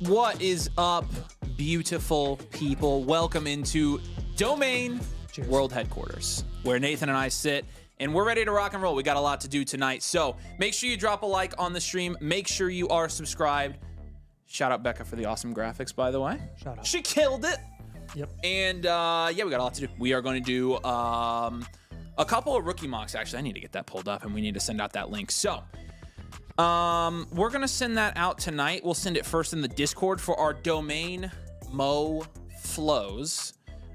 What is up, beautiful people? Welcome into Domain World Headquarters, where Nathan and I sit, and we're ready to rock and roll. We got a lot to do tonight, so make sure you drop a like on the stream. Make sure you are subscribed. Shout out Becca for the awesome graphics, by the way. Shout out. She killed it. Yep. And yeah, we got a lot to do. We are going to do a couple of rookie mocks. Actually, I need to get that pulled up, and we need to send out that link. So we're going to send that out tonight. We'll send it first in the Discord for our Domain Mo Flows.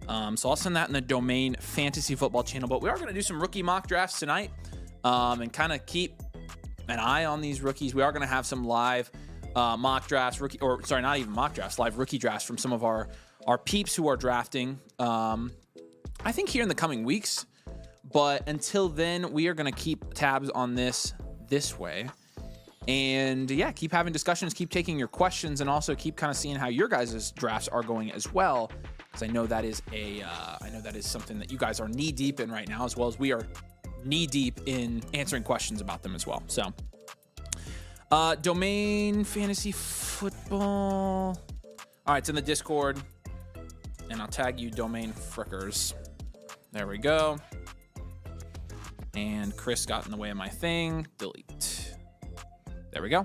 So I'll send that in the Domain Fantasy Football channel. But we are going to do some rookie mock drafts tonight and kind of keep an eye on these rookies. We are going to have some live mock drafts, not even mock drafts, live rookie drafts from some of our peeps who are drafting, I think here in the coming weeks. But until then, we are going to keep tabs on this way. And yeah, keep having discussions, keep taking your questions, and also keep kind of seeing how your guys' drafts are going as well. Because I know that is something that you guys are knee deep in right now, as well as we are knee deep in answering questions about them as well. So Domain Fantasy Football. All right, it's in the Discord, and I'll tag you Domain Frickers. There we go. And Chris got in the way of my thing. Delete. There we go.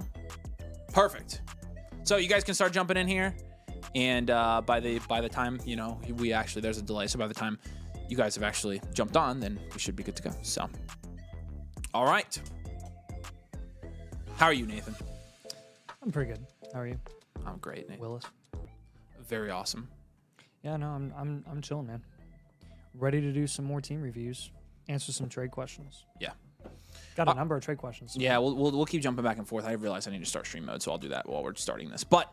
Perfect. So you guys can start jumping in here, and by the time, you know, there's a delay. So by the time you guys have actually jumped on, then we should be good to go. So, all right. How are you, Nathan? I'm pretty good. How are you? I'm great, Nathan. Willis. Very awesome. Yeah, no, I'm chilling, man. Ready to do some more team reviews, answer some trade questions. Yeah. Got a number of trade questions. Yeah, we'll keep jumping back and forth. I realize I need to start stream mode, so I'll do that while we're starting this. But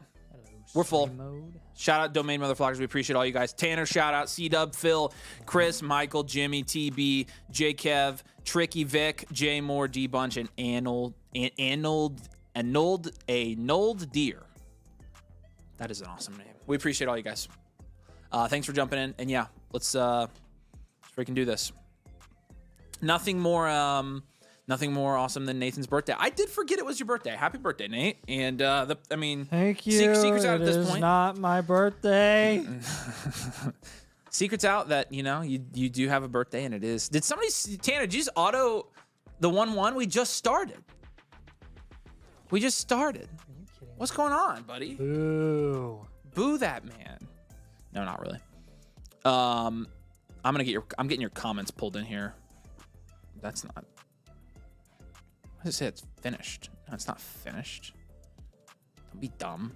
we're full. Mode. Shout out Domain Motherflockers. We appreciate all you guys. Tanner, shout out. C-Dub, Phil, Chris, Michael, Jimmy, TB, J Kev, Tricky, Vic, J Moore, D Bunch, and Anold Deer. That is an awesome name. We appreciate all you guys. Thanks for jumping in. And yeah, let's freaking do this. Nothing more awesome than Nathan's birthday. I did forget it was your birthday. Happy birthday, Nate. And thank you. Secret's out at this point. It's not my birthday. Secret's out that you do have a birthday, and it is. Did somebody, Tanner? Did you just auto the 1-1? We just started. Are you kidding? What's going on, buddy? Boo. Boo that man. No, not really. I'm getting your comments pulled in here. That's not. What does it say? It's finished. No, it's not finished. Don't be dumb.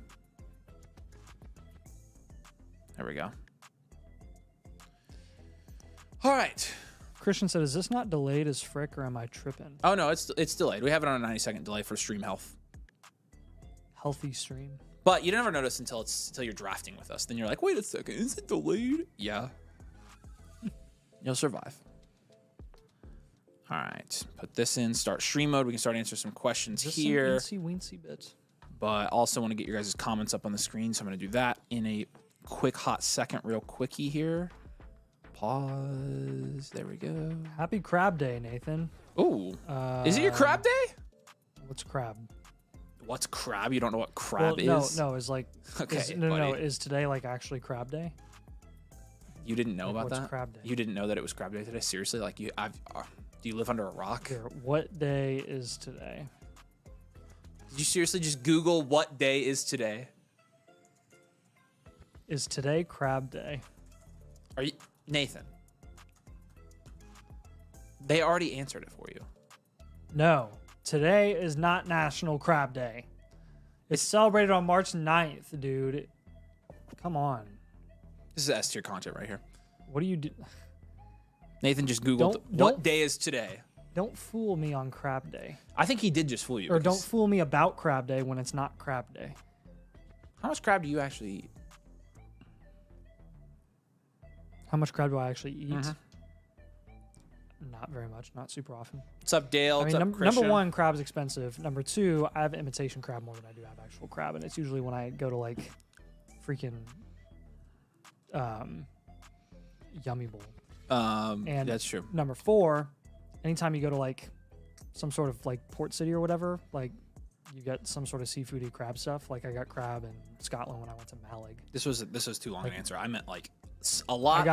There we go. All right. Christian said, "Is this not delayed as frick, or am I tripping?" Oh no, it's delayed. We have it on a 90-second delay for stream health. Healthy stream. But you never notice until you're drafting with us. Then you're like, wait a second, is it delayed? Yeah. You'll survive. All right, put this in. Start stream mode. We can start answering some questions here. Some weensy bits. But also want to get your guys' comments up on the screen, so I'm going to do that in a quick hot second, real quickie here. Pause. There we go. Happy Crab Day, Nathan. Ooh. Is it your crab day? What's crab? What's crab? You don't know what crab is? No. It's like okay. No. Is today like actually Crab Day? You didn't know about that? What's Crab Day? You didn't know that it was Crab Day today? Seriously? Like do you live under a rock? Here, what day is today? Did you seriously just Google what day is today? Is today Crab Day? Are you Nathan? They already answered it for you. No. Today is not National Crab Day. It's celebrated on March 9th, dude. Come on. This is S tier content right here. What do you do? Nathan just Googled what day is today. Don't fool me on Crab Day. I think he did just fool you. Or don't fool me about Crab Day when it's not Crab Day. How much crab do you actually eat? How much crab do I actually eat? Mm-hmm. Not very much. Not super often. What's up, Dale? What's up, number one, crab's expensive. Number two, I have imitation crab more than I do have actual crab, and it's usually when I go to like freaking Yummy Bowl. And that's true. Number four, anytime you go to like some sort of like port city or whatever, like you get some sort of seafoody crab stuff. Like I got crab in Scotland when I went to Malig. This was too long an answer. I meant like a lot,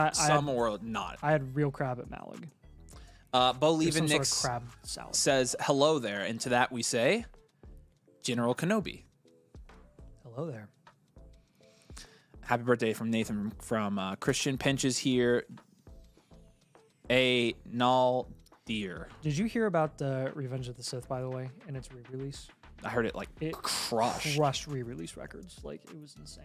or not. I had real crab at Malig. Bo Levin Sort of crab salad. says hello there, and to that we say General Kenobi. Hello there. Happy birthday from Nathan from Christian Pinches here. A null deer. Did you hear about the Revenge of the Sith, by the way, and its re-release? I heard it crushed re-release records. Like, it was insane.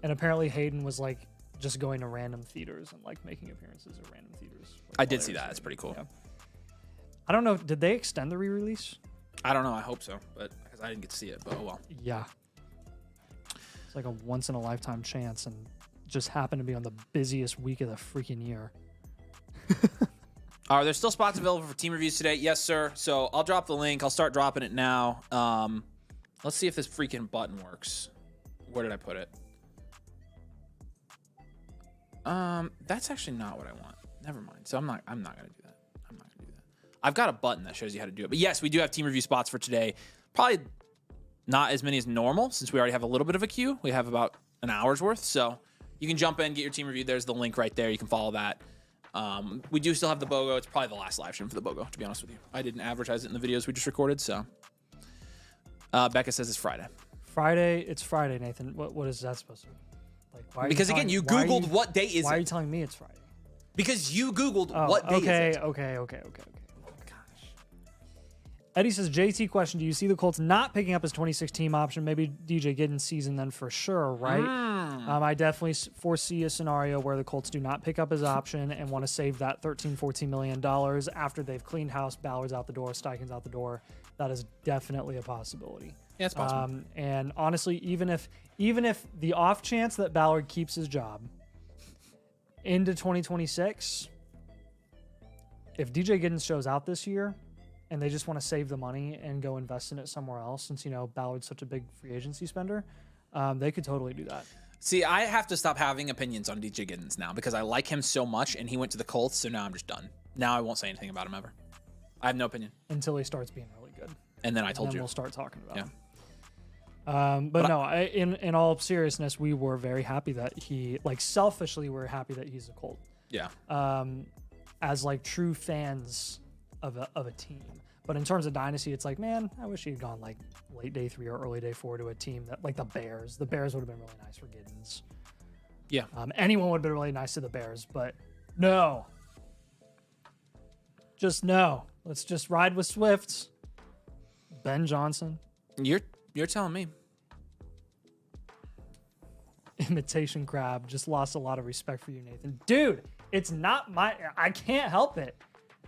And apparently Hayden was like just going to random theaters and like making appearances at random theaters. Like, I did see that. It's pretty cool. Yeah. I don't know. Did they extend the re-release? I don't know. I hope so, but because I didn't get to see it. But oh well. Yeah. It's like a once in a lifetime chance, and just happened to be on the busiest week of the freaking year. Are there still spots available for team reviews today? Yes, sir. So I'll drop the link. I'll start dropping it now. Let's see if this freaking button works. Where did I put it? That's actually not what I want. Never mind. So I'm not gonna do that. I'm not gonna do that. I've got a button that shows you how to do it. But yes, we do have team review spots for today. Probably not as many as normal since we already have a little bit of a queue. We have about an hour's worth. So you can jump in, get your team reviewed. There's the link right there. You can follow that. We do still have the BOGO. It's probably the last live stream for the BOGO, to be honest with you. I didn't advertise it in the videos we just recorded, so. Becca says it's Friday. It's Friday, Nathan. What is that supposed to be? Like, why? Because again, you Googled what day is it. Why are you telling me it's Friday? Because you Googled what day is it. Okay. Eddie says, JT question, do you see the Colts not picking up his 2016 option? Maybe DJ Giddens season then for sure, right? I definitely foresee a scenario where the Colts do not pick up his option and want to save that $13-14 million after they've cleaned house. Ballard's out the door, Steichen's out the door. That is definitely a possibility. Yeah, it's possible. And honestly, even if the off chance that Ballard keeps his job into 2026, if DJ Giddens shows out this year, and they just want to save the money and go invest in it somewhere else, since, Ballard's such a big free agency spender, they could totally do that. See, I have to stop having opinions on DJ Giddens now because I like him so much, and he went to the Colts, so now I'm just done. Now I won't say anything about him ever. I have no opinion. Until he starts being really good. And then I told you. We'll start talking about him. But no, in all seriousness, we were very happy that selfishly, we're happy that he's a Colt. Yeah. As true fans of a team. But in terms of Dynasty, it's like, man, I wish he had gone late day 3 or early day 4 to a team that the Bears. The Bears would have been really nice for Giddens. Yeah. Anyone would have been really nice to the Bears, but no. Just no. Let's just ride with Swifts. Ben Johnson. You're telling me. Imitation crab. Just lost a lot of respect for you, Nathan. Dude, it's not I can't help it.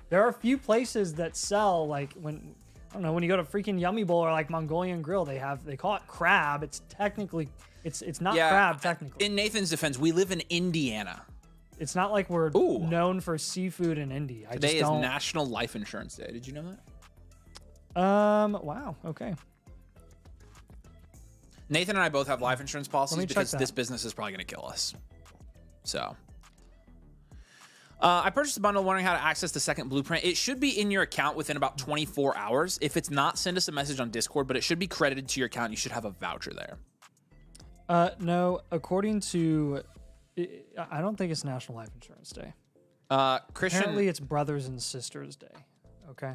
There are a few places that sell when you go to freaking Yummy Bowl or Mongolian Grill, they call it crab. It's technically it's not crab technically. In Nathan's defense, we live in Indiana. It's not like we're known for seafood in Indy. Today is National Life Insurance Day. Did you know that? Wow. Okay. Nathan and I both have life insurance policies because this business is probably going to kill us. So. I purchased a bundle wondering how to access the second blueprint. It should be in your account within about 24 hours. If it's not, send us a message on Discord, but it should be credited to your account. You should have a voucher there. No, according to... I don't think it's National Life Insurance Day. Christian, apparently, it's Brothers and Sisters Day. Okay.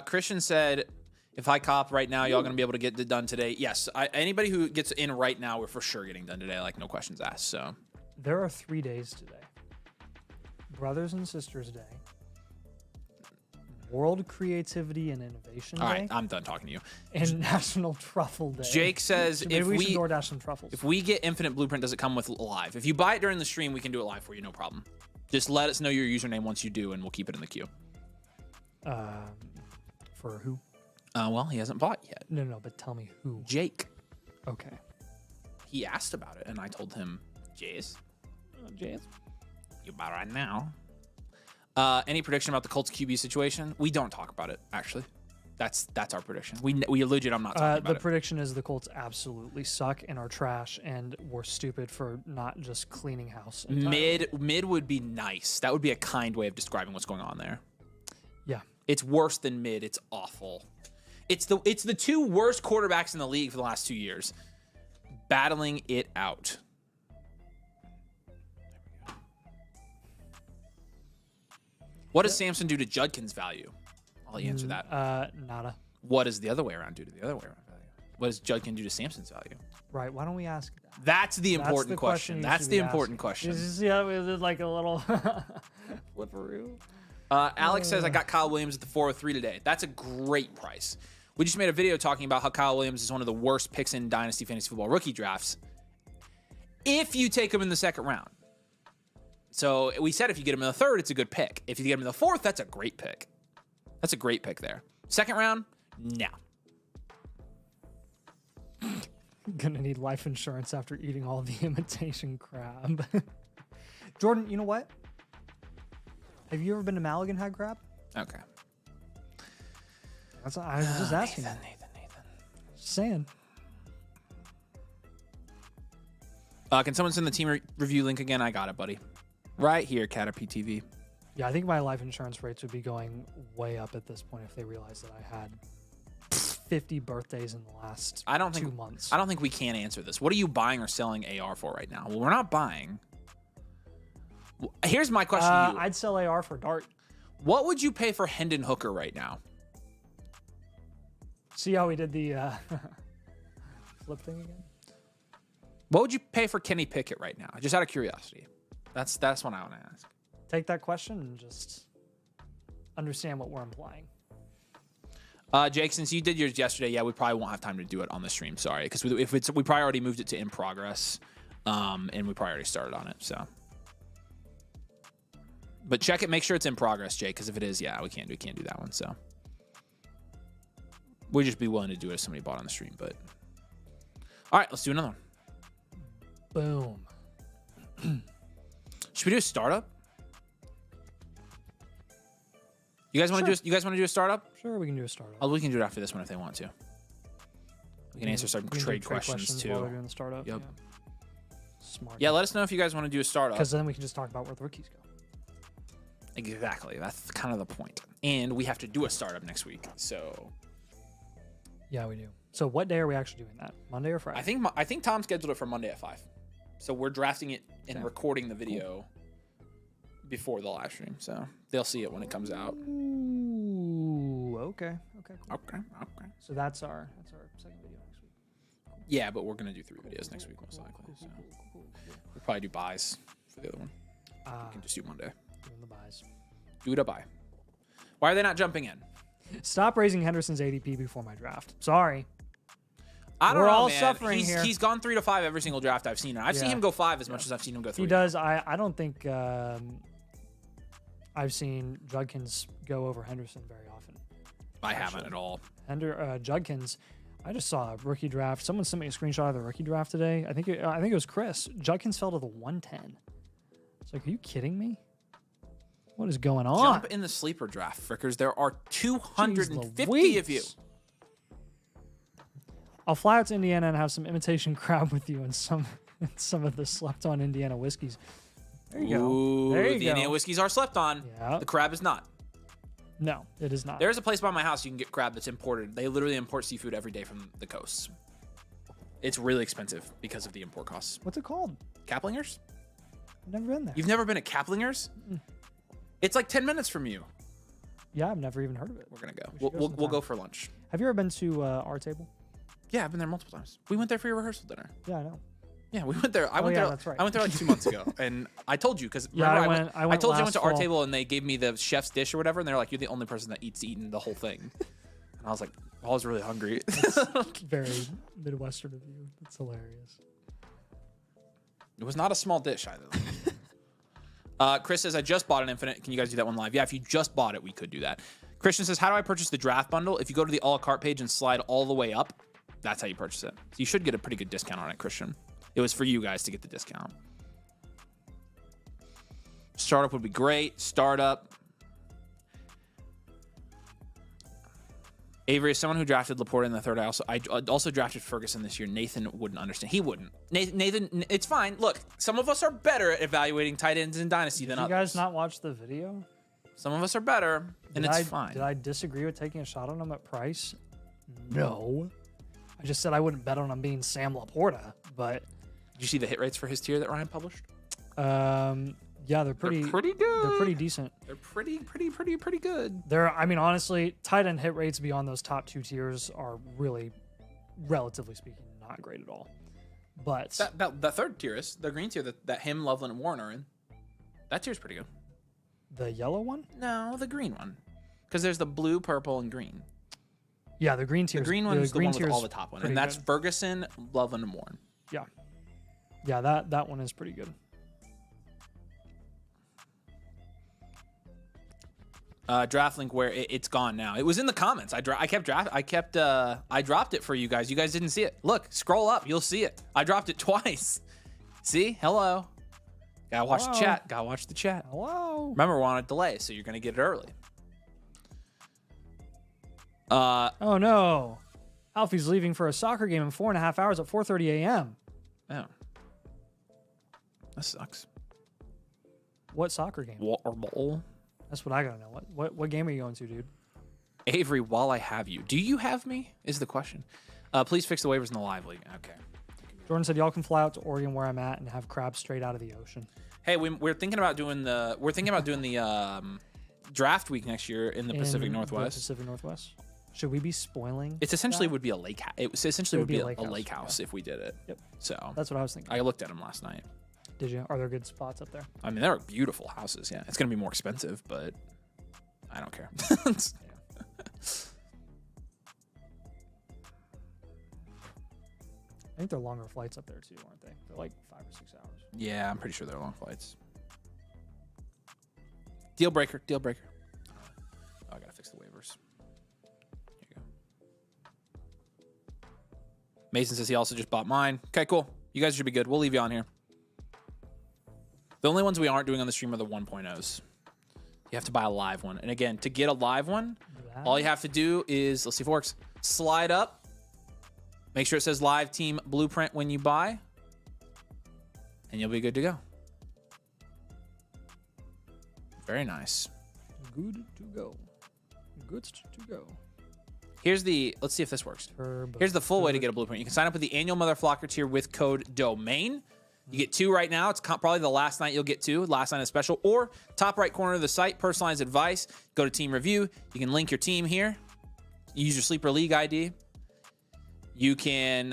Christian said, if I cop right now, y'all going to be able to get it done today? Yes. Anybody who gets in right now, we're for sure getting done today. No questions asked. So there are 3 days today. Brothers and Sisters Day, World Creativity and Innovation Day. All right, I'm done talking to you. And National Truffle Day. Jake says so maybe we should DoorDash some truffles. If we get Infinite Blueprint, does it come with live? If you buy it during the stream, we can do it live for you, no problem. Just let us know your username once you do, and we'll keep it in the queue. For who? Well, he hasn't bought yet. No, but tell me who. Jake. Okay. He asked about it, and I told him, Jace. Jace? You buy right now. Any prediction about the Colts QB situation? We don't talk about it, actually. That's our prediction. We legit, I'm not talking about it. The prediction is the Colts absolutely suck and are trash, and we're stupid for not just cleaning house entirely. Mid would be nice. That would be a kind way of describing what's going on there. Yeah. It's worse than mid. It's awful. It's the two worst quarterbacks in the league for the last 2 years, battling it out. What does Samson do to Judkins' value? I'll let you answer that. Nada. What does the other way around do to the other way around value? What does Judkins do to Samson's value? Right. Why don't we ask that? That's the important question. That's the important question. Yeah, it was like a little flipperoo. Alex says, I got Kyle Williams at the 403 today. That's a great price. We just made a video talking about how Kyle Williams is one of the worst picks in Dynasty Fantasy Football rookie drafts if you take him in the second round. So we said if you get him in the third, it's a good pick. If you get him in the fourth, that's a great pick. That's a great pick there. Second round, no. Gonna need life insurance after eating all the imitation crab. Jordan, you know what? Have you ever been to Maligan High Crab? Okay. I was just asking. Nathan. Just saying. Can someone send the team review link again? I got it, buddy. Right here, Caterpie TV. Yeah, I think my life insurance rates would be going way up at this point if they realized that I had 50 birthdays in the last 2 months. I don't think we can answer this. What are you buying or selling AR for right now? Well, we're not buying. Here's my question to you. I'd sell AR for Dart. What would you pay for Hendon Hooker right now? See how we did the flip thing again? What would you pay for Kenny Pickett right now? Just out of curiosity. That's what I want to ask. Take that question and just understand what we're implying. Jake, since you did yours yesterday, yeah, we probably won't have time to do it on the stream. Sorry, because we probably already moved it to in progress, and we probably already started on it. So, but check it, make sure it's in progress, Jake, because if it is, yeah, we can't do that one. So, we'd just be willing to do it if somebody bought on the stream. But all right, let's do another one. Boom. Should we do a startup? You guys want to do a startup? Sure, we can do a startup. Oh, we can do it after this one if they want to. We can answer some trade questions too. While we're doing the startup. Yep. Yeah. Smart. Yeah, let us know if you guys want to do a startup. Because then we can just talk about where the rookies go. Exactly. That's kind of the point. And we have to do a startup next week. So. Yeah, we do. So what day are we actually doing that? Monday or Friday? I think Tom scheduled it for Monday at 5. So we're drafting it and recording the video before the live stream. So they'll see it when it comes out. Ooh, okay. Okay, cool. Okay. So that's our second video next week. Yeah, but we're gonna do 3 videos next week most likely. So we'll probably do buys for the other one. We can just do Monday. Doing the buys. Do it a buy. Why are they not jumping in? Stop raising Henderson's ADP before my draft. Sorry. I don't We're know, all man. suffering here. He's gone 3 to 5 every single draft I've seen. I've seen him go 5 as much as I've seen him go 3. He does. I don't think I've seen Judkins go over Henderson very often. I haven't at all. Judkins, I just saw a rookie draft. Someone sent me a screenshot of the rookie draft today. I think it was Chris. Judkins fell to the 110. It's like, are you kidding me? What is going on? Jump in the sleeper draft, frickers. There are 250 of you. I'll fly out to Indiana and have some imitation crab with you and some of the slept on Indiana whiskeys. There you go. There you the go. Indiana whiskeys are slept on. Yeah. The crab is not. No, it is not. There's a place by my house you can get crab that's imported. They literally import seafood every day from the coasts. It's really expensive because of the import costs. What's it called? Kaplingers? I've never been there. You've never been at Kaplingers? It's like 10 minutes from you. Yeah, I've never even heard of it. We're going to go. We'll go for lunch. Have you ever been to our table? Yeah, I've been there multiple times. We went there for your rehearsal dinner. Yeah, I know. Yeah, we went there. I went there like 2 months ago, and I told you because I told you I went to our table and they gave me the chef's dish or whatever, and they're like, "You're the only person that eaten the whole thing." And I was like, I was really hungry. Very Midwestern of you. That's hilarious. It was not a small dish either. Chris says, I just bought an Infinite. Can you guys do that one live? Yeah, if you just bought it, we could do that. Christian says, how do I purchase the draft bundle? If you go to the a la carte page and slide all the way up, that's how you purchase it. So you should get a pretty good discount on it, Christian. It was for you guys to get the discount. Startup would be great. Startup. Avery is someone who drafted Laporte in the third. I also drafted Ferguson this year. Nathan wouldn't understand. He wouldn't. Nathan, it's fine. Look, some of us are better at evaluating tight ends in Dynasty than others. Did you guys not watch the video? Some of us are better, and it's fine. Did I disagree with taking a shot on him at price? No. I just said I wouldn't bet on him being Sam Laporta, but Did you see the hit rates for his tier that Ryan published? yeah, they're pretty good. They're pretty decent. They're pretty good. I mean, honestly, tight end hit rates beyond those top 2 tiers are really, relatively speaking, not great at all. But That third tier is the green tier that him, Loveland, and Warren are in. That tier's pretty good. the yellow one? No, the green one. Because there's the blue, purple, and green. Yeah, the green tier. The green one's the one with tier's all the top one. pretty And that's good. Ferguson, Loveland, and Warren. Yeah. Yeah, that one is pretty good. Draft link where it's gone now. It was in the comments. I dropped it for you guys. You guys didn't see it. Look, scroll up. You'll see it. I dropped it twice. See? Hello. Gotta watch the chat. Gotta watch the chat. Hello. Remember, we're on a delay, so you're gonna get it early. Oh no. Alfie's leaving for a soccer game in 4.5 hours at 4:30 a.m. Oh. That sucks. What soccer game? Water bowl. That's what I gotta know. What game are you going to, dude? Avery, while I have you, do you have me? Is the question. Please fix the waivers in the live league. Okay. Jordan said y'all can fly out to Oregon where I'm at and have crabs straight out of the ocean. We're thinking about doing the draft week next year in the Pacific Northwest. Pacific Northwest. Should we be spoiling? It's essentially that? would be a lake. It was essentially would be a lake lake house, house if we did it. Yep. So That's what I was thinking. I looked at them last night. Did you? Are there good spots up there? I mean, they're beautiful houses. Yeah, it's gonna be more expensive, but I don't care. I think they're longer flights up there too, aren't they? They're like 5 or 6 hours. Yeah, I'm pretty sure they're long flights. Deal breaker. Oh, I gotta fix the waivers. Here you go. Mason says he also just bought mine. Okay, cool. You guys should be good. We'll leave you on here. The only ones we aren't doing on the stream are the 1.0s. You have to buy a live one. And again, to get a live one, all you have to do is, let's see if it works, slide up. Make sure it says live team blueprint when you buy. And you'll be good to go. Very nice. Good to go. Good to go. Here's the, let's see if this works. Here's the full way to get a blueprint. You can sign up with the annual Motherflocker tier with code DOMAIN. You get 2 right now. It's probably the last night you'll get 2. Last night is special. Or top right corner of the site, personalized advice. Go to team review. You can link your team here. Use your sleeper league ID. You can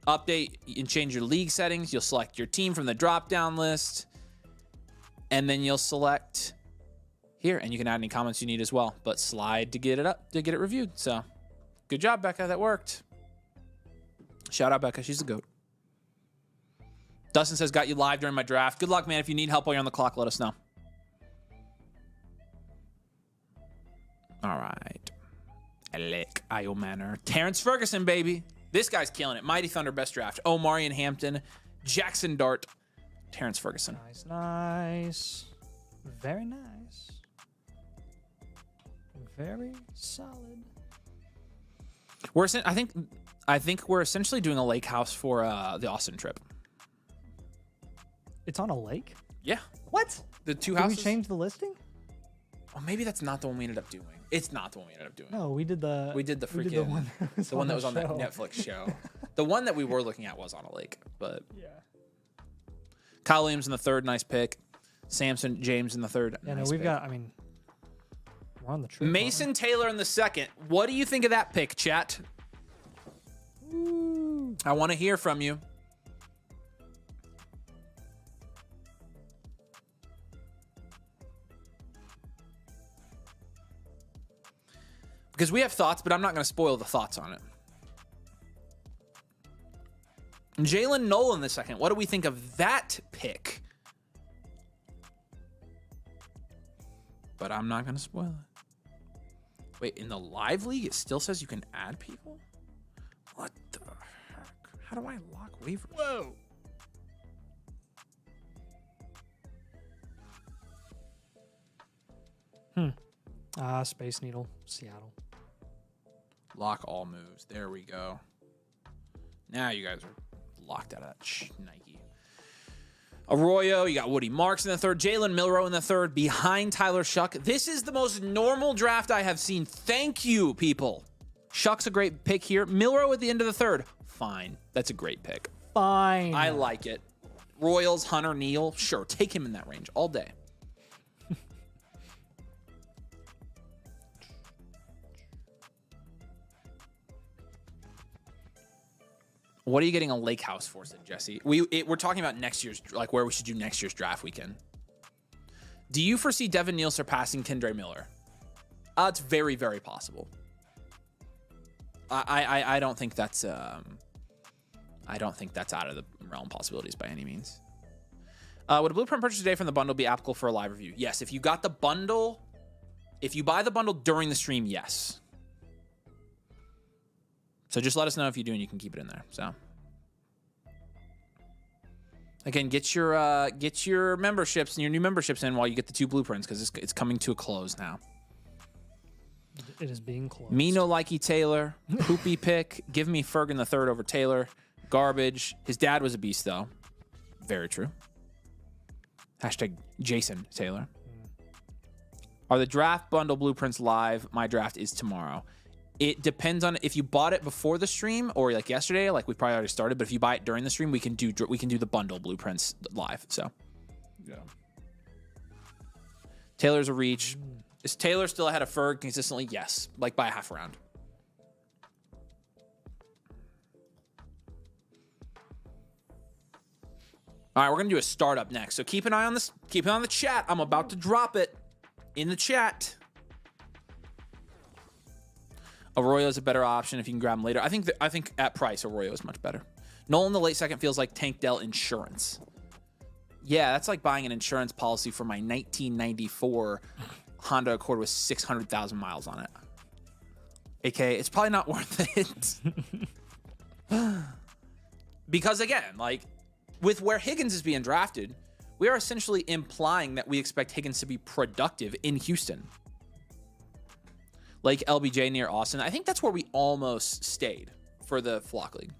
update and change your league settings. You'll select your team from the drop-down list. And then you'll select here. And you can add any comments you need as well. But slide to get it up, to get it reviewed. So good job, Becca. That worked. Shout out, Becca. She's the GOAT. Dustin says, got you live during my draft. Good luck, man. If you need help while you're on the clock, let us know. All right. Alec Io Manor. Terrence Ferguson, baby. This guy's killing it. Mighty Thunder, best draft. Omarion Hampton. Jackson Dart. Terrence Ferguson. Nice. Very nice. Very solid. I think we're essentially doing a lake house for the Austin trip. It's on a lake? Yeah. What? The 2 Did houses. we change the listing? Oh, maybe that's not the one we ended up doing. It's not the one we ended up doing. No, we did the freaking the one that was on that show. Netflix show. The one that we were looking at was on a lake, but Yeah. Kyle Williams in the 3rd, nice pick. Samson James in the 3rd. Yeah, nice no, we've pick. got, we're on the trip. Mason Taylor in the 2nd. What do you think of that pick, chat? Ooh. I want to hear from you. Because we have thoughts, but I'm not going to spoil the thoughts on it. Jalen Nolan the 2nd. What do we think of that pick? But I'm not going to spoil it. Wait, in the live league, it still says you can add people? What the heck? How do I lock waivers? Whoa. Space Needle, Seattle. Lock all moves. There we go. Now you guys are locked out of that Nike. Arroyo, you got Woody Marks in the 3rd. Jalen Milroe in the 3rd, behind Tyler Shuck. This is the most normal draft I have seen. Thank you, people. Shuck's a great pick here. Milrow at the end of the third. Fine. That's a great pick. Fine. I like it. Royals, Hunter, Neal. Sure, take him in that range all day. What are you getting a lake house for, said Jesse? We're talking about next year's, like where we should do next year's draft weekend. Do you foresee Devin Neal surpassing Kendre Miller? It's very, very possible. I don't think that's out of the realm of possibilities by any means. Would a blueprint purchase today from the bundle be applicable for a live review? Yes. If you got the bundle, if you buy the bundle during the stream, yes. So just let us know if you do, and you can keep it in there. So again, get your memberships and your new memberships in while you get the 2 blueprints, because it's coming to a close now. It is being closed. Me no likey Taylor. Poopy pick. Give me Fergan the third over Taylor. Garbage. His dad was a beast, though. Very true. Hashtag Jason Taylor. Are the draft bundle blueprints live? My draft is tomorrow. It depends on if you bought it before the stream or like yesterday, like we probably already started. But if you buy it during the stream, we can do the bundle blueprints live. So, yeah. Taylor's a reach. Is Taylor still ahead of Ferg consistently? Yes, like by a half round. All right, we're gonna do a startup next. So keep an eye on this. Keep an eye on the chat. I'm about to drop it in the chat. Arroyo is a better option if you can grab him later. I think at price, Arroyo is much better. Nolan the late second feels like Tank Dell insurance. Yeah, that's like buying an insurance policy for my 1994 Honda Accord with 600,000 miles on it. AKA, it's probably not worth it. Because again, like with where Higgins is being drafted, we are essentially implying that we expect Higgins to be productive in Houston. Like LBJ near Austin. I think that's where we almost stayed for the Flock League.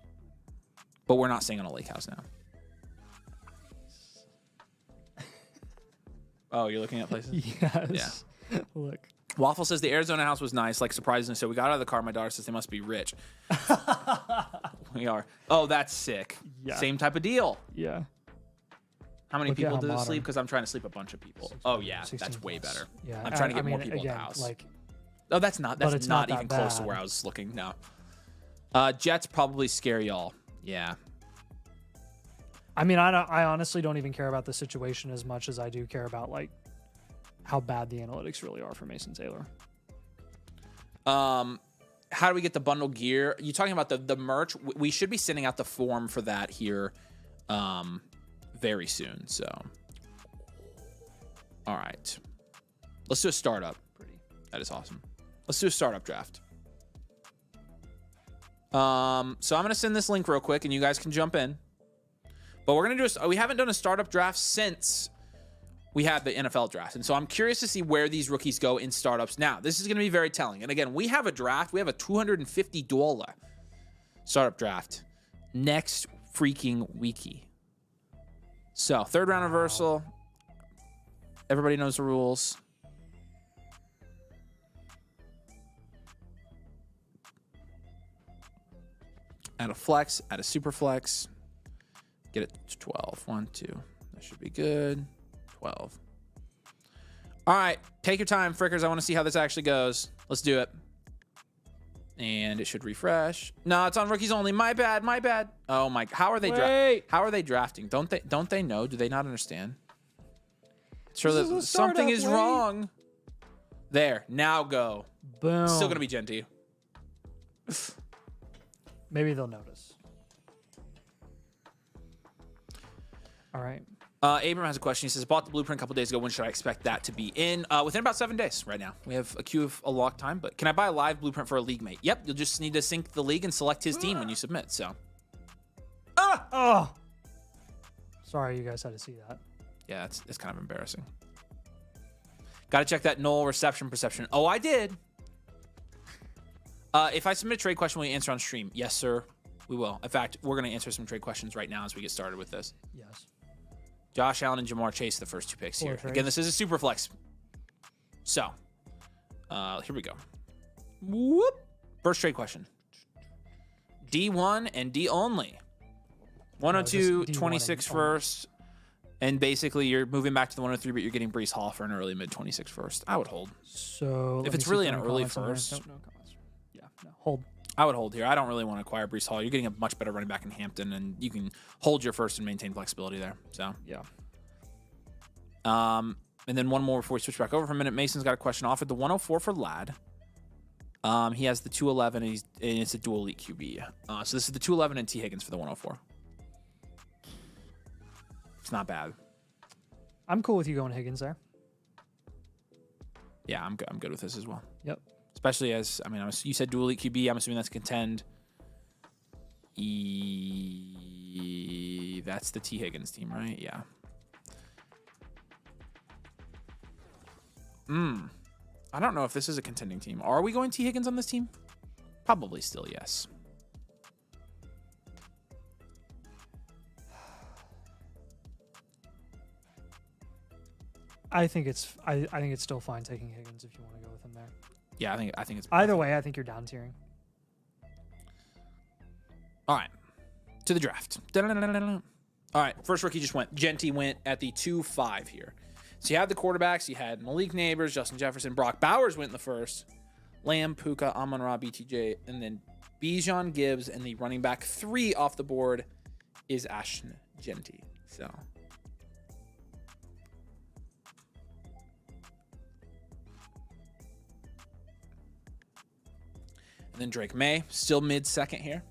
But we're not staying on a lake house now. Oh, you're looking at places? Yes. Yeah. Look. Waffle says the Arizona house was nice, like surprisingly so. We got out of the car. My daughter says they must be rich. We are. Oh, that's sick. Yeah. Same type of deal. Yeah. How many people did it sleep? Because I'm trying to sleep a bunch of people. Oh, yeah. That's way better. Yeah. I'm trying to get more people in the house. Like, oh, that's not even close to where I was looking. No. Jets probably scare y'all. Yeah. I mean, I honestly don't even care about the situation as much as I do care about like how bad the analytics really are for Mason Taylor. How do we get the bundle gear? You talking about the merch? We should be sending out the form for that here very soon. So, all right. Let's do a startup. That is awesome. Let's do a startup draft. So I'm going to send this link real quick and you guys can jump in. But we're going to do we haven't done a startup draft since we had the NFL draft. And so I'm curious to see where these rookies go in startups now. This is going to be very telling. And again, we have a draft. We have a $250 startup draft next freaking weeky. So third round reversal. Everybody knows the rules. Add a flex, add a super flex. Get it to 12. 1, 2. That should be good. 12. All right. Take your time, frickers. I want to see how this actually goes. Let's do it. And it should refresh. No, it's on rookies only. My bad. My bad. Oh my. How are they How are they drafting? Don't they know? Do they not understand? Sure that something is wrong. There. Now go. Boom. Still going to be Genty. Maybe they'll notice. All right. Abram has a question. He says, bought the blueprint a couple days ago. When should I expect that to be in? Within about 7 days right now. We have a queue of a lock time, but can I buy a live blueprint for a league mate? Yep. You'll just need to sync the league and select his team when you submit. So. Oh. Sorry, you guys had to see that. Yeah, it's kind of embarrassing. Got to check that null reception perception. Oh, I did. If I submit a trade question, will you answer on stream? Yes, sir. We will. In fact, we're going to answer some trade questions right now as we get started with this. Yes. Josh Allen and Jamar Chase, the first 2 picks here. Again, this is a super flex. So, here we go. Whoop. First trade question. D1 and D only. 102, just D1 26 and first. And basically, you're moving back to the 103, but you're getting Breece Hall for an early mid 26 first. I would hold. So If let me it's see really if an there are early comments on there. first. Nope, no comments. Yeah, no, hold. I would hold here. I don't really want to acquire Breece Hall. You're getting a much better running back in Hampton, and you can hold your first and maintain flexibility there. So Yeah. And then one more before we switch back over for a minute. Mason's got a question. Offered the 104 for Ladd. He has the 211, and it's a dual elite QB. So this is the 211 and T. Higgins for the 104. It's not bad. I'm cool with you going Higgins there. Yeah, I'm good with this as well. Yep. Especially as, I mean, you said dual elite QB. I'm assuming that's a contend. That's the T. Higgins team, right? Yeah. I don't know if this is a contending team. Are we going T. Higgins on this team? Probably still, yes. I think it's still fine taking Higgins if you want to go with him there. Yeah, I think it's Either way, I think you're down tiering. all right. To the draft. Da-da-da-da-da-da. All right, first rookie just went. Genty went at the 2-5 here. So you had the quarterbacks. You had Malik Neighbors, Justin Jefferson, Brock Bowers went in the first. Lamb, Puka, Amon-Ra, BTJ, and then Bijan Gibbs, and the running back 3 off the board is Ashton Genty. So and then Drake May, still mid-second here.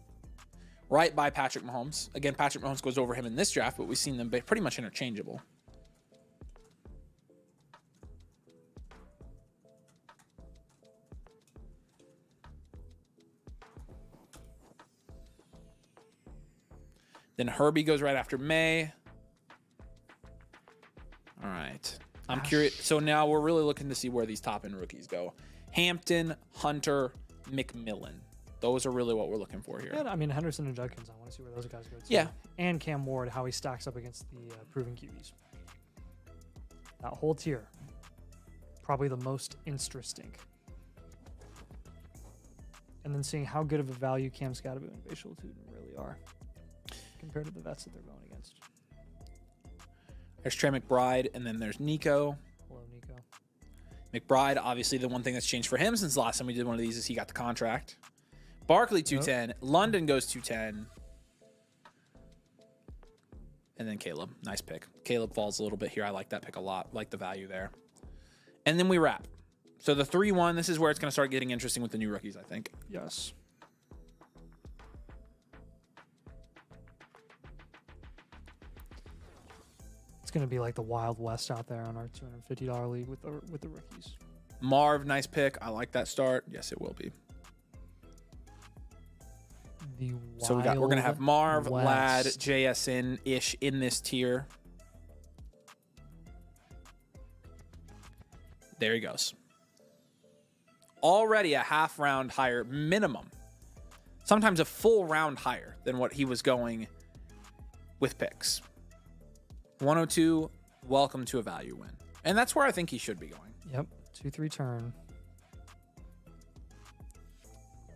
Right by Patrick Mahomes. Again, Patrick Mahomes goes over him in this draft, but we've seen them pretty much interchangeable. Then Herbie goes right after May. All right. I'm curious. So now we're really looking to see where these top-end rookies go. Hampton, Hunter, McMillan. Those are really what we're looking for here. Yeah, I mean, Henderson and Judkins, I want to see where those guys go too. Yeah. And Cam Ward, how he stacks up against the proven QBs. That whole tier, probably the most interesting. And then seeing how good of a value Cam Scadaboo and Facial Tuden really are compared to the vets that they're going against. There's Trey McBride, and then there's Nico. Hello, Nico. McBride, obviously, the one thing that's changed for him since the last time we did one of these is he got the contract. Barkley, 210. Yep. London goes 210. And then Caleb. Nice pick. Caleb falls a little bit here. I like that pick a lot. Like the value there. And then we wrap. So the 3-1, this is where it's going to start getting interesting with the new rookies, I think. Yes. It's going to be like the Wild West out there on our $250 league with the rookies. Marv, nice pick. I like that start. Yes, it will be. So we're going to have Marv, West. Ladd, JSN-ish in this tier. There he goes. Already a half round higher minimum. Sometimes a full round higher than what he was going with picks. 102, welcome to a value win. And that's where I think he should be going. Yep, 2-3 turn.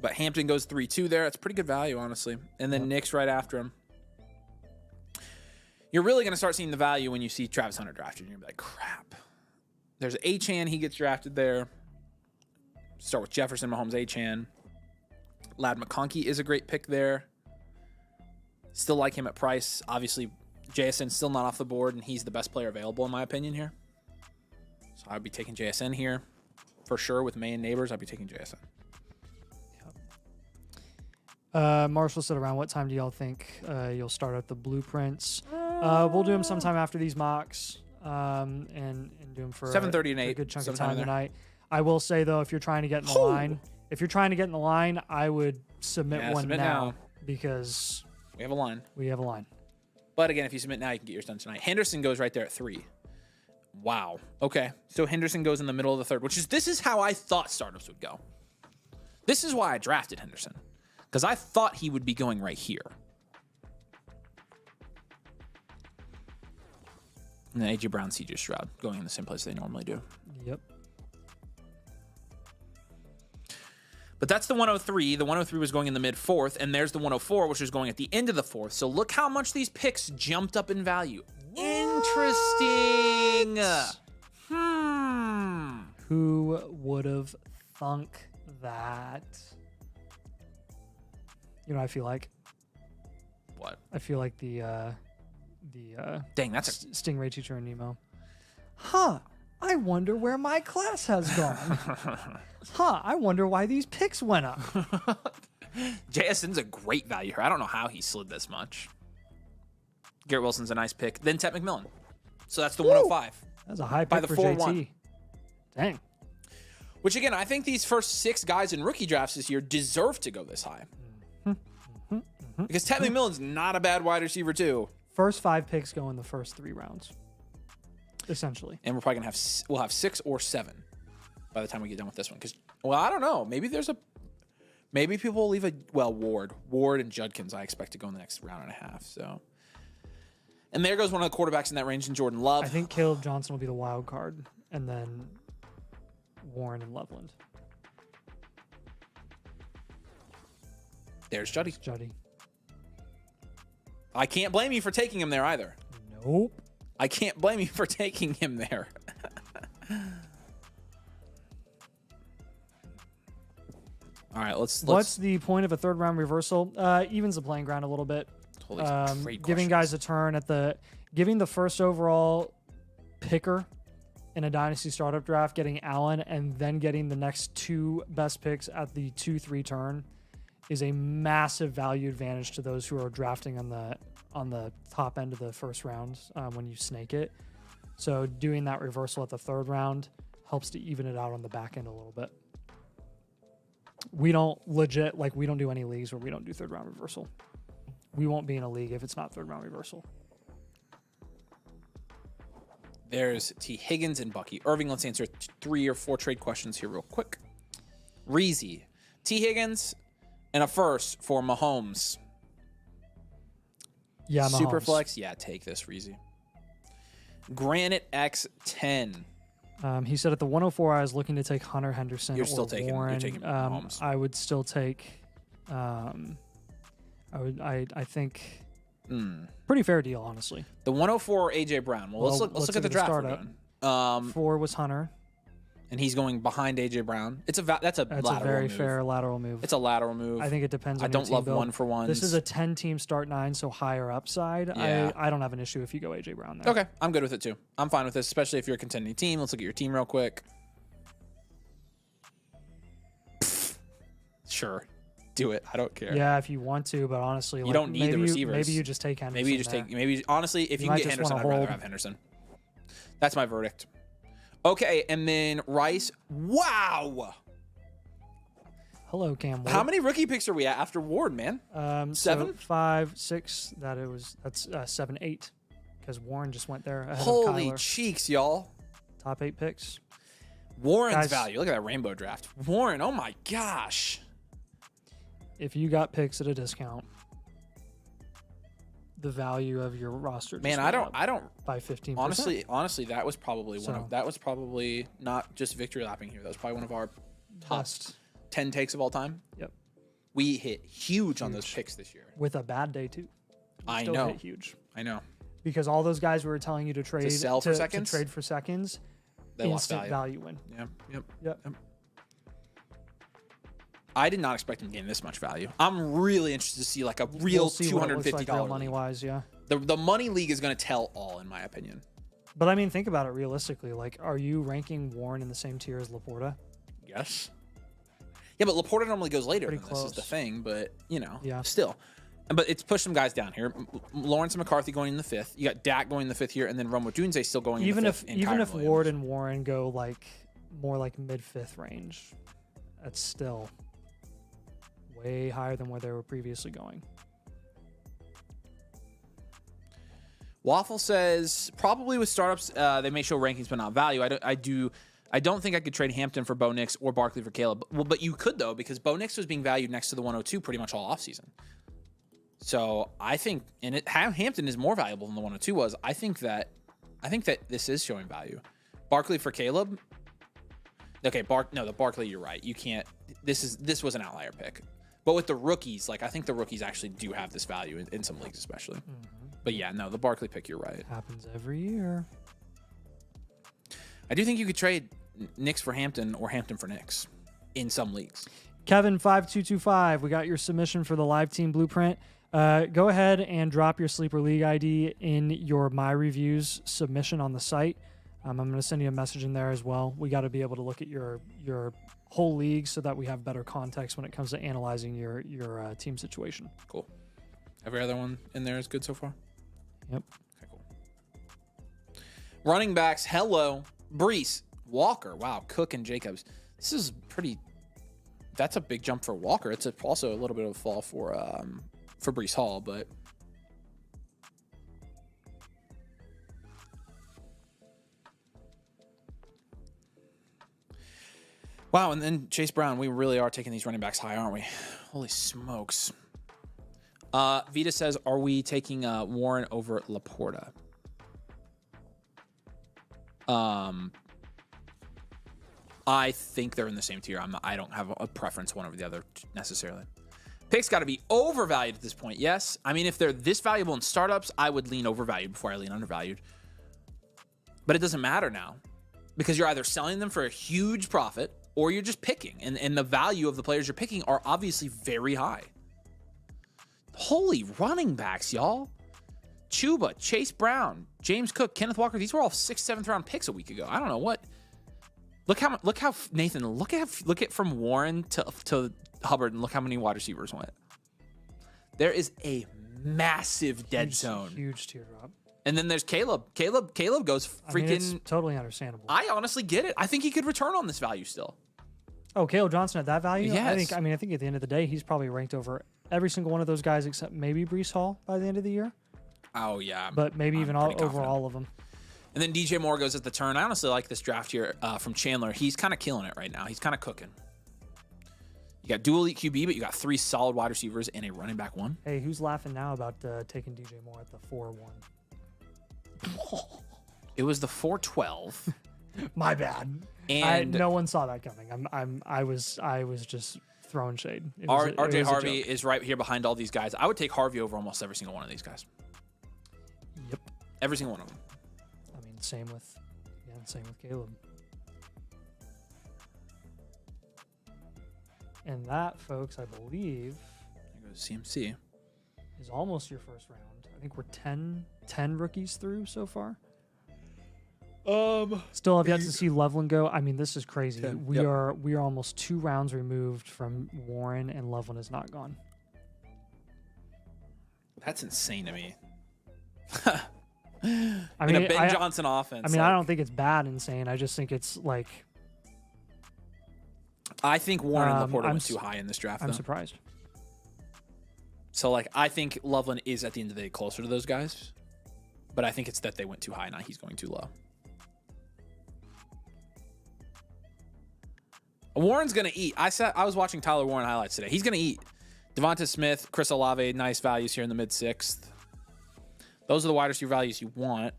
But Hampton goes 3-2 there. That's pretty good value, honestly. And then Nick's right after him. You're really going to start seeing the value when you see Travis Hunter drafted. You're going to be like, crap. There's Achane. He gets drafted there. Start with Jefferson, Mahomes, Achane. Ladd McConkey is a great pick there. Still like him at price. Obviously, JSN's still not off the board, and he's the best player available, in my opinion, here. So I'd be taking JSN here. For sure, with May and Neighbors, I'd be taking JSN. Marshall said, around what time do y'all think you'll start up the blueprints? We'll do them sometime after these mocks and do them for 7:30 and 8. a good chunk of sometime time there. tonight. I will say, though, if you're trying to get in the line, I would submit one submit now now. because We have a line. we have a line. But again, if you submit now, you can get yours done tonight. Henderson goes right there at 3. Wow. Okay. So Henderson goes in the middle of the third, this is how I thought startups would go. This is why I drafted Henderson, because I thought he would be going right here. And then A.J. Brown, C.J. Stroud going in the same place they normally do. Yep. But that's the 103. The 103 was going in the mid-4th, and there's the 104, which is going at the end of the 4th. So look how much these picks jumped up in value. Interesting. Who would have thunk that? You know what I feel like? What? I feel like the Dang, that's a... Stingray teacher in Nemo. Huh. I wonder where my class has gone. I wonder why these picks went up. JSN's a great value here. I don't know how he slid this much. Garrett Wilson's a nice pick. Then Ted McMillan. So that's the 105. That's a high pick by the for 4-1. JT. Dang. Which, again, I think these first 6 guys in rookie drafts this year deserve to go this high. Because Ted McMillan's not a bad wide receiver, too. First 5 picks go in the first 3 rounds, essentially. And we're probably going to we'll have 6 or 7 by the time we get done with this one. Because, well, I don't know. Maybe people will leave Ward and Judkins I expect to go in the next round and a half. So, and there goes one of the quarterbacks in that range in Jordan Love. I think Caleb Johnson will be the wild card, and then Warren and Loveland. There's Juddy. Juddy. I can't blame you for taking him there either. Nope. I can't blame you for taking him there. All right, let's. What's the point of a 3rd round reversal? Evens the playing ground a little bit. Great Giving guys a turn giving the first overall picker in a dynasty startup draft, getting Allen, and then getting the next 2 best picks at the 2-3 turn is a massive value advantage to those who are drafting on the top end of the first round when you snake it. So doing that reversal at the 3rd round helps to even it out on the back end a little bit. We don't do any leagues where we don't do 3rd round reversal. We won't be in a league if it's not 3rd round reversal. There's T. Higgins and Bucky Irving. Let's answer 3 or 4 trade questions here real quick. Reezy, T. Higgins, and a first for Mahomes. Yeah, Mahomes. Superflex. Yeah, take this, Reezy. Granite X10. He said at the 104, I was looking to take Hunter Henderson. You're still taking. Warren. You're taking Mahomes. I would still take. I think. Pretty fair deal, honestly. The 104 AJ Brown. Well, let's look at the draft we're doing. 4 was Hunter, and he's going behind AJ Brown. That's a very fair lateral move. It's a lateral move. I think it depends on I don't your team love build. 1-for-1s. This is a 10-team start 9, so higher upside. Yeah. I don't have an issue if you go AJ Brown there. Okay, I'm good with it too. I'm fine with this, especially if you're a contending team. Let's look at your team real quick. Sure. Do it. I don't care. Yeah, if you want to, but honestly, you don't need the receivers. Maybe you just take Henderson. Honestly, if you can get Henderson, I'd rather have Henderson. That's my verdict. Okay, and then Rice. Wow. Hello, Cam Ward. How many rookie picks are we at after Ward, man? 7, So 5, 6. That's 7, 8. Because Warren just went there ahead Holy of Kyler. cheeks, y'all. Top 8 picks. Warren's value. Look at that rainbow draft. Warren, oh my gosh. If you got picks at a discount, the value of your roster just Man, went I don't by 15%. honestly, that was probably not just victory lapping here. That was probably one of our top Best. 10 takes of all time. Yep. We hit huge on those picks this year. With a bad day too. I Still know. hit huge. I know. Because all those guys we were telling you to trade sell for seconds? to trade for seconds, They lost instant value. win. Yep. I did not expect him to gain this much value. I'm really interested to see like a real We'll see what it looks $250 like real league. money wise, yeah. The money league is going to tell all, in my opinion. But I mean, think about it realistically. Like, are you ranking Warren in the same tier as Laporta? Yes. Yeah, but Laporta normally goes later. Pretty This close. is the thing, but Yeah. still. But it's pushed some guys down here. Lawrence and McCarthy going in the 5th. You got Dak going in the 5th here, and then Rome Dunze still going in the 5th. Even if Ward and Warren go like more like mid-5th range, that's still way higher than where they were previously going. Waffle says probably with startups they may show rankings but not value. I don't think I could trade Hampton for Bo Nix or Barkley for Caleb. Well, but you could though, because Bo Nix was being valued next to the 102 pretty much all offseason. So I think, and Hampton is more valuable than the 102 was. I think that this is showing value. Barkley for Caleb. Okay, the Barkley, you're right. You can't. this was an outlier pick. But with the rookies, like I think the rookies actually do have this value in some leagues, especially. But yeah, no, the Barkley pick, you're right. Happens every year. I do think you could trade Knicks for Hampton or Hampton for Knicks in some leagues. Kevin5225, we got your submission for the live team blueprint. Go ahead and drop your sleeper league ID in your My Reviews submission on the site. I'm going to send you a message in there as well. We got to be able to look at your whole league so that we have better context when it comes to analyzing your team situation. Cool. Every other one in there is good so far? Yep. Okay, cool. Running backs, hello. Brees, Walker, wow, Cook and Jacobs. This is that's a big jump for Walker. It's also a little bit of a fall for Brees Hall, but wow, and then Chase Brown. We really are taking these running backs high, aren't we? Holy smokes. Vita says, are we taking Warren over Laporta? I think they're in the same tier. I don't have a preference one over the other necessarily. Picks got to be overvalued at this point. Yes. I mean, if they're this valuable in startups, I would lean overvalued before I lean undervalued. But it doesn't matter now because you're either selling them for a huge profit or you're just picking. And the value of the players you're picking are obviously very high. Holy running backs, y'all. Chuba, Chase Brown, James Cook, Kenneth Walker. These were all 6th, 7th round picks a week ago. I don't know what. Look how Nathan, look at from Warren to Hubbard and look how many wide receivers went. There is a massive dead zone. Huge teardrop. And then there's Caleb. Caleb goes freaking. I mean, it's totally understandable. I honestly get it. I think he could return on this value still. Oh, Caleb Johnson at that value? Yes. I think at the end of the day, he's probably ranked over every single one of those guys except maybe Brees Hall by the end of the year. Oh, yeah. But maybe even over all of them. And then DJ Moore goes at the turn. I honestly like this draft here from Chandler. He's kind of killing it right now. He's kind of cooking. You got dual elite QB, but you got 3 solid wide receivers and a running back 1. Hey, who's laughing now about taking DJ Moore at the 4-1? It was the 4-12. My bad. And no one saw that coming. I was just throwing shade. RJ Harvey is right here behind all these guys. I would take Harvey over almost every single one of these guys. Yep. Every single one of them. I mean, same with Caleb. And that, folks, I believe, there goes CMC, is almost your first round. I think we're 10 rookies through so far. Still have yet to see Loveland go. I mean, this is crazy. We are almost 2 rounds removed from Warren, and Loveland is not gone. That's insane to me. I mean, a Ben Johnson offense. I mean, I don't think it's bad insane. I just think it's like. I think Warren and Laporta went too high in this draft. I'm surprised. So, like, I think Loveland is at the end of the day closer to those guys, but I think it's that they went too high, not he's going too low. Warren's gonna eat. I was watching Tyler Warren highlights today. He's gonna eat. Devonta Smith, Chris Olave, nice values here in the mid-6th. Those are the wide receiver values you want.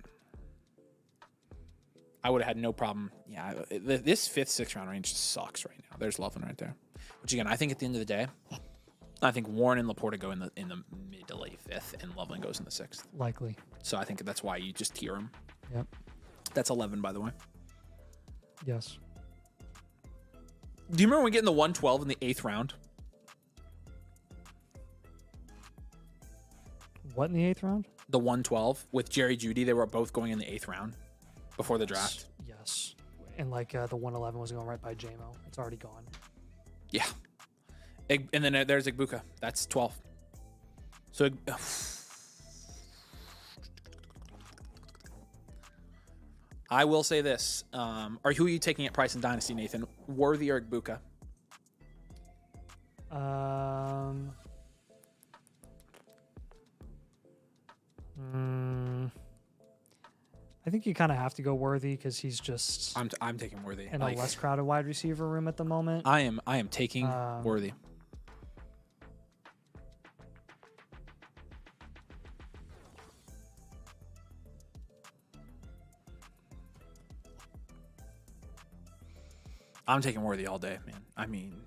I would have had no problem. Yeah, this 5th, 6th round range sucks right now. There's Loveland right there. Which again, I think at the end of the day, I think Warren and Laporta go in the mid to late 5th, and Loveland goes in the 6th. Likely. So I think that's why you just tier them. Yep. That's 11, by the way. Yes. Do you remember when we get in the 112 in the 8th round? What in the 8th round? The 112 with Jerry Jeudy. They were both going in the 8th round before the draft. Yes. And like the 111 was going right by JMO. It's already gone. Yeah. And then there's Igbuka. That's 12. So I will say this. Who are you taking at price in Dynasty, Nathan? Worthy or Igbuka? I think you kind of have to go Worthy because he's just. I'm taking Worthy in a less crowded wide receiver room at the moment. I am taking Worthy. I'm taking Worthy all day, man. I mean,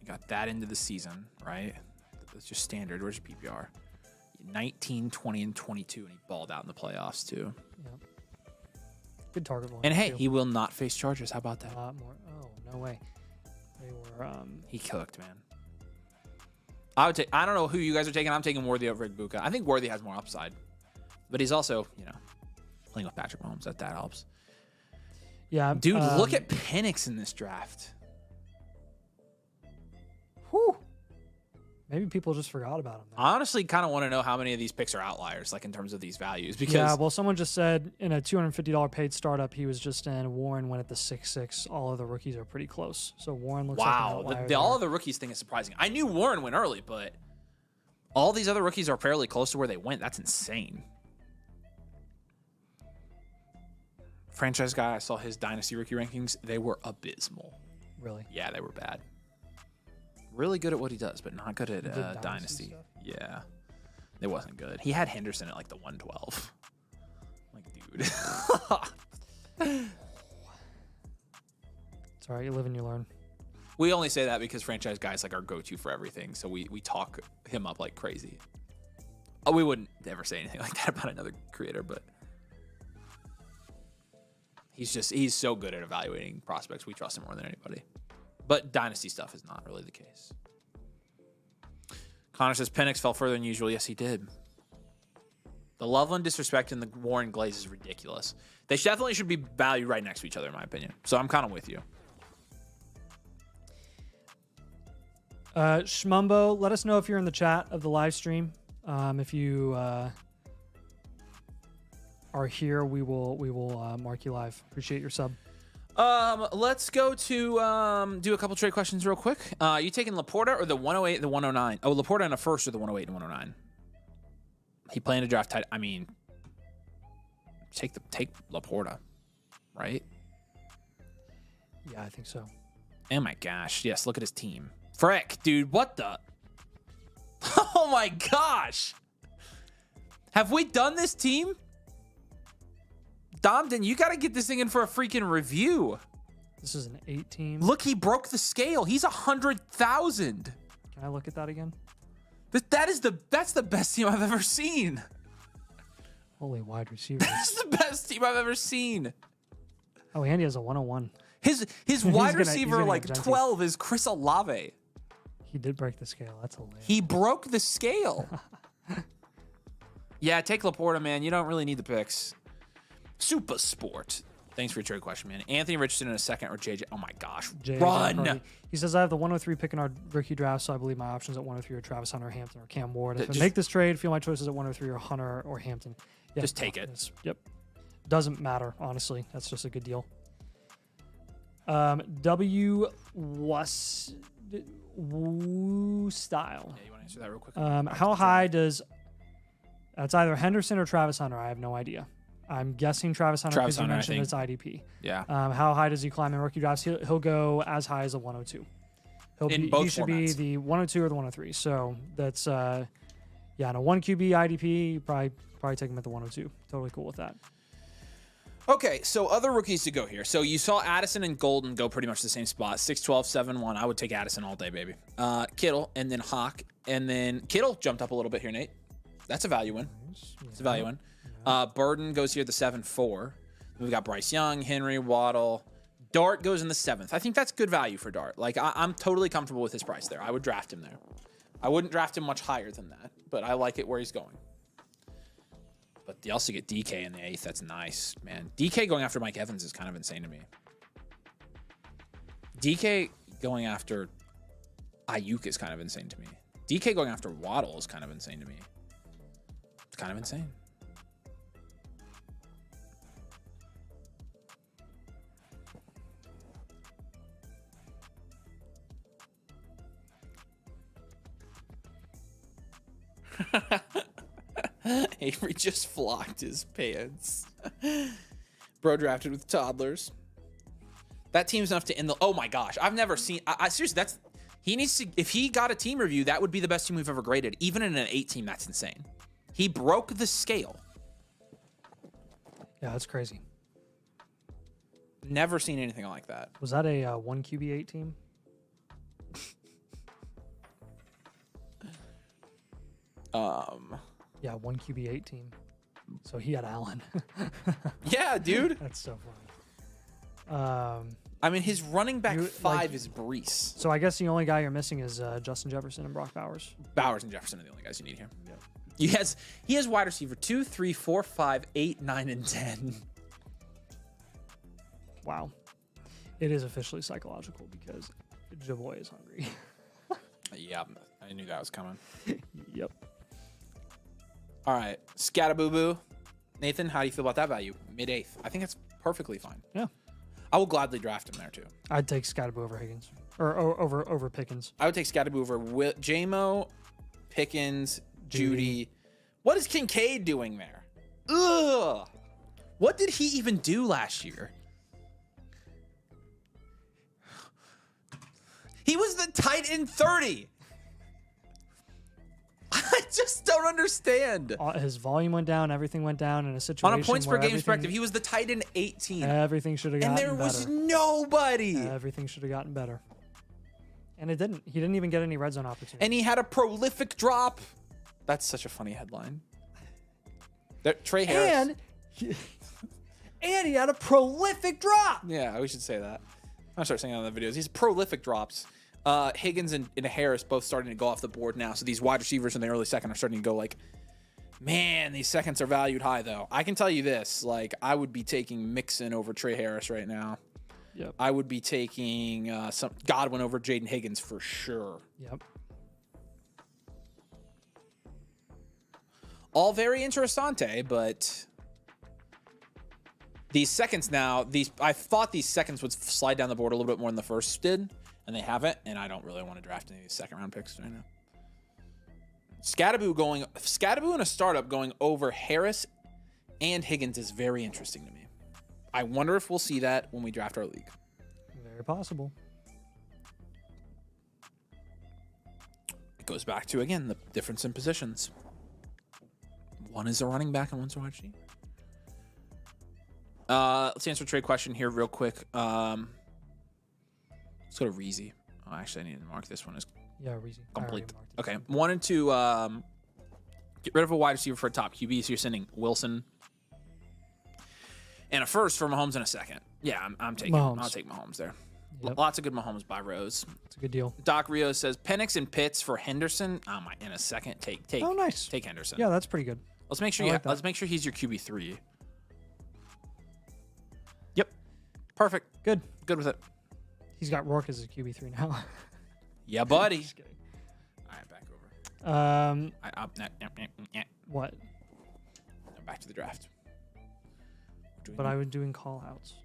You got that into the season, right? That's just standard. Where's your PPR? 19, 20, and 22, and he balled out in the playoffs too. Yep. Good target volume. And hey, too. he will not face charges. How about that? A lot more. Oh, no way. They were. He cooked, man. I would take. I don't know who you guys are taking. I'm taking Worthy over Igbuka. I think Worthy has more upside, but he's also, playing with Patrick Mahomes. That helps. Yeah, Dude, look at Penix in this draft. Whew. Maybe people just forgot about him. I honestly kind of want to know how many of these picks are outliers, like in terms of these values. Because Yeah, well, someone just said in a $250 paid startup he was just in. Warren went at the 6.6. All of the rookies are pretty close. So Warren looks like an wow, outlier all there. of the rookies thing is surprising. I knew Warren went early, but all these other rookies are fairly close to where they went. That's insane. Franchise guy, I saw his Dynasty rookie rankings. They were abysmal. Really? Yeah, they were bad. Really good at what he does, but not good at Dynasty Dynasty. stuff? Yeah. It wasn't good. He had Henderson at like the 112. Like, dude. It's all right. You live and you learn. We only say that because franchise guys like our go-to for everything, so we talk him up like crazy. Oh, we wouldn't ever say anything like that about another creator, but he's so good at evaluating prospects. We trust him more than anybody. But Dynasty stuff is not really the case. Connor says Penix fell further than usual. Yes, he did. The Loveland disrespect and the Warren Glaze is ridiculous. They definitely should be valued right next to each other, in my opinion. So I'm kind of with you. Shmumbo, let us know if you're in the chat of the live stream. If you are here, we will mark you live. Appreciate your sub. Let's go to do a couple trade questions real quick. You taking Laporta or the 108, the 109? Oh, Laporta in a first or the 108 and 109? He playing to draft tight. I mean, take Laporta, right? Yeah, I think so. Oh my gosh. Yes, look at his team. Frick, dude, what the? Oh my gosh. Have we done this team? Domden, you got to get this thing in for a freaking review. This is an 8 team. Look, he broke the scale. He's 100,000. Can I look at that again? That's the best team I've ever seen. Holy wide receivers. That's the best team I've ever seen. Oh, Andy has a 101. His wide receiver like 12 is Chris Olave. He did break the scale. That's hilarious. He broke the scale. Yeah, take Laporta, man. You don't really need the picks. Super Sport. Thanks for your trade question, man. Anthony Richardson in a second or JJ. Oh my gosh. Run. He says, I have the 103 pick in our rookie draft, so I believe my options at 103 are Travis Hunter, Hampton, or Cam Ward. If I make this trade, feel my choices at 103 are Hunter or Hampton. Yeah, just take it. Yep. Doesn't matter, honestly. That's just a good deal. W was Woo style. Yeah, you want to answer that real quick? How high does that's either Henderson or Travis Hunter? I have no idea. I'm guessing Travis Hunter because you mentioned it's IDP. Yeah. How high does he climb in rookie drafts? He'll go as high as a 102. He should be the 102 or the 103. So that's in a 1 QB IDP, you probably take him at the 102. Totally cool with that. Okay, so other rookies to go here. So you saw Addison and Golden go pretty much the same spot. 6'12", 7'1". I would take Addison all day, baby. Kittle, and then Hawk. And then Kittle jumped up a little bit here, Nate. That's a value win. It's a value win. Burden goes here the 7'4". We've got Bryce Young, Henry, Waddle. Dart goes in the 7th. I think that's good value for Dart. Like, I'm totally comfortable with his price there. I would draft him there. I wouldn't draft him much higher than that, but I like it where he's going. But you also get DK in the 8th. That's nice, man. DK going after Mike Evans is kind of insane to me. DK going after Ayuk is kind of insane to me. DK going after Waddle is kind of insane to me. It's kind of insane. Avery just flocked his pants. Bro drafted with toddlers. That team's enough to end the. Oh my gosh, I've never seen. I seriously, he needs to. If he got a team review, that would be the best team we've ever graded. Even in an 8 team, that's insane. He broke the scale. Yeah, that's crazy. Never seen anything like that. Was that a 1 QB 8 team? Yeah, 1 QB8 team. So he had Allen. Yeah, dude. That's so funny. I mean, his running back You- 5 like- is Brees. So I guess the only guy you're missing is Justin Jefferson and Brock Bowers. Bowers and Jefferson are the only guys you need here. Yep. He has wide receiver 2, 3, 4, 5, 8, 9, and 10. Wow. It is officially psychological because Javoy is hungry. Yeah, I knew that was coming. Yep. All right, Scattaboo. Nathan, how do you feel about that value? Mid-8th. I think it's perfectly fine. Yeah. I will gladly draft him there too. I'd take Scattaboo over Higgins. Or over Pickens. I would take Scattaboo over J-Mo, Pickens, Judy. What is Kincaid doing there? Ugh. What did he even do last year? He was the tight end 30. I just don't understand. His volume went down. Everything went down in a situation On a points per where game everything- perspective, he was the tight end 18. Everything should have And gotten there was better. nobody. Everything should have gotten better. And it didn't. He didn't even get any red zone opportunities. And he had a prolific drop. That's such a funny headline. Trey Harris. And he had a prolific drop. Yeah, we should say that. I'm gonna start saying that in the videos. He's prolific drops. Higgins and Harris both starting to go off the board now. So these wide receivers in the early second are starting to go like, man, these seconds are valued high though. I can tell you this, like I would be taking Mixon over Trey Harris right now. Yep. I would be taking some Godwin over Jaden Higgins for sure. Yep. All very interessante, but these seconds now, I thought these seconds would slide down the board a little bit more than the first did, and they haven't, and I don't really want to draft any of these second round picks right now. Scattaboo in a startup going over Harris and Higgins is very interesting to me. I wonder if we'll see that when we draft our league. Very possible. It goes back to, again, the difference in positions. One is a running back and one's a wide receiver. Let's answer a trade question here real quick. Let's go to Reezy. Oh, actually, I need to mark this one as Yeah, Reezy. complete. Okay, wanted to get rid of a wide receiver for a top QB, so you're sending Wilson and a first for Mahomes in a second. Yeah, I'm taking. Mahomes. I'll take Mahomes there. Yep. Lots of good Mahomes by Rose. It's a good deal. Doc Rios says Penix and Pitts for Henderson. In a second. Take. Oh, nice. Take Henderson. Yeah, that's pretty good. Let's make sure I like that. let's make sure he's your QB3. Yep. Perfect. Good. Good with it. He's got Rourke as a QB3 now. Yeah, buddy. Just kidding. All right, back over. What? Back to the draft. But I was doing call outs.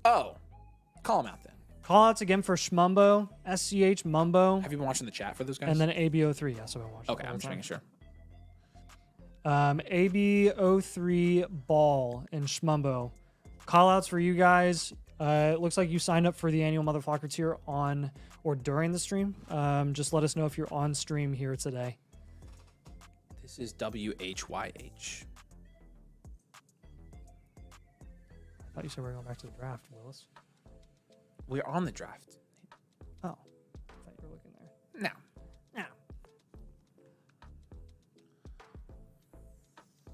Oh, call him out then. Call outs again for Schmumbo, SCH Mumbo, Have you been watching the chat for those guys? and then ABO3. Yes, I've been watching. Okay, I'm just making sure. ABO3 Ball and Schmumbo. Call outs for you guys. It looks like you signed up for the annual Motherflocker tier on or during the stream. Just let us know if you're on stream here today. This is WHYH. I thought you said we were going back to the draft, Willis. We're on the draft. Oh, I thought you were looking there. No. No.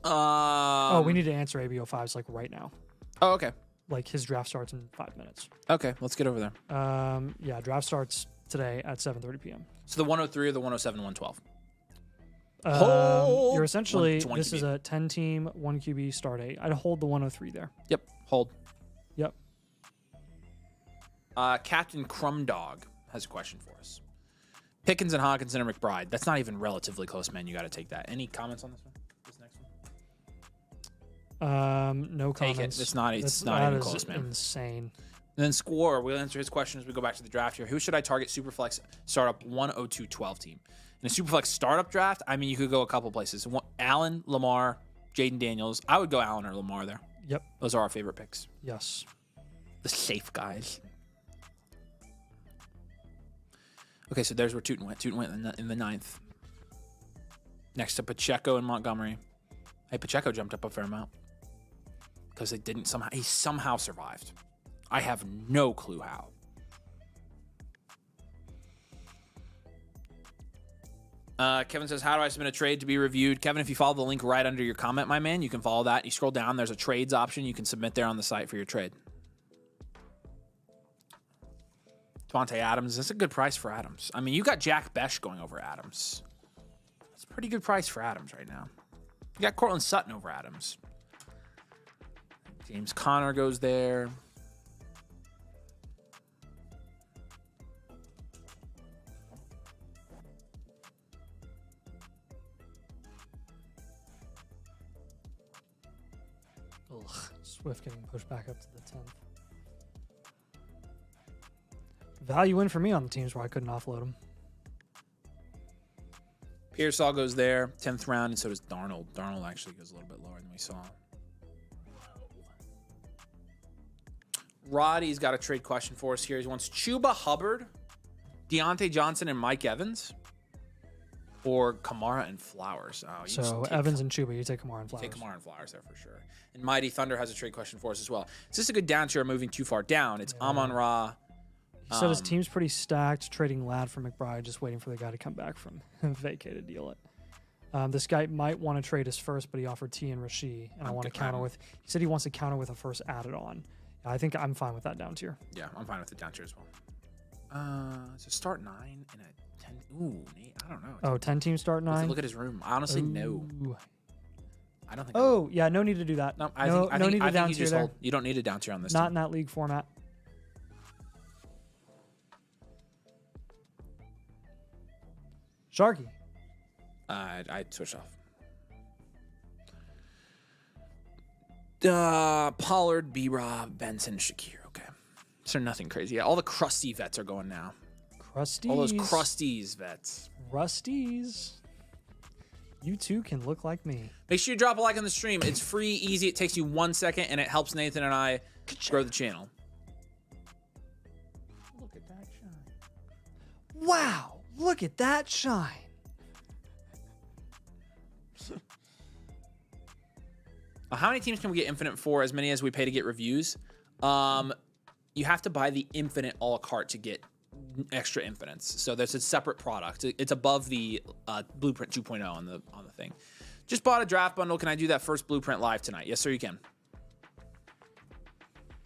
Oh, We need to answer ABO5s like right now. Oh, okay. Like his draft starts in 5 minutes. Okay, let's get over there. Yeah, draft starts today at 7:30 p.m. So the 103 or the 107, 112? You're essentially, One this is QB. a 10-team, 1 QB start 8. I'd hold the 103 there. Yep. Hold. Yep. Captain Crumdog has a question for us. Pickens and Hawkinson and McBride. That's not even relatively close, man. You got to take that. Any comments on this one? This next one? No Take comments. it. It's not even That close, is man. insane. And then Score, we'll answer his question as we go back to the draft here. Who should I target Superflex startup 102-12 team? In a Superflex startup draft, I mean, you could go a couple places. Allen, Lamar, Jaden Daniels. I would go Allen or Lamar there. Yep. Those are our favorite picks. Yes. The safe guys. Okay, so there's where Tootin went. Tootin went in the 9th. Next to Pacheco and Montgomery. Hey, Pacheco jumped up a fair amount. Because he somehow survived. I have no clue how. Kevin says, how do I submit a trade to be reviewed? Kevin, if you follow the link right under your comment, my man, you can follow that. You scroll down, there's a trades option. You can submit there on the site for your trade. Devontae Adams, that's a good price for Adams. I mean, you got Jack Besh going over Adams. That's a pretty good price for Adams right now. You got Cortland Sutton over Adams. James Conner goes there. Ugh, Swift getting pushed back up to the 10th. Value in for me on the teams where I couldn't offload him. Pearsall goes there, 10th round, and so does Darnold. Darnold actually goes a little bit lower than we saw. Roddy's got a trade question for us here. He wants Chuba Hubbard, Deontay Johnson, and Mike Evans, or Kamara and Flowers. Oh, so Evans and Chuba, you take Kamara and Flowers. Take Kamara and Flowers there for sure. And Mighty Thunder has a trade question for us as well. Is this a good down tier or moving too far down? It's Amon-Ra. He said his team's pretty stacked, trading Ladd for McBride, just waiting for the guy to come back from vacated deal it. This guy might want to trade his first, but he offered T and Rasheed, and I want to counter with. He said he wants to counter with a first added on. I think I'm fine with that down tier. Yeah, I'm fine with the down tier as well. It's a start 9 and a 10. Ooh, Nate, I don't know. Oh, 10 team start 9. Look at his room. Honestly, no. I don't think. Yeah, no need to do that. No, I think need to down tier there. You don't need a down tier on this. Not in that league format. Sharky. I switched off. Pollard, B-Rob, Benson, Shakir. Okay. So nothing crazy. Yeah, all the crusty vets are going now. Crusties. All those crusties vets. Rusties. You too can look like me. Make sure you drop a like on the stream. It's free, easy. It takes you 1 second, and it helps Nathan and I grow the channel. Look at that shine. Wow. Look at that shine. How many teams can we get Infinite for? As many as we pay to get reviews. You have to buy the Infinite a la carte to get extra Infinites. So there's a separate product. It's above the Blueprint 2.0 on the thing. Just bought a draft bundle. Can I do that first Blueprint live tonight? Yes, sir, you can.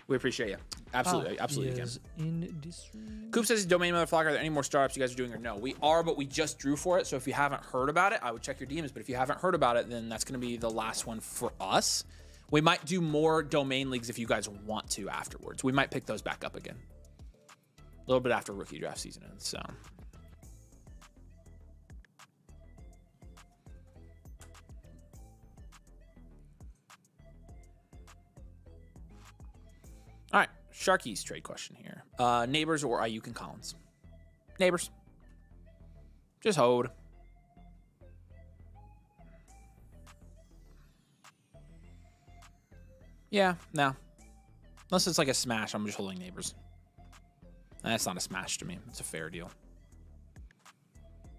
We appreciate you. Absolutely, absolutely you can. Coop says, domain Motherflocker, are there any more startups you guys are doing or no? We are, but we just drew for it. So if you haven't heard about it, I would check your DMs. But if you haven't heard about it, then that's going to be the last one for us. We might do more domain leagues if you guys want to afterwards. We might pick those back up again. A little bit after rookie draft season ends, so. All right, Sharky's trade question here. Neighbors or Ayuk and Collins? Neighbors. Just hold. Yeah, no. Unless it's like a smash, I'm just holding Neighbors. That's not a smash to me. It's a fair deal.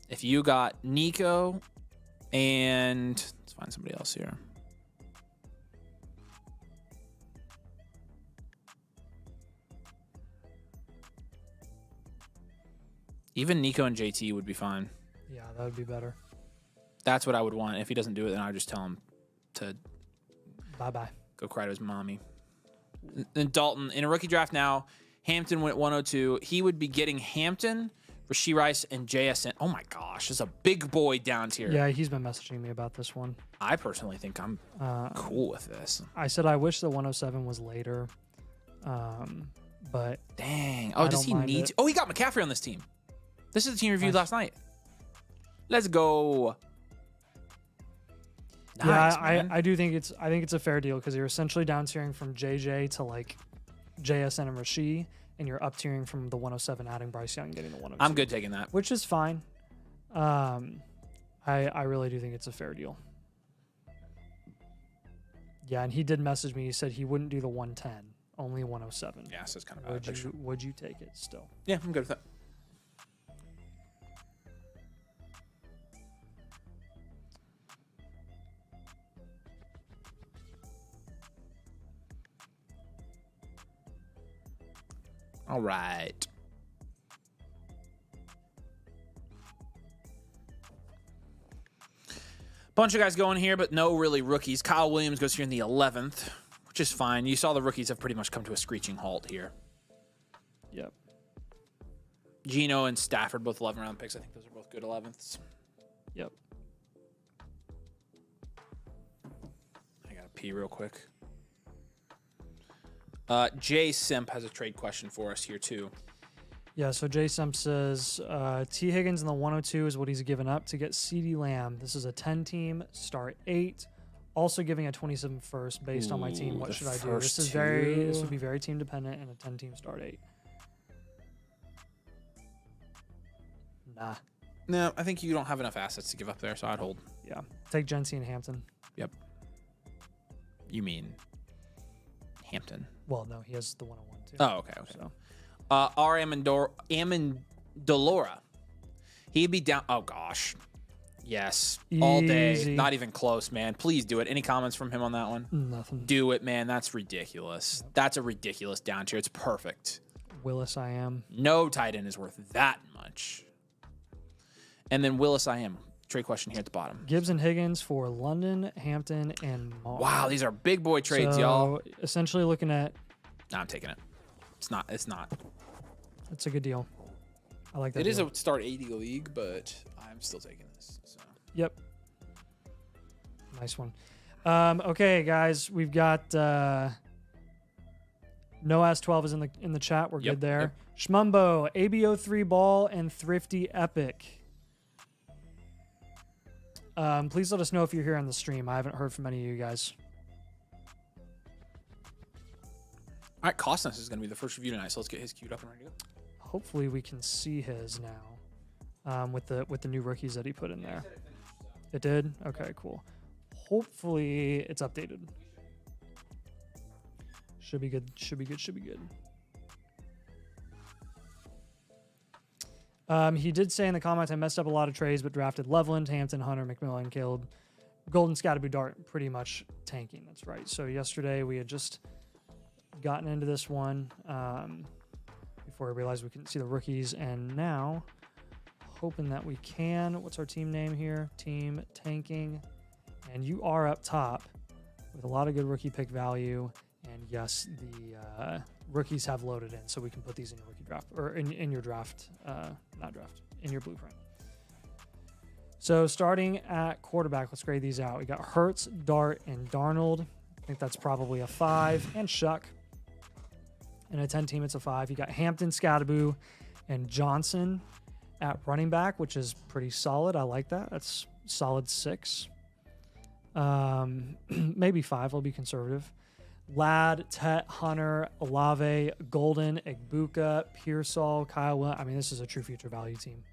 If you got Nico and... Let's find somebody else here. Even Nico and JT would be fine. Yeah, that would be better. That's what I would want. If he doesn't do it, then I would just tell him to... Bye-bye. Go cry to his mommy. And Dalton, in a rookie draft now, Hampton went 102. He would be getting Hampton, Rashee Rice, and JSN. Oh my gosh, there's a big boy down tier. Yeah, he's been messaging me about this one. I personally think I'm cool with this. I said I wish the 107 was later, but dang. Oh, does he need to? Oh, he got McCaffrey on this team. This is the team reviewed last night. Let's go. Nice, yeah, I do think it's a fair deal because you're essentially down tiering from JJ to like JSN and Rasheed, and you're up tiering from the 107, adding Bryce Young, getting the 102. I'm good taking that, which is fine. I really do think it's a fair deal. Yeah, and he did message me. He said he wouldn't do the 110, only 107. Yeah, so it's kind of would you take it still? Yeah, I'm good with that. All right. Bunch of guys going here, but no really rookies. Kyle Williams goes here in the 11th, which is fine. You saw the rookies have pretty much come to a screeching halt here. Yep. Geno and Stafford, both 11th-round picks. I think those are both good 11ths. Yep. I got to pee real quick. Jay Simp has a trade question for us here, too. Yeah, so Jay Simp says, T. Higgins in the 102 is what he's given up to get CeeDee Lamb. This is a 10-team, start 8. Also giving a 27 first based on my team. What should I do? This would be very team dependent and a 10-team start 8. Nah. No, I think you don't have enough assets to give up there, so I'd hold. Yeah. Take Jency and Hampton. Yep. You mean Hampton? Well, no, he has the 101 too. Oh, okay. So. R. Amendolora. He'd be down. Oh, gosh. Yes. All day. Easy. Not even close, man. Please do it. Any comments from him on that one? Nothing. Do it, man. That's ridiculous. Yep. That's a ridiculous down tier. It's perfect. Willis I am. No tight end is worth that much. And then Willis I am. Trade question here at the bottom. Gibbs and Higgins for London, Hampton, and Moss. Wow, these are big boy trades, y'all. Essentially looking at... No, I'm taking it. It's not. It's a good deal. I like that. It is a start 80 league, but I'm still taking this. So. Yep. Nice one. Okay, guys, we've got Noaz12 is in the chat. We're good there. Yep. Shmumbo, ABO3 Ball, and Thrifty Epic. Please let us know if you're here on the stream. I haven't heard from any of you guys. All right, Costness is going to be the first review tonight, so let's get his queued up and ready to go. Hopefully we can see his now with the new rookies that he put in there. It did? Okay, cool. Hopefully it's updated. Should be good. Should be good. Should be good. He did say in the comments, I messed up a lot of trades, but drafted Loveland, Hampton, Hunter, McMillan, Killed, Golden Scatterboo Dart, pretty much tanking. That's right. So yesterday we had just gotten into this one before I realized we couldn't see the rookies, and now hoping that we can. What's our team name here? Team Tanking. And you are up top with a lot of good rookie pick value. And yes, the rookies have loaded in, so we can put these in your rookie draft, or in your draft, not draft, in your blueprint. So starting at quarterback, let's grade these out. We got Hurts, Dart, and Darnold. I think that's probably a 5. And Shuck. In a 10 team, it's a 5. You got Hampton, Scatterboo, and Johnson at running back, which is pretty solid. I like that. That's solid 6. Maybe 5. I'll be conservative. Ladd, Tet, Hunter, Olave, Golden, Egbuka, Pearsall, Kyle. I mean, this is a true future value team.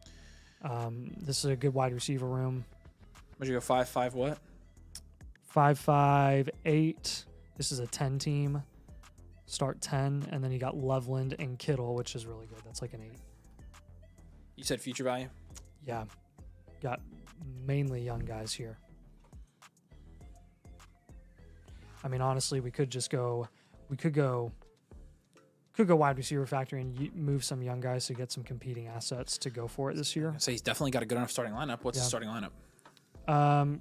This is a good wide receiver room. Would you go 5-5 what? 5-5, 8. This is a 10 team. Start 10, and then you got Loveland and Kittle, which is really good. That's like an 8. You said future value? Yeah. Got mainly young guys here. I mean, honestly, we could go wide receiver factory and move some young guys to get some competing assets to go for it this year. So he's definitely got a good enough starting lineup. What's the starting lineup?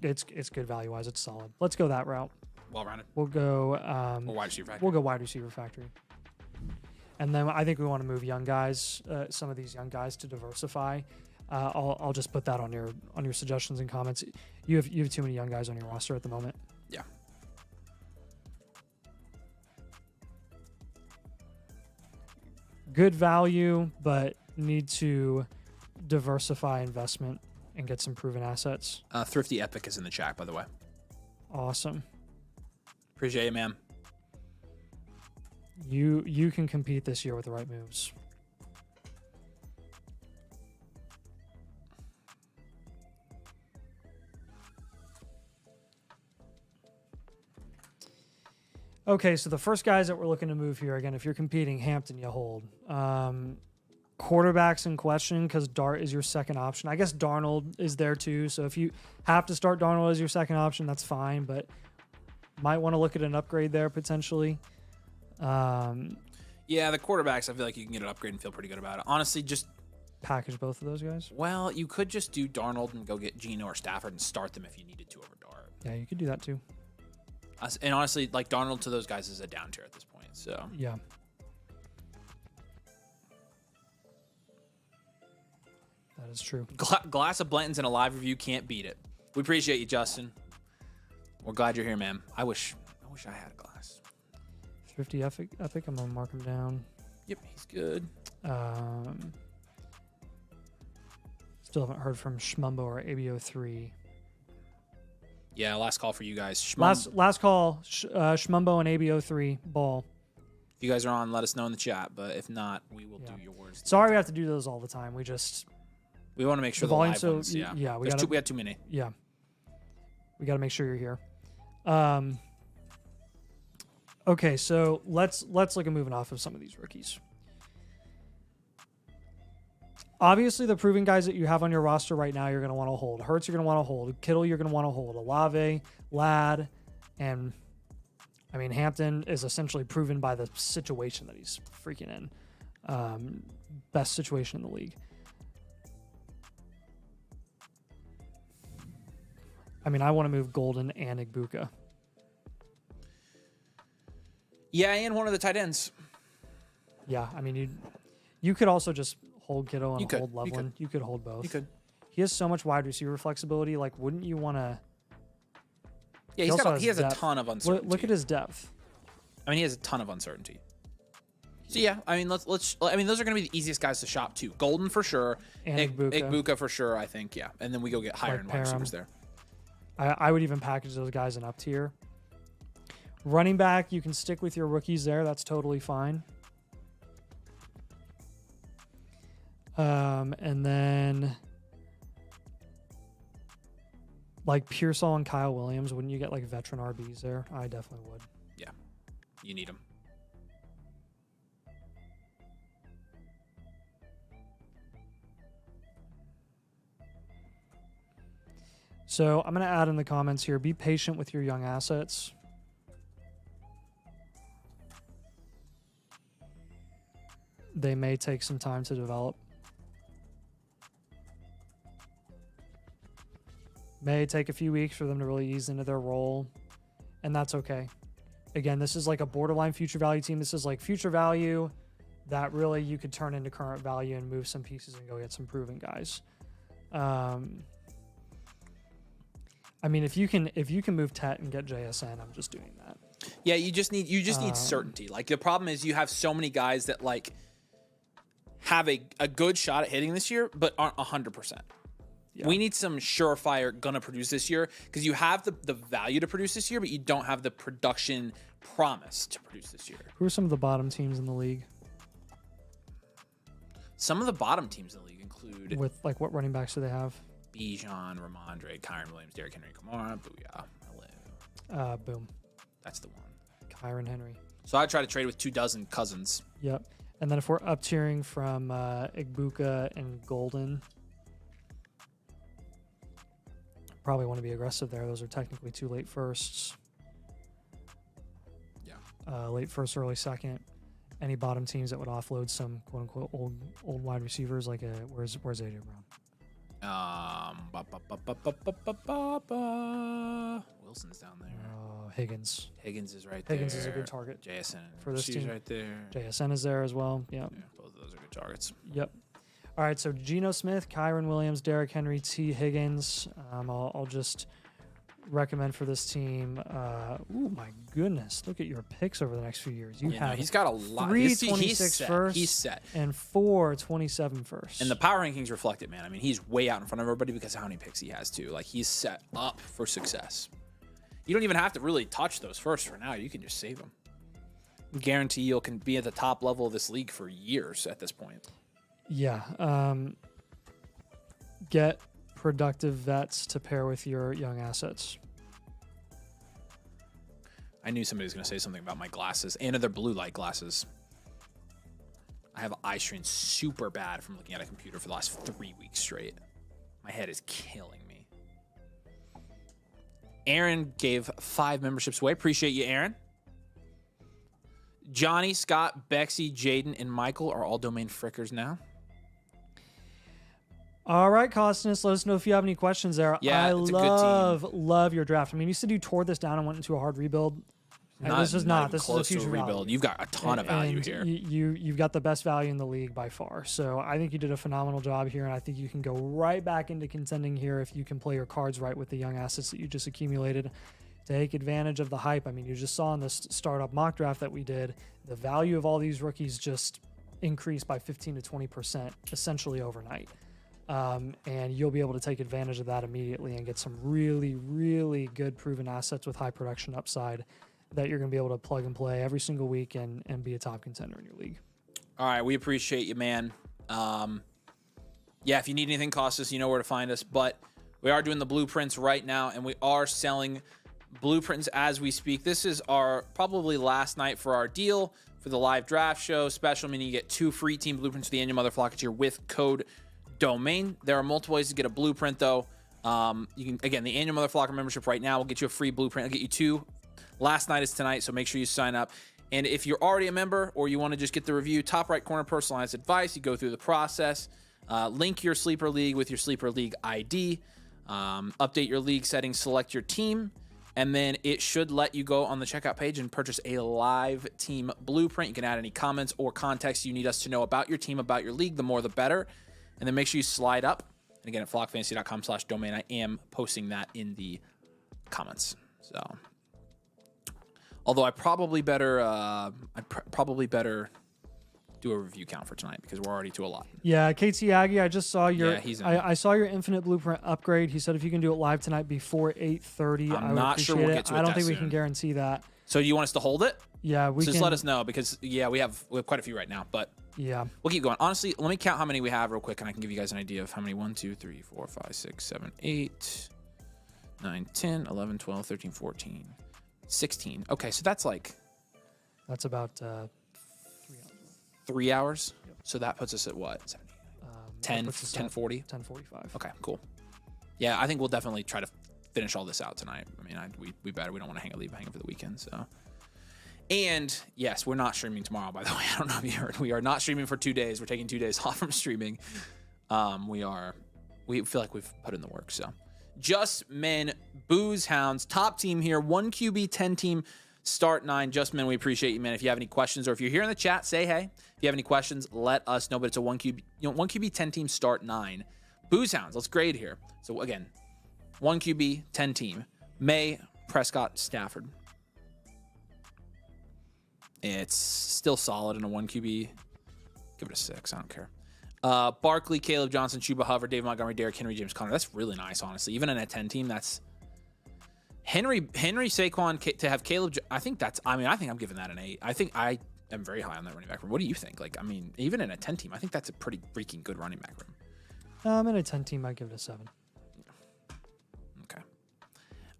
It's good value wise. It's solid. Let's go that route. Well rounded. We'll go or wide receiver factory. We'll go wide receiver factory. And then I think we want to move young guys, some of these young guys to diversify. I'll just put that on your suggestions and comments. You have too many young guys on your roster at the moment. Yeah. Good value, but need to diversify investment and get some proven assets. Thrifty Epic is in the chat, by the way. Awesome. Appreciate it, man. You can compete this year with the right moves. Okay, so the first guys that we're looking to move here, again, if you're competing, Hampton, you hold. Quarterbacks in question, because Dart is your second option. I guess Darnold is there too, so if you have to start Darnold as your second option, that's fine, but might want to look at an upgrade there potentially. Yeah, the quarterbacks, I feel like you can get an upgrade and feel pretty good about it. Honestly, just package both of those guys? Well, you could just do Darnold and go get Geno or Stafford and start them if you needed to over Dart. Yeah, you could do that too. And honestly, like Darnold to those guys is a down tier at this point. So yeah. That is true. Glass of Blanton's in a live review. Can't beat it. We appreciate you, Justin. We're glad you're here, man. I wish I had a glass. Thrifty Epic. I'm gonna mark him down. Yep, he's good. Still haven't heard from Shmumbo or ABO3. Yeah, last call for you guys. Last call. Shmumbo and ABO3 ball. If you guys are on, let us know in the chat. But if not, we will do your words. Sorry, we have to do those all the time. We want to make sure the volume. live ones. Yeah, yeah. We had too many. Yeah, we got to make sure you're here. Okay, so let's look at moving off of some of these rookies. Obviously, the proven guys that you have on your roster right now, you're going to want to hold. Hurts, you're going to want to hold. Kittle, you're going to want to hold. Olave, Ladd, and I mean, Hampton is essentially proven by the situation that he's freaking in. Best situation in the league. I mean, I want to move Golden and Igbuka. Yeah, and one of the tight ends. Yeah, I mean, you could also just hold Kittle and hold Loveland. You could hold both. You could. He has so much wide receiver flexibility. Like, wouldn't you want to? Yeah, he has a ton of uncertainty. Look at his depth. I mean, he has a ton of uncertainty. So yeah, I mean, let's. I mean, those are going to be the easiest guys to shop too. Golden for sure, and Igbuka for sure. I think and then we go get higher end wide receivers there. I would even package those guys in up tier. Running back, you can stick with your rookies there. That's totally fine. And then like Pearsall and Kyle Williams, wouldn't you get like veteran RBs there? I definitely would. Yeah, you need them. So I'm going to add in the comments here, be patient with your young assets. They may take some time to develop. May take a few weeks for them to really ease into their role, and that's okay. Again, this is like a borderline future value team. This is like future value that really you could turn into current value and move some pieces and go get some proven guys. I mean, if you can move Tet and get JSN, I'm just doing that. Yeah, you just need certainty. Like the problem is you have so many guys that like have a good shot at hitting this year, but aren't 100%. Yeah. We need some surefire gonna produce this year because you have the value to produce this year, but you don't have the production promise to produce this year. Who are some of the bottom teams in the league? Some of the bottom teams in the league include with like what running backs do they have? Bijan, Ramondre, Kyron Williams, Derrick Henry, Kamara, Booyah, hello. Boom. That's the one. Kyron Henry. So I try to trade with 24 cousins. Yep. And then if we're up tiering from Igbuka and Golden, probably want to be aggressive there. Those are technically two late firsts. Yeah. Late first, early second. Any bottom teams that would offload some quote unquote old wide receivers like where's AJ Brown? Wilson's down there. Higgins. Higgins is right there. Higgins is a good target. JSN for this team. Right there. JSN is there as well. Yeah. Both of those are good targets. Yep. All right. So Geno Smith, Kyron Williams, Derrick Henry, T. Higgins. I'll just recommend for this team. Oh my goodness! Look at your picks over the next few years. He's got a lot. 326 first. He's set. And 427 first. And the power rankings reflect it, man. I mean, he's way out in front of everybody because of how many picks he has too. Like he's set up for success. You don't even have to really touch those first for now. You can just save them. Guarantee you can be at the top level of this league for years at this point. Yeah. Get productive vets to pair with your young assets. I knew somebody was going to say something about my glasses and other blue light glasses. I have eye strain super bad from looking at a computer for the last 3 weeks straight. My head is killing me. Aaron gave 5 memberships away. Appreciate you, Aaron. Johnny, Scott, Bexy, Jaden, and Michael are all domain frickers now. All right, Costinus, let us know if you have any questions there. Yeah, it's a good team. love your draft. I mean, you said you tore this down and went into a hard rebuild. This is not. This is a future rebuild. value. You've got a ton of value And here. You've got the best value in the league by far. So I think you did a phenomenal job here, and I think you can go right back into contending here if you can play your cards right with the young assets that you just accumulated. Take advantage of the hype. I mean, you just saw in this startup mock draft that we did, the value of all these rookies just increased by 15 to 20% essentially overnight. And you'll be able to take advantage of that immediately and get some really, really good proven assets with high production upside that you're going to be able to plug and play every single week and be a top contender in your league. All right, we appreciate you, man. Yeah, if you need anything, Costas, you know where to find us. But we are doing the blueprints right now, and we are selling blueprints as we speak. This is our probably last night for our deal for the live draft show special, meaning you get 2 free team blueprints for the annual Motherflocker tier with code DOMAIN. There are multiple ways to get a blueprint, though. You can, again, the annual Motherflocker membership right now will get you a free blueprint. I'll get you 2. Last night is tonight, so make sure you sign up. And if you're already a member or you want to just get the review, top right corner, personalized advice, you go through the process, link your Sleeper League with your Sleeper League ID, update your league settings, select your team, and then it should let you go on the checkout page and purchase a live team blueprint. You can add any comments or context you need us to know about your team, about your league. The more, the better. And then make sure you slide up. And again, at flockfantasy.com/domain, I am posting that in the comments. So, although I probably better, do a review count for tonight because we're already to a lot. Yeah, KT Aggie, I just saw your. Yeah, he's in. I saw your Infinite Blueprint upgrade. He said if you can do it live tonight before 8:30, I'm I would not appreciate sure we'll it. get to it I don't that think we soon. can guarantee that. So do you want us to hold it? Yeah, we Just can. let us know because we have quite a few right now, but Yeah. we'll keep going. Honestly, let me count how many we have real quick, and I can give you guys an idea of how many. 1, 2, 3, 4, 5, 6, 7, 8, 9, 10, 11, 12, 13, 14, 16. Okay, so that's like That's about 3 hours. 3 hours. Yep. So that puts us at what? 10, 10:40? 10:45. Okay, cool. Yeah, I think we'll definitely try to finish all this out tonight. I mean, we better. We don't want to leave hanging for the weekend, so. And yes, we're not streaming tomorrow, by the way. I don't know if you heard. We are not streaming for 2 days. We're taking 2 days off from streaming. We feel like we've put in the work. So, Just Men, Booze Hounds, top team here. 1 QB, 10 team, start 9. Just Men, we appreciate you, man. If you have any questions or if you're here in the chat, say hey. If you have any questions, let us know. But it's a 1 QB, 1 QB, 10 team, start 9. Booze Hounds, let's grade here. So again, 1 QB, 10 team. May, Prescott, Stafford. It's still solid in a 1 QB. Give it a 6. I don't care. Barkley, Caleb Johnson, Chuba Hubbard, David Montgomery, Derrick Henry, James Conner. That's really nice, honestly. Even in a 10 team, that's Henry, Saquon to have Caleb. I think I'm giving that an 8. I think I am very high on that running back room. What do you think? Like, I mean, even in a 10 team, I think that's a pretty freaking good running back room. In a 10 team, I'd give it a 7. Okay.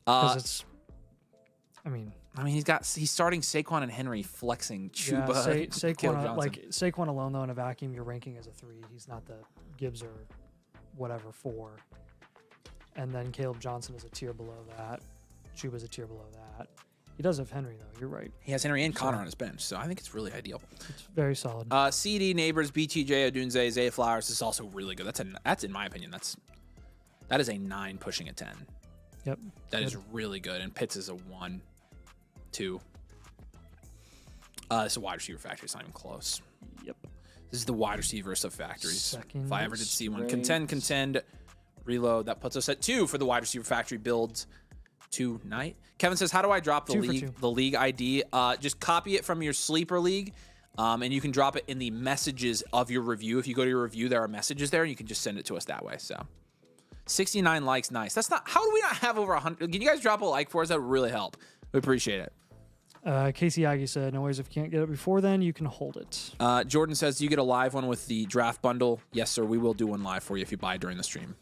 Because it's. I mean, he's starting Saquon and Henry flexing Chuba. Yeah, Saquon, Saquon alone though in a vacuum, you're ranking as a 3. He's not the Gibbs or whatever 4. And then Caleb Johnson is a tier below that. Chuba's a tier below that. He does have Henry though. You're right. He has Henry and Connor on his bench, so I think it's really ideal. It's very solid. CD, Neighbors, BTJ, Odunze, Zay Flowers is also really good. That's in my opinion. That is a 9 pushing a 10. Yep. That is really good. And Pitts is a 1, 2. It's a wide receiver factory. It's not even close. Yep. This is the wide receivers of factories. Second if I ever did see one. straight. Contend, reload. That puts us at 2 for the wide receiver factory builds tonight. Kevin says, how do I drop the 2 for 2. league ID? Just copy it from your sleeper league. And you can drop it in the messages of your review. If you go to your review, there are messages there, and you can just send it to us that way. So 69 likes, nice. That's not. How do we not have over 100? Can you guys drop a like for us? That would really help. We appreciate it. Casey Aggie said, no worries, if you can't get it before then, you can hold it. Jordan says, do you get a live one with the draft bundle? Yes, sir. We will do one live for you if you buy during the stream.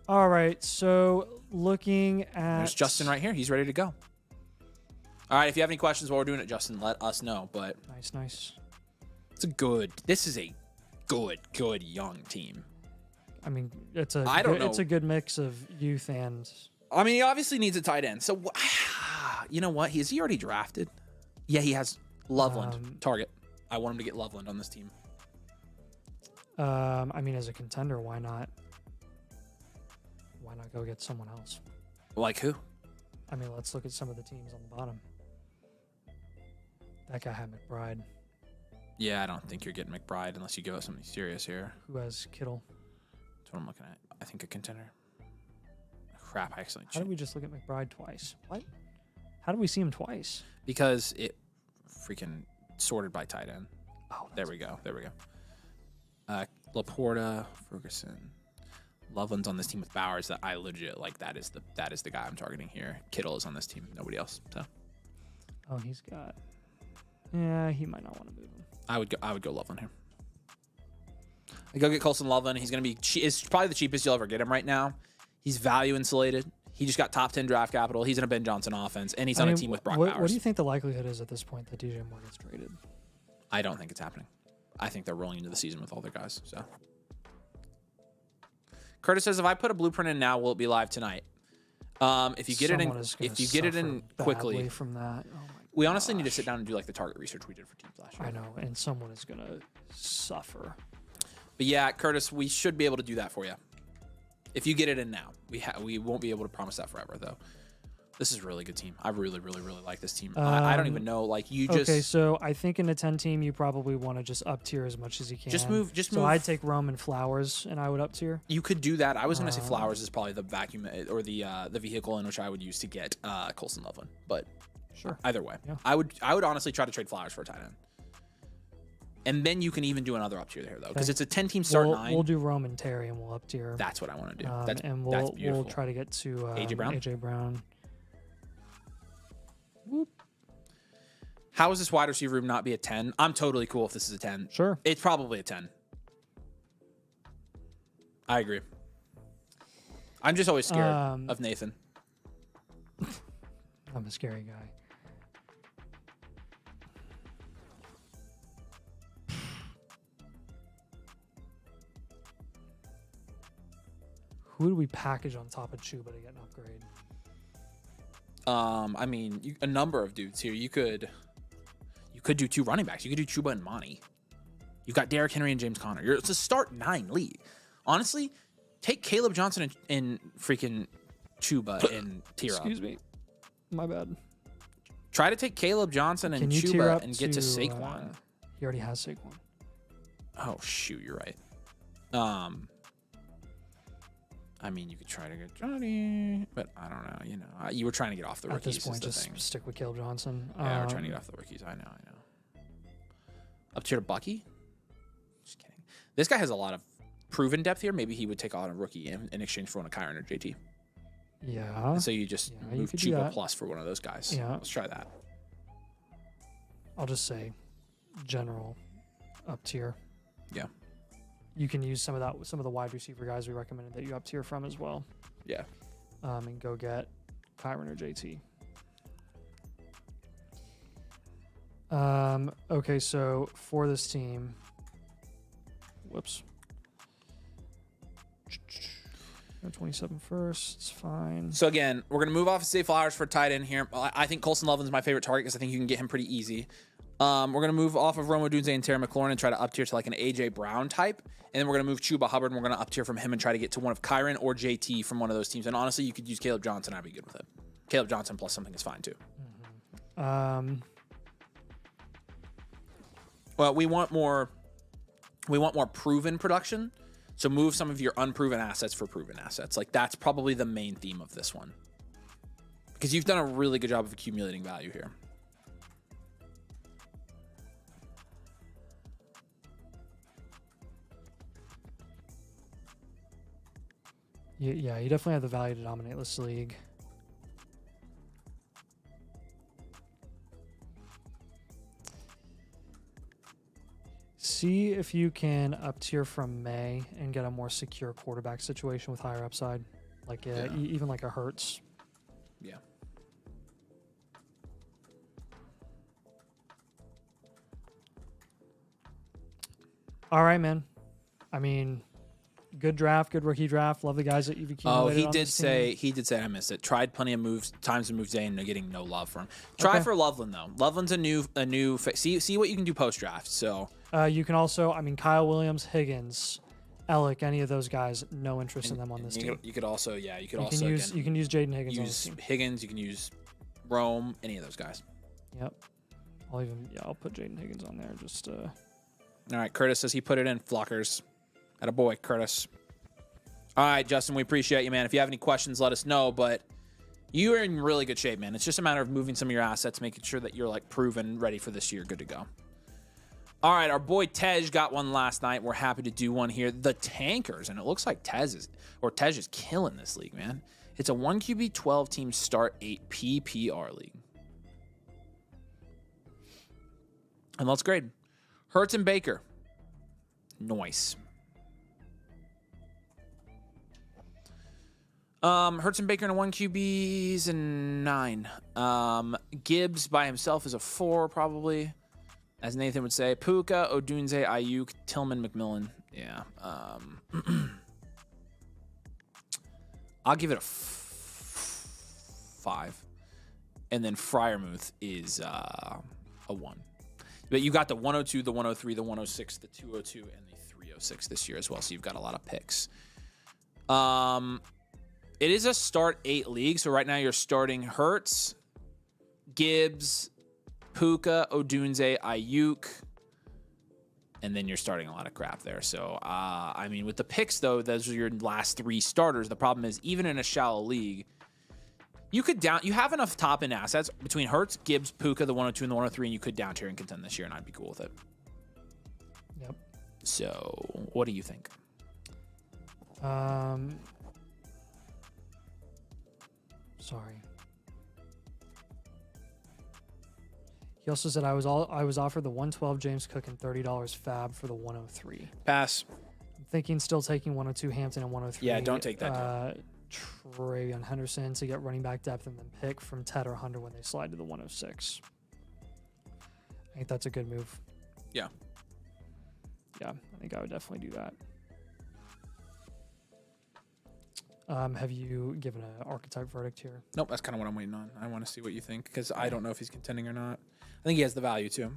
All right, so looking at... There's Justin right here. He's ready to go. All right, if you have any questions while we're doing it, Justin, let us know. But Nice. This is a good young team. I mean, it's a It's a good mix of youth and... I mean, he obviously needs a tight end. So, you know what? Is he already drafted? Yeah, he has Loveland. Target. I want him to get Loveland on this team. I mean, as a contender, why not? Why not go get someone else? Like who? I mean, let's look at some of the teams on the bottom. That guy had McBride. Yeah, I don't think you're getting McBride unless you give us something serious here. Who has Kittle? That's what I'm looking at. I think a contender. Crap, I accidentally How did we just look at McBride twice? What? How did we see him twice? Because it freaking sorted by tight end. Oh, There we go. Laporta, Ferguson. Loveland's on this team with Bowers. That I legit like. That is the guy I'm targeting here. Kittle is on this team. Nobody else. So. Oh, he's got. Yeah, he might not want to move him. I would go Loveland here. I go get Colson Loveland. He's gonna be. It's probably the cheapest you'll ever get him right now. He's value insulated. He just got top 10 draft capital. He's in a Ben Johnson offense, and he's on a team with Brock Bowers. What do you think the likelihood is at this point that DJ Moore gets traded? I don't think it's happening. I think they're rolling into the season with all their guys. So, Curtis says, if I put a blueprint in now, will it be live tonight? If you get it in quickly from that, we honestly need to sit down and do like the target research we did for teams last year. I know, and someone is gonna suffer. But yeah, Curtis, we should be able to do that for you. If you get it in now, we won't be able to promise that forever though. This is a really good team. I really like this team. I don't even know. Like you just okay. So I think in a 10 team, you probably want to just up tier as much as you can. Just move. So I'd take Roman Flowers and I would up tier. You could do that. I was going to say Flowers is probably the vacuum or the vehicle in which I would use to get Colson Loveland. But sure, either way, yeah. I would honestly try to trade Flowers for a tight end. And then you can even do another up tier there though, because it's a 10-team start 9. We'll do Roman Terry and we'll up tier. That's what I want to do. That's beautiful. We'll try to get to AJ Brown. Whoop. How is this wide receiver room not be a 10? I'm totally cool if this is a 10. Sure. It's probably a 10. I agree. I'm just always scared of Nathan. I'm a scary guy. Who do we package on top of Chuba to get an upgrade? I mean, a number of dudes here. You could do 2 running backs. You could do Chuba and Monty. You've got Derrick Henry and James Conner. It's a start 9 league. Honestly, take Caleb Johnson and freaking Chuba and tier up. Excuse me. My bad. Try to take Caleb Johnson and Chuba and get to Saquon. He already has Saquon. Oh, shoot. You're right. I mean, you could try to get Johnny, but I don't know. You know, you were trying to get off the rookies. At this point, just stick with Caleb Johnson. Yeah, we're trying to get off the rookies. I know. Up tier to Bucky. Just kidding. This guy has a lot of proven depth here. Maybe he would take on a rookie in exchange for one of Kyron or JT. Yeah. And so you just move Chuba plus for one of those guys. Yeah. Let's try that. I'll just say general up tier. Yeah. You can use some of the wide receiver guys we recommended that you up tier from as well. Yeah. And go get Kyron or JT. Okay, so for this team, whoops. 27 first, it's fine. So again, we're gonna move off of Zay Flowers for tight end here. I think Colson Loveland's my favorite target because I think you can get him pretty easy. We're gonna move off of Rome Odunze and Terry McLaurin and try to up tier to like an AJ Brown type, and then we're gonna move Chuba Hubbard and we're gonna up tier from him and try to get to one of Kyron or JT from one of those teams. And honestly, you could use Caleb Johnson. I'd be good with it. Caleb Johnson plus something is fine too. Mm-hmm. Well, we want more proven production. So move some of your unproven assets for proven assets. Like that's probably the main theme of this one. Because you've done a really good job of accumulating value here. Yeah, you definitely have the value to dominate this league. See if you can up tier from May and get a more secure quarterback situation with higher upside, like even like a Hurts. Yeah. All right, man. I mean, Good draft, good rookie draft. Love the guys that you've Oh, accumulated. he did say I missed it. Tried plenty of times to move Zay and getting no love from him. Try for Loveland though. Loveland's a new see what you can do post draft. So you can also, I mean, Kyle Williams, Higgins, Alec, any of those guys. No interest in them on this team. You could also you can use Jaden Higgins on this team. Higgins. You can use Rome. Any of those guys. Yep. I'll put Jaden Higgins on there. Just. All right, Curtis says he put it in. Flockers. Attaboy, Curtis. All right, Justin, we appreciate you, man. If you have any questions, let us know. But you are in really good shape, man. It's just a matter of moving some of your assets, making sure that you're like proven, ready for this year, good to go. All right, our boy Tej got one last night. We're happy to do one here. The Tankers, and it looks like Tej is killing this league, man. It's a 1 QB 12 team start 8 PPR league. And let's grade. Hurts and Baker. Nice. Hurts and Baker in a 1 QB is a 9. Gibbs by himself is a 4, probably. As Nathan would say. Puka, Odunze, Ayuk, Tillman, McMillan. Yeah. I'll give it a 5. And then Freiermuth is a 1. But you got the 102, the 103, the 106, the 202, and the 306 this year as well. So you've got a lot of picks. It is a start 8 league. So right now you're starting Hurts, Gibbs, Puka, Odunze, Ayuk, and then you're starting a lot of crap there. So, I mean, with the picks, though, those are your last 3 starters. The problem is, even in a shallow league, you have enough top-end assets between Hurts, Gibbs, Puka, the 102 and the 103, and you could down tier and contend this year, and I'd be cool with it. Yep. So, what do you think? Sorry. He also said I was offered the 112 James Cook and $30 fab for the 103. Pass. I'm thinking still taking 102 Hampton and 103. Yeah, don't take that. Travion Henderson to get running back depth and then pick from Ted or Hunter when they slide to the 106. I think that's a good move. Yeah. Yeah, I think I would definitely do that. Have you given an archetype verdict here? Nope, that's kind of what I'm waiting on. I want to see what you think because I don't know if he's contending or not. I think he has the value too.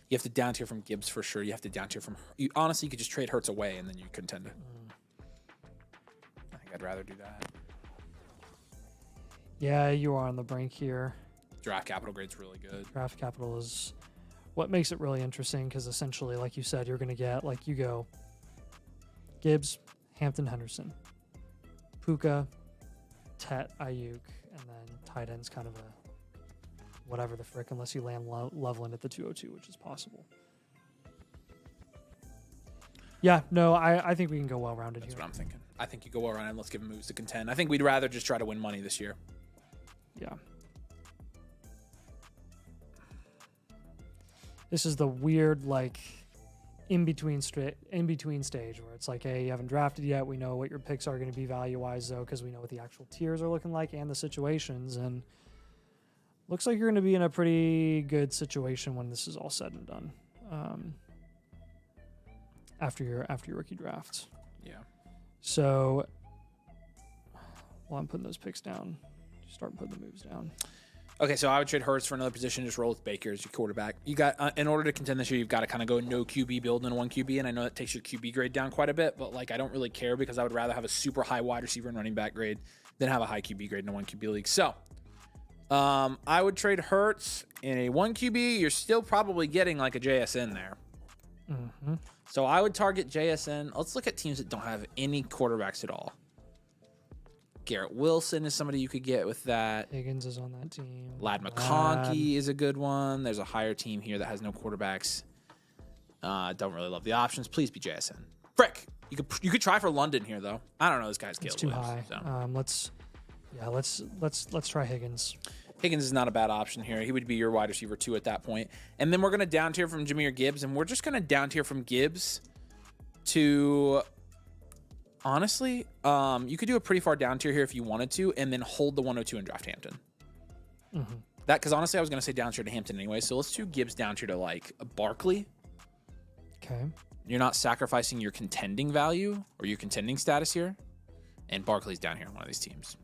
You have to down tier from Gibbs for sure. You have to down tier from. Honestly, you could just trade Hurts away and then you contend it. I think I'd rather do that. Yeah, you are on the brink here. Draft capital grade's really good. Draft capital is what makes it really interesting because essentially, like you said, you're going to get like you go Gibbs, Hampton, Henderson, Puka, Tet, Ayuk, and then tight end's kind of a whatever the frick, unless you land Loveland at the 202, which is possible. Yeah, no, I think we can go well-rounded here. That's what I'm thinking. I think you go well-rounded. Let's give him moves to contend. I think we'd rather just try to win money this year. Yeah. This is the weird, like, in-between stage where it's like, hey, you haven't drafted yet. We know what your picks are going to be value-wise, though, because we know what the actual tiers are looking like and the situations. And looks like you're going to be in a pretty good situation when this is all said and done. After your rookie draft. Yeah. So while I'm putting those picks down, start putting the moves down. Okay, so I would trade Hurts for another position. Just roll with Baker as your quarterback. You got in order to contend this year, you've got to kind of go no QB build in 1 QB, and I know that takes your QB grade down quite a bit, but like I don't really care because I would rather have a super high wide receiver and running back grade than have a high QB grade in a 1 QB league. So I would trade Hurts in a 1 QB. You're still probably getting like a JSN there. Mm-hmm. So I would target JSN. Let's look at teams that don't have any quarterbacks at all. Garrett Wilson is somebody you could get with that. Higgins is on that team. Lad McConkey is a good one. There's a higher team here that has no quarterbacks. Don't really love the options. Please be JSN. Frick. You could try for London here though. I don't know this guy's It's Caleb too Williams, high. So. Let's try Higgins. Higgins is not a bad option here. He would be your wide receiver 2 at that point. And then we're going to down tier from Jahmyr Gibbs, and we're just going to down tier from Gibbs to, honestly, you could do a pretty far down tier here if you wanted to, and then hold the 102 and draft Hampton. Mm-hmm. Because honestly, I was going to say down tier to Hampton anyway, so let's do Gibbs down tier to like Barkley. Okay. You're not sacrificing your contending value or your contending status here. And Barkley's down here on one of these teams.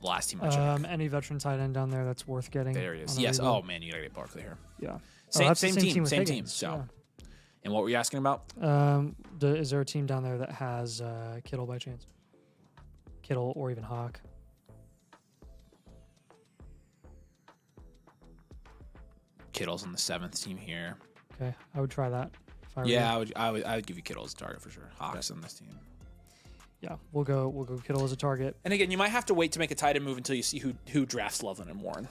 Last team I checked. Any veteran tight end down there that's worth getting? There he is. Yes. Oh, man, you got to get Barkley here. Yeah. Same that's the team. with Same Higgins, team. So, yeah. And what were you asking about? Is there a team down there that has Kittle by chance? Kittle or even Hawk? Kittle's on the 7th team here. Okay, I would try that. If I were Yeah, you. I would give you Kittle as a target for sure. Hawks on this team. Yeah, we'll go Kittle as a target. And again, you might have to wait to make a tight end move until you see who drafts Loveland and Warren.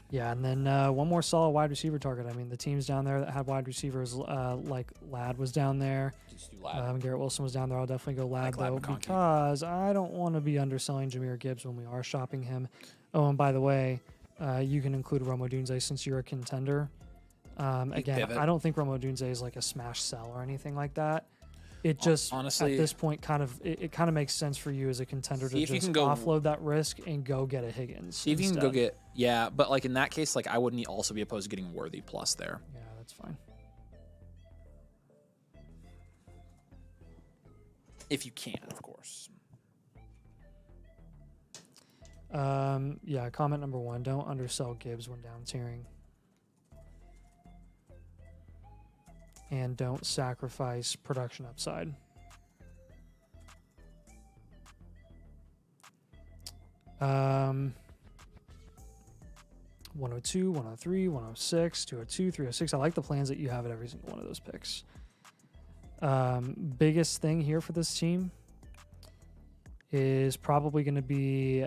Yeah, and then one more solid wide receiver target. I mean, the teams down there that had wide receivers, like Ladd was down there. Just do Ladd. Garrett Wilson was down there. I'll definitely go Ladd, Ladd though, McConkey. because I don't want to be underselling Jahmyr Gibbs when we are shopping him. Oh, and by the way, you can include Rome Odunze since you're a contender. Again, pivot. I don't think Rome Odunze is like a smash sell or anything like that. It just honestly, at this point it kind of makes sense for you as a contender to if you just can go- offload that risk and go get a Higgins. See if you can instead. go get but like in that case, like I wouldn't also be opposed to getting Worthy plus there. Yeah, that's fine. If you can, of course. Yeah, comment number 1. Don't undersell Gibbs when down tiering. And don't sacrifice production upside. Um, 102, 103, 106, 202, 306. I like the plans that you have at every single one of those picks. Biggest thing here for this team is probably going to be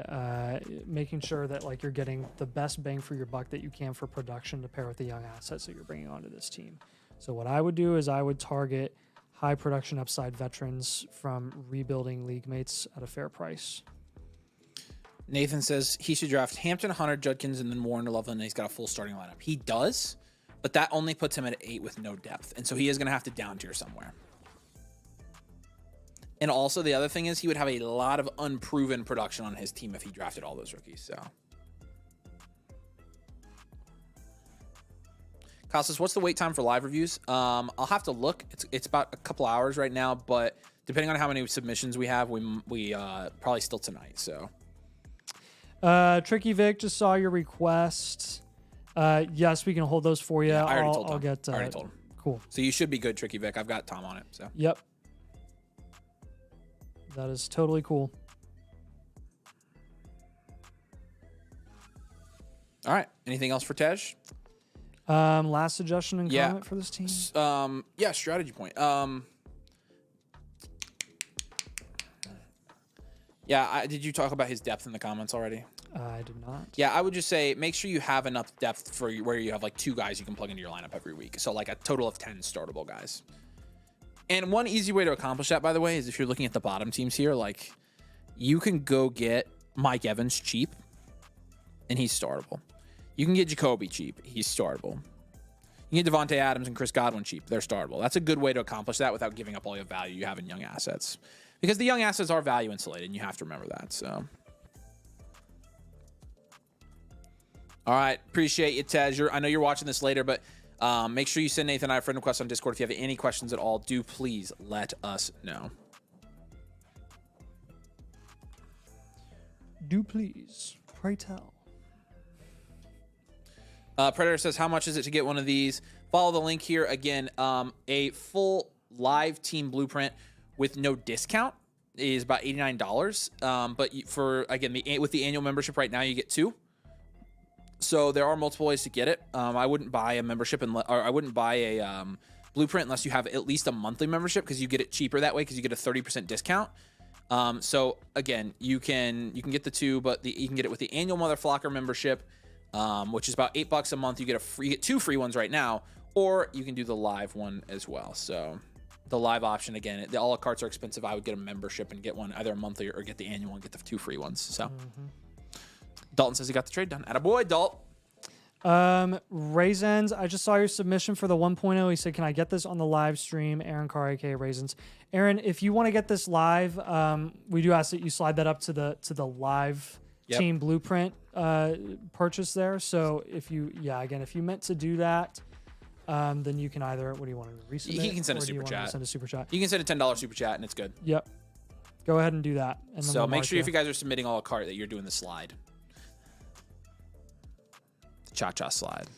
making sure that like you're getting the best bang for your buck that you can for production to pair with the young assets that you're bringing onto this team. So what I would do is I would target high production upside veterans from rebuilding league mates at a fair price. Nathan says he should draft Hampton, Hunter, Judkins, and then Warren to Loveland, and he's got a full starting lineup. He does, but that only puts him at 8 with no depth, and so he is going to have to down tier somewhere. And also the other thing is he would have a lot of unproven production on his team if he drafted all those rookies. So, Costas, what's the wait time for live reviews? I'll have to look. It's about a couple hours right now, but depending on how many submissions we have, we probably still tonight. So, Tricky Vic, just saw your request. Yes, we can hold those for you. yeah, I already told I'll Tom. get. I already told him. Cool. So you should be good, Tricky Vic. I've got Tom on it. So. Yep. That is totally cool. All right. Anything else for Tej? Last suggestion and Yeah. comment for this team. Yeah, strategy point. Yeah, did you talk about his depth in the comments already? I did not. Yeah, I would just say make sure you have enough depth for where you have like 2 guys you can plug into your lineup every week. So like a total of 10 startable guys. And one easy way to accomplish that, by the way, is if you're looking at the bottom teams here, like you can go get Mike Evans cheap, and he's startable. You can get Jacoby cheap. He's startable. You can get Devontae Adams and Chris Godwin cheap. They're startable. That's a good way to accomplish that without giving up all your value you have in young assets. Because the young assets are value insulated, and you have to remember that. So, all right. Appreciate you, Tej. I know you're watching this later, but make sure you send Nathan and I a friend request on Discord. If you have any questions at all, do please let us know. Do please. Pray tell. Predator says, how much is it to get one of these? Follow the link here. Again, a full live team blueprint with no discount is about $89. But for, again, with the annual membership right now, you get 2. So there are multiple ways to get it. I wouldn't buy a membership or I wouldn't buy a blueprint unless you have at least a monthly membership, because you get it cheaper that way because you get a 30% discount. So again, you can get the 2, but you can get it with the annual Motherflocker membership, which is about $8 a month. You get 2 free ones right now, or you can do the live one as well. So the live option, again, the a la cartes are expensive. I would get a membership and get one either a monthly or get the annual and get the 2 free ones. So Dalton says he got the trade done. Attaboy, Dalt. Raisins, I just saw your submission for the 1.0. He said, can I get this on the live stream? Aaron Carr, aka Raisins. Aaron, if you want to get this live, we do ask that you slide that up to the live team blueprint purchase there. So if you meant to do that, then you can either, what do you want to resubmit? He can send a or do you super want to chat. Send a super chat. You can send a $10 super chat, and it's good. Yep. Go ahead and do that. And then So we'll make mark sure if you guys are submitting all a cart that you're doing the slide. Cha-cha slide.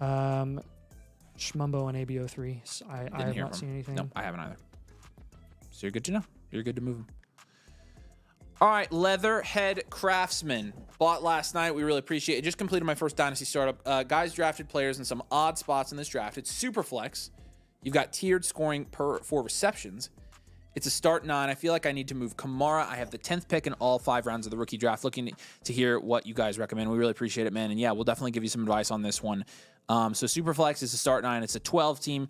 Schmumbo and ABO3. I have not seen anything. No, I haven't either. So you're good to know. You're good to move them. All right, Leatherhead Craftsman. Bought last night. We really appreciate it. Just completed my first Dynasty startup. Guys drafted players in some odd spots in this draft. It's super flex. You've got tiered scoring for receptions. It's a start 9. I feel like I need to move Kamara. I have the 10th pick in all 5 rounds of the rookie draft. Looking to hear what you guys recommend. We really appreciate it, man. And yeah, we'll definitely give you some advice on this one. So Superflex is a start 9. It's a 12 team.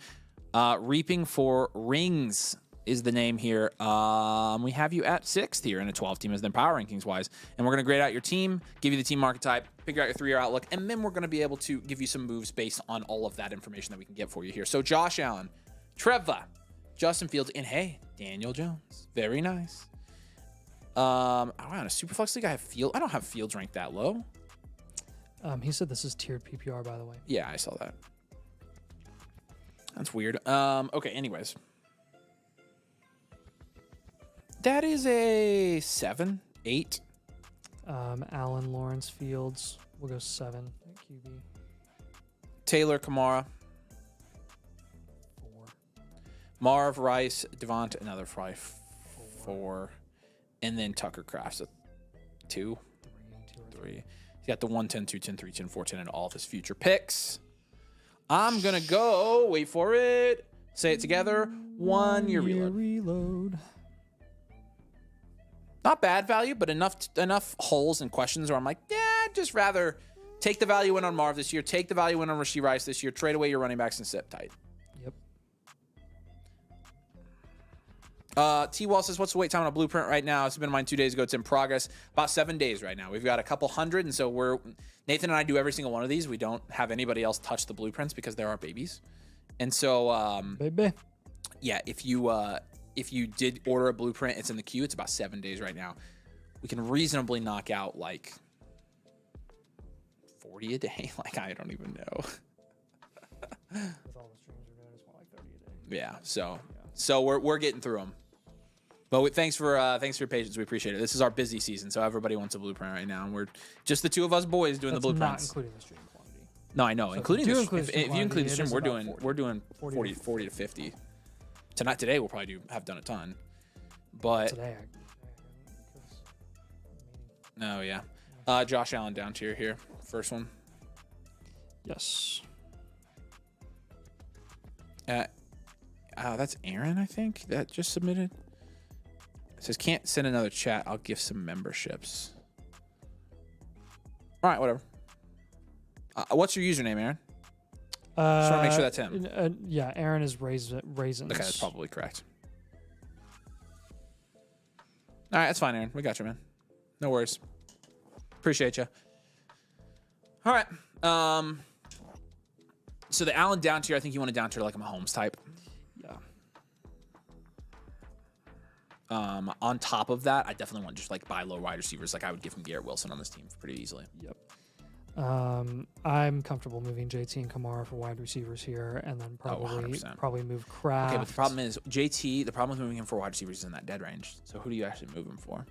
Reaping for Rings is the name here. We have you at 6th here in a 12 team as then power rankings wise. And we're going to grade out your team, give you the team archetype, figure out your 3-year outlook, and then we're going to be able to give you some moves based on all of that information that we can get for you here. So Josh Allen, Trevor, Justin Fields, and hey, Daniel Jones. Very nice. Wow, in a Superflex league, I don't have Fields ranked that low. He said this is tiered PPR, by the way. Yeah, I saw that. That's weird. Okay, anyways. That is a 7, 8. Allen, Lawrence, Fields. We'll go 7 at QB. Taylor, Kamara. 4. Marv, Rice, Devont, another fry. 4. And then Tucker Crafts a 2. 3. He's got the 110, 210, 310, 410, and all of his future picks. I'm going to go, wait for it. Say it together. 1 year reload. Not bad value, but enough holes and questions where I'm like, yeah, I'd just rather take the value in on Marv this year, take the value in on Rashee Rice this year, trade away your running backs and sit tight. Yep. T-Wall says, what's the wait time on a blueprint right now? It's been mine 2 days ago. It's in progress. About 7 days right now. We've got a couple hundred, and so Nathan and I do every single one of these. We don't have anybody else touch the blueprints because they're our babies. And so, Baby. yeah, if you did order a blueprint, it's in the queue. It's about 7 days right now. We can reasonably knock out like 40 a day. Like, I don't even know. With all the streams we're doing, it's more like 30 a day. Yeah. So we're getting through them. But thanks for your patience. We appreciate it. This is our busy season, so everybody wants a blueprint right now, and we're just the 2 of us boys doing That's the blueprints. Not including the stream quantity. No, I know. So including if if you include the stream, we're doing 40 to 50. Today we'll probably have done a ton. But Today, oh yeah. Josh Allen down tier here. First one. yes. That's Aaron, I think, that just submitted. It says can't send another chat. I'll give some memberships. All right, whatever. What's your username, Aaron? Just want to make sure that's him. Yeah, Aaron is raisins. Okay, that's probably correct. All right, that's fine, Aaron. We got you, man. No worries. Appreciate you. All right. So the Allen down tier, I think you want to down tier like a Mahomes type. Yeah. On top of that, I definitely want just like buy low wide receivers. Like I would give him Garrett Wilson on this team pretty easily. Yep. I'm comfortable moving JT and Kamara for wide receivers here, and then probably move Kraft. Okay, but the problem is JT. The problem with moving him for wide receivers is in that dead range. So who do you actually move him for?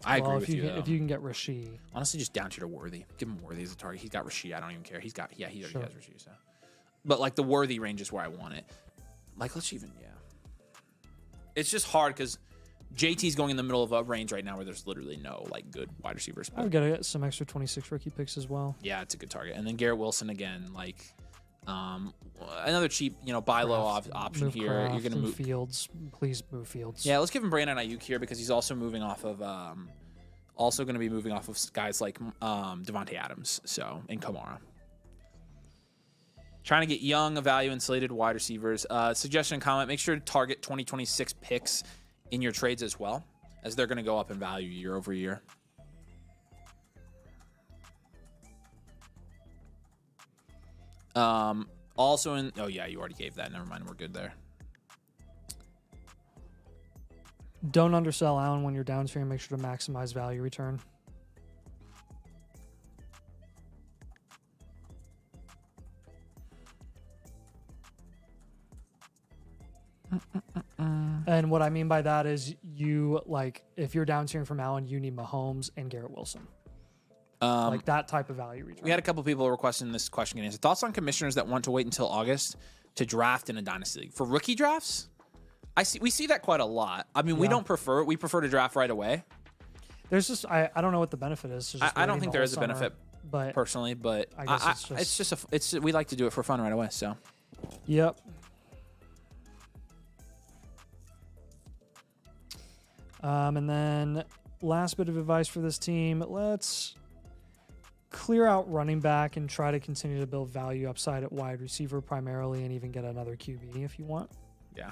I agree with you. If you can get Rashee, honestly, just down tier to Worthy. Give him Worthy as a target. He's got Rashee. I don't even care. He already has Rashee. So, but like the Worthy range is where I want it. Like it's just hard because JT's going in the middle of a range right now where there's literally no like good wide receivers. I've got to get some extra 26 rookie picks as well. Yeah, it's a good target. And then Garrett Wilson again, like another cheap, buy low option here. Kraft, you're gonna move Fields. Please move Fields. Yeah, let's give him Brandon Ayuk here because he's also moving off of also going to be moving off of guys like Devontae Adams, and Kamara. Trying to get young, value insulated wide receivers. Suggestion and comment: make sure to target 2026 picks in your trades as well, as they're going to go up in value year over year. Also oh yeah, you already gave that. Never mind, we're good there. Don't undersell Allen when you're downstream. Make sure to maximize value return. And what I mean by that is you, like, if you're down tiering from Allen, you need Mahomes and Garrett Wilson. Like that type of value return. We had a couple people requesting this question and answer. Thoughts on commissioners that want to wait until August to draft in a dynasty league for rookie drafts? We see that quite a lot. I mean, we don't prefer it. We prefer to draft right away. There's just I don't know what the benefit is. To just I don't waiting think the there whole is a benefit summer, but personally, but I guess it's we like to do it for fun right away. So yep. And then last bit of advice for this team: let's clear out running back and try to continue to build value upside at wide receiver primarily, and even get another QB if you want. yeah.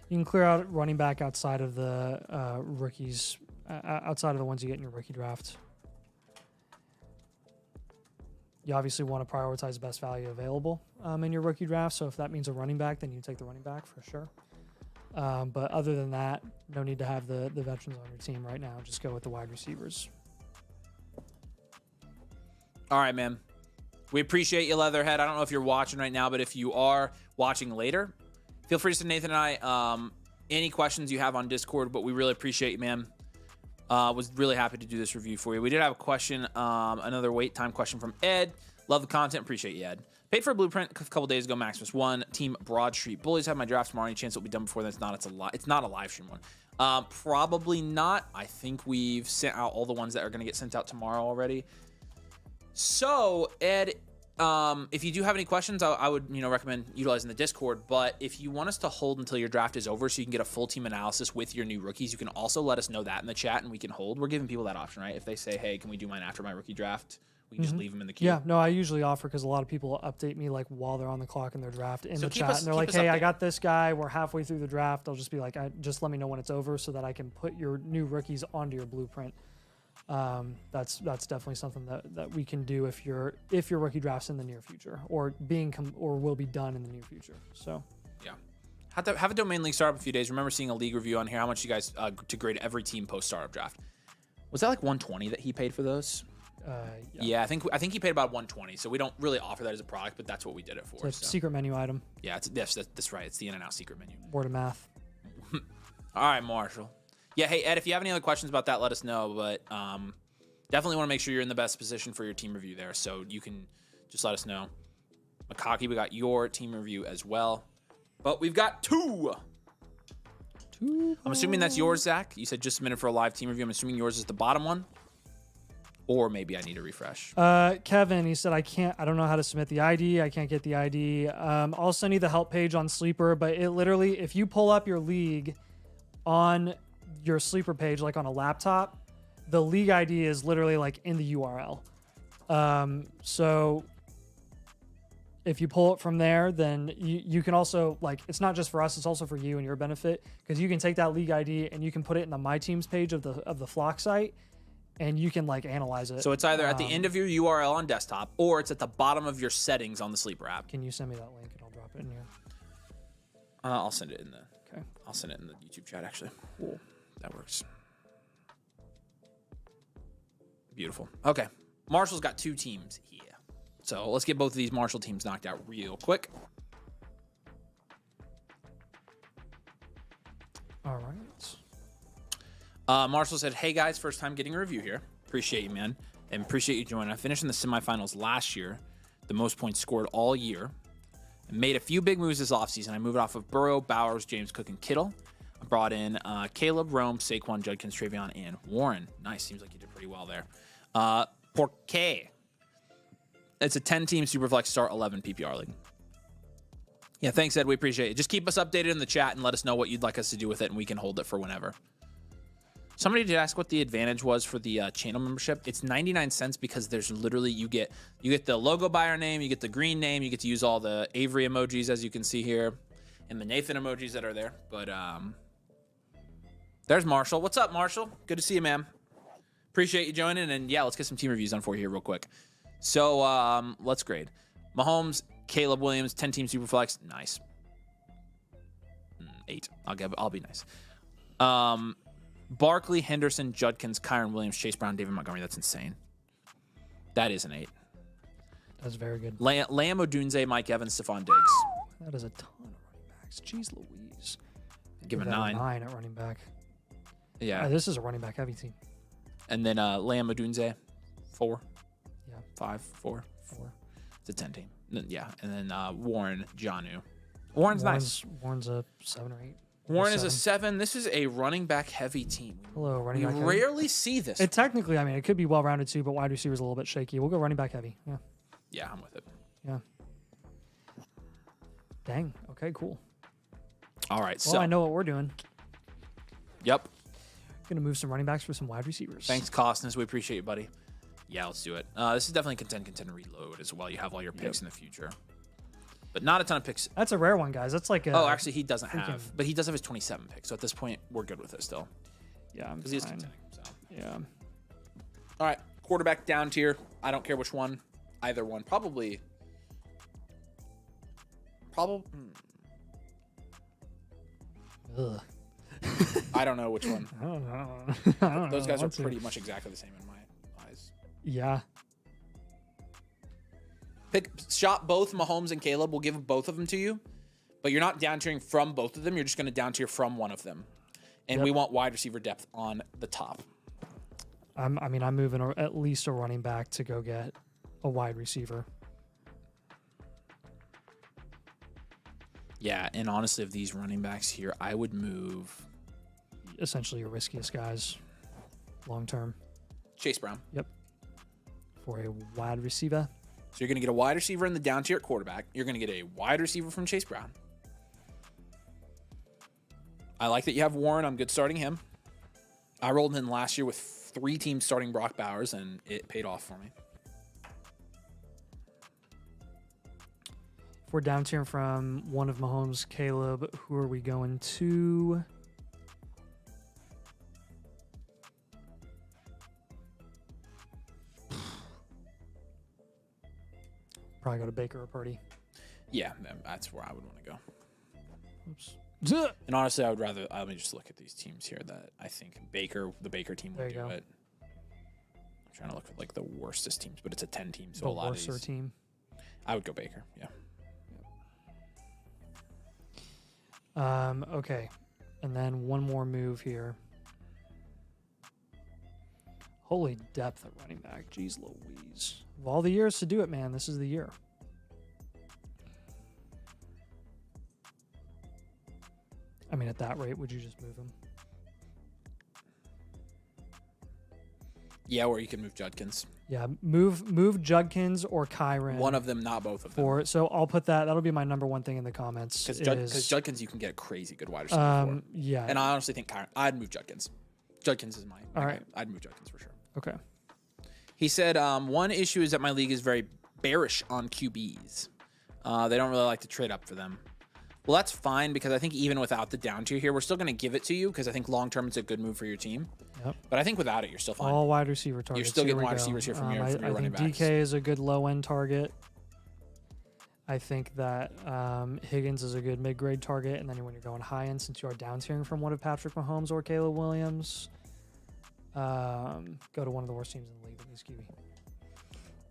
You can clear out running back outside of the rookies, outside of the ones you get in your rookie draft. You obviously want to prioritize the best value available in your rookie draft. So if that means a running back, then you take the running back for sure. But other than that, no need to have the veterans on your team right now. Just go with the wide receivers. All right, man. We appreciate you, Leatherhead. I don't know if you're watching right now, but if you are watching later, feel free to send Nathan and I any questions you have on Discord, but we really appreciate you, man. Was really happy to do this review for you. We did have a question, another wait time question from Ed. Love the content. Appreciate you, Ed. Paid for a blueprint a couple days ago. Maximus 1. Team Broad Street Bullies have my draft tomorrow. Any chance it'll be done before then? It's not a live stream one. Probably not. I think we've sent out all the ones that are going to get sent out tomorrow already. So, Ed, if you do have any questions, I would recommend utilizing the Discord. But if you want us to hold until your draft is over so you can get a full team analysis with your new rookies, you can also let us know that in the chat and we can hold. We're giving people that option, right? If they say, hey, can we do mine after my rookie draft? We can just leave them in the queue. Yeah, no, I usually offer because a lot of people update me like while they're on the clock in their draft in the chat. And they're like, hey, I got this guy. We're halfway through the draft. I'll just be like, just let me know when it's over so that I can put your new rookies onto your blueprint. That's definitely something that we can do if your rookie drafts in the near future or will be done in the near future. So yeah, have a domain league startup a few days. Remember seeing a league review on here. How much you guys to grade every team post startup draft? Was that like 120 that he paid for those? Yeah, I think he paid about 120. So we don't really offer that as a product, but that's what we did it for. It's a secret menu item. Yeah, that's right. It's the in and out secret menu. Word of math. All right, Marshall. Yeah, hey, Ed, if you have any other questions about that, let us know. But definitely want to make sure you're in the best position for your team review there. So you can just let us know. Makaki, we got your team review as well. But we've got two. I'm assuming that's yours, Zach. You said just submitted for a live team review. I'm assuming yours is the bottom one. Or maybe I need a refresh. Kevin, he said, I don't know how to submit the ID. I can't get the ID. I'll send you the help page on Sleeper. But it literally, if you pull up your league on your Sleeper page, like on a laptop, the league ID is literally like in the URL. So if you pull it from there, then you can also, like, it's not just for us, it's also for you and your benefit, because you can take that league ID and you can put it in the My Teams page of the Flock site, and you can like analyze it. So it's either at the end of your URL on desktop, or it's at the bottom of your settings on the Sleeper app. Can you send me that link and I'll drop it in here? I'll send it in the. Okay. I'll send it in the YouTube chat actually. Cool. That works. Beautiful. Okay. Marshall's got two teams here. So let's get both of these Marshall teams knocked out real quick. All right. Marshall said, hey guys, first time getting a review here. Appreciate you, man. And appreciate you joining. I finished in the semifinals last year, the most points scored all year. And made a few big moves this offseason. I moved off of Burrow, Bowers, James Cook, and Kittle. I brought in Caleb, Rome, Saquon, Judkins, Travion, and Warren. Nice. Seems like you did pretty well there. Porque. It's a 10-team Superflex Start 11 PPR league. Yeah, thanks, Ed. We appreciate it. Just keep us updated in the chat and let us know what you'd like us to do with it, and we can hold it for whenever. Somebody did ask what the advantage was for the channel membership. It's 99 cents because there's literally, you get the logo buyer name, you get the green name, you get to use all the Avery emojis, as you can see here, and the Nathan emojis that are there. But there's Marshall. What's up, Marshall? Good to see you, man. Appreciate you joining, and yeah, let's get some team reviews on for you here real quick. So let's grade. Mahomes, Caleb Williams, 10-team Superflex. Nice. 8. I'll be nice. Barkley, Henderson, Judkins, Kyron Williams, Chase Brown, David Montgomery. That's insane. That is an 8. That's very good. Lamb Odunze, Mike Evans, Stephon Diggs. That is a ton of running backs. Jeez Louise. Give him a that 9. 9 at running back. Yeah. This is a running back heavy team. And then Lamb Odunze, 4. Yeah. 5, 4. 4. It's a 10 team. Yeah. And then Warren, Jonnu. Warren's nice. Warren's a 7 or 8. Warren is a 7. This is a running back heavy team. Hello, running we back heavy. rarely see this. It technically, I mean, it could be well-rounded too, but wide receiver's a little bit shaky. We'll go running back heavy. Yeah. Yeah, I'm with it. Yeah. Dang. Okay, cool. All right. Well, So I know what we're doing. Yep. Gonna move some running backs for some wide receivers. Thanks, Costness. We appreciate you, buddy. Yeah, let's do it. This is definitely contend, reload as well. You have all your picks in the future. But not a ton of picks. That's a rare one, guys. That's like a... Oh, actually, he doesn't have. But he does have his 27 pick. So at this point, we're good with it still. Yeah, I'm Because he is fine. contending. So. Yeah. All right. Quarterback down tier. I don't care which one. Either one. Probably. Ugh. I don't know which one. I don't know. I don't Those know. guys are Let's see. pretty much exactly the same in my eyes. Yeah. Shop both Mahomes and Caleb. We'll give both of them to you. But you're not down tiering from both of them. You're just going to down tier from one of them. And we want wide receiver depth on the top. I'm moving at least a running back to go get a wide receiver. Yeah, and honestly, of these running backs here, I would move Essentially your riskiest guys long term. Chase Brown. Yep. For a wide receiver. So you're going to get a wide receiver in the down tier at quarterback. You're going to get a wide receiver from Chase Brown. I like that you have Warren. I'm good starting him. I rolled in last year with 3 teams starting Brock Bowers, and it paid off for me. If we're down tiering from one of Mahomes, Caleb, who are we going to? Probably go to Baker or Purdy. Yeah, that's where I would want to go. Oops. And honestly, I would rather, let me just look at these teams here that I think the Baker team There would you do go. it. I'm trying to look at like the worstest teams, but it's a 10 team, so The a lot of worser these. team. I would go Baker, yeah. Okay. And then one more move here. Holy depth at running back. Jeez Louise. Of all the years to do it, man, this is the year. I mean, at that rate, would you just move him? Yeah, or you can move Judkins. Yeah, move Judkins or Kyron. One of them, not both of them. So I'll put that. That'll be my number one thing in the comments. Because Judkins, you can get a crazy good wide receiver for. Yeah. And I honestly think I'd move Judkins. Judkins is my All right. guy. I'd move Judkins for sure. Okay. He said, one issue is that my league is very bearish on QBs. They don't really like to trade up for them. Well, that's fine because I think even without the down tier here, we're still going to give it to you because I think long-term it's a good move for your team. Yep. But I think without it, you're still fine. All wide receiver targets. You're still Here getting we wide go. receivers here from your I running think backs. DK is a good low-end target. I think that Higgins is a good mid-grade target. And then when you're going high-end, since you are down tiering from one of Patrick Mahomes or Caleb Williams, go to one of the worst teams in the league, at least QB.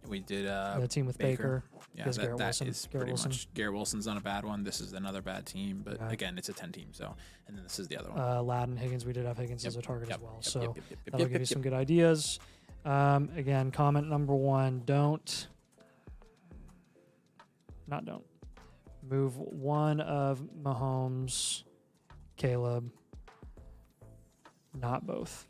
We did The team with Baker. Yeah, Because Garrett that Wilson. is Garrett pretty Wilson. much. Garrett Wilson's not a bad one. This is another bad team, but Yeah. again, it's a 10 team. So, and then this is the other one. Ladin, Higgins. We did have Higgins as a target as well. So that'll yep, give you some good ideas. Again, comment number 1, don't move one of Mahomes, Caleb, not both.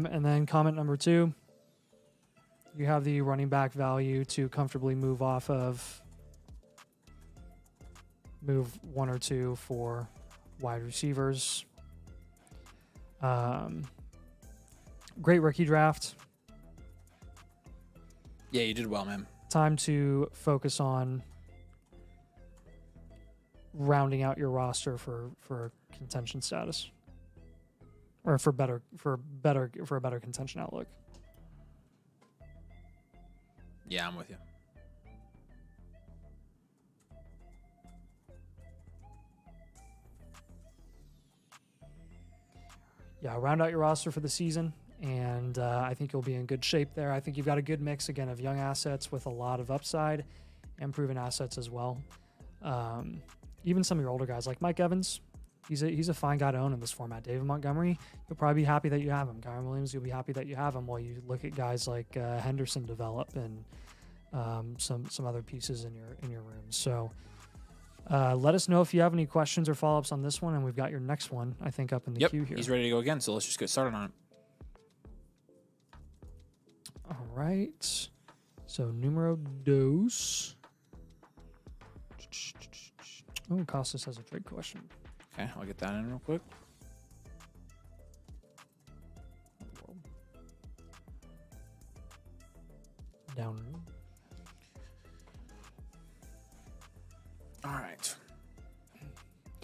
And then comment number 2, you have the running back value to comfortably move off of, move 1 or 2 for wide receivers. Great rookie draft. Yeah, you did well, man. Time to focus on rounding out your roster for contention status, or for a better contention outlook. Yeah, I'm with you. Yeah, round out your roster for the season, and I think you'll be in good shape there. I think you've got a good mix, again, of young assets with a lot of upside and proven assets as well. Even some of your older guys, like Mike Evans, he's a fine guy to own in this format. David Montgomery, you'll probably be happy that you have him. Kyron Williams, you'll be happy that you have him, while you look at guys like Henderson develop and some other pieces in your room. So let us know if you have any questions or follow-ups on this one, and we've got your next one, I think, up in the queue here. He's ready to go again, so let's just get started on it. All right. So, numero dos. Oh, Costas has a trade question. Okay, I'll get that in real quick. Down. All right.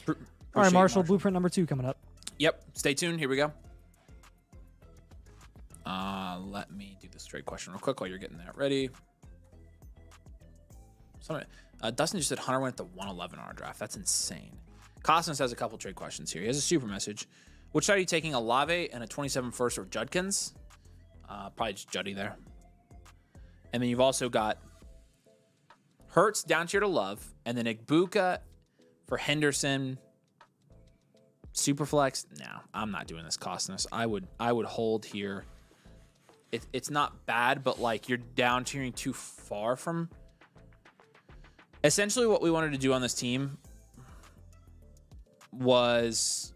All right, Marshall, blueprint number 2 coming up. Yep. Stay tuned. Here we go. Let me do this trade question real quick while you're getting that ready. Dustin just said Hunter went at the 111 on our draft. That's insane. Costas has a couple trade questions here. He has a super message. Which side are you taking, Olave and a 27 first or Judkins? Probably just Juddy there. And then you've also got Hurts down tier to Love, and then Igbuka for Henderson. Superflex? No, I'm not doing this, Costas. I would hold here. It's not bad, but like you're down tiering too far from. Essentially, what we wanted to do on this team was,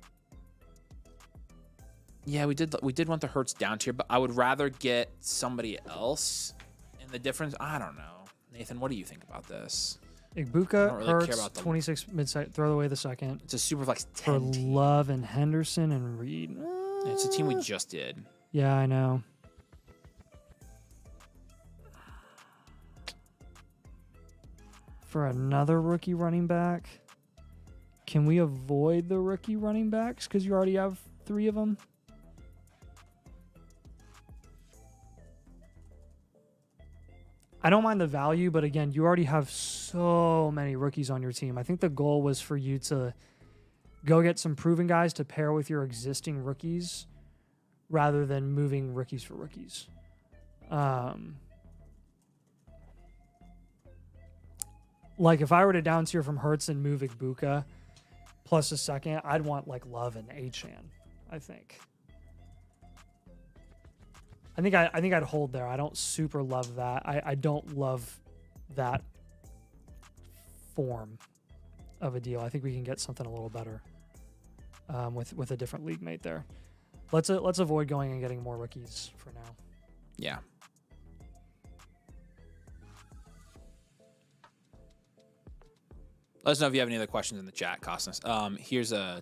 yeah, we did want the Hurts down tier, but I would rather get somebody else. And the difference, I don't know. Nathan, what do you think about this? Igbuka, really Hurts, 26 mid-side, throw away the second. It's a Superflex 10 for team. Love and Henderson and Reed. It's a team we just did. Yeah, I know. For another rookie running back, can we avoid the rookie running backs because you already have 3 of them? I don't mind the value, but again, you already have so many rookies on your team. I think the goal was for you to go get some proven guys to pair with your existing rookies rather than moving rookies for rookies. Like if I were to down tier from Hurts and move Igbuka plus a second, I'd want like Love and Achane, I think. I think I'd hold there. I don't super love that. I don't love that form of a deal. I think we can get something a little better with a different league mate there. Let's avoid going and getting more rookies for now. Yeah. Let us know if you have any other questions in the chat, Costas. Here's a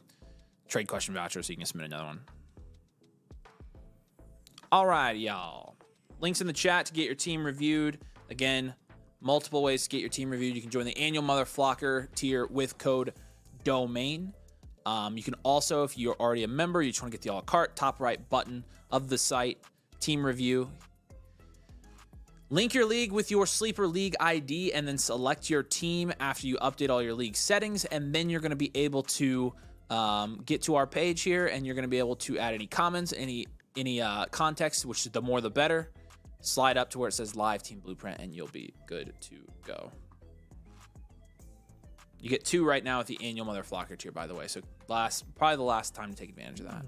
trade question voucher so you can submit another one. All right, y'all. Links in the chat to get your team reviewed. Again, multiple ways to get your team reviewed. You can join the annual Motherflocker tier with code DOMAIN. You can also, if you're already a member, you just want to get the a la carte, top right button of the site, team review. Link your league with your Sleeper League ID and then select your team after you update all your league settings. And then you're going to be able to get to our page here, and you're going to be able to add any comments, any context, which the more the better. Slide up to where it says live team blueprint and you'll be good to go. You get 2 right now with the annual Motherflocker tier, by the way. So probably the last time to take advantage of that.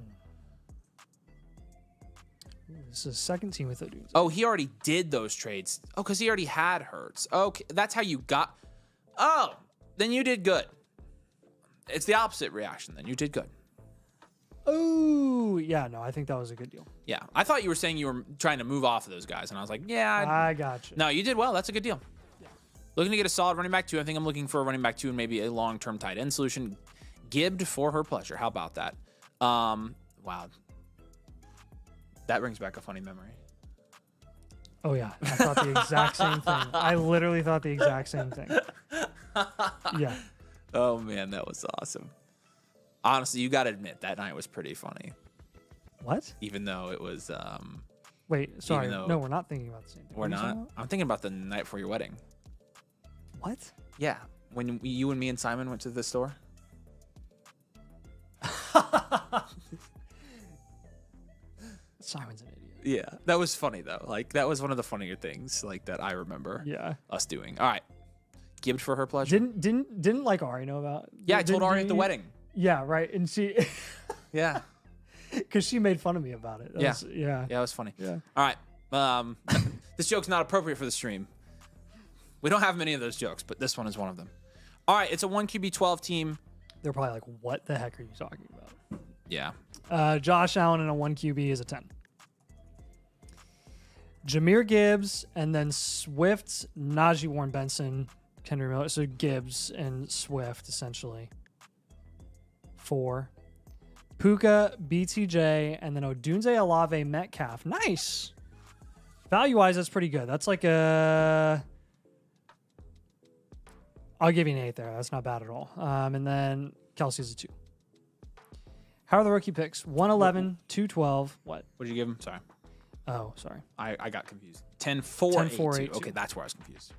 This is second team with it. Oh, he already did those trades. Oh, because he already had Hurts. Okay, that's how you got. Oh, then you did good. It's the opposite reaction then. You did good. Oh, yeah, no, I think that was a good deal. Yeah, I thought you were saying you were trying to move off of those guys, and I was like, yeah. I got you. No, you did well. That's a good deal. Yeah. Looking to get a solid running back, too. I think I'm looking for a running back, too, and maybe a long-term tight end solution. Gibbed for her pleasure. How about that? Wow. That brings back a funny memory. Oh, yeah. I thought the exact same thing. I literally thought the exact same thing. Yeah. Oh, man, that was awesome. Honestly, you got to admit, that night was pretty funny. What? Even though it was... Wait, sorry. No, we're not thinking about the same thing. We're not? I'm thinking about the night before your wedding. What? Yeah. When you and me and Simon went to the store. Simon's an idiot. Yeah. That was funny, though. Like, that was one of the funnier things, like, that I remember us doing. All right. Gibbed for her pleasure. Didn't like Ari know about? Yeah, I told Ari at the wedding. Yeah, right. And she... Yeah. Because she made fun of me about it. Yeah, it was funny. Yeah. All right. This joke's not appropriate for the stream. We don't have many of those jokes, but this one is one of them. All right, it's a 1QB12 team. They're probably like, what the heck are you talking about? Yeah. Josh Allen in a 1QB is a 10. Jahmyr Gibbs, and then Swift, Najee Warren-Benson, Kendrick Miller. So Gibbs and Swift, essentially. 4. Puka, BTJ, and then Odunze Alave Metcalf. Nice. Value-wise, that's pretty good. That's like a... I'll give you an 8 there. That's not bad at all. And then Kelsey's a 2. How are the rookie picks? 111, 212. What? What did you give him? Sorry. Oh, sorry. I got confused. 10-4, 10-4, 8-2. Okay, that's where I was confused.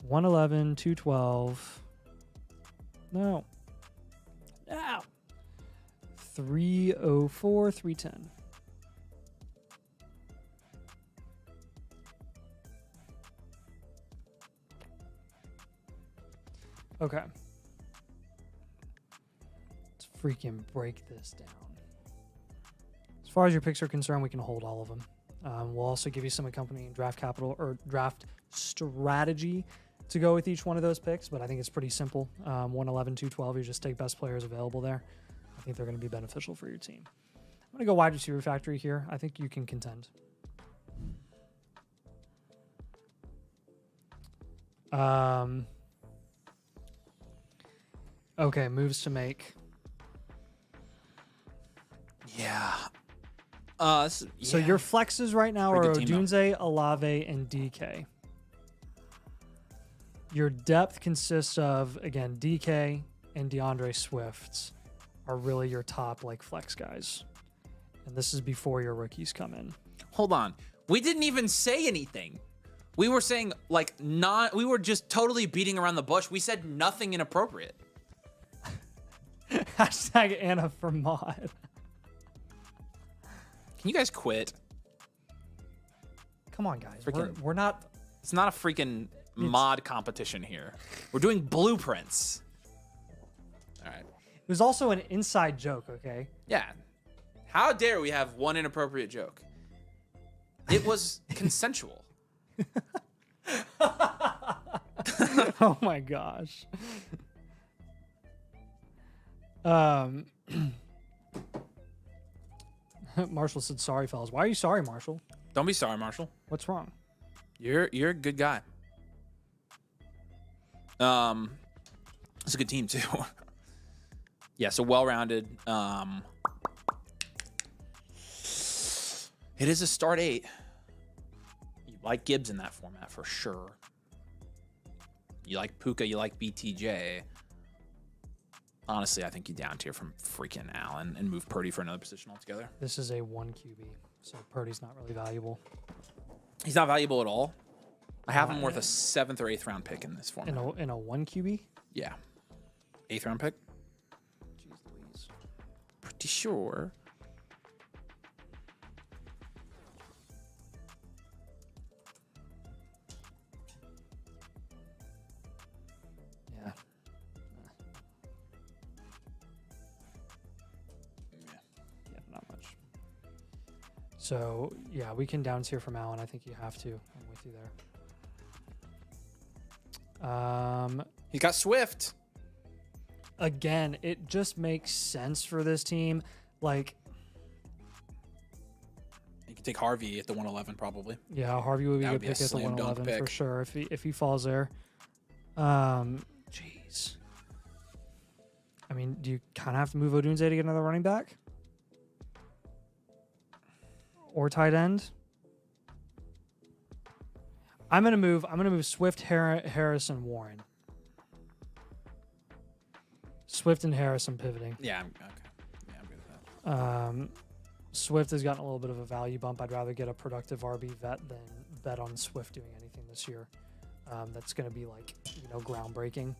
111, 212. No. Ow. 304, 310. Okay. Let's freaking break this down. As far as your picks are concerned, we can hold all of them. We'll also give you some accompanying draft capital or draft strategy to go with each one of those picks, but I think it's pretty simple. 111, 212, you just take best players available there. I think they're going to be beneficial for your team. I'm going to go wide receiver factory here. I think you can contend. Okay, moves to make. Yeah. So your flexes right now are Odunze, Alave, and DK. Your depth consists of, again, DK and DeAndre Swift are really your top like flex guys. And this is before your rookies come in. Hold on. We didn't even say anything. We were saying we were just totally beating around the bush. We said nothing inappropriate. Hashtag Anna for mod. Can you guys quit? Come on, guys. We're not... It's not a freaking mod competition here. We're doing blueprints. All right. It was also an inside joke, okay? Yeah. How dare we have one inappropriate joke? It was consensual. Oh my gosh. Marshall said, sorry, fellas. Why are you sorry, Marshall? Don't be sorry, Marshall. What's wrong? You're a good guy. It's a good team, too. Yeah, so well-rounded. It is a start 8. You like Gibbs in that format for sure. You like Puka, you like BTJ. Honestly, I think you down tier from freaking Allen and move Purdy for another position altogether. This is a 1 QB, so Purdy's not really valuable. He's not valuable at all. I have him worth a 7th or 8th round pick in this format. In a 1 QB? Yeah. 8th round pick? Jeez Louise. Pretty sure. Yeah. Yeah, not much. So, yeah, we can down tier from Allen. I think you have to. I'm with you there. He got Swift. Again, it just makes sense for this team. Like, you can take Harvey at the 111 probably. Yeah, Harvey would be a good pick at the 111 for sure if he falls there. Jeez. I mean, do you kind of have to move Odunze to get another running back? Or tight end? I'm gonna move Swift, Harrison, Warren. Swift and Harrison pivoting. Yeah, okay. Yeah, I'm good with that. Swift has gotten a little bit of a value bump. I'd rather get a productive RB vet than bet on Swift doing anything this year. That's going to be like, groundbreaking.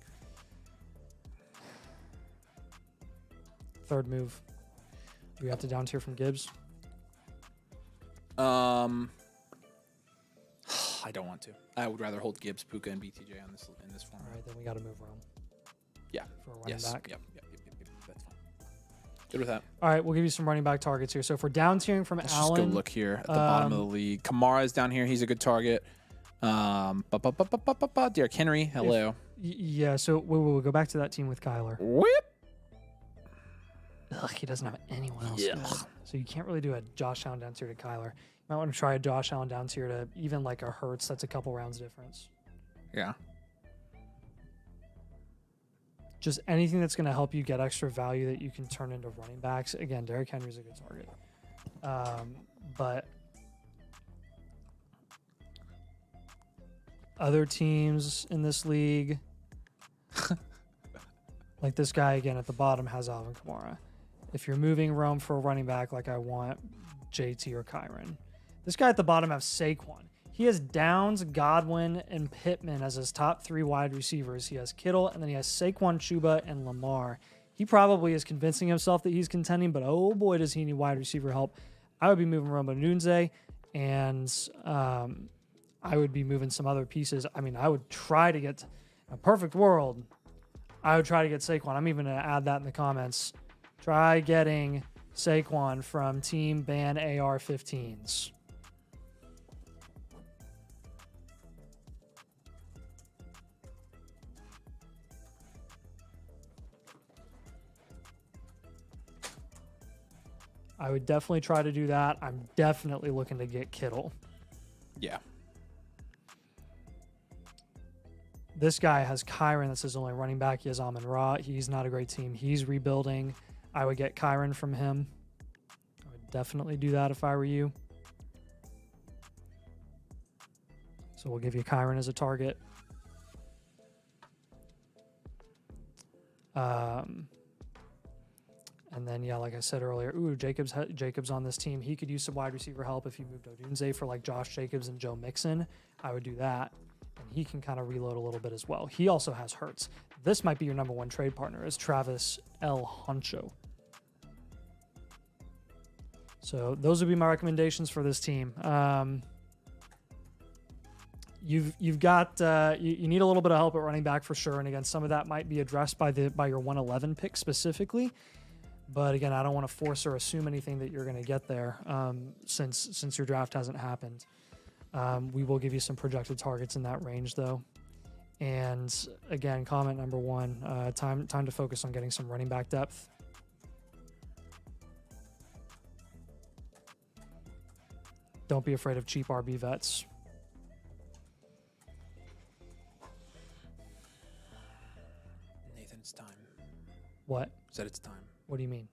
Third move. Do we have to down tier from Gibbs? I don't want to. I would rather hold Gibbs, Puka, and BTJ in this format. All right, then we got to move Rome. Yeah. For a running back. Yep. That's fine. Good with that. All right, we'll give you some running back targets here. So if we're down tiering from Let's Allen, just go look here at the bottom of the league. Kamara is down here. He's a good target. Derrick Henry. Hello. Yeah. So we'll go back to that team with Kyler. Whip. Ugh, he doesn't have anyone else. Yeah. Good. So you can't really do a Josh Allen down tier to Kyler. You might want to try a Josh Allen down tier to even like a Hurts. That's a couple rounds difference. Yeah. Just anything that's going to help you get extra value that you can turn into running backs. Again, Derrick Henry's a good target. But other teams in this league, like this guy again at the bottom has Alvin Kamara. If you're moving Rome for a running back, like I want JT or Kyron. This guy at the bottom has Saquon. He has Downs, Godwin, and Pittman as his top 3 wide receivers. He has Kittle, and then he has Saquon, Chuba, and Lamar. He probably is convincing himself that he's contending, but oh boy, does he need wide receiver help. I would be moving Rome Odunze, and I would be moving some other pieces. I mean, I would try to get, in a perfect world, I would try to get Saquon. I'm even going to add that in the comments. Try getting Saquon from Team Ban AR-15s. I would definitely try to do that. I'm definitely looking to get Kittle. Yeah. This guy has Kyron. That's his only running back. He has Amon-Ra. He's not a great team. He's rebuilding. I would get Kyron from him. I would definitely do that if I were you. So we'll give you Kyron as a target. And then, yeah, like I said earlier, Jacobs on this team. He could use some wide receiver help if you moved Odunze for like Josh Jacobs and Joe Mixon. I would do that. And he can kind of reload a little bit as well. He also has Hurts. This might be your number 1 trade partner is Travis L. Huncho. So those would be my recommendations for this team. You've got you need a little bit of help at running back for sure. And again, some of that might be addressed by your 111 pick specifically. But again, I don't want to force or assume anything that you're going to get there since your draft hasn't happened. We will give you some projected targets in that range, though. And again, comment number 1, time to focus on getting some running back depth. Don't be afraid of cheap RB vets. Nathan, it's time. What? Said it's time. What do you mean?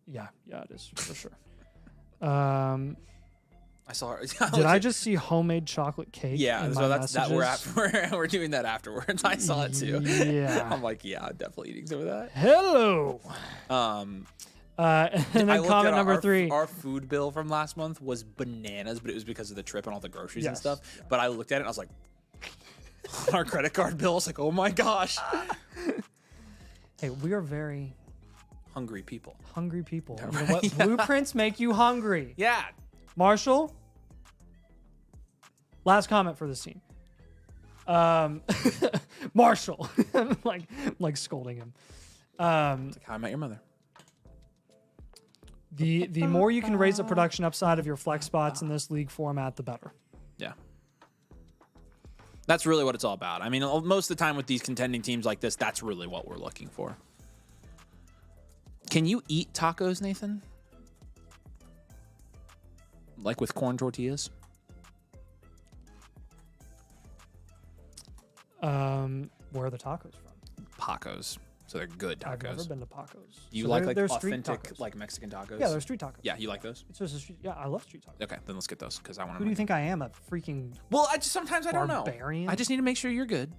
Yeah, it is for sure. I saw her. Did I just see homemade chocolate cake? Yeah, in so my that's that. messages? We're doing that afterwards. I saw it too. Yeah. I'm like, yeah, I'm definitely eating some of that. Hello. Um, And then comment number 3. Our food bill from last month was bananas, but it was because of the trip and all the groceries and Yes. stuff. But I looked at it and I was like, our credit card bill was like, oh my gosh. Hey, we are very Hungry people. hungry people. Yeah, You know right. what? Yeah. Blueprints make you hungry. Yeah. Marshall, last comment for this team. Marshall, I'm like scolding him. It's like How I Met Your Mother. The more you can raise the production upside of your flex spots in this league format, the better. Yeah. That's really what it's all about. I mean, most of the time with these contending teams like this, that's really what we're looking for. Can you eat tacos, Nathan? Like with corn tortillas? Where are the tacos from? Pacos. So they're good I've never tacos. been to Paco's. You So like they're street authentic tacos. like Mexican tacos? Yeah, they're street tacos. Yeah, you like those? It's just a street. Yeah, I love street tacos. Okay, then let's get those because I want Who do you think I am? A freaking Well, sometimes I don't know. barbarian? I just need to make sure you're good.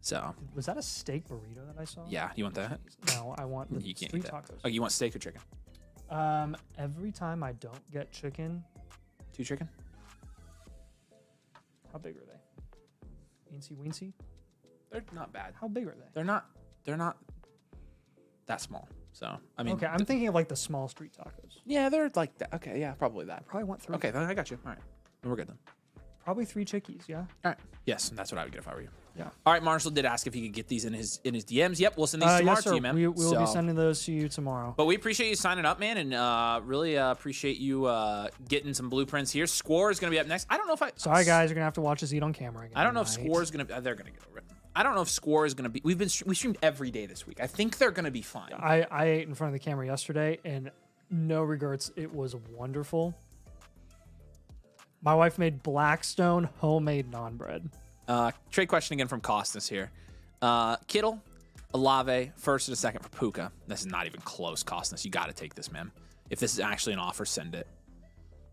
So Was that a steak burrito that I saw? yeah, you want that? No, I want the You can't street eat that. tacos. Oh, you want steak or chicken? Every time I don't get chicken, 2 chicken? how big are they? Eensy weensy? They're not bad. How big are they? They're not that small. So I mean, Okay, I'm thinking of like the small street tacos. yeah, they're like that. Okay, yeah, probably that. Probably want 3. Okay, then I got you. All right, then we're good then. Probably 3 chickies, yeah? All right. Yes, and that's what I would get if I were you. Yeah. All right, Marshall did ask if he could get these in his DMs. Yep, we'll send these tomorrow Yes, sir. to you, man. We will be sending those to you tomorrow. But we appreciate you signing up, man, and really appreciate you getting some blueprints here. Score is going to be up next. I don't know if Sorry, guys, you're going to have to watch us eat on camera again. I don't know if tonight. Score is going to. They're going to get over it. I don't know if Score is going to be. We streamed every day this week. I think they're going to be fine. I ate in front of the camera yesterday, and no regrets. It was wonderful. My wife made Blackstone homemade naan bread. Trade question again from Costas here. Kittle, Olave, first and a second for Puka. This is not even close, Costas. You got to take this, man. If this is actually an offer, send it.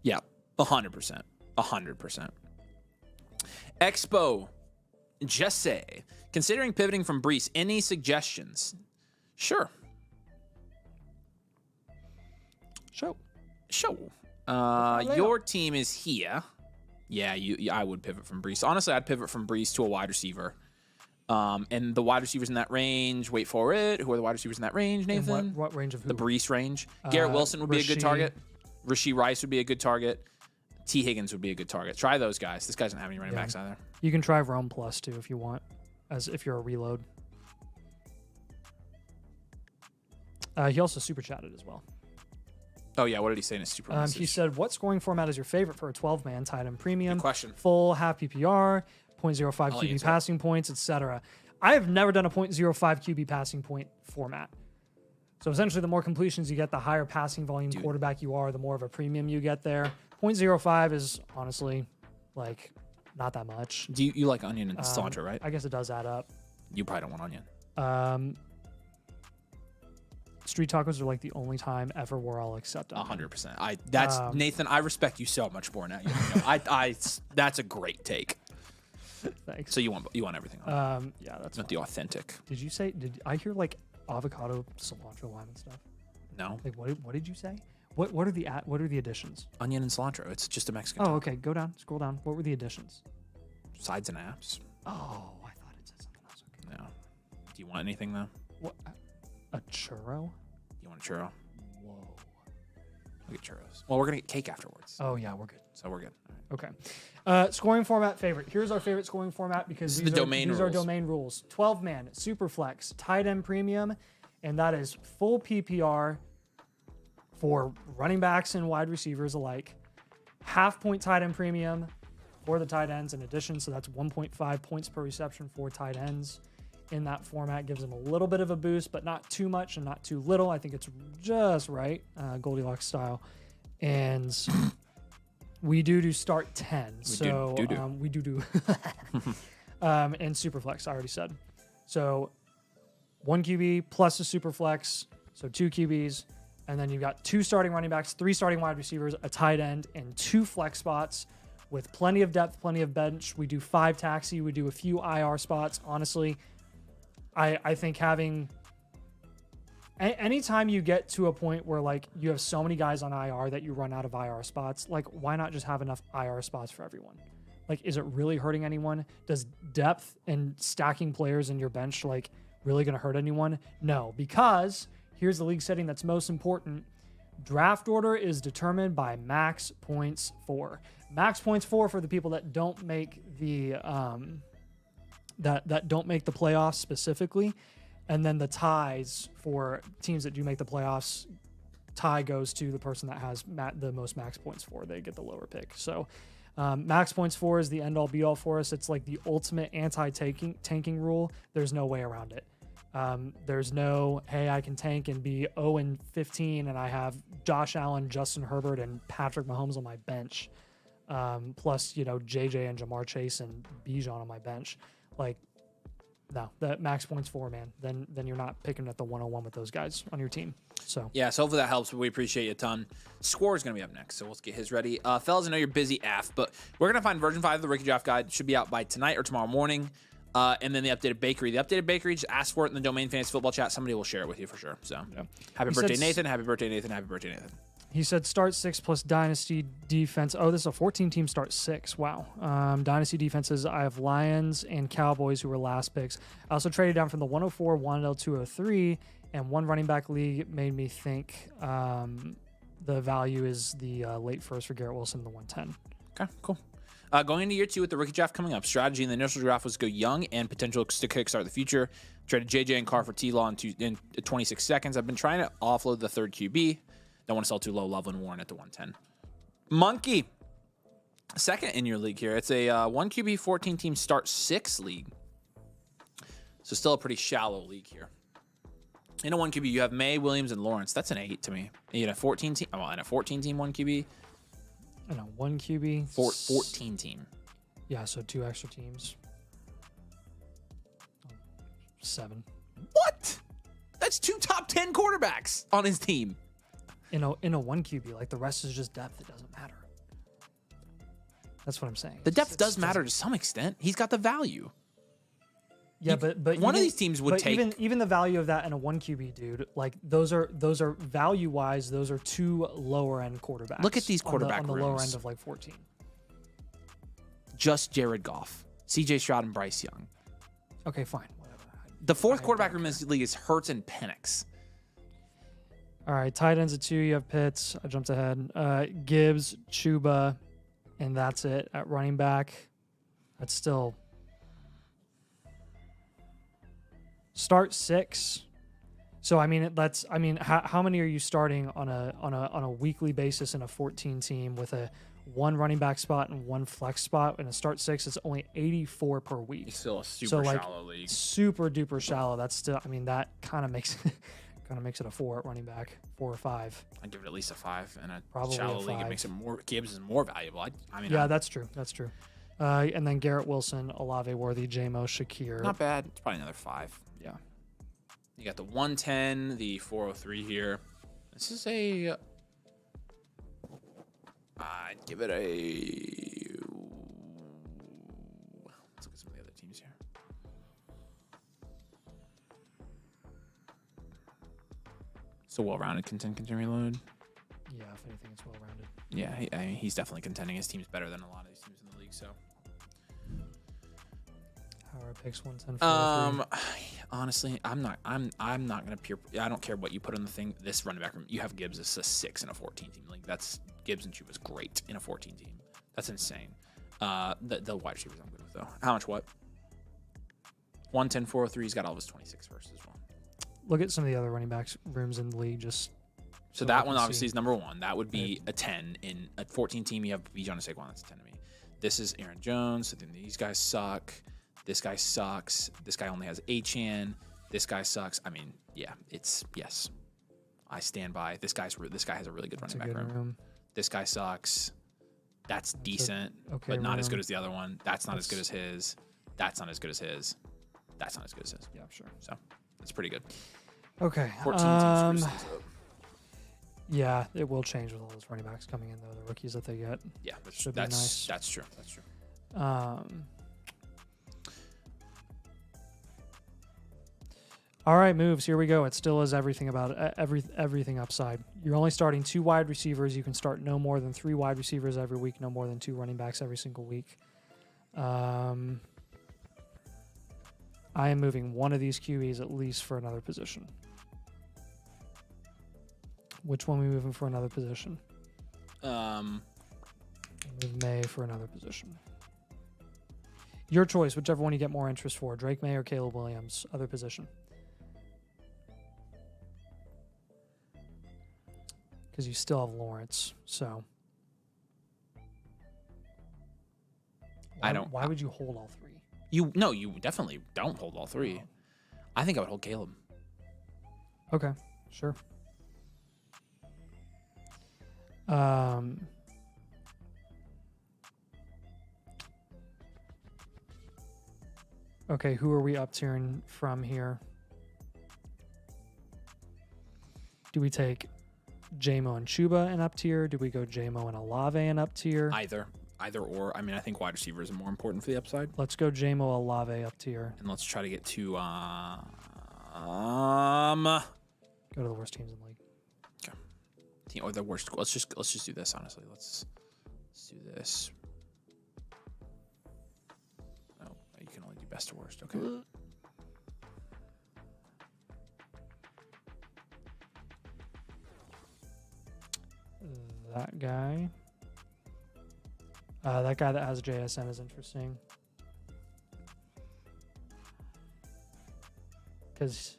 Yeah, 100%. 100%. Expo, Jesse. Considering pivoting from Brees, any suggestions? Sure. Show. Your team is here. Yeah, I would pivot from Brees. Honestly, I'd pivot from Brees to a wide receiver. And the wide receivers in that range, wait for it. Who are the wide receivers in that range, Nathan? What range of who? The Brees range. Garrett Wilson would be a good target. Rasheed Rice would be a good target. T. Higgins would be a good target. Try those guys. This guy doesn't have any running backs either. You can try Rome Plus too if you want, as if you're a reload. He also super chatted as well. Oh, yeah. What did he say in his super message? He said, what scoring format is your favorite for a 12-man tight end premium? Good question. Full, half PPR, 0.05 QB answer. passing points, etc. I have never done a 0.05 QB passing point format. So essentially, the more completions you get, the higher passing volume quarterback you are, the more of a premium you get there. 0.05 is honestly like not that much. Do you like onion and cilantro, right? I guess it does add up. You probably don't want onion. Street tacos are like the only time ever where I'll accept onion. 100%. Nathan, I respect you so much more now. You know, that's a great take. Thanks. So you want everything on Yeah, that's not fine. the authentic. Did I hear like avocado, cilantro, lime and stuff? No. Like what did you say? What are the additions? Onion and cilantro. It's just a Mexican. Oh, okay. Go down. Scroll down. What were the additions? Sides and apps. Oh, I thought it said something else. Okay. No. Do you want anything though? What? A churro? You want a churro? Whoa. We'll get churros. Well, we're gonna get cake afterwards. Oh yeah, we're good. So we're good. All right. Okay. Scoring format favorite. Here's our favorite scoring format because This is the domain these are rules. domain rules. 12-man, super flex, tight end premium, and that is full PPR for running backs and wide receivers alike. Half point tight end premium for the tight ends in addition. So that's 1.5 points per reception for tight ends. In that format gives them a little bit of a boost, but not too much and not too little. I think it's just right, Goldilocks style. And we do start 10. We do. And Superflex, I already said. So 1 QB plus a Superflex, so 2 QBs. And then you've got 2 starting running backs, 3 starting wide receivers, a tight end, and 2 flex spots with plenty of depth, plenty of bench. We do 5 taxi. We do a few IR spots. Honestly, I think having anytime you get to a point where like you have so many guys on IR that you run out of IR spots, like why not just have enough IR spots for everyone? Like, is it really hurting anyone? Does depth and stacking players in your bench like really going to hurt anyone? No, because here's the league setting that's most important. Draft order is determined by max points for. Max points for the people that don't make the that don't make the playoffs specifically, and then the ties for teams that do make the playoffs. Tie goes to the person that has the most max points for. They get the lower pick. So max points for is the end all be all for us. It's like the ultimate anti-tanking rule. There's no way around it. There's no, hey, I can tank and be 0-15 and I have Josh Allen, Justin Herbert, and Patrick Mahomes on my bench. Plus, JJ and Jamar Chase and Bijan on my bench. Like, No, the max points 4, man. Then you're not picking at the 101 with those guys on your team. So Yeah, so hopefully that helps. We appreciate you a ton. Score is going to be up next, so let's get his ready. Fellas, I know you're busy but we're going to find version 5 of the Rookie Draft Guide. Should be out by tonight or tomorrow morning. And then the updated bakery. The updated bakery, just ask for it in the Domain Fantasy Football chat. Somebody will share it with you for sure. So happy birthday, Nathan. Happy birthday, Nathan. Happy birthday, Nathan. He said start 6 plus Dynasty defense. Oh, this is a 14-team start 6. Wow. Dynasty defenses, I have Lions and Cowboys, who were last picks. I also traded down from the 104, 1L 203, and one running back league made me think the value is the late first for Garrett Wilson, the 110. Okay, cool. Going into year 2 with the rookie draft coming up, strategy in the initial draft was go young and potential to kickstart the future. Traded JJ and Carr for T-Law in 26 seconds. I've been trying to offload the third QB. Don't want to sell too low. Loveland Warren at the 110. Monkey, second in your league here. It's a 1 QB 14 team start 6 league. So still a pretty shallow league here. In a 1 QB, you have May, Williams, and Lawrence. That's an 8 to me. In a 14 team, in a 14 team 1 QB. And a 1 QB. 14 team. Yeah, so 2 extra teams. 7. What? That's 2 top 10 quarterbacks on his team. In a 1 QB, like the rest is just depth. It doesn't matter. That's what I'm saying. The depth does matter to some extent. He's got the value. Yeah, but one of these teams would take even the value of that in a 1 QB, dude. Like those are value wise, those are 2 lower end quarterbacks. Look at these quarterback on the lower end of like 14. Just Jared Goff, CJ Stroud, and Bryce Young. Okay, fine, whatever. The 4th quarterback room in this league is Hurts and Penix. All right, tight ends at 2. You have Pitts. I jumped ahead. Gibbs, Chuba, and that's it. At running back, that's still start 6. So I mean, how many are you starting on a weekly basis in a 14 team with a 1 running back spot and 1 flex spot? In a start 6, it's only 84 per week. It's still a super shallow league. Super duper shallow. That's still. I mean, that kind of makes. Kind of makes it a 4 at running back, 4 or 5. I'd give it at least a 5. In a Probably shallow a league, it 5. makes it more. Gibbs is more valuable. Yeah, that's true. That's true. And then Garrett Wilson, Olave Worthy, J-Mo, Shakir. Not bad. It's probably another 5. Yeah. You got the 110, the 403 here. This is a. I'd give it a. Let's look at some of the other teams here. So well-rounded contend reload. Yeah, if anything, it's well-rounded. Yeah, he's definitely contending. His team's better than a lot of these teams in the league. So, Howard picks 110. Honestly, I'm not gonna peer. I don't care what you put on the thing. This running back room, you have Gibbs as a 6 in a 14 team. Like that's Gibbs and Chuba's great in a 14 team. That's insane. The wide receivers I'm good with though. How much? What? 110, 403. He's got all of his 26 first as well. Look at some of the other running backs rooms in the league. Just so that one obviously is number 1. That would be a 10 in a 14 team. You have Bijan and Saquon. That's a 10 to me. This is Aaron Jones. So then these guys suck. This guy sucks. This guy only has Achane. This guy sucks. I mean, yeah, it's yes. I stand by. This guy has a really good running back room. This guy sucks. That's decent, but not as good as the other one. That's not as good as his. That's not as good as his. That's not as good as his. Yeah, sure. So that's pretty good. Okay. 14 teams. Yeah, it will change with all those running backs coming in, though. The rookies that they get. Yeah, that's true. That's true. All right, moves. Here we go. It still is everything about everything upside. You're only starting 2 wide receivers. You can start no more than 3 wide receivers every week, no more than 2 running backs every single week. I am moving one of these QBs at least for another position. Which one are we moving for another position? Move May for another position. Your choice, whichever one you get more interest for. Drake May or Caleb Williams, other position. Because you still have Lawrence, so. Why would you hold all 3? You definitely don't hold all 3. Oh. I think I would hold Caleb. Okay, sure. Okay, who are we up tiering from here? Do we take JMO and Chuba in up tier? Do we go JMO and Olave in up tier? Either or. I mean, I think wide receiver is more important for the upside. Let's go JMO Olave up tier. And let's try to get to Go to the worst teams in the league. okay. Team or the worst. Let's just do this, honestly. Let's do this. Oh, you can only do best to worst. Okay. That guy. That guy that has JSN is interesting. Because,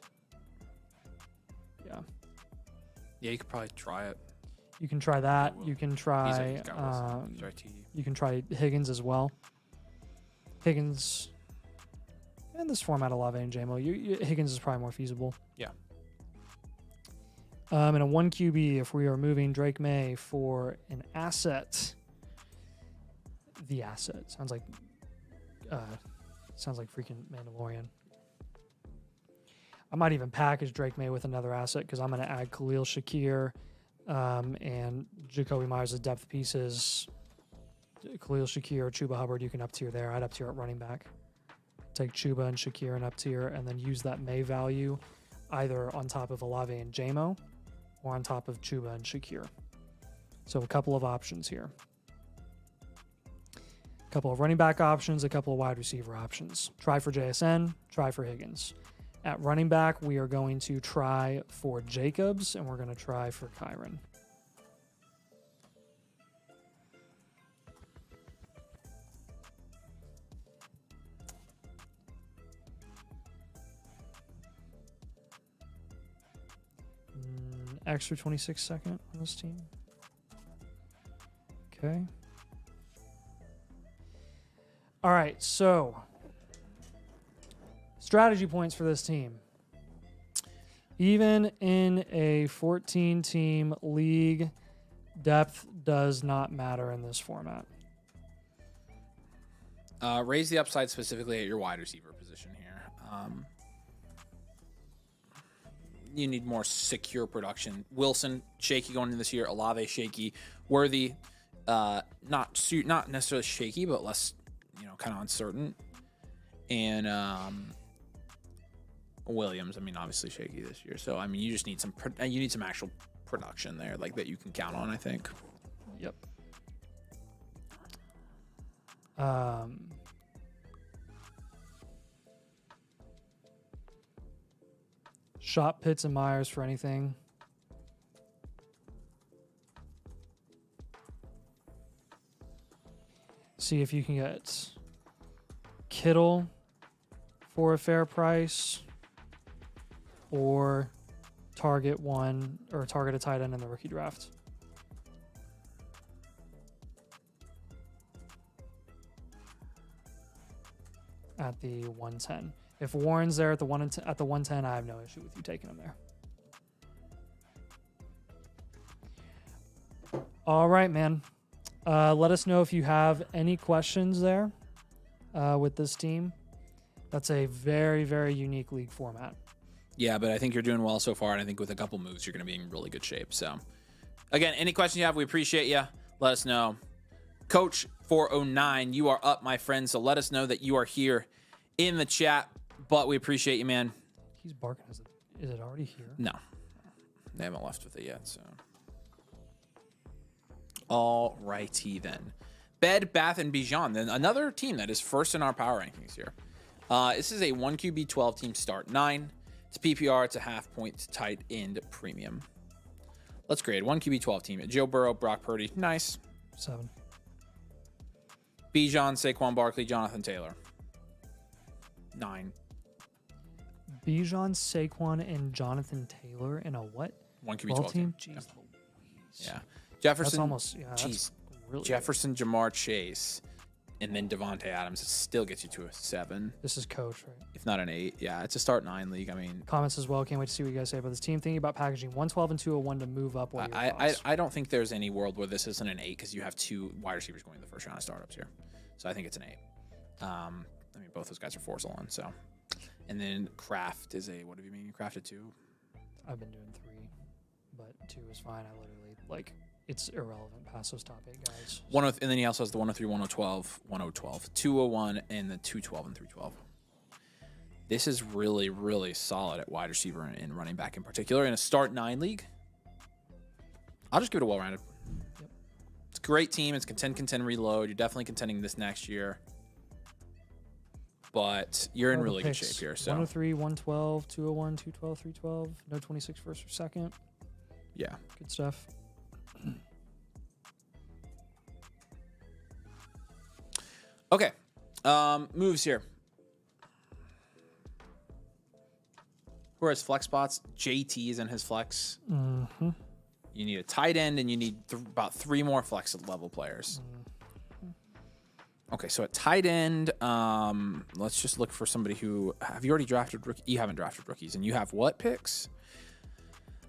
yeah. Yeah, you could probably try it. You can try that. will. You can He's try, got Wilson. He's right to you. you can try Higgins as well. Higgins, in this format, Olave and JMO, Higgins is probably more feasible. Yeah. In a 1 QB, if we are moving Drake May for an asset, the asset sounds like freaking Mandalorian. I might even package Drake May with another asset because I'm going to add Khalil Shakir and Jacoby Myers as depth pieces. Khalil Shakir, Chuba Hubbard, you can up tier there. I'd up tier at running back. Take Chuba and Shakir and up tier, and then use that May value either on top of Olave and JMO or on top of Chuba and Shakir. So a couple of options here. A couple of running back options, a couple of wide receiver options. Try for JSN, try for Higgins. At running back, we are going to try for Jacobs, and we're going to try for Kyron. Extra 26 second on this team. Okay. All right, so strategy points for this team. Even in a 14-team league, depth does not matter in this format. Raise the upside specifically at your wide receiver position here. You need more secure production. Wilson, shaky going into this year. Olave, shaky. Worthy, not necessarily shaky, but less, kind of uncertain. And Williams, I mean, obviously shaky this year. So, I mean, you just need some actual production there, like that you can count on, I think. Yep. Shop Pitts and Myers for anything. See if you can get Kittle for a fair price, or target a tight end in the rookie draft. At the 110. If Warren's there at the 110, I have no issue with you taking him there. All right, man. Let us know if you have any questions there with this team. That's a very, very unique league format. Yeah, but I think you're doing well so far, and I think with a couple moves, you're going to be in really good shape. So, again, any questions you have, we appreciate you. Let us know. Coach 409, you are up, my friend. So let us know that you are here in the chat. But we appreciate you, man. He's barking. Is it already here? No. They haven't left with it yet, so. All righty then. Bed Bath & Beyond, then another team that is first in our power rankings here. This is a 1 QB 12 team start 9. It's PPR. It's a half point tight end premium. Let's grade 1 QB 12 team. Joe Burrow, Brock Purdy. Nice. 7. Bijan, Saquon Barkley, Jonathan Taylor. 9. Bijan, Saquon, and Jonathan Taylor in a what? 1 QB 12 team. Jeez, Yeah. Louise. Yeah. Jefferson. That's almost, yeah, Jeez. that's really Jefferson, Jamar Chase, and then Devontae Adams. It still gets you to a 7, good. This is coach, right? if not an 8. Yeah, it's a start 9 league. I mean, Comments as well. Can't wait to see what you guys say about this team. Thinking about packaging 112 and 201 to move up. What are your thoughts? I don't think there's any world where this isn't an 8 because you have 2 wide receivers going in the first round of startups here. So I think it's an 8. I mean, both those guys are 4s1, so. And then Kraft is a, what have you been crafted 2? I've been doing 3, but 2 is fine. I literally, like, it's irrelevant past those top 8 guys. And then he also has the 103, 112, 1012, 201, and the 212 and 312. This is really, really solid at wide receiver and running back in particular. In a start 9 league, I'll just give it a well-rounded. Yep. It's a great team. It's contend, reload. You're definitely contending this next year. But you're in really good shape here. So 103, 112, 201, 212, 312. No 26 first or second. Yeah. Good stuff. Okay. Moves here. Who are his flex spots? JT is in his flex. Mm-hmm. You need a tight end, and you need about 3 more flex level players. Okay, so at tight end, let's just look for somebody who... Have you already drafted rookies? You haven't drafted rookies, and you have what picks?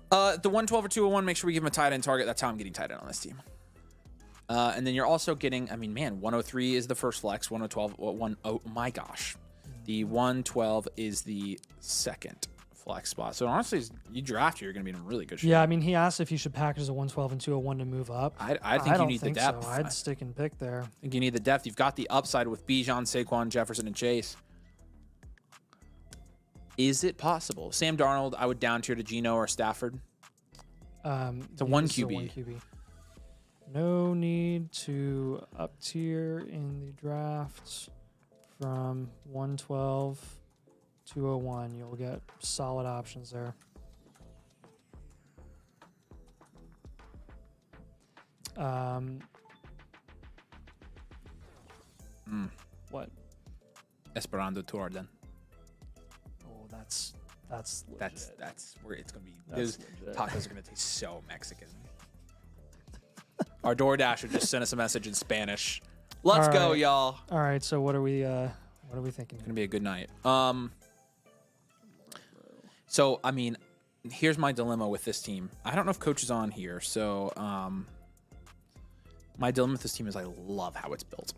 The 112 or 201, make sure we give him a tight end target. That's how I'm getting tight end on this team. And then you're also getting... I mean, man, 103 is the first flex. 112... oh my gosh. The 112 is the second flex spot. So honestly, you draft you're going to be in really good shape. Yeah, I mean, he asked if he should package as a 112 and 201 to move up. I think you need the depth. So. I'd stick and pick there. I think you need the depth. You've got the upside with Bijan, Saquon, Jefferson, and Chase. Is it possible? Sam Darnold, I would down tier to Geno or Stafford. It's a 1 QB. 1 QB. No need to up tier in the drafts from 112 201. You'll get solid options there. What? Esperando Tour then. Oh, that's legit. That's where it's gonna be. That's Those legit. tacos are gonna taste so Mexican. Our DoorDasher just sent us a message in Spanish. Let's go, y'all. All right, so what are we thinking? It's gonna be a good night. So I mean, here's my dilemma with this team. I don't know if Coach is on here, so my dilemma with this team is I love how it's built.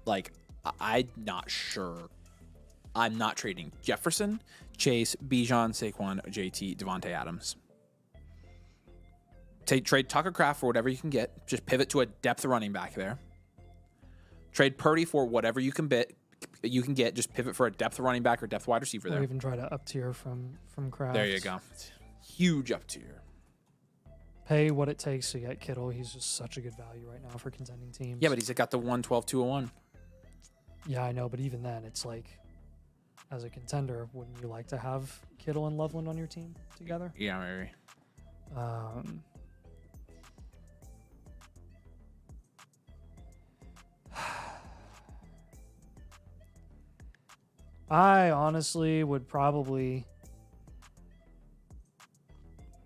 Like, I'm not sure. I'm not trading Jefferson, Chase, Bijan, Saquon, JT, Devontae Adams. Trade Tucker Kraft for whatever you can get. Just pivot to a depth running back there. Trade Purdy for whatever you can get. Just pivot for a depth running back or depth wide receiver there. Or even try to up tier from Kraft. There you go. Huge up tier. Pay what it takes to get Kittle. He's just such a good value right now for contending teams. Yeah, but he's got the 112, 201. Yeah, I know, but even then, it's like, as a contender, wouldn't you like to have Kittle and Loveland on your team together? Yeah, maybe. I honestly would probably...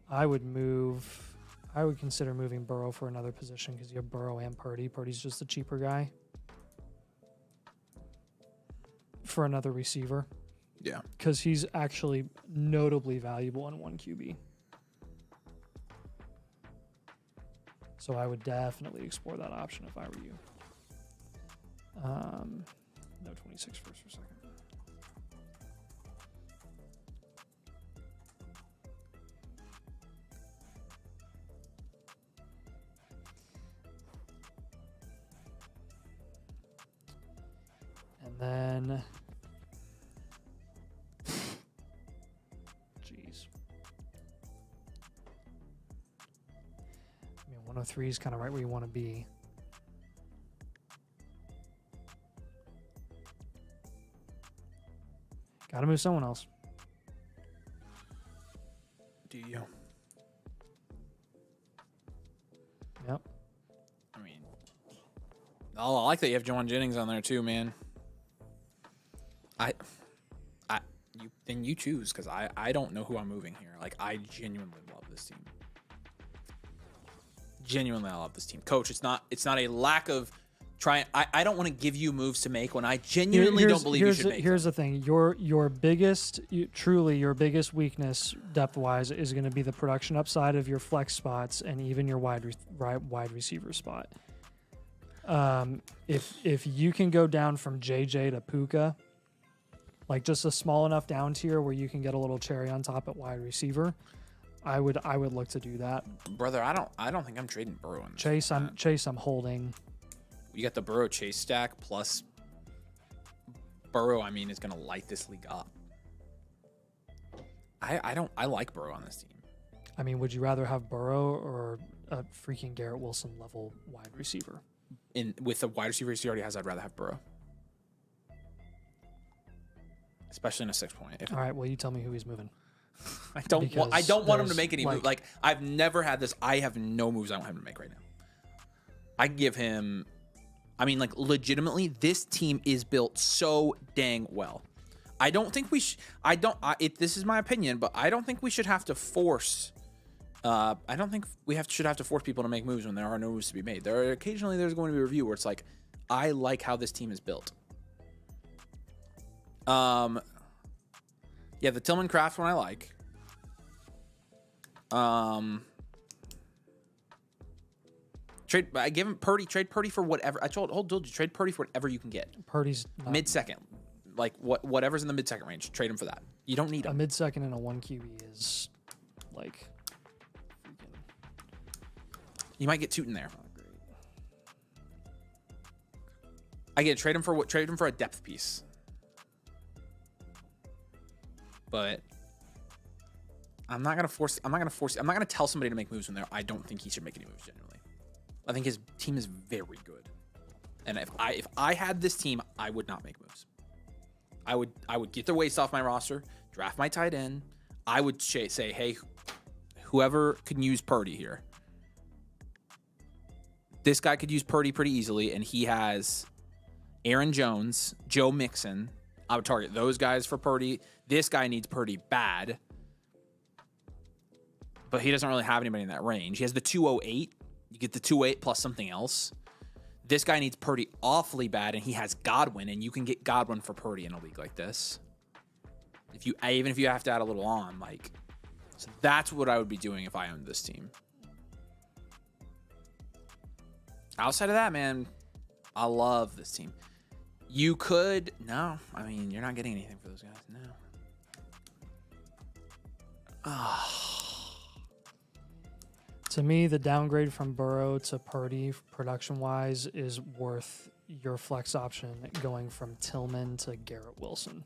I would consider moving Burrow for another position because you have Burrow and Purdy. Purdy's just the cheaper guy. For another receiver. Yeah. Because he's actually notably valuable in 1 QB. So I would definitely explore that option if I were you. No 26 first or second. And then, jeez. I mean, 103 is kind of right where you want to be. Got to move someone else. Do you? Yep. I mean, I like that you have Juwan Jennings on there too, man. You choose because I don't know who I'm moving here. Like, I genuinely love this team. Genuinely, I love this team. Coach, it's not a lack of trying. I don't want to give you moves to make when I genuinely don't believe you should make. Here's the thing: your biggest weakness depth wise is going to be the production upside of your flex spots and even your wide receiver spot. If you can go down from JJ to Puka, like just a small enough down tier where you can get a little cherry on top at wide receiver, I would look to do that. Brother, I don't think I'm trading Burrow in this Chase, I'm holding. You got the Burrow Chase stack plus Burrow, I mean, is gonna light this league up. I like Burrow on this team. I mean, would you rather have Burrow or a freaking Garrett Wilson level wide receiver? With the wide receivers he already has, I'd rather have Burrow. Especially in a 6-point. All right, well, you tell me who he's moving. I don't want him to make any moves. Like, I've never had this. I have no moves I want him to make right now. I give him, I mean, like, legitimately, this team is built so dang well. I don't think we should, this is my opinion, but I don't think we should have to force, I don't think we should have to force people to make moves when there are no moves to be made. Occasionally there's going to be a review where it's like, I like how this team is built. Yeah, the Tillman Kraft one I like. I give him Purdy. Trade Purdy for whatever. I told you, trade Purdy for whatever you can get. Purdy's mid-second, like whatever's in the mid-second range. Trade him for that. You don't need him. A mid-second and a 1 QB is like. You might get Tootin there. I get trade him for a depth piece. But I'm not gonna tell somebody to make moves when I don't think he should make any moves genuinely. I think his team is very good. And if I had this team, I would not make moves. I would get their waste off my roster, draft my tight end. I would say, hey, whoever can use Purdy here. This guy could use Purdy pretty easily, and he has Aaron Jones, Joe Mixon. I would target those guys for Purdy. This guy needs Purdy bad, but he doesn't really have anybody in that range. He has the 208. You get the 208 plus something else. This guy needs Purdy awfully bad, and he has Godwin, and you can get Godwin for Purdy in a league like this. Even if you have to add a little on, like, so that's what I would be doing if I owned this team. Outside of that, man, I love this team. You could, no, I mean, you're not getting anything for those guys, no. To me, the downgrade from Burrow to Purdy, production-wise, is worth your flex option going from Tillman to Garrett Wilson.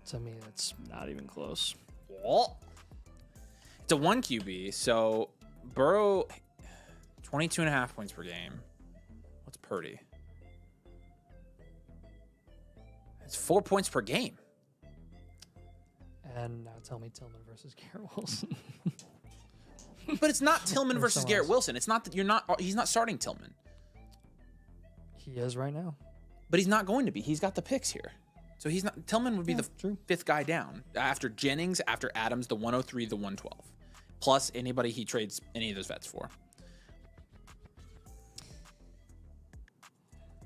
To me, it's not even close. What? It's a 1 QB, so Burrow, 22.5 points per game. What's Purdy? It's 4 points per game. And now tell me Tillman versus Garrett Wilson. But it's not Tillman versus Garrett Wilson. It's not that he's not starting Tillman. He is right now. But he's not going to be. He's got the picks here. So he's not, Tillman would be the fifth guy down. After Jennings, after Adams, the 103, the 112. Plus anybody he trades any of those vets for.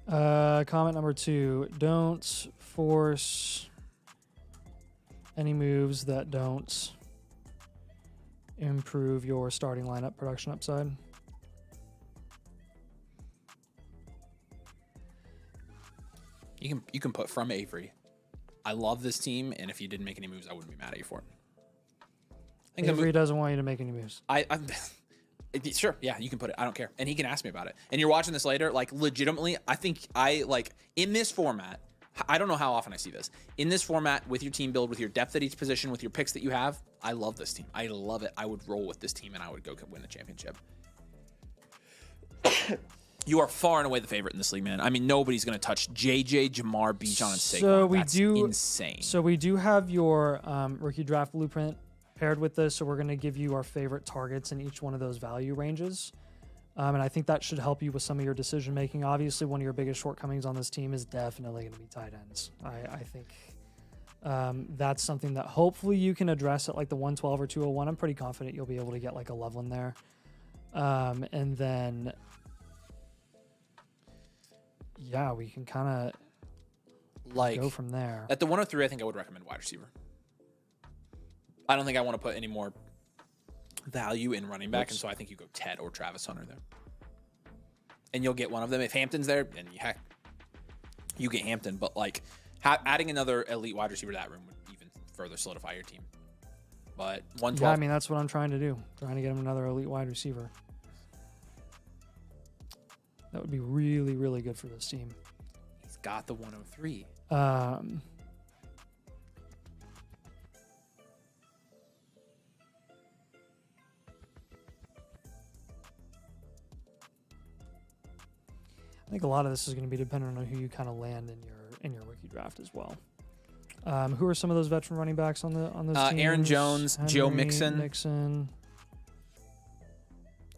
Comment number 2. Don't force any moves that don't improve your starting lineup production upside. You can put from Avery. I love this team, and if you didn't make any moves, I wouldn't be mad at you for it. I think Avery doesn't want you to make any moves. Sure, yeah, you can put it. I don't care. And he can ask me about it. And you're watching this later, like, legitimately, I think in this format, I don't know how often I see this. In this format, with your team build, with your depth at each position, with your picks that you have, I love this team. I love it. I would roll with this team, and I would go win the championship. You are far and away the favorite in this league, man. I mean, nobody's going to touch JJ, Jamar, Bijan, and Saquon. That's insane. So we do have your rookie draft blueprint paired with this, so we're going to give you our favorite targets in each one of those value ranges. And I think that should help you with some of your decision making. Obviously, one of your biggest shortcomings on this team is definitely going to be tight ends. I think that's something that hopefully you can address at like the 112 or 201. I'm pretty confident you'll be able to get like a Loveland there. And then, yeah, we can kind of go from there. At the 103, I think I would recommend wide receiver. I don't think I want to put any more value in running back, and so I think you go Ted or Travis Hunter there. And you'll get one of them. If Hampton's there, then you get Hampton. But like adding another elite wide receiver to that room would even further solidify your team. But 112. Yeah, I mean, that's what I'm trying to do. Trying to get him another elite wide receiver. That would be really, really good for this team. He's got the 103. I think a lot of this is going to be dependent on who you kind of land in your rookie draft as well. Who are some of those veteran running backs on those teams? Aaron Jones, Henry, Joe Mixon.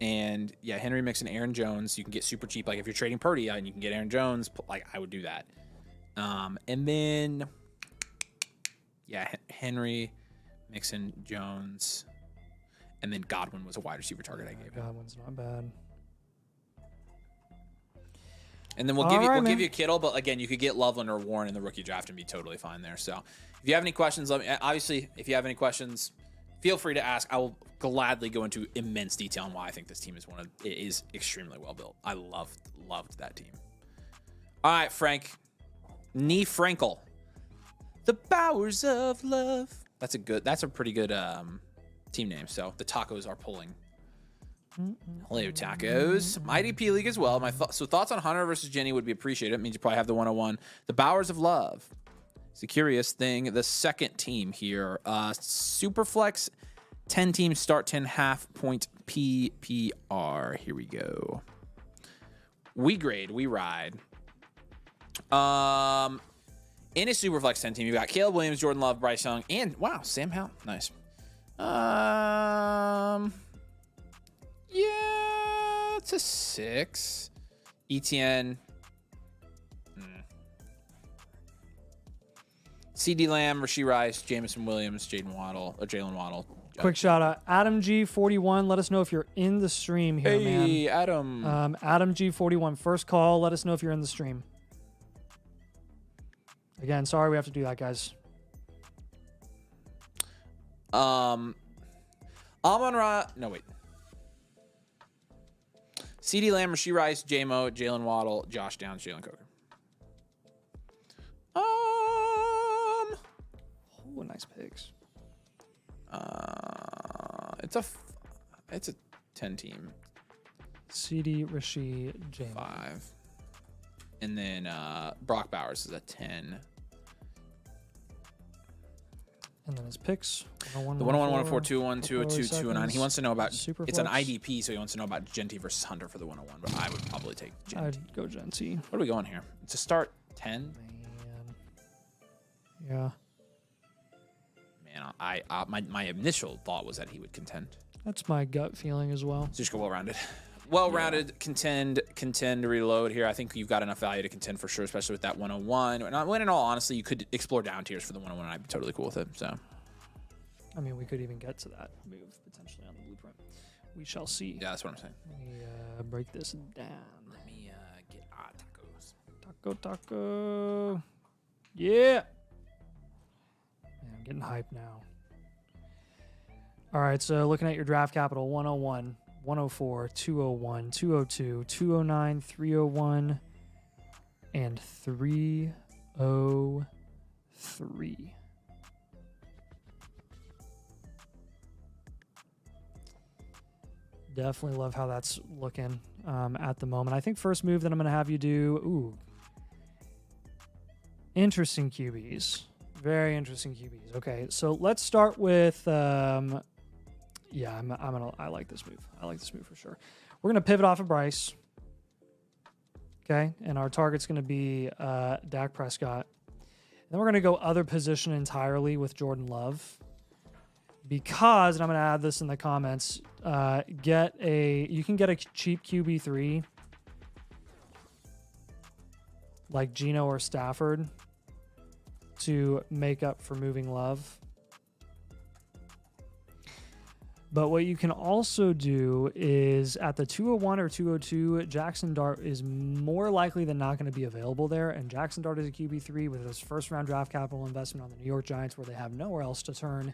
And yeah, Henry Mixon, Aaron Jones. You can get super cheap. Like if you're trading Purdy and you can get Aaron Jones, like I would do that. And then yeah, Henry, Mixon, Jones, and then Godwin was a wide receiver target I gave him. Godwin's not bad. And then we'll give you Kittle, but again, you could get Loveland or Warren in the rookie draft and be totally fine there. So if you have any questions, let me. Obviously, if you have any questions, feel free to ask. I will gladly go into immense detail on why I think this team is extremely well built. I loved that team. All right, Frank. Nee Frankel. The Bowers of Love. That's a pretty good team name. So the tacos are pulling. Hello, tacos. IDP league as well. So thoughts on Hunter versus Jenny would be appreciated. It means you probably have the 101. The Bowers of Love. It's a curious thing. The second team here. Superflex, 10 team start 10 half point PPR. Here we go. We grade, we ride. In a Superflex 10 team, you've got Caleb Williams, Jordan Love, Bryce Young, and wow, Sam Howell. Nice. Yeah, it's a 6. ETN. CD Lamb, Rashee Rice, Jamison Williams, Jalen Waddle. Quick shout out, Adam G41. Let us know if you're in the stream here, man. Hey, Adam. Adam G41, first call. Let us know if you're in the stream. Again, sorry we have to do that, guys. Amon-Ra. No, wait. CD Lamb, Rashee Rice, J-Mo, Jalen Waddle, Josh Downs, Jalen Coker. Oh, nice picks. It's a 10 team. CD, Rashee, J-Mo. 5. And then Brock Bowers is a 10. And then his picks. The 101, 104, 201, 202, 209. He wants to know about, Superflex. it's an IDP, so he wants to know about Genty versus Hunter for the 101, but I would probably take Genty. I'd go Genty. What are we going here? It's a start 10? Man. Yeah. Man, my initial thought was that he would contend. That's my gut feeling as well. So just go well-rounded. Well-rounded, contend, reload here. I think you've got enough value to contend for sure, especially with that 101. And in all honesty, you could explore down tiers for the 101, and I'd be totally cool with it. So, I mean, we could even get to that move potentially on the blueprint. We shall see. yeah, that's what I'm saying. Let me break this down. Let me get tacos. Taco. Yeah. Man, I'm getting hyped now. All right, so looking at your draft capital, 101. 104, 201, 202, 209, 301, and 303. Definitely love how that's looking at the moment. I think first move that I'm going to have you do, interesting QBs. Very interesting QBs. Okay, so let's start with... yeah, I like this move. I like this move for sure. We're gonna pivot off of Bryce. Okay, and our target's gonna be Dak Prescott. Then we're gonna go other position entirely with Jordan Love. Because, and I'm gonna add this in the comments, you can get a cheap QB3 like Geno or Stafford to make up for moving Love. But what you can also do is at the 201 or 202, Jackson Dart is more likely than not going to be available there. And Jackson Dart is a QB3 with his first round draft capital investment on the New York Giants, where they have nowhere else to turn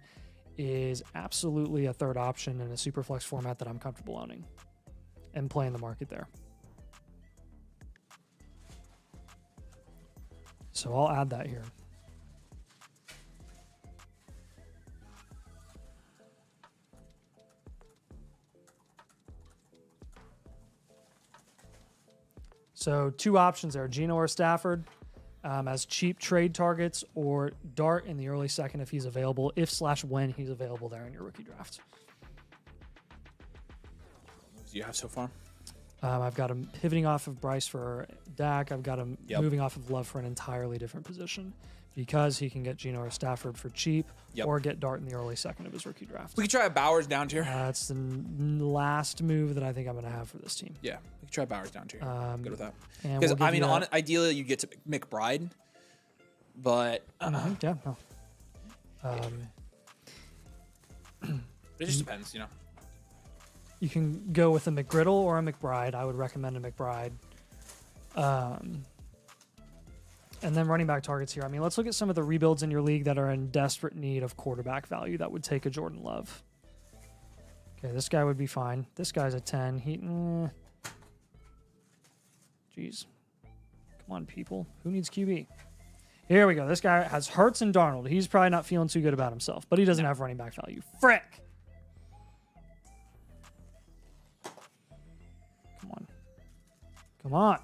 is absolutely a third option in a super flex format that I'm comfortable owning and playing the market there. So I'll add that here. So 2 options there, Geno or Stafford as cheap trade targets, or Dart in the early second if he's available, if/when he's available there in your rookie draft. What do you have so far? I've got him pivoting off of Bryce for Dak. I've got him moving off of Love for an entirely different position because he can get Geno or Stafford for cheap or get Dart in the early second of his rookie draft. We could try a Bowers down tier. That's the last move that I think I'm going to have for this team. Yeah, we could try Bowers down tier. I'm good with that. Because, we'll ideally you get to McBride, but... yeah, no. It just depends, you know. You can go with a McGriddle or a McBride. I would recommend a McBride. And then running back targets here. I mean, let's look at some of the rebuilds in your league that are in desperate need of quarterback value that would take a Jordan Love. Okay, this guy would be fine. This guy's a 10. Jeez. Come on, people. Who needs QB? Here we go. This guy has Hurts and Darnold. He's probably not feeling too good about himself, but he doesn't have running back value. Frick! Come on.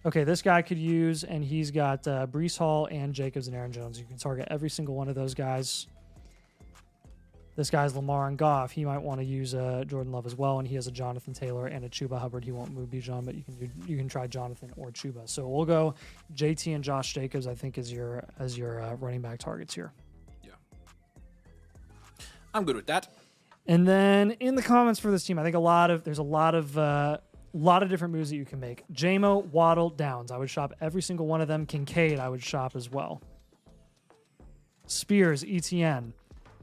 Okay, this guy could use, and he's got Breece Hall and Jacobs and Aaron Jones. You can target every single one of those guys. This guy's Lamar and Goff. He might want to use Jordan Love as well, and he has a Jonathan Taylor and a Chuba Hubbard. He won't move Bijan, but you can try Jonathan or Chuba. So we'll go JT and Josh Jacobs, I think, as your running back targets here. Yeah. I'm good with that. And then in the comments for this team, I think there's a lot of different moves that you can make. JMO, Waddle, Downs. I would shop every single one of them. Kincaid, I would shop as well. Spears, ETN.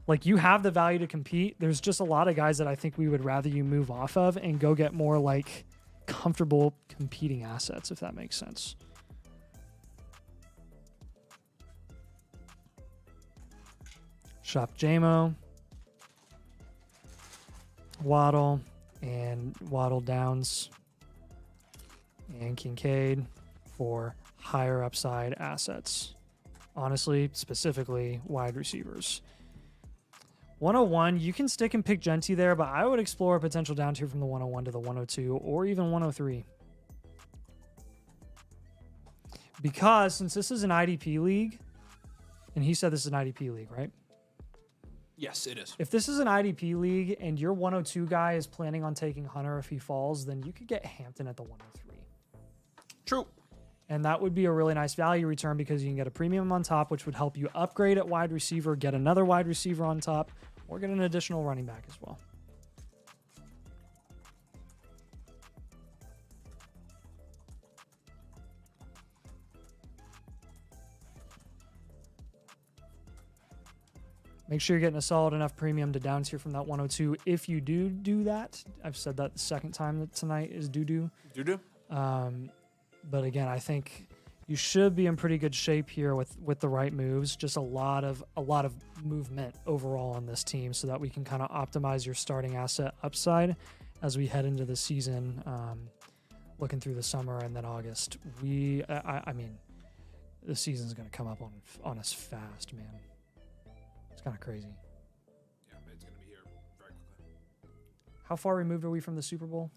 Like, you have the value to compete. There's just a lot of guys that I think we would rather you move off of and go get more, like, comfortable competing assets, if that makes sense. Shop JMO, Waddle, and Waddle Downs, and Kincaid for higher upside assets. Honestly, specifically wide receivers. 101, you can stick and pick Genty there, but I would explore a potential down tier from the 101 to the 102 or even 103. Because since this is an IDP league, and he said this is an IDP league, right? Yes, it is. If this is an IDP league and your 102 guy is planning on taking Hunter if he falls, then you could get Hampton at the 103. True. And that would be a really nice value return because you can get a premium on top, which would help you upgrade at wide receiver, get another wide receiver on top, or get an additional running back as well. Make sure you're getting a solid enough premium to down tier from that 102. If you do that, I've said that the second time that tonight is doo-doo. Doo-doo? But again, I think you should be in pretty good shape here with the right moves. Just a lot of movement overall on this team, so that we can kind of optimize your starting asset upside as we head into the season, looking through the summer and then August. I mean, the season's going to come up on us fast, man. It's kind of crazy. Yeah, it's going to be here very quickly. How far removed are we from the Super Bowl?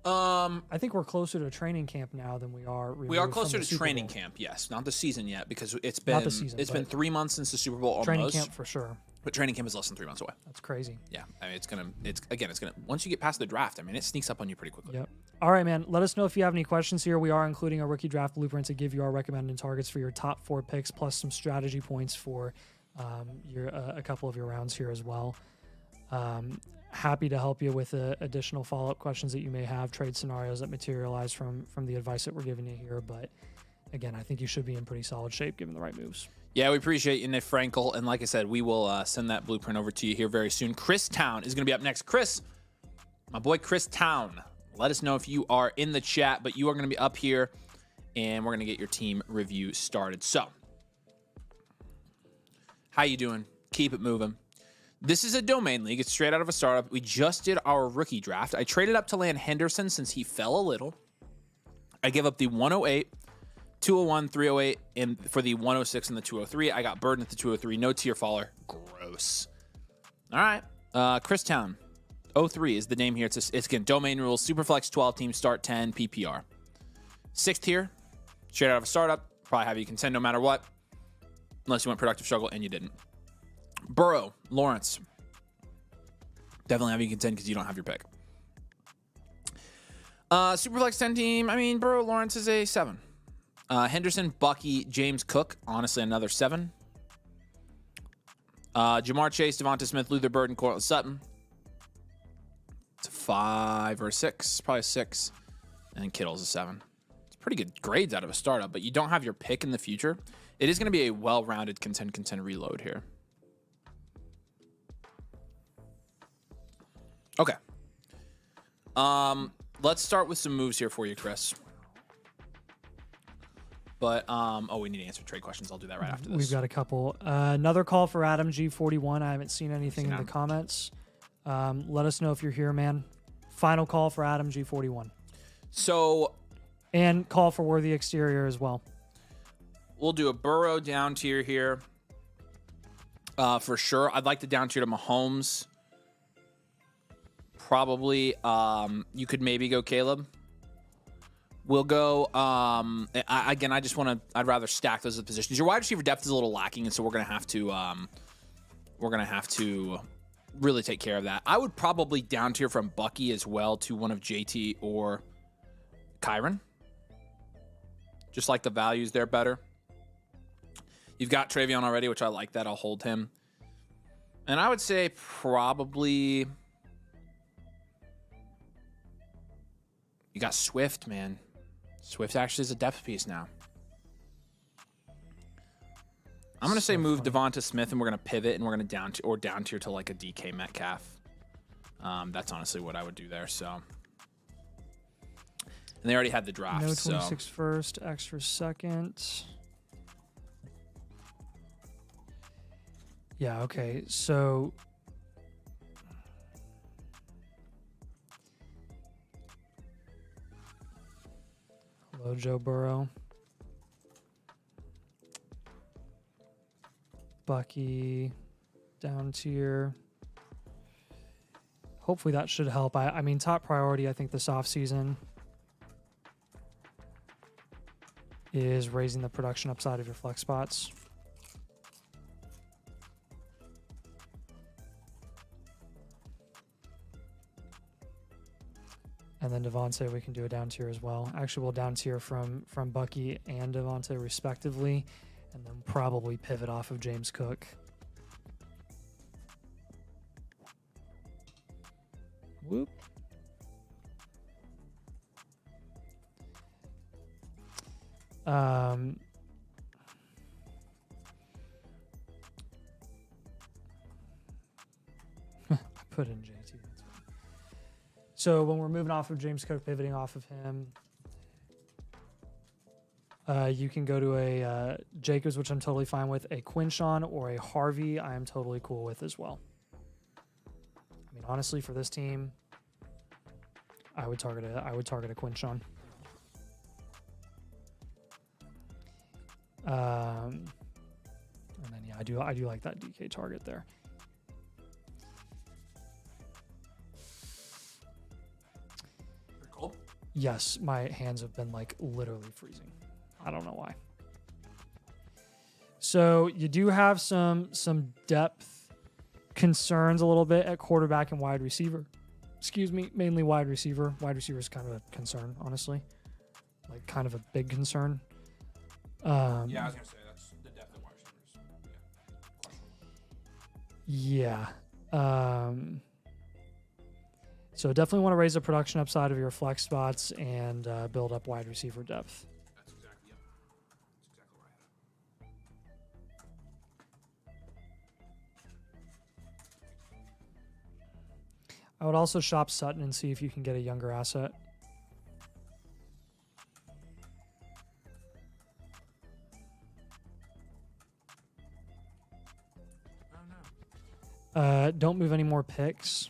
I think we're closer to training camp now than we are. We are closer to training camp, yes. Not the season yet, because it's been 3 months since the Super Bowl almost. Training camp for sure. But training camp is less than 3 months away. That's crazy. Yeah, I mean, it's gonna once you get past the draft, I mean, it sneaks up on you pretty quickly. Yep. All right, man. Let us know if you have any questions here. We are including a rookie draft blueprint to give you our recommended targets for your top 4 picks, plus some strategy points for a couple of your rounds here as well. Happy to help you with additional follow-up questions that you may have, trade scenarios that materialize from the advice that we're giving you here. But again, I think you should be in pretty solid shape given the right moves. Yeah, we appreciate you, Nick Frankel. And like I said, we will send that blueprint over to you here very soon. Chris Town is going to be up next. Chris, my boy Chris Town, let us know if you are in the chat, but you are going to be up here, and we're going to get your team review started. So, how you doing? Keep it moving. This is a domain league. It's straight out of a startup. We just did our rookie draft. I traded up to land Henderson since he fell a little. I give up the 108, 201, 308, and for the 106 and the 203. I got Burden at the 203. No tier faller. Gross. All right. Chris Town. 03 is the name here. It's again, domain rules, Superflex 12 team, start 10, PPR. 6th tier, straight out of a startup. Probably have you contend no matter what. Unless you went productive struggle, and you didn't. Burrow, Lawrence. Definitely have you contend because you don't have your pick. Superflex 10 team, I mean, Burrow, Lawrence is a 7. Henderson, Bucky, James Cook, honestly, another 7. Jamar Chase, Devonta Smith, Luther Burden, Cortland Sutton. It's a 5 or a 6, probably a 6. And then Kittle's a 7. It's pretty good grades out of a startup, but you don't have your pick in the future. It is going to be a well-rounded contend reload here. Okay. Let's start with some moves here for you, Chris. But, we need to answer trade questions. I'll do that right after this. We've got a couple. Another call for Adam G41. I haven't seen anything in the comments. Let us know if you're here, man. Final call for Adam G41. So, and call for Worthy Exterior as well. We'll do a Burrow down tier here. For sure. I'd like the down tier to Mahomes. Probably, you could maybe go Caleb. We'll go, again, I'd rather stack those positions. Your wide receiver depth is a little lacking, and so we're going to have to really take care of that. I would probably down tier from Bucky as well to one of JT or Kyron. Just like the values there better. You've got Travion already, which I like that. I'll hold him. And I would say probably... You got Swift, man. Swift actually is a depth piece now. I'm going to say move Devonta Smith, and we're going to pivot, and we're going to down tier to like a DK Metcalf. That's honestly what I would do there. So, and they already had the draft. No 26 first, extra second. Yeah. Okay. So. Hello, Joe Burrow. Bucky, down tier. Hopefully that should help. I mean, top priority, I think, this offseason is raising the production upside of your flex spots. And then Devontae, we can do a down tier as well. Actually, we'll down tier from Bucky and Devontae respectively, and then probably pivot off of James Cook. Whoop. Put in JT. So when we're moving off of James Cook, pivoting off of him, you can go to a Jacobs, which I'm totally fine with, a Quinshawn or a Harvey. I am totally cool with as well. I mean, honestly, for this team, I would target a Quinshawn. And then yeah, I do like that DK target there. Cool. Yes, my hands have been like literally freezing. I don't know why. So you do have some depth concerns a little bit at quarterback and wide receiver. Excuse me, mainly wide receiver. Wide receiver is kind of a concern, honestly. Like kind of a big concern. Yeah, I was gonna say that's the depth of wide receivers. Yeah. So definitely want to raise the production upside of your flex spots and build up wide receiver depth. That's exactly where I am. I would also shop Sutton and see if you can get a younger asset. Don't move any more picks.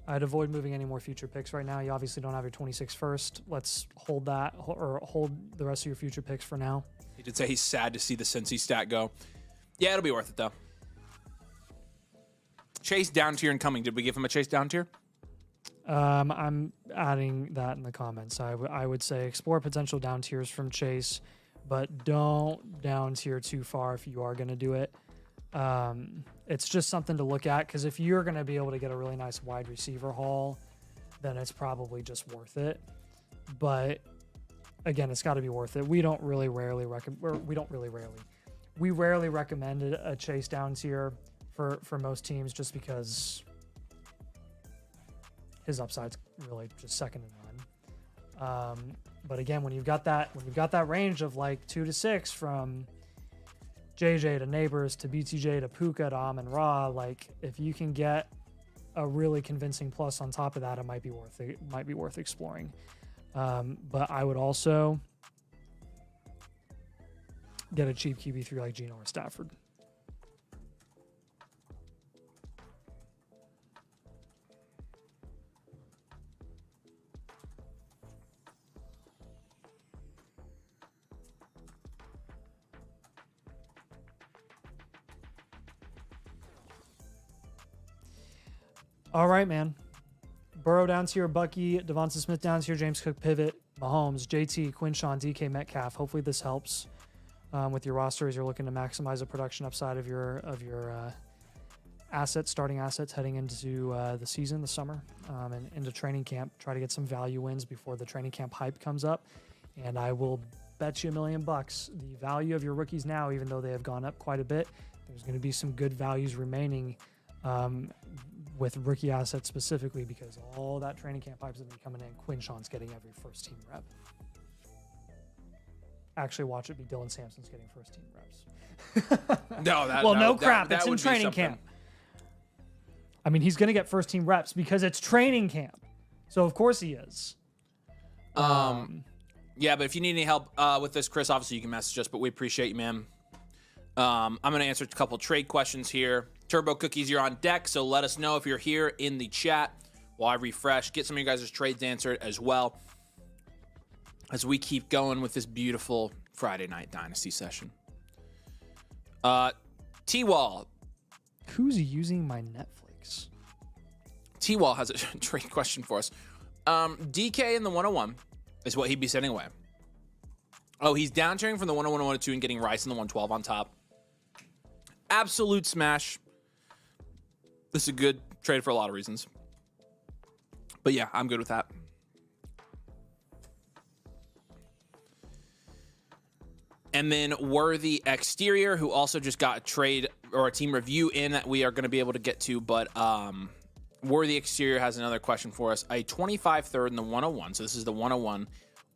I'd avoid moving any more future picks right now. You obviously don't have your 26 first. Let's hold that, or hold the rest of your future picks for now. He did say he's sad to see the Cincy stat go. Yeah, it'll be worth it, though. Chase down tier incoming. Did we give him a Chase down tier? I'm adding that in the comments. I would say explore potential down tiers from Chase, but don't down tier too far if you are going to do it. It's just something to look at, because if you're going to be able to get a really nice wide receiver haul, then it's probably just worth it. But again, it's got to be worth it. We rarely recommend a Chase down tier for most teams, just because his upside's really just second to none. But again, when you've got that range of like 2 to 6 from JJ to Neighbors to BTJ to Puka to Amon Ra, like if you can get a really convincing plus on top of that, it might be worth exploring. But I would also get a cheap QB3 like Geno or Stafford. All right, man. Burrow down tier, Bucky, Devonta Smith down tier, James Cook pivot, Mahomes, JT, Quinshawn, DK Metcalf. Hopefully this helps with your roster as you're looking to maximize the production upside of your starting assets heading into the season, the summer, and into training camp. Try to get some value wins before the training camp hype comes up. And I will bet you $1 million the value of your rookies now, even though they have gone up quite a bit, there's going to be some good values remaining with rookie assets specifically, because all that training camp hype's going to be coming in. Quinshawn's getting every first team rep. Actually, watch it be Dylan Sampson's getting first team reps. No crap. It's in training camp. I mean, he's going to get first team reps because it's training camp. So of course he is. Yeah, but if you need any help with this, Chris, obviously you can message us, but we appreciate you, man. I'm going to answer a couple trade questions here. Turbo Cookies, you're on deck, so let us know if you're here in the chat while I refresh. Get some of you guys' trades answered as well as we keep going with this beautiful Friday night Dynasty session. T-Wall. Who's using my Netflix? T-Wall has a trade question for us. DK in the 101 is what he'd be sending away. Oh, he's downturning from the 101 to 102 and getting Rice in the 112 on top. Absolute smash. This is a good trade for a lot of reasons. But yeah, I'm good with that. And then Worthy Exterior, who also just got a trade or a team review in that we are going to be able to get to. But Worthy Exterior has another question for us. A 25 third in the 101. So this is the 101.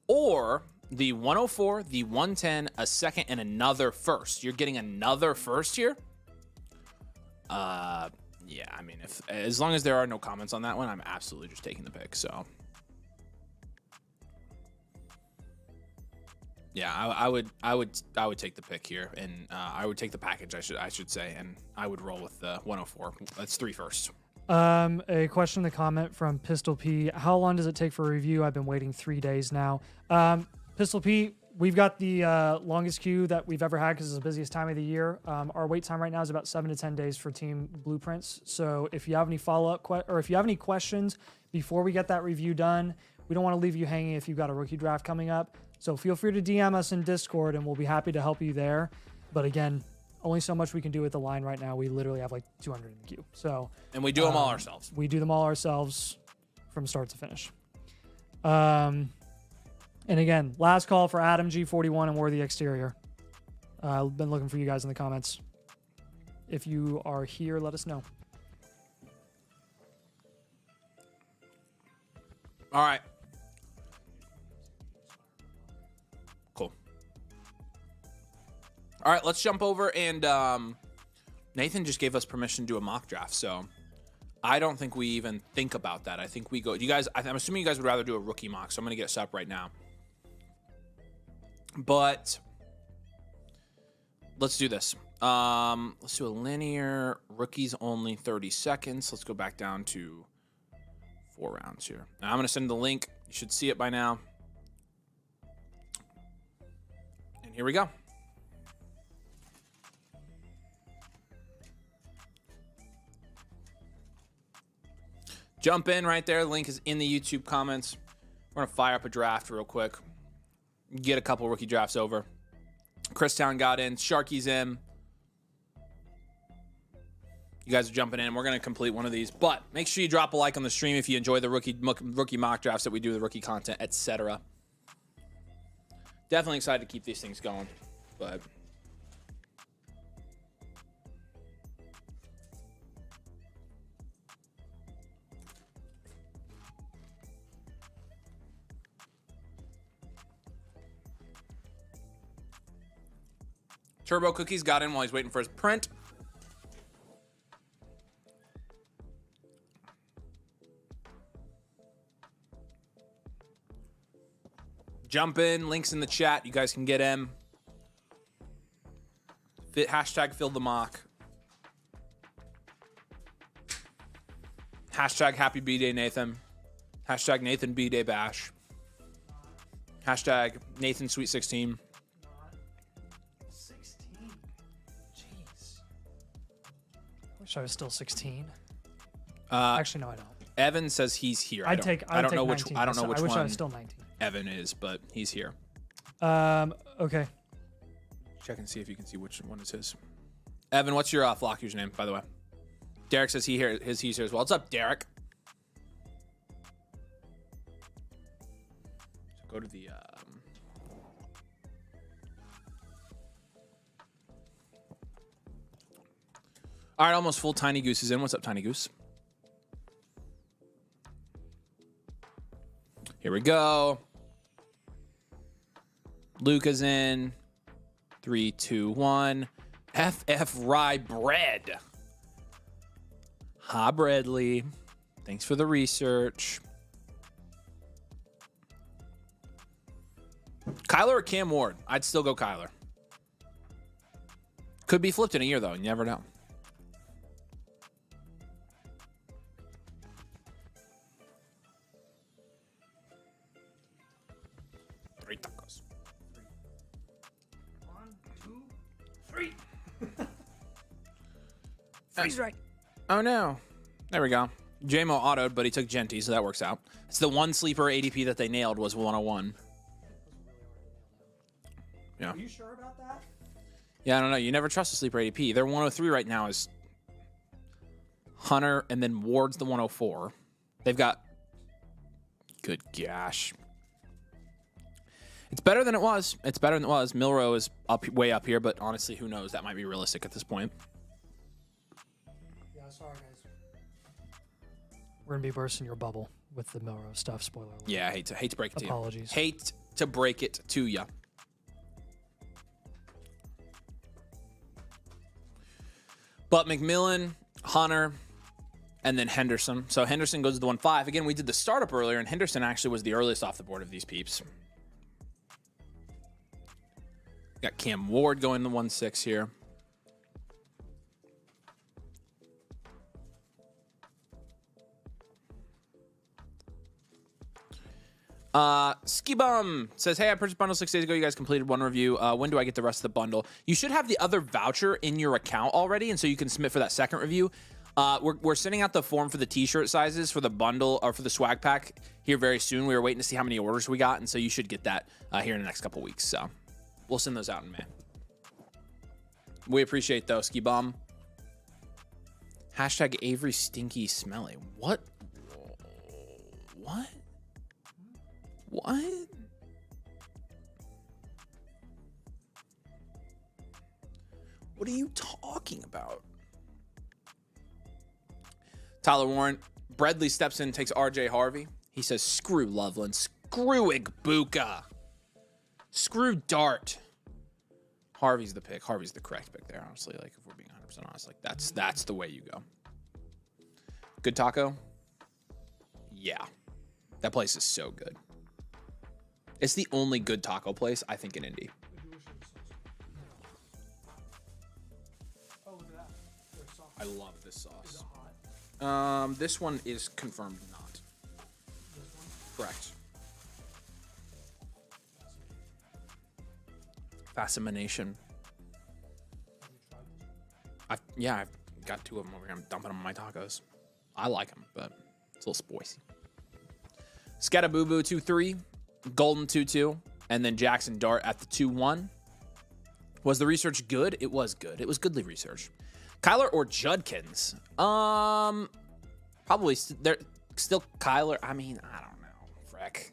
Or the 104, the 110, a second, and another first. You're getting another first here? Yeah, I mean, as long as there are no comments on that one, I'm absolutely just taking the pick. So, yeah, I would take the pick here, and I would take the package. I should say, and I would roll with the 104. That's 3 firsts. A question in the comment from Pistol P. How long does it take for a review? I've been waiting 3 days now. Pistol P, we've got the longest queue that we've ever had because it's the busiest time of the year. Our wait time right now is about 7 to 10 days for team blueprints. So if you have any follow-up or if you have any questions before we get that review done, we don't want to leave you hanging if you've got a rookie draft coming up. So feel free to DM us in Discord and we'll be happy to help you there. But again, only so much we can do with the line right now. We literally have like 200 in the queue. So, and we do them all ourselves. We do them all ourselves from start to finish. And again, last call for Adam G41 and Worthy Exterior. I've been looking for you guys in the comments. If you are here, let us know. All right. Cool. All right, let's jump over. And Nathan just gave us permission to do a mock draft, so I don't think we even think about that. I think we go. You guys, I'm assuming you guys would rather do a rookie mock, so I'm going to get us up right now. But let's do this. Let's do a linear rookies only 30 seconds. Let's go back down to 4 rounds here. Now, I'm going to send the link. You should see it by now. And here we go. Jump in right there. The link is in the YouTube comments. We're going to fire up a draft real quick. Get a couple rookie drafts over. Christown got in. Sharky's in. You guys are jumping in. We're going to complete one of these. But make sure you drop a like on the stream if you enjoy the rookie mock drafts that we do, the rookie content, etc. Definitely excited to keep these things going. But Turbo Cookies got in while he's waiting for his print. Jump in, links in the chat. You guys can get in. Hashtag fill the mock. Hashtag happy B-Day, Nathan. Hashtag Nathan B-Day Bash. Hashtag Nathan Sweet 16. 16. Jeez. Wish I was still 16. Actually, no, I don't. Evan says he's here. I don't know which 19. I don't know which I wish one I was still 19. Evan is, but he's here. Okay. Check and see if you can see which one is his. Evan, what's your flock username, by the way? Derek says he's here as well. What's up, Derek? So go to the all right, almost full. Tiny Goose is in. What's up, Tiny Goose? Here we go. Luca's in. 3, 2, 1. FF Rye Bread. Ha, Bradley. Thanks for the research. Kyler or Cam Ward? I'd still go Kyler. Could be flipped in a year, though. You never know. Three tacos. 1, 2, 3. Freeze right. Oh, no. There we go. JMO autoed, but he took Genty, so that works out. It's the one sleeper ADP that they nailed was 101. Yeah. Are you sure about that? Yeah, I don't know. You never trust a sleeper ADP. Their 103 right now is Hunter, and then Ward's the 104. They've got... Good gosh. It's better than it was. It's better than it was. Milrow is way up here, but honestly, who knows? That might be realistic at this point. Yeah, sorry, guys. We're going to be bursting your bubble with the Milrow stuff. Spoiler alert. Yeah, I hate to break it to you. Apologies. Hate to break it to you. But McMillan, Hunter, and then Henderson. So Henderson goes to the 1-5. Again, we did the startup earlier, and Henderson actually was the earliest off the board of these peeps. Got Cam Ward going to 1-6 here. Ski Bum says, hey, I purchased bundle 6 days ago. You guys completed one review. When do I get the rest of the bundle? You should have the other voucher in your account already, and so you can submit for that second review. We're sending out the form for the t-shirt sizes for the bundle or for the swag pack here very soon. We were waiting to see how many orders we got, and so you should get that here in the next couple weeks. So we'll send those out in May. We appreciate those, Ski Bum. Hashtag Avery Stinky Smelly. What? What? What? What are you talking about? Tyler Warren. Bradley steps in and takes RJ Harvey. He says, screw Loveland. Screw Igbuka. Screw Dart. Harvey's the pick. Harvey's the correct pick there, honestly. Like, if we're being 100% honest, like that's the way you go. Good taco? Yeah. That place is so good. It's the only good taco place, I think, in Indy. I love this sauce. This one is confirmed not. Correct. Fascination. I've got 2 of them over here. I'm dumping them on my tacos. I like them, but it's a little spicy. Scattaboo 2-3, Golden 2-2, and then Jackson Dart at the 2-1. Was the research good? It was good. It was goodly research. Kyler or Judkins? Probably they're still Kyler. I mean, I don't know. Frick.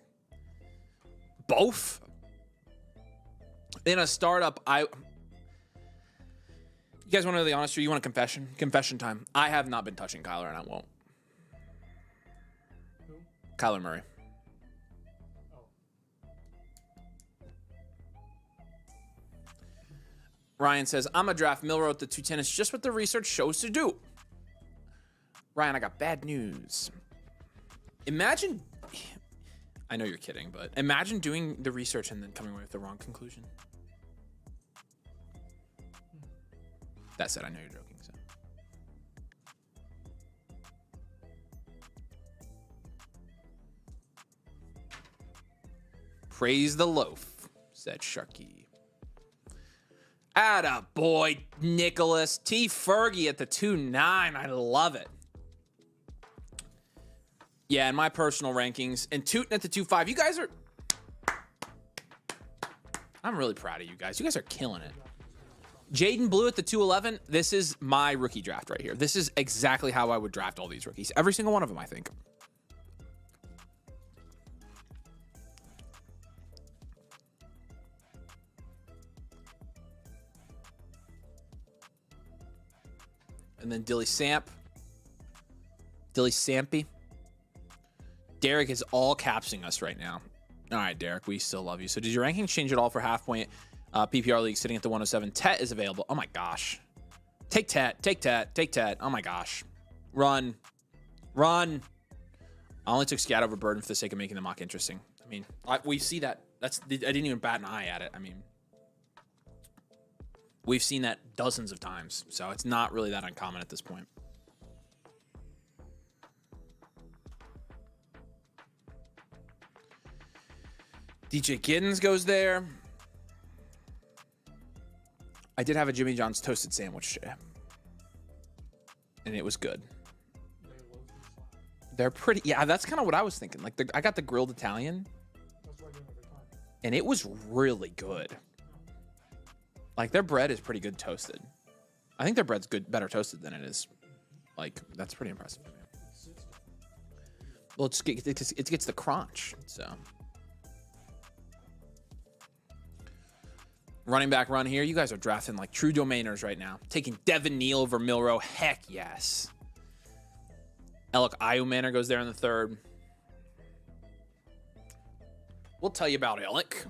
Both? In a startup, you guys want to know the honest truth? You want a confession? Confession time. I have not been touching Kyler, and I won't. Who? Kyler Murray. Ryan says, I'm a draft Milrow at the 210. It's just what the research shows to do. Ryan, I got bad news. Imagine, I know you're kidding, but imagine doing the research and then coming away with the wrong conclusion. That said, I know you're joking, so. Praise the loaf, said Sharky. Atta boy, Nicholas. T. Fergie at the 2-9. I love it. Yeah, in my personal rankings. And Tootin at the 2-5. You guys are... I'm really proud of you guys. You guys are killing it. Jaden Blue at the 2-11. This is my rookie draft right here. This is exactly how I would draft all these rookies. Every single one of them, I think. And then Dilly Sampy. Derek is all capsing us right now. All right, Derek, we still love you. So did your rankings change at all for half point PPR league sitting at the 107? Tet is available. Oh my gosh. Take Tet. Oh my gosh. Run. I only took Scat over Burden for the sake of making the mock interesting. I mean, we see that. I didn't even bat an eye at it. I mean, we've seen that dozens of times, so it's not really that uncommon at this point. DJ Giddens goes there. I did have a Jimmy John's toasted sandwich today, and it was good. They're pretty. Yeah, that's kind of what I was thinking. Like, I got the grilled Italian, and it was really good. Like, their bread is pretty good toasted. I think their bread's better toasted than it is. Like, that's pretty impressive. Well, it gets the crunch, so. Running back run here. You guys are drafting like true domainers right now. Taking Devin Neal over Milrow. Heck yes. Alec Iumanner goes there in the 3rd. We'll tell you about Alec.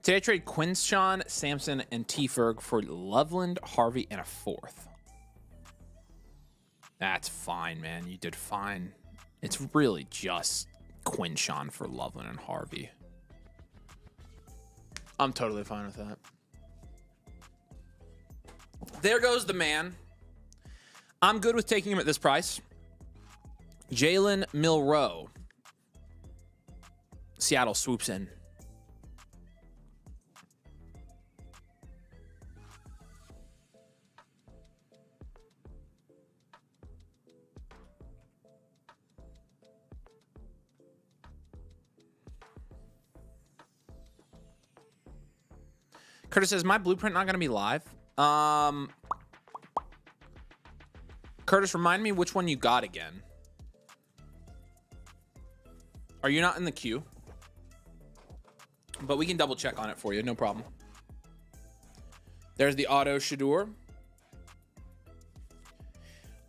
Today I trade Quinshawn, Sampson, and T. Ferg for Loveland, Harvey, and a 4th. That's fine, man. You did fine. It's really just Quinshawn for Loveland and Harvey. I'm totally fine with that. There goes the man. I'm good with taking him at this price. Jalen Milrow. Seattle swoops in. Curtis says, my blueprint not going to be live. Curtis, remind me which one you got again. Are you not in the queue? But we can double check on it for you. No problem. There's the auto Shadur.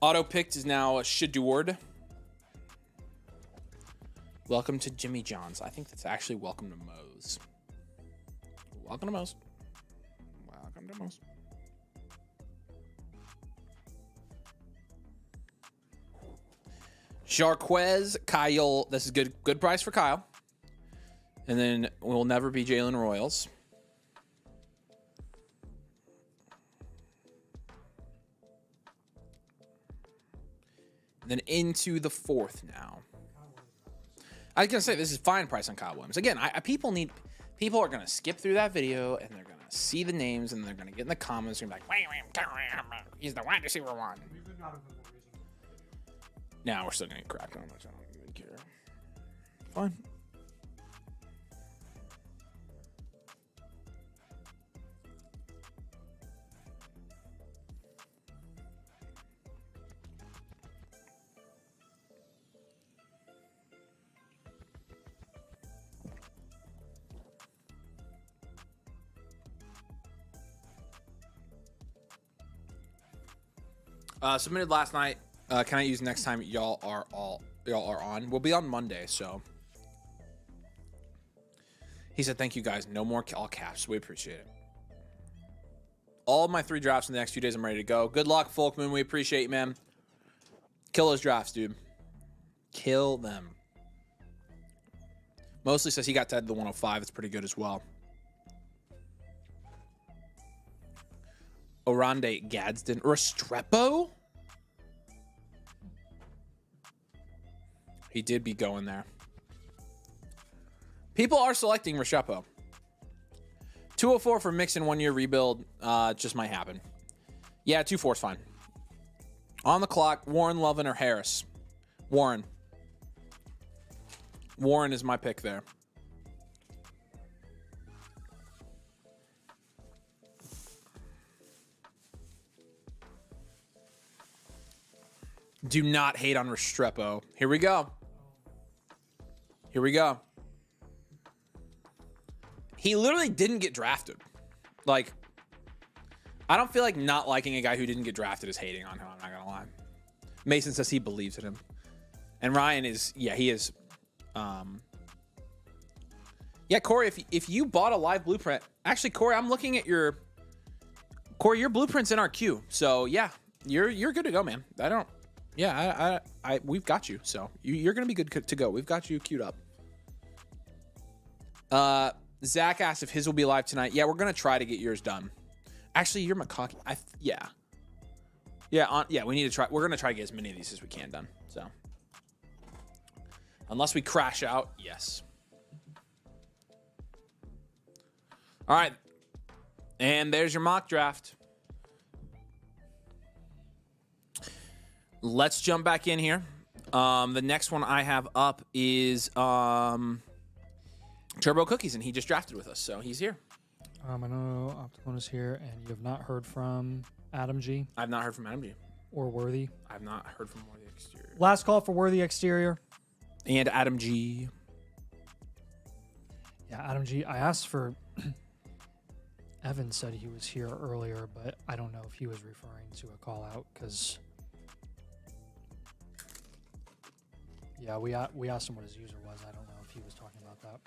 Auto picked is now Shadured. Welcome to Jimmy John's. I think that's actually welcome to Moe's. Welcome to Moe's. Welcome to Moe's. Jarquez, Kyle. This is good price for Kyle. And then we'll never be Jalen Royals. And then into the 4th now. I was gonna say this is fine price on Kyle Williams. Again, people are gonna skip through that video and they're gonna see the names and they're gonna get in the comments and be like, wait, he's the wide receiver one. Now we're still gonna get cracked on, which I don't even care. Fine. Submitted last night. Can I use next time y'all are on? We'll be on Monday, so. He said, thank you guys. No more all caps. We appreciate it. All of my 3 drafts in the next few days, I'm ready to go. Good luck, Folkman. We appreciate you, man. Kill those drafts, dude. Kill them. Mostly says he got to the 105. It's pretty good as well. Orande Gadsden. Restrepo? He did be going there. People are selecting Restrepo. 204 for Mixon 1-year rebuild. Just might happen. Yeah, 2-4 is fine. On the clock, Warren, Lovin, or Harris? Warren. Warren is my pick there. Do not hate on Restrepo. Here we go. Here we go. He literally didn't get drafted. Like, I don't feel like not liking a guy who didn't get drafted is hating on him. I'm not going to lie. Mason says he believes in him. And Ryan is, yeah, he is. Yeah, Corey, if you bought a live blueprint, actually, Corey, I'm looking at your blueprint's in our queue. So yeah, you're good to go, man. We've got you. So you're going to be good to go. We've got you queued up. Zach asked if his will be live tonight. Yeah, we're going to try to get yours done. Actually, you're McConkey. Yeah, we need to try. We're going to try to get as many of these as we can done. So unless we crash out, yes. All right. And there's your mock draft. Let's jump back in here. The next one I have up is Turbo Cookies, and he just drafted with us, so he's here. I know Optimon is here, and you have not heard from Adam G. I've not heard from Adam G. Or Worthy. I've not heard from Worthy Exterior. Last call for Worthy Exterior. And Adam G. Yeah, Adam G. I asked for... Evan said he was here earlier, but I don't know if he was referring to a call out, because... Yeah, we asked him what his user was. I don't know if he was talking about that.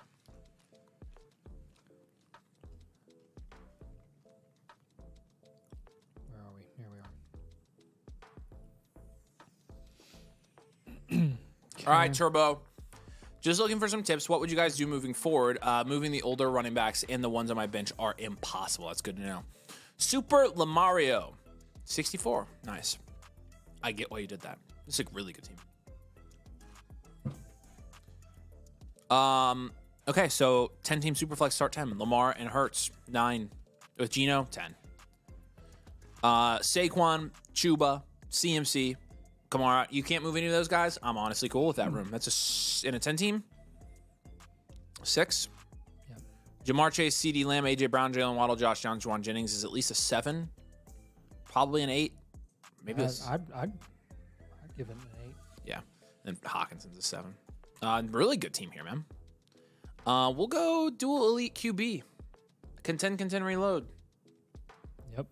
Where are we? Here we are. All right, Turbo. Just looking for some tips. What would you guys do moving forward? Moving the older running backs and the ones on my bench are impossible. That's good to know. Super Lamario, 64. Nice. I get why you did that. This is a really good team. Okay, so 10-team Superflex start 10. Lamar and Hurts, 9. With Geno, 10. Saquon, Chuba, CMC, Kamara. You can't move any of those guys. I'm honestly cool with that room. That's in a 10-team. 6. Yep. Jamar Chase, CD Lamb, AJ Brown, Jalen Waddle, Josh Downs, Juwan Jennings is at least a 7. Probably an 8. Maybe I'd give it an 8. Yeah. And Hawkinson's a 7. Really good team here, man. We'll go dual elite QB. Contend, reload. Yep.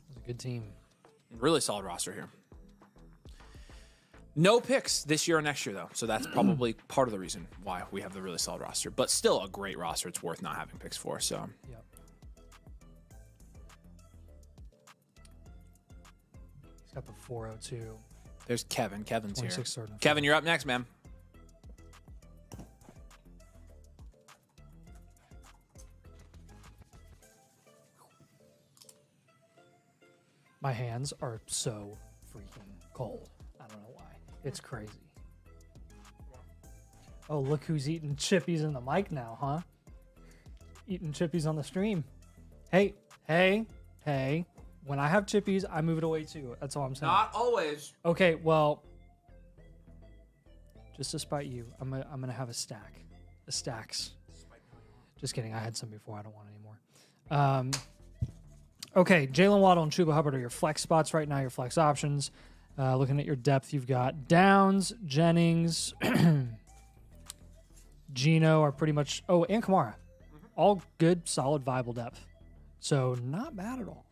It's a good team. Really solid roster here. No picks this year or next year, though. So that's probably part of the reason why we have the really solid roster. But still a great roster. It's worth not having picks for. So. Yep. He's got the 402. There's Kevin. Kevin's here. Starting. Kevin, you're up next, man. My hands are so freaking cold. I don't know why. It's crazy. Oh, look who's eating chippies in the mic now, huh? Eating chippies on the stream. Hey. When I have chippies, I move it away too. That's all I'm saying. Not always. Okay, well, just to spite you, I'm gonna have a stack. The stacks. Just kidding. I had some before. I don't want any more. Okay, Jalen Waddle and Chuba Hubbard are your flex spots right now, your flex options. Looking at your depth, you've got Downs, Jennings, Gino are pretty much... Oh, and Kamara. All good, solid, viable depth. So not bad at all.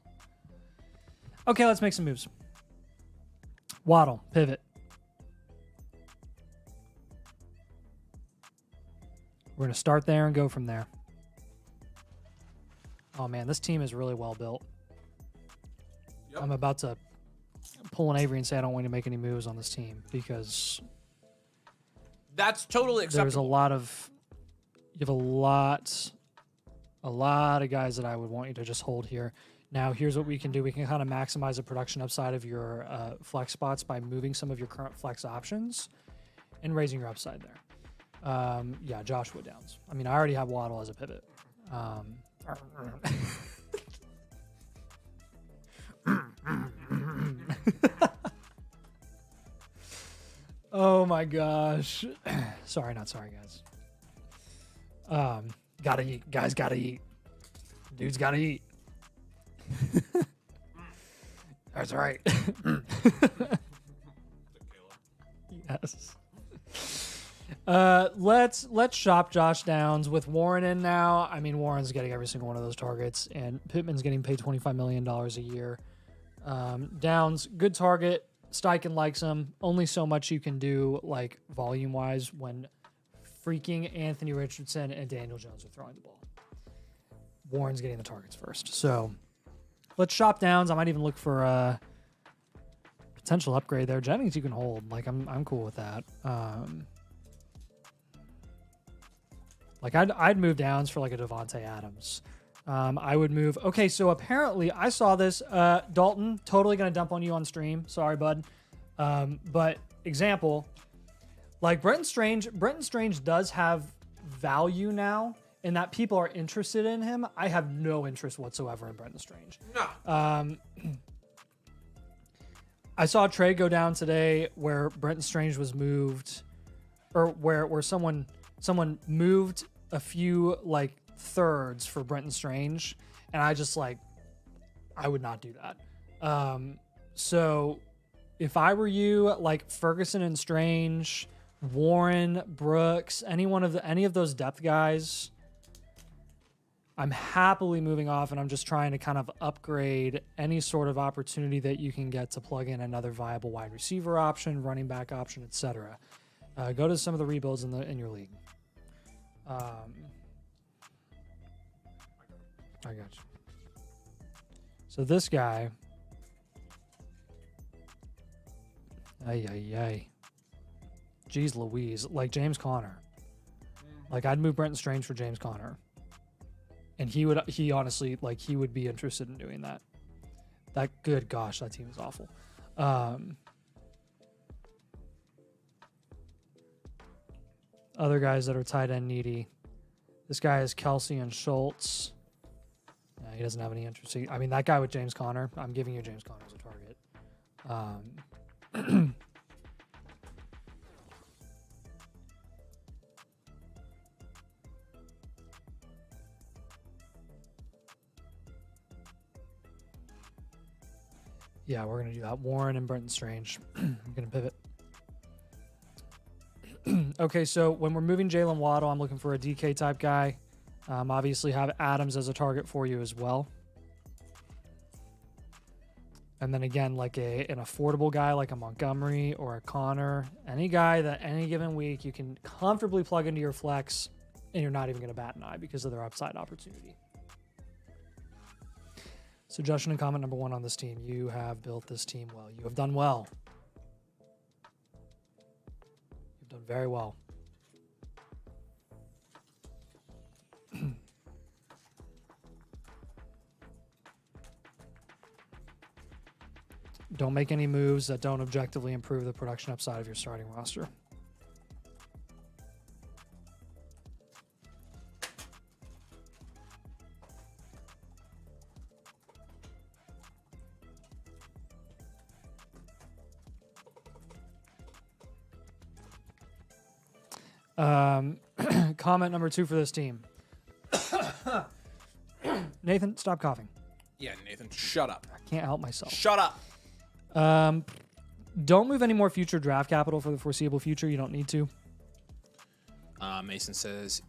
Okay, let's make some moves. Waddle, pivot. We're going to start there and go from there. Oh, man, this team is really well built. Yep. I'm about to pull an Avery and say I don't want to make any moves on this team because... That's totally acceptable. There's a lot of... You have a lot of guys that I would want you to just hold here. Now, here's what we can do. We can kind of maximize the production upside of your flex spots by moving some of your current flex options and raising your upside there. Yeah, Joshua Downs. I mean, I already have Waddle as a pivot. Oh my gosh. Sorry, not sorry, guys. Gotta eat. Guys gotta eat. Dudes gotta eat. That's right. Yes. Let's shop Josh Downs with Warren in now. I mean, Warren's getting every single one of those targets, and Pittman's getting paid $25 million a year. Downs, good target. Steichen likes him. Only so much you can do, like, volume-wise, when freaking Anthony Richardson and Daniel Jones are throwing the ball. Warren's getting the targets first. So let's shop Downs. I might even look for a potential upgrade there. Jennings you can hold. Like, I'm cool with that. Like, I'd move Downs for, like, a Devontae Adams. I would move. Okay, so apparently I saw this. Dalton, totally going to dump on you on stream. Sorry, bud. But example, like Brenton Strange does have value now in that people are interested in him. I have no interest whatsoever in Brenton Strange. No. I saw a trade go down today where Brenton Strange was moved, or where someone moved a few, like, thirds for Brenton Strange, and I just, like, I would not do that. So if I were you, like Ferguson and Strange, Warren, Brooks, any of those depth guys, I'm happily moving off, and I'm just trying to kind of upgrade any sort of opportunity that you can get to plug in another viable wide receiver option, running back option, etc. Go to some of the rebuilds in your league. I got you. So this guy, Jeez Louise, like James Conner. Like, I'd move Brenton Strange for James Conner. And he honestly, like, he would be interested in doing that. Good gosh, that team is awful. Other guys that are tight end needy. This guy is Kelsey and Schultz. He doesn't have any interest. I mean, that guy with James Conner, I'm giving you James Conner as a target. Yeah, we're going to do that. Warren and Brenton Strange. I'm going to pivot. Okay, so when we're moving Jalen Waddle, I'm looking for a DK type guy. Obviously have Adams as a target for you as well. And then again, like an affordable guy like a Montgomery or a Connor, any guy that any given week you can comfortably plug into your flex and you're not even going to bat an eye because of their upside opportunity. Suggestion and comment number 1 on this team. You have built this team well. You have done well. You've done very well. Don't make any moves that don't objectively improve the production upside of your starting roster. Comment number 2 for this team. Nathan, stop coughing. Yeah, Nathan, shut up. I can't help myself. Shut up. Don't move any more future draft capital for the foreseeable future. You don't need to. Mason says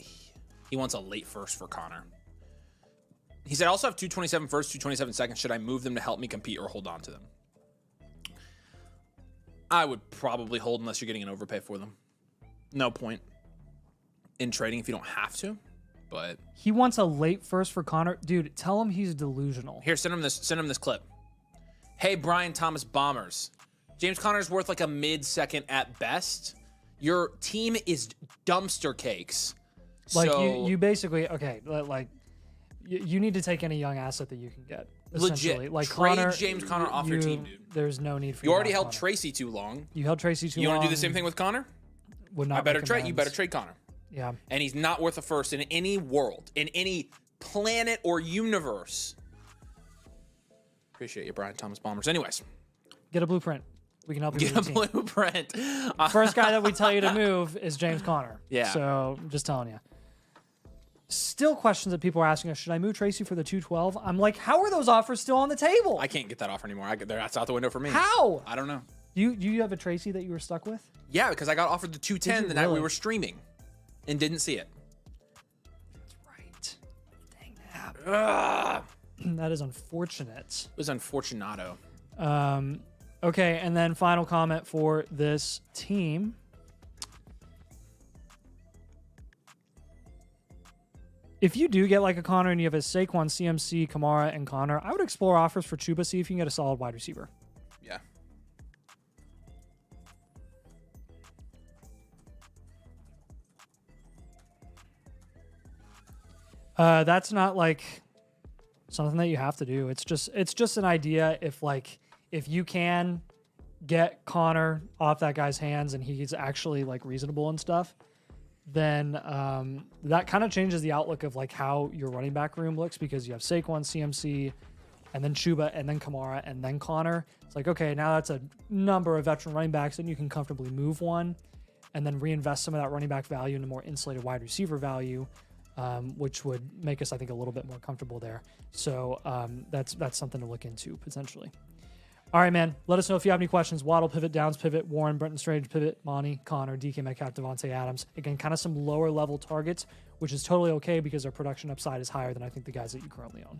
he wants a late first for Connor. He said, I also have 227 first, 227 seconds. Should I move them to help me compete or hold on to them? I would probably hold unless you're getting an overpay for them. No point in trading if you don't have to, but he wants a late first for Connor. Dude, tell him he's delusional. Here, send him this clip. Hey, Brian Thomas Bombers. James Conner's worth like a mid-second at best. Your team is dumpster cakes. Like so, you basically, okay, like you need to take any young asset that you can get. Legit. Like Trade Connor, James Conner off your team, dude. There's no need for you already held Connor. Tracy too long. You held Tracy too long. You want to do the same thing with Connor? Would not. You better trade Connor. Yeah. And he's not worth a first in any world, in any planet or universe. Appreciate you, Brian Thomas Bombers. Anyways. Get a blueprint. We can help you get with a the team. blueprint. First guy that we tell you to move is James Conner. Yeah. So I'm just telling you. Still questions that people are asking us. Should I move Tracy for the 212? I'm like, how are those offers still on the table? I can't get that offer anymore. That's out the window for me. How? I don't know. Do you have a Tracy that you were stuck with? Yeah, because I got offered the 210 the night we really? were streaming and didn't see it. That's right. Dang that. Ugh. That is unfortunate. It was unfortunato. Okay, and then final comment for this team. If you do get like a Connor and you have a Saquon, CMC, Kamara, and Connor, I would explore offers for Chuba, see if you can get a solid wide receiver. Yeah. That's not like something that you have to do. It's just an idea. If you can get Connor off that guy's hands and he's actually like reasonable and stuff, then that kind of changes the outlook of like how your running back room looks, because you have Saquon, CMC, and then Chuba, and then Kamara, and then Connor. It's like, okay, now that's a number of veteran running backs, and you can comfortably move one and then reinvest some of that running back value into more insulated wide receiver value, which would make us, I think, a little bit more comfortable there. So that's something to look into potentially. All right, man. Let us know if you have any questions. Waddle, Pivot, Downs, Pivot, Warren, Brenton Strange, Pivot, Monty, Connor, DK Metcalf, Devontae Adams. Again, kind of some lower level targets, which is totally okay because our production upside is higher than I think the guys that you currently own.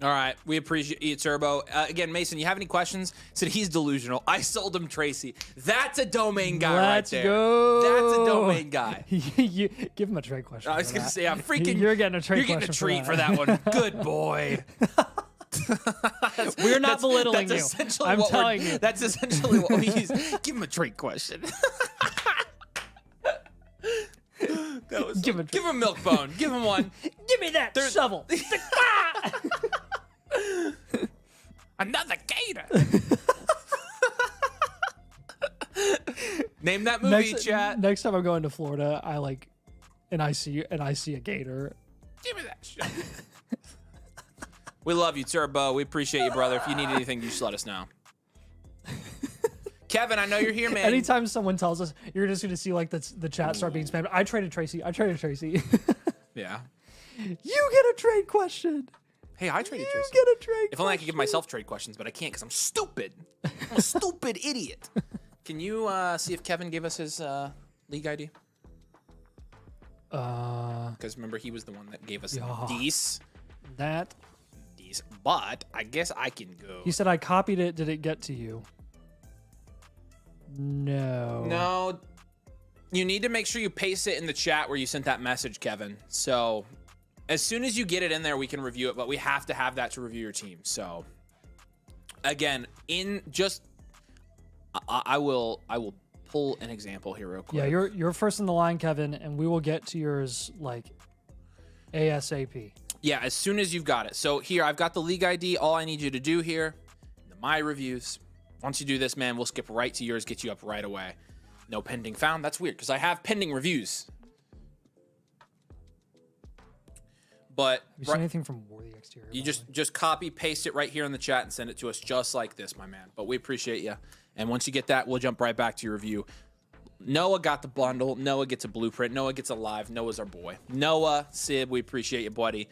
All right. We appreciate it, Turbo. Again, Mason, you have any questions? Said he's delusional. I sold him Tracy. That's a domain guy right there. Go. That's a domain guy. You give him a trade question. I was going to say, You're getting a trade You're getting a treat for that one. Good boy. We're not belittling you. I'm telling you. That's essentially what we use. Give him a trade question. Give him a milk bone. Give him one. Give me that shovel. Another gator. Name that movie, chat. Next time I'm going to Florida, I see a gator. Give me that shit. We love you, Turbo. We appreciate you, brother. If you need anything, you just let us know. Kevin, I know you're here, man. Anytime someone tells us, you're just going to see like the chat start being spammed. I traded Tracy. Yeah. You get a trade question. Hey, I traded Tracy. You get a trade If only I could give myself trade questions, but I can't because I'm stupid. I'm a stupid idiot. Can you see if Kevin gave us his league ID? Because remember, he was the one that gave us these. That. But I guess I can go. He said I copied it. Did it get to you? No. You need to make sure you paste it in the chat where you sent that message, Kevin. So as soon as you get it in there, we can review it, but we have to have that to review your team. So again, I will pull an example here real quick. Yeah, you're first in the line, Kevin, and we will get to yours like ASAP. Yeah, as soon as you've got it. So here, I've got the league ID. All I need you to do here, my reviews. Once you do this, man, we'll skip right to yours, get you up right away. No pending found. That's weird because I have pending reviews. But Have you seen anything from War the Exterior? you just copy, paste it right here in the chat and send it to us just like this, my man. But we appreciate you. And once you get that, we'll jump right back to your review. Noah got the bundle. Noah gets a blueprint. Noah gets a live. Noah's our boy. Noah, Sib, we appreciate you, buddy.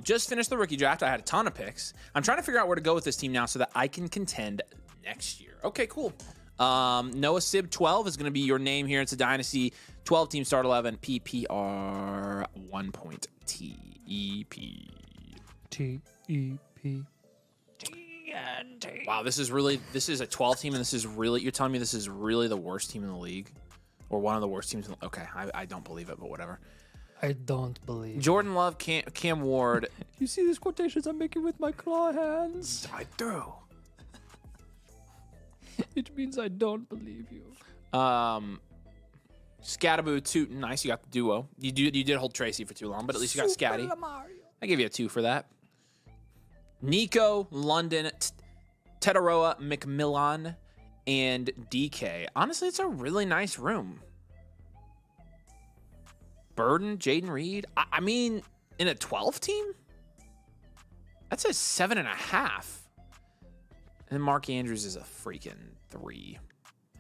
Just finished the rookie draft. I had a ton of picks. I'm trying to figure out where to go with this team now so that I can contend next year. Okay, cool. Noah Sib 12 is going to be your name here. It's a Dynasty 12 team start 11 PPR 1 TEP. TEP. Wow, this is a 12 team, and this is really, you're telling me this is really the worst team in the league? Or one of the worst teams in the, okay, I don't believe it, but whatever. I don't believe Jordan Love, Cam Ward. You see these quotations I'm making with my claw hands? I do. It means I don't believe you. Scattaboo, Tootin, nice. You got the duo. You did hold Tracy for too long, but at least you got Scatty. I give you a 2 for that. Nico, London, Tetaroa, McMillan, and DK. Honestly, it's a really nice room. Burden, Jaden Reed. I mean, in a 12 team? That's a 7.5. And Mark Andrews is a freaking 3.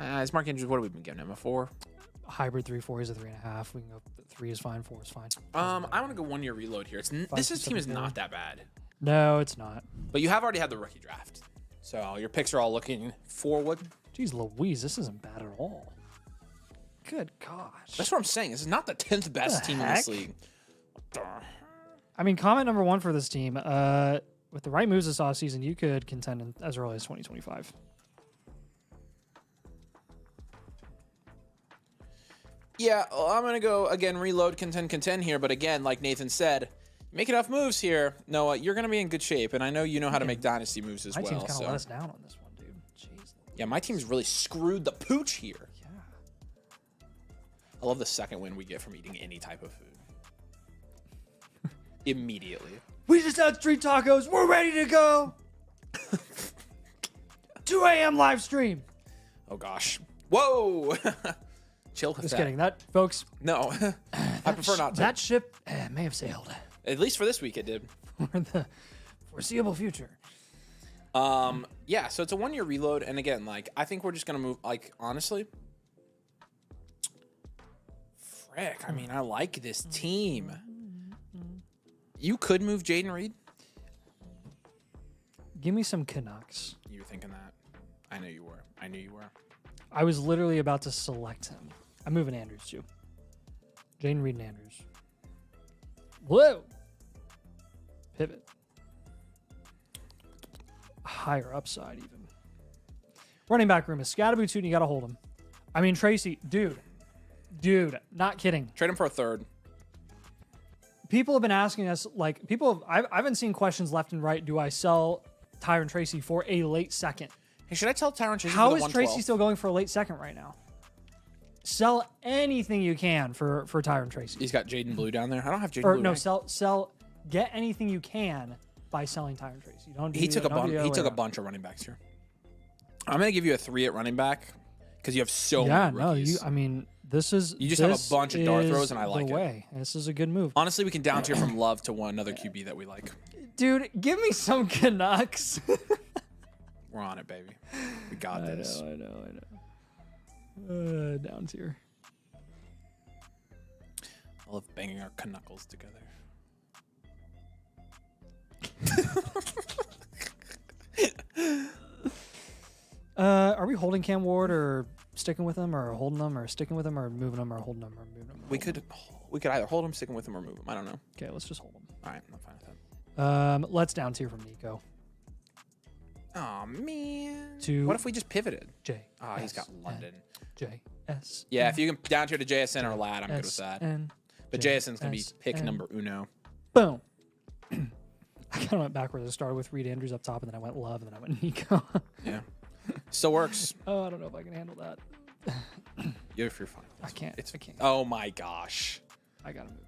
Is Mark Andrews, what have we been giving him, a 4? Hybrid 3-4 is a 3.5. We can go 3 is fine, 4 is fine. I want to go 1 year reload here. This team is not that bad. No, it's not. But you have already had the rookie draft. So your picks are all looking forward. Jeez Louise, this isn't bad at all. Good gosh. That's what I'm saying. This is not the 10th best team in this league. I mean, comment number 1 for this team. With the right moves this offseason, you could contend as early as 2025. Yeah, well, I'm going to go, again, reload, contend here. But again, like Nathan said, make enough moves here, Noah, you're going to be in good shape. And I know you know how to make dynasty moves as well. My team's kind of let us down on this one, dude. Jeez. Yeah, my team's really screwed the pooch here. Yeah. I love the second win we get from eating any type of food. Immediately. We just had street tacos. We're ready to go. 2 a.m. live stream. Oh, gosh. Whoa. Chill with that. Just kidding. That, folks. No. I prefer not to. That ship may have sailed. At least for this week, it did. For the foreseeable future. Yeah, so it's a 1 year reload. And again, like, I think we're just going to move, like, honestly. Frick. I mean, I like this team. You could move Jaden Reed. Give me some Canucks. You were thinking that. I knew you were. I knew you were. I was literally about to select him. I'm moving Andrews too. Jaden Reed and Andrews. Whoa. Pivot. Higher upside even. Running back room is Scattaboo, and you got to hold him. I mean, Tracy, dude, not kidding. Trade him for a 3rd. People have been asking us, like, I haven't seen questions left and right. Do I sell Tyron Tracy for a late second? Hey, should I tell Tyron Tracy How for the is Tracy still going for a late second right now? Sell anything you can for Tyron Tracy. He's got Jaden Blue down there. I don't have Jaden Or Blue. no, right? sell. Get anything you can by selling Tyron Tracy. He took a bunch of running backs here. I'm gonna give you a 3 at running back because you have so many rookies. I mean, this is you just have a bunch of dart throws, and I like it. This is a good move. Honestly, we can down tier from Love to another QB that we like. Dude, give me some Canucks. We're on it, baby. We got this. I know. Down tier. I love banging our knuckles together. Are we holding Cam Ward or sticking with him, or holding them, or sticking with him, or moving them, or holding them, or moving them? We could either hold him, stick him with him, or move him. I don't know. Okay, let's just hold him. All right, I'm fine with that. Let's down tier from Nico. Oh man. To what if we just pivoted? J. Oh, he's got London. JS. Yeah, if you can down tier to JSN or Lad, I'm good with that. But JSN's gonna be pick number uno. Boom. I kind of went backwards. I started with Reed Andrews up top, and then I went Love, and then I went Nico. Yeah. Still works. Oh, I don't know if I can handle that. You're fine. I can't. I can't. Oh my gosh. I gotta move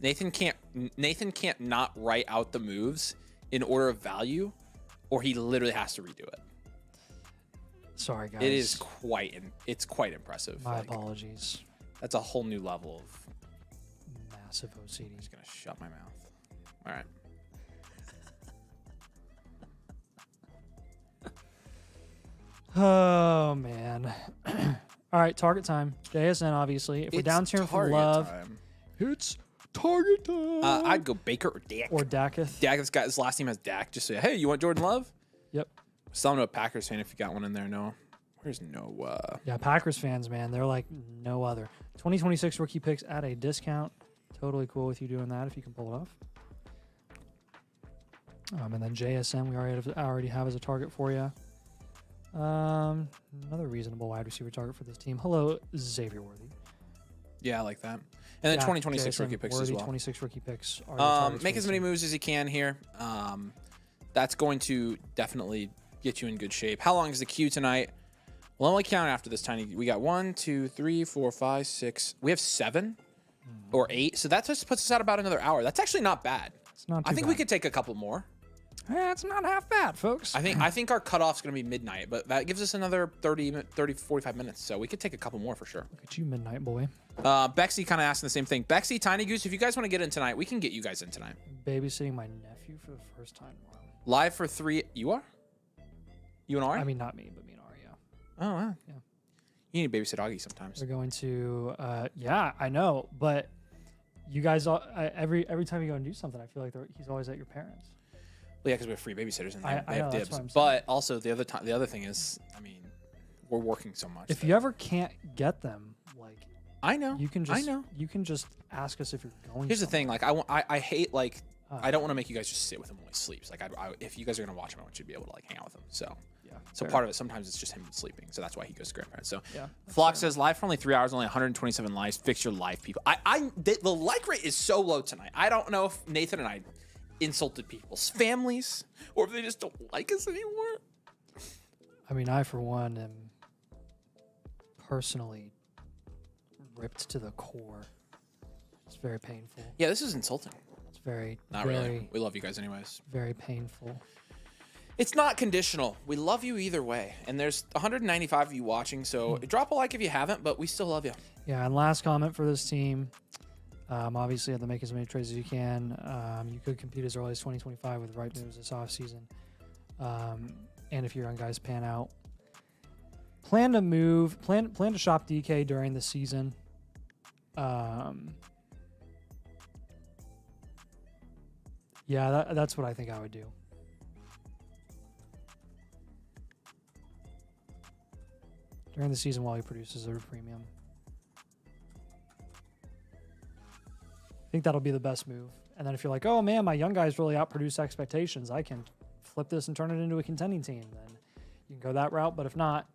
Nathan can't not write out the moves in order of value, or he literally has to redo it. Sorry, guys. It is quite impressive. My apologies. That's a whole new level of Massive OCD. I'm just gonna shut my mouth. All right. Oh man. All right, target time. JSN, obviously. If we're down here for love, it's target time. I'd go Baker or Dak. Or Daketh. Dak, his last name has Dak. Just say, hey, you want Jordan Love? Yep. Tell him to a Packers fan if you got one in there. No. Where's Noah? Yeah, Packers fans, man. They're like no other. 2026 rookie picks at a discount. Totally cool with you doing that if you can pull it off. And then JSN, we already have as a target for you. Another reasonable wide receiver target for this team. Hello, Xavier Worthy. Yeah, I like that. And then 2026 rookie picks Worthy, as well. 26 rookie picks. Are make as many moves as you can here. That's going to definitely get you in good shape. How long is the queue tonight? We'll only count after this tiny. We got 1, 2, 3, 4, 5, 6. We have 7 or 8. So that just puts us at about another hour. That's actually not bad. It's not too I think bad. we could take a couple more. It's not half bad, folks. I think our cutoff's going to be midnight, but that gives us another 30, 45 minutes. So we could take a couple more for sure. Look at you, midnight boy. Bexy kind of asking the same thing. Bexy, Tiny Goose, if you guys want to get in tonight, we can get you guys in tonight. Babysitting my nephew for the first time. Wow. Live for 3. You are? You and Ari? I mean, not me, but me and Ari, yeah. Oh, wow. Yeah. You need to babysit Augie sometimes. We're going to, yeah, I know, but you guys, every time you go and do something, I feel like he's always at your parents'. Well, yeah, because we have free babysitters and they I have know, dibs. that's what I'm saying. But also the other thing is, I mean, we're working so much. If you ever can't get them, like I know, you can just, I know. you can just ask us if you're going. Here's the thing, like I hate like somewhere. I don't want to make you guys just sit with him while he sleeps. Like if you guys are gonna watch him, I want you to be able to like hang out with him. So Yeah. so fair. part of it sometimes it's just him sleeping. So that's why he goes to grandparents. So Yeah. Flock says live for only 3 hours, only 127 likes. Fix your life, people. The like rate is so low tonight. I don't know if Nathan and I insulted people's families or if they just don't like us anymore. I mean, I for one am personally ripped to the core. It's very painful. Yeah, this is insulting. It's very Not very, really. We love you guys anyways. very painful. It's not conditional. We love you either way. And there's 195 of you watching, so drop a like if you haven't, but we still love you. Yeah, and last comment for this team. Obviously, you have to make as many trades as you can. You could compete as early as 2025 with the right moves this offseason. And if your young guys pan out, plan to shop DK during the season. Yeah, that's what I think I would do. During the season while he produces a premium. I think that'll be the best move. And then if you're like, oh man, my young guys really outproduce expectations, I can flip this and turn it into a contending team. Then you can go that route. But if not,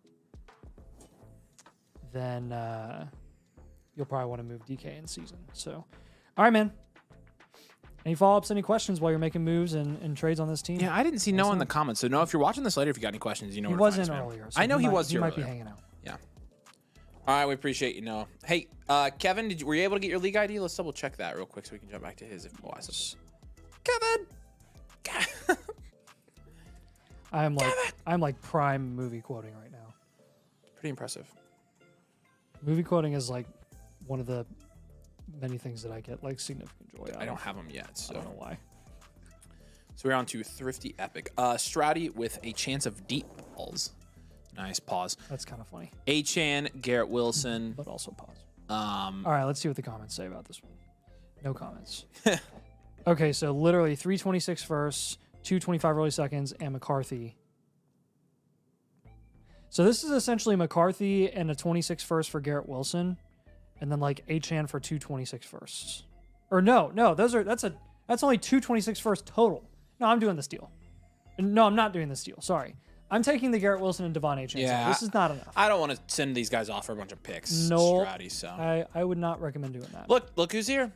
then you'll probably want to move DK in season. So, all right, man. Any follow-ups, any questions while you're making moves and trades on this team? Yeah, I didn't see Noah in the comments. So Noah, if you're watching this later, if you got any questions, you know he where to find wasn't us, man. earlier. So I know he was He here might earlier. be hanging out. Yeah. All right, we appreciate you, Noah. Hey, Kevin, were you able to get your league ID? Let's double check that real quick so we can jump back to his if possible. Kevin. I'm like prime movie quoting right now. Pretty impressive. Movie quoting is like one of the many things that I get like significant joy out I don't of. have them yet, so I don't know why. So we're on to Thrifty Epic. Stratty with a chance of deep balls. Nice pause. That's kind of funny, A-Chan, Garrett Wilson. but also pause. All right, let's see what the comments say about this one. No comments. Okay, so literally 326 firsts, 225 early seconds, and McCarthy. So this is essentially McCarthy and a 26 first for Garrett Wilson, and then like A-Chan for 226 firsts. Or no, that's only 226 firsts total. No, I'm doing this deal. No, I'm not doing this deal. Sorry. I'm taking the Garrett Wilson and Devon A-Chan. Yeah, This is not enough. I don't want to send these guys off for a bunch of picks. No, Stratty, so. I would not recommend doing that. Look who's here.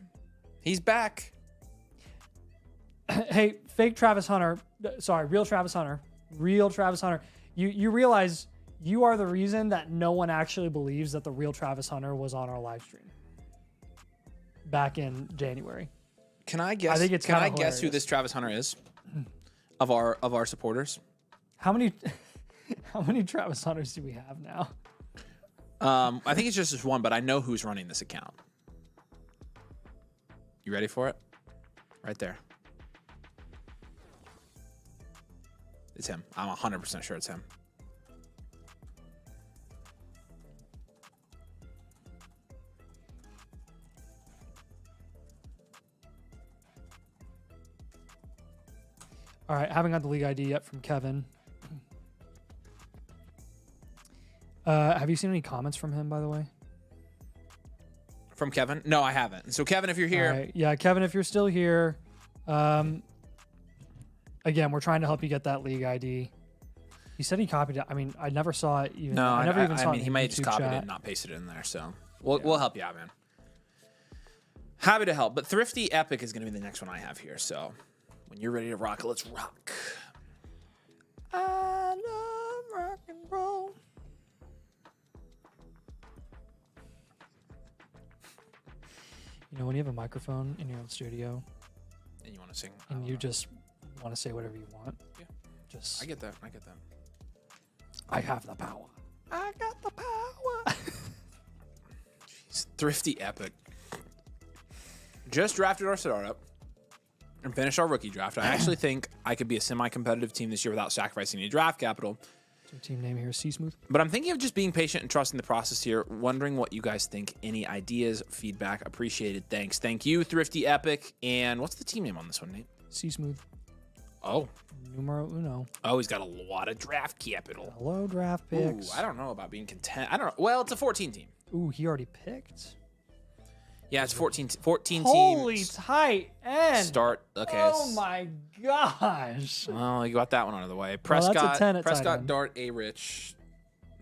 He's back. Hey, fake Travis Hunter. Sorry, real Travis Hunter. Real Travis Hunter. You realize you are the reason that no one actually believes that the real Travis Hunter was on our live stream back in January. Can I guess? Can I guess who this Travis Hunter is? Of our supporters. How many Travis Hunters do we have now? I think it's just this one, but I know who's running this account. You ready for it? Right there. It's him. I'm 100% sure it's him. All right, haven't got the league ID yet from Kevin. Have you seen any comments from him, by the way? From Kevin? No, I haven't. So, Kevin, if you're here. Right. Yeah, Kevin, if you're still here, again, we're trying to help you get that league ID. He said he copied it. I mean, I never saw it. Even. No, I never even saw it. He might have just copied it and not pasted it in there. So, we'll help you out, man. Happy to help. But Thrifty Epic is going to be the next one I have here. So, when you're ready to rock, let's rock. I love rock and roll. You know, when you have a microphone in your own studio And you want to sing. and you just want to say whatever you want. Yeah. Just I get that. I have the power. I got the power. Jeez. Thrifty Epic. Just drafted our startup and finished our rookie draft. I actually think I could be a semi-competitive team this year without sacrificing any draft capital. So team name here is C Smooth. But I'm thinking of just being patient and trusting the process here. Wondering what you guys think. Any ideas, feedback, appreciated. Thanks. Thank you, Thrifty Epic. And what's the team name on this one, Nate? C Smooth. Oh. Numero uno. Oh, he's got a lot of draft capital. Hello, draft picks. Ooh, I don't know about being content. I don't know. Well, it's a 14 team. Ooh, he already picked. Yeah, it's 14 Holy teams. tight end. Start. Okay. Oh my gosh. Well, you got that one out of the way. Well, that's a Prescott, 10 at tight Prescott, end. Dart, A-Rich.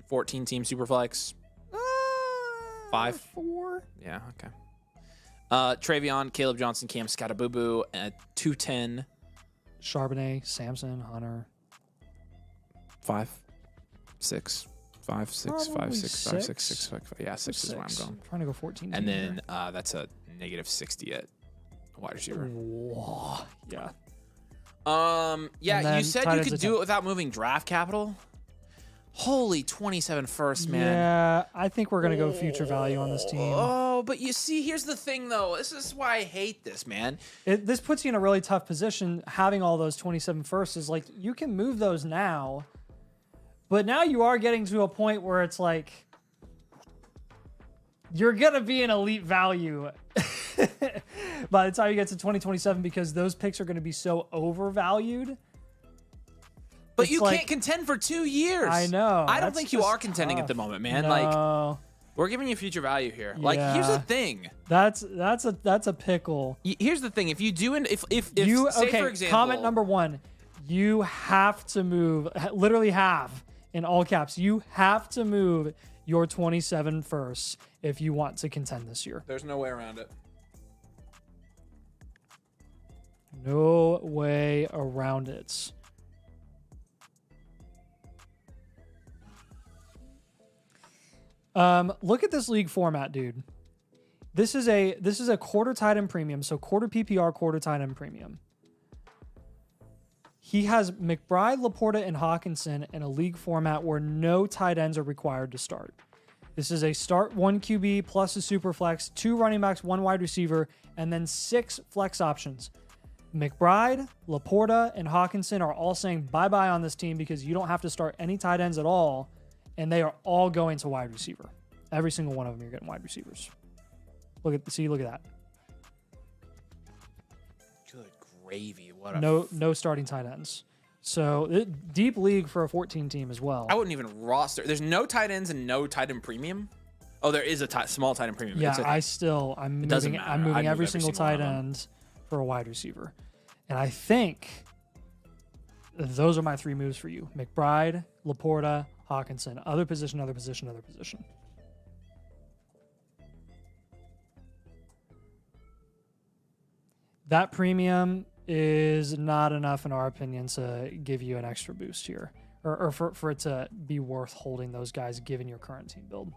14 team Superflex. 5. 4. Yeah, okay. Travion, Caleb Johnson, Cam Scottaboo at 210. Charbonnet, Samson, Hunter. 5, 6, 5, 6, 5, Probably 6, 5, 6, 6, 6. 5, 5. Yeah, 6 is where I'm going. I'm trying to go 14. And then that's a negative 60 at wide receiver. Whoa. Yeah. Yeah, And then you said tight you ends could at do 10. it without moving draft capital. Holy 27 first, man. Yeah, I think we're going to go future value on this team. Oh, but you see, here's the thing, though. This is why I hate this, man. This puts you in a really tough position. Having all those 27 firsts is like, you can move those now, but now you are getting to a point where it's like, you're going to be an elite value by the time you get to 2027 because those picks are going to be so overvalued. But It's you like- can't contend for 2 years. I know. I don't That's think you just are contending at the tough. moment, man. No. Like, we're giving you future value here. Like, here's Yeah. the thing. That's a pickle. Here's the thing. If you do, if You say okay? for example, Comment number 1. You have to move. Literally have in all caps. You have to move your 27 firsts if you want to contend this year. There's no way around it. No way around it. Look at this league format, dude. This is a quarter tight end premium, so quarter PPR, quarter tight end premium. He has McBride, Laporta, and Hawkinson in a league format where no tight ends are required to start. This is a start 1 QB plus a super flex, 2 running backs, 1 wide receiver, and then 6 flex options. McBride, Laporta, and Hawkinson are all saying bye-bye on this team because you don't have to start any tight ends at all, and they are all going to wide receiver. Every single one of them, you're getting wide receivers. Look at that. Good gravy. What a No starting tight ends. So deep league for a 14 team as well. I wouldn't even roster. There's no tight ends and no tight end premium. Oh, there is a small tight end premium. Yeah, It's I'm doesn't moving. matter. I'm moving I'd move every every single single one tight of them. end for a wide receiver, and I think those are my 3 moves for you: McBride, Laporta, Hawkinson. Other position, other position, other position. That premium is not enough, in our opinion, to give you an extra boost here, or for it to be worth holding those guys given your current team build.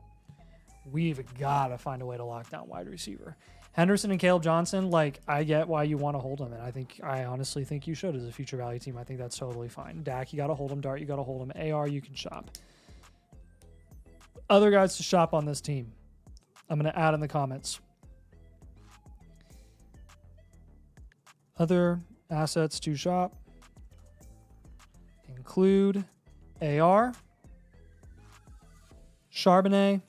we've got to find a way to lock down wide receiver. Henderson and Caleb Johnson, like, I get why you want to hold them, and I honestly think you should as a future value team. I think that's totally fine. Dak, you got to hold him. Dart, you got to hold him. AR, you can shop. Other guys to shop on this team, I'm going to add in the comments. Other assets to shop include AR, Charbonnet,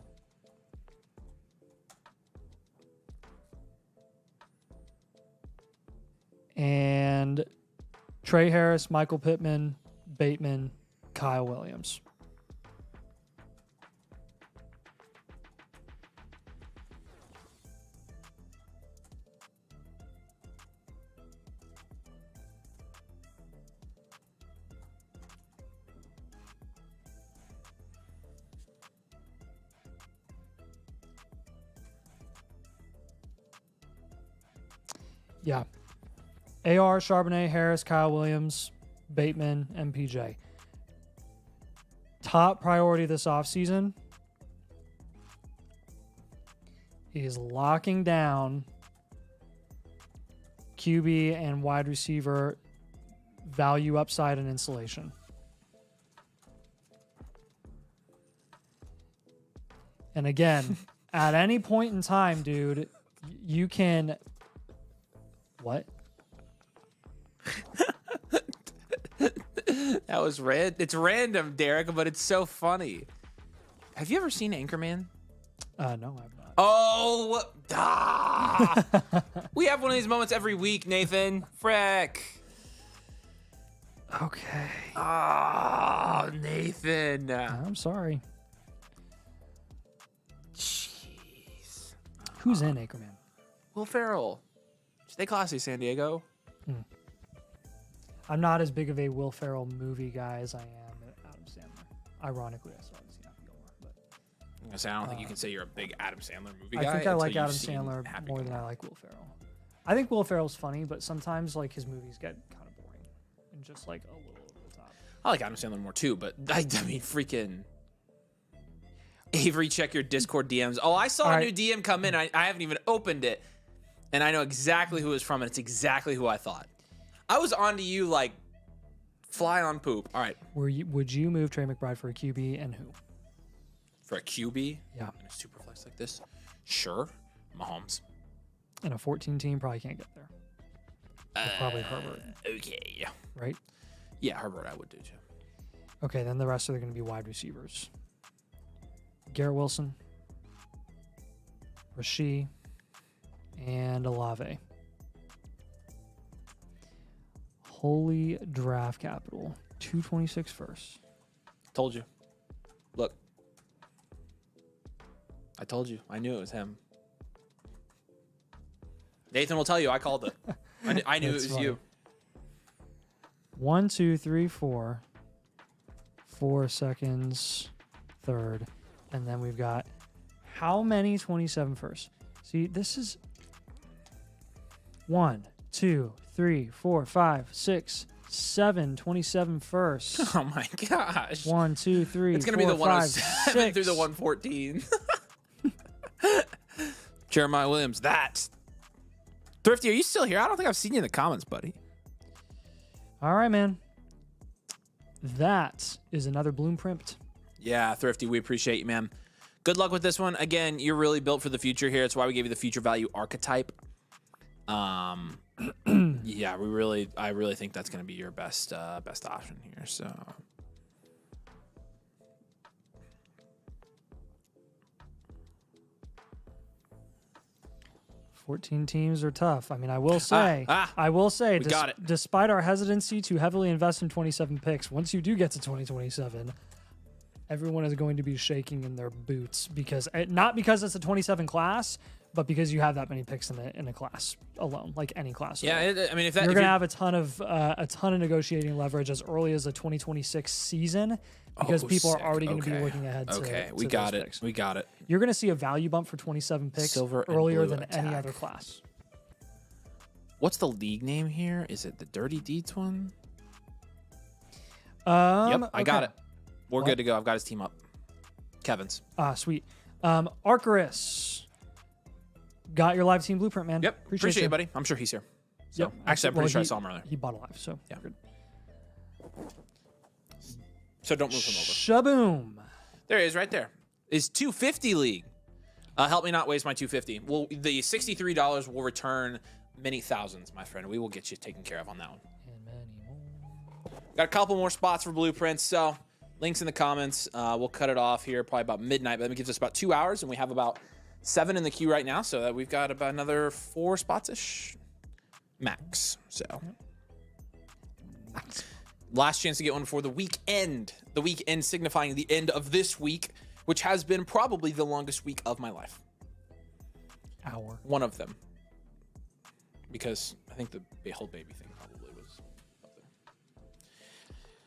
and Trey Harris, Michael Pittman, Bateman, Kyle Williams. Yeah. AR, Charbonnet, Harris, Kyle Williams, Bateman, MPJ. Top priority this offseason is locking down QB and wide receiver value upside and insulation. And again, at any point in time, dude, you can... What? That was it's random, Derek, but it's so funny. Have you ever seen Anchorman? No, I've not. Oh, we have one of these moments every week, Nathan. Frick. Okay. Oh, Nathan. I'm sorry. Jeez. Who's in Anchorman? Will Ferrell. Stay classy, San Diego. I'm not as big of a Will Ferrell movie guy as I am Adam Sandler. Ironically, I still haven't seen Happy Gilmore. But I'm gonna say I don't think you can say you're a big Adam Sandler movie guy. I think I like until Adam you've seen Sandler Happy more than Gilmore. I like Will Ferrell. I think Will Ferrell's funny, but sometimes like his movies get kind of boring and just like a little over the top. I like Adam Sandler more too, but I mean, freaking Avery, check your Discord DMs. Oh, I saw a new DM come in. I haven't even opened it, and I know exactly who it's from, and it's exactly who I thought. I was on to you like fly on poop. All right. Would you move Trey McBride for a QB and who? For a QB? Yeah. In a super flex like this? Sure. Mahomes. And a 14 team probably can't get there. Probably Herbert. Okay. Right? Yeah, Herbert I would do too. Okay, then the rest are going to be wide receivers. Garrett Wilson, Rasheed, and Olave. Holy draft capital. 226 first. Told you. Look. I told you. I knew it was him. Nathan will tell you I called it. I knew it was you. 1, 2, 3, 4. 4 seconds. Third. And then we've got how many 27 first? See, this is 1, 2, 3, 4, 5, 6, 7, 27 first. Oh my gosh. 1, 2, 3. It's going to be the 107 through the 114. Jeremiah Williams, that. Thrifty, are you still here? I don't think I've seen you in the comments, buddy. All right, man. That is another Bloom print. Yeah, Thrifty, we appreciate you, man. Good luck with this one. Again, you're really built for the future here. That's why we gave you the future value archetype. Yeah, I really think that's going to be your best option here. So 14 teams are tough. I mean, I will say, despite our hesitancy to heavily invest in 27 picks, once you do get to 2027, everyone is going to be shaking in their boots because not because it's a 27 class, but because you have that many picks in a class alone, like any class. Yeah, I mean, you're gonna have a ton of negotiating leverage as early as the 2026 season because people are already going to be looking ahead. We got it. We got it. You're going to see a value bump for 27 picks earlier than any other class. What's the league name here? Is it the Dirty Deeds one? Yep, I got it. We're good to go. I've got his team up. Kevin's. Sweet. Arcurus. Got your live team blueprint, man. Yep. Appreciate you, buddy. I'm sure he's here. So, Yep. actually, I'm pretty sure I saw him earlier. He bought a live, so Yeah. good. So don't move him over. Shaboom. There he is, right there. Is 250 league. Help me not waste my 250. Well, the $63 will return many thousands, my friend. We will get you taken care of on that one. And many more. Got a couple more spots for blueprints, so links in the comments. We'll cut it off here probably about midnight, but that gives us about 2 hours, and we have about 7 in the queue right now, so that we've got about another 4 spots-ish max. So last chance to get one before the weekend. The weekend signifying the end of this week, which has been probably the longest week of my life. Hour. One of them. Because I think the whole baby thing probably was up there.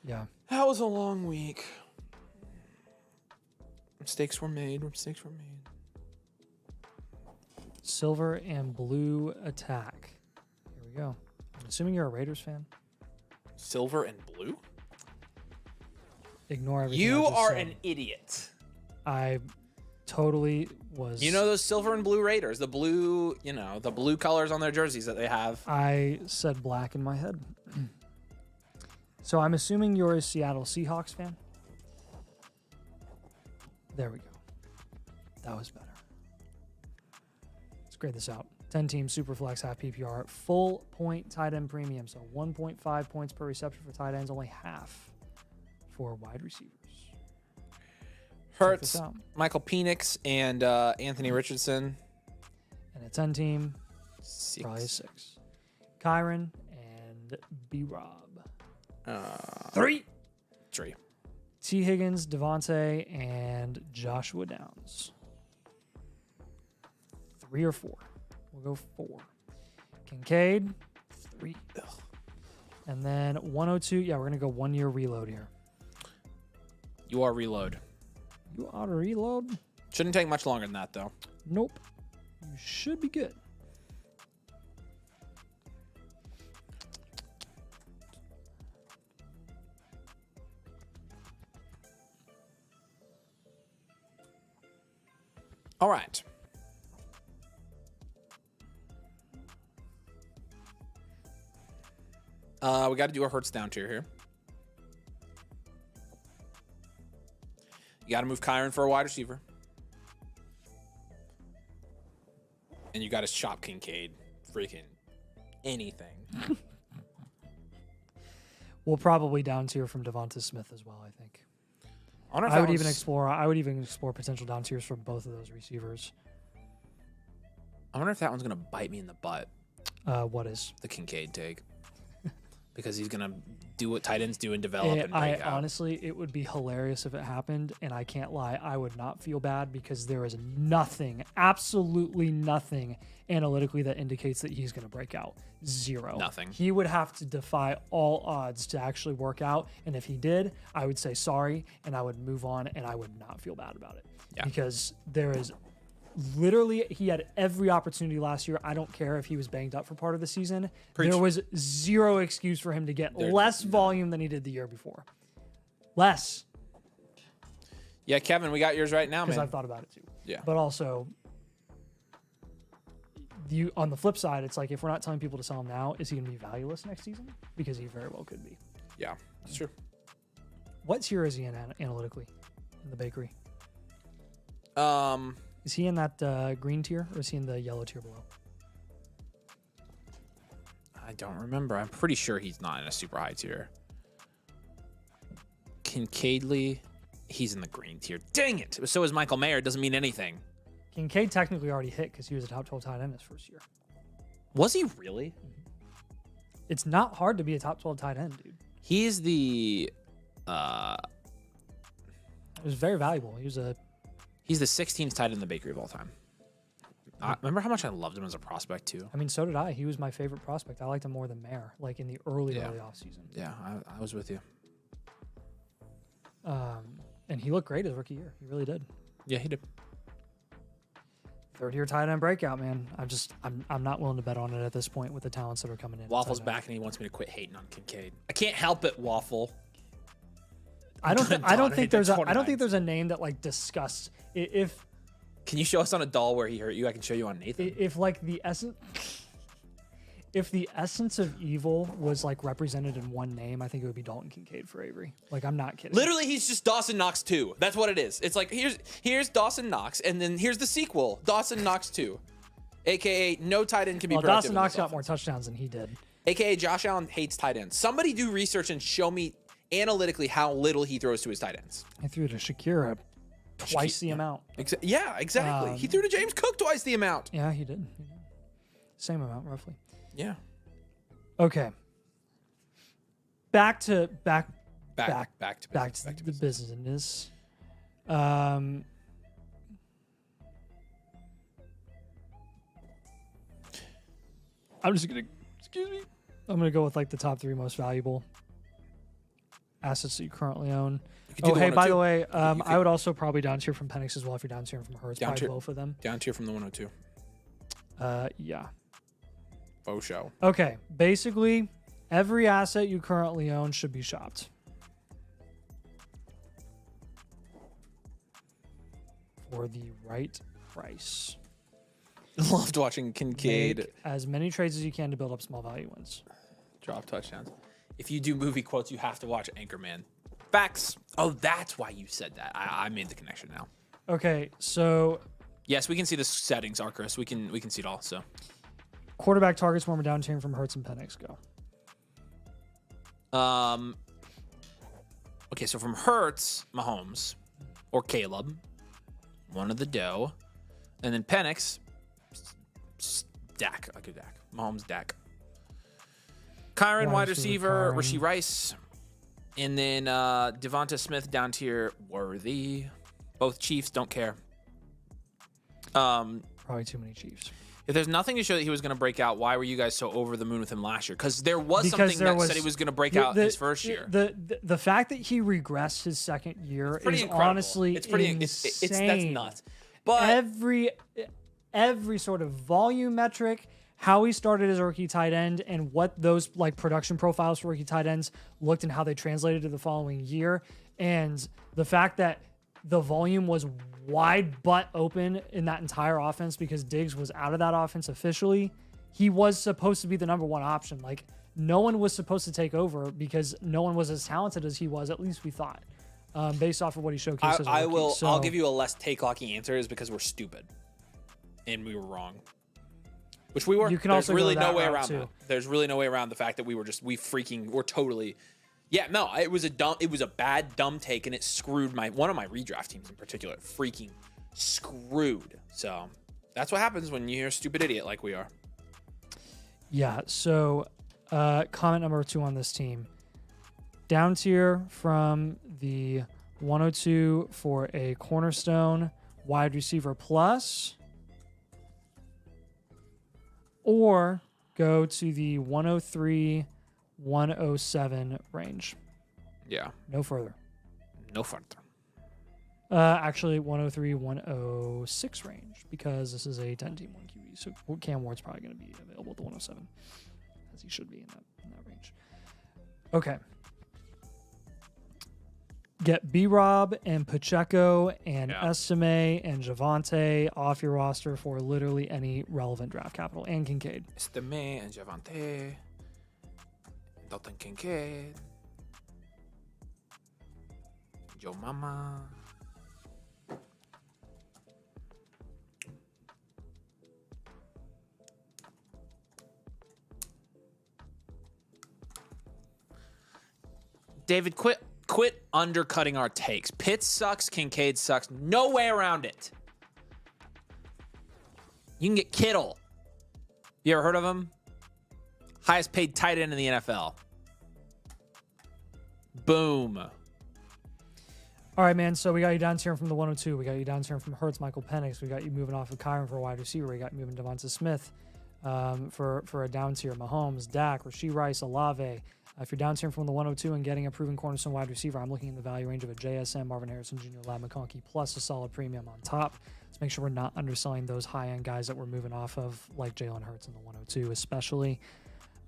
Yeah. That was a long week. Mistakes were made. Silver and blue attack. Here we go. I'm assuming you're a Raiders fan. Silver and blue? Ignore everything. You I just are said. an idiot. I totally was. You know those silver and blue Raiders, the blue, the blue colors on their jerseys that they have. I said black in my head. So I'm assuming you're a Seattle Seahawks fan. There we go. That was better. Let's grade this out. 10 team super flex half PPR, full point tight end premium. So 1.5 points per reception for tight ends, only half for wide receivers. Hurts, this out. Michael Penix, and Anthony Richardson. And a 10 team, 6. probably a 6. Kyron and B-Rob. 3. T. Higgins, Devontae, and Joshua Downs. 3 or 4. We'll go 4. Kincaid, 3. Ugh. And then 102. Yeah, we're going to go 1 year reload here. You are reload. You ought to reload? Shouldn't take much longer than that, though. Nope. You should be good. All right. We got to do a Hurts down tier here. You got to move Kyron for a wide receiver. And you got to shop Kincaid. Freaking anything. We'll probably down tier from Devonta Smith as well, I think. I would even explore potential down tiers from both of those receivers. I wonder if that one's going to bite me in the butt. What is? The Kincaid take. Because he's going to do what tight ends do and develop and break out. Honestly, it would be hilarious if it happened, and I can't lie, I would not feel bad because there is nothing, absolutely nothing analytically that indicates that he's going to break out. Zero. Nothing. He would have to defy all odds to actually work out, and if he did, I would say sorry, and I would move on, and I would not feel bad about it. Yeah. Because there is literally, he had every opportunity last year. I don't care if he was banged up for part of the season. Preach. There was zero excuse for him to get less volume than he did the year before. Less. Yeah, Kevin, we got yours right now, man. Because I've thought about it too. Yeah. But also, on the flip side, it's like if we're not telling people to sell him now, is he going to be valueless next season? Because he very well could be. Yeah, that's true. What tier is he in analytically in the bakery? Is he in that green tier or is he in the yellow tier below? I don't remember. I'm pretty sure he's not in a super high tier. Kincaidly, he's in the green tier. Dang it. So is Michael Mayer. It doesn't mean anything. Kincaid technically already hit because he was a top 12 tight end his first year. Was he really? It's not hard to be a top 12 tight end, dude. He's the... It was very valuable. He's the 16th tight end in the bakery of all time. Remember how much I loved him as a prospect, too? I mean, so did I. He was my favorite prospect. I liked him more than Mayer, like in the early offseason. Yeah, I was with you. And he looked great his rookie year. He really did. Yeah, he did. Third year tight end breakout, man. I'm not willing to bet on it at this point with the talents that are coming in. Waffle's back and he wants me to quit hating on Kincaid. I can't help it, Waffle. I don't think there's a name that like disgusts if Can you show us on a doll where he hurt you? I can show you on Nathan. If the essence of evil was like represented in one name, I think it would be Dalton Kincaid for Avery. Like, I'm not kidding. Literally, he's just Dawson Knox 2. That's what it is. It's like, here's Dawson Knox, and then here's the sequel, Dawson Knox 2. AKA, no tight end can be productive. Dawson Knox got more touchdowns than he did. AKA, Josh Allen hates tight ends. Somebody do research and show me analytically how little he throws to his tight ends. He threw to Shakira twice the amount. Yeah, exactly. He threw to James Cook twice the amount. Yeah, he did. Same amount, roughly. Yeah. Okay. Back to the business. I'm just gonna I'm gonna go with like the top 3 most valuable assets that you currently own. Oh, hey, by the way, I would also probably down tier from Penix as well if you're down tier from Hurts. Probably both of them. Down tier from the 102. Yeah. Faux show. Okay, basically, every asset you currently own should be shopped for the right price. Loved watching Kincaid. Make as many trades as you can to build up small value wins. Drop touchdowns. If you do movie quotes, you have to watch Anchorman. Facts. Oh, that's why you said that. I made the connection now. Okay, so yes, we can see the settings, Arcus. We can see it all. So. Quarterback targets when we're down tiering from Hurts and Penix go. Okay, so from Hurts, Mahomes, or Caleb, one of the dough, and then Penix, Dak. I go Dak. Mahomes, Dak. Kyron, wide receiver, Rashee Rice, and then Devonta Smith down tier, Worthy. Both Chiefs, don't care. Probably too many Chiefs. If there's nothing to show that he was going to break out, why were you guys so over the moon with him last year? Because there was something that said he was going to break out his first year. The fact that he regressed his second year is incredible. Honestly insane. That's nuts. But every sort of volume metric, how he started as a rookie tight end, and what those like production profiles for rookie tight ends looked and how they translated to the following year, and the fact that the volume was wide butt open in that entire offense because Diggs was out of that offense officially. He was supposed to be the number 1 option. Like, no one was supposed to take over because no one was as talented as he was, at least we thought, based off of what he showcased as a rookie. I'll give you a less take-locky answer is because we're stupid. And we were wrong. Which we were. There's really no way around that. There's really no way around the fact that we're totally... Yeah, no, it was a bad, dumb take, and it screwed one of my redraft teams in particular. Freaking screwed. So that's what happens when you're a stupid idiot like we are. Yeah, so comment number 2 on this team. Down tier from the 102 for a cornerstone wide receiver plus, or go to the 103 107 range. Yeah. No further. Actually, 103 106 range because this is a 10-team 1 QB. So Cam Ward's probably going to be available at the 107, as he should be in that range. Okay. Get B-Rob and Pacheco and Estime and Javonte off your roster for literally any relevant draft capital, and Kincaid. Estime and Javonte. Dalton Kincaid. Joe Mama. David, quit undercutting our takes. Pitts sucks. Kincaid sucks. No way around it. You can get Kittle. You ever heard of him? Highest paid tight end in the NFL. Boom. All right, man. So we got you down tiering from the 102. We got you down tiering from Hurts, Michael Penix. We got you moving off of Kyron for a wide receiver. We got you moving Devonta Smith for a down tier. Mahomes, Dak, Rashee Rice, Olave. If you're down tiering from the 102 and getting a proven cornerstone wide receiver, I'm looking in the value range of a JSN, Marvin Harrison Jr., Lad McConkey, plus a solid premium on top. Let's make sure we're not underselling those high-end guys that we're moving off of, like Jalen Hurts in the 102 especially.